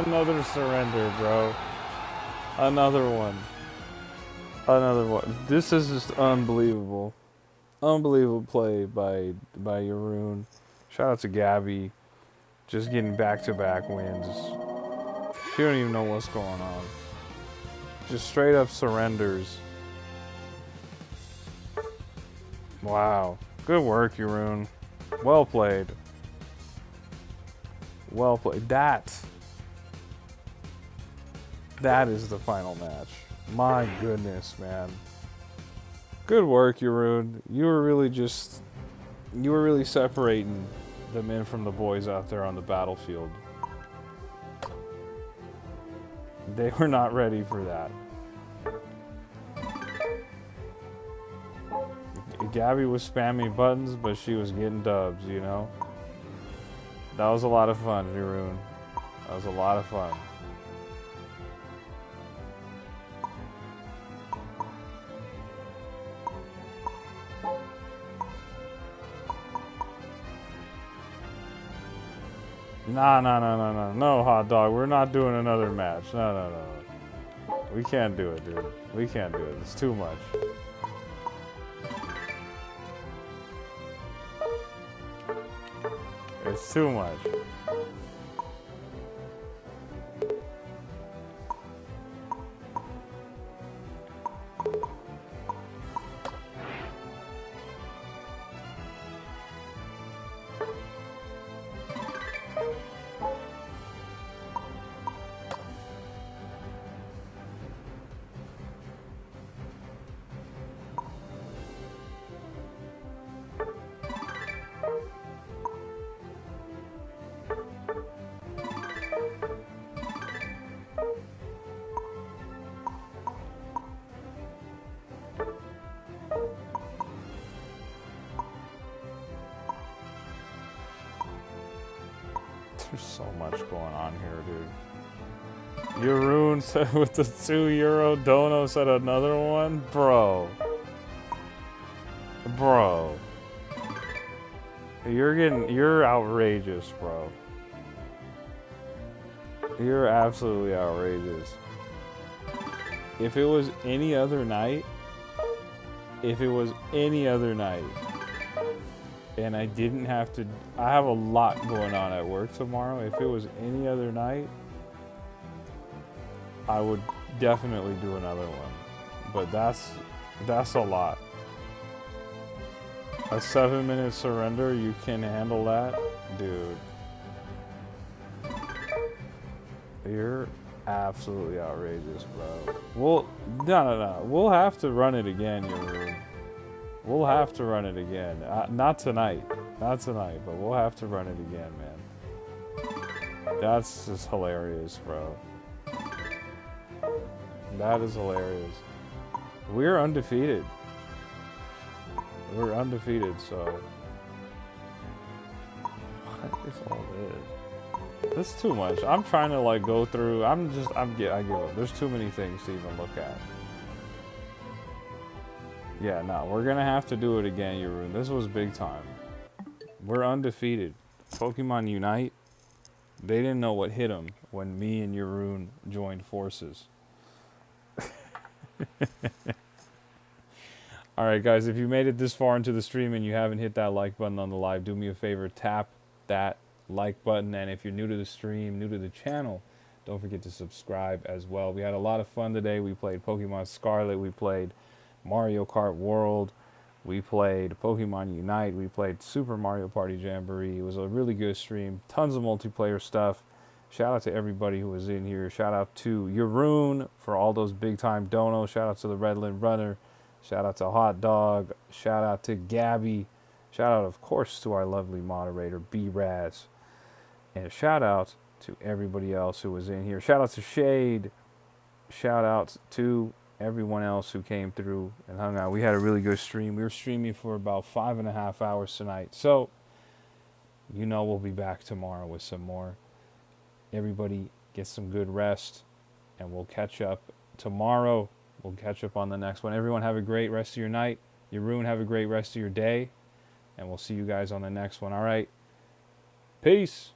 Speaker 3: Another surrender, bro. Another one. Another one. This is just unbelievable. Unbelievable play by Yaroon. Shout out to Gabby. Just getting back-to-back wins. She don't even know what's going on. Just straight up surrenders. Wow. Good work, Yaroon. Well played. Well played. That is the final match. My goodness, man. Good work, Yaroon. You were really separating the men from the boys out there on the battlefield. They were not ready for that. Gabby was spamming buttons, but she was getting dubs, you know? That was a lot of fun, Yaroon. That was a lot of fun. No, hot dog. We're not doing another match. No. We can't do it, dude. We can't do it. It's too much. It's too much. There's so much going on here, dude. Yaroon said with the €2. Dono said another one? Bro. You're outrageous, bro. You're absolutely outrageous. If it was any other night, and I didn't have to, I have a lot going on at work tomorrow. If it was any other night, I would definitely do another one. But that's a lot. A 7-minute surrender, you can handle that? Dude. You're absolutely outrageous, bro. No. We'll have to run it again, Yaroon. We'll have to run it again. Not tonight. Not tonight, but we'll have to run it again, man. That's just hilarious, bro. That is hilarious. We're undefeated. We're undefeated, so. What is all this? This is too much. I'm trying to like go through. I give up. There's too many things to even look at. Yeah, no, we're gonna have to do it again, Yaroon. This was big time. We're undefeated. Pokemon Unite. They didn't know what hit them when me and Yaroon joined forces. Alright guys, if you made it this far into the stream and you haven't hit that like button on the live, do me a favor, tap that like button. And if you're new to the stream, new to the channel, don't forget to subscribe as well. We had a lot of fun today. We played Pokemon Scarlet, we played Mario Kart World, we played Pokemon Unite, we played Super Mario Party Jamboree. It was a really good stream, tons of multiplayer stuff. Shout out to everybody who was in here. Shout out to Yaroon for all those big time donos. Shout out to the Redland Runner. Shout out to Hot Dog. Shout out to Gabby. Shout out, of course, to our lovely moderator, B-Raz. And a shout out to everybody else who was in here. Shout out to Shade. Shout out to everyone else who came through and hung out. We had a really good stream. We were streaming for about 5.5 hours tonight. So, you know we'll be back tomorrow with some more. Everybody get some good rest, and we'll catch up tomorrow. We'll catch up on the next one. Everyone have a great rest of your night. Yaroon, have a great rest of your day, and we'll see you guys on the next one. All right. Peace.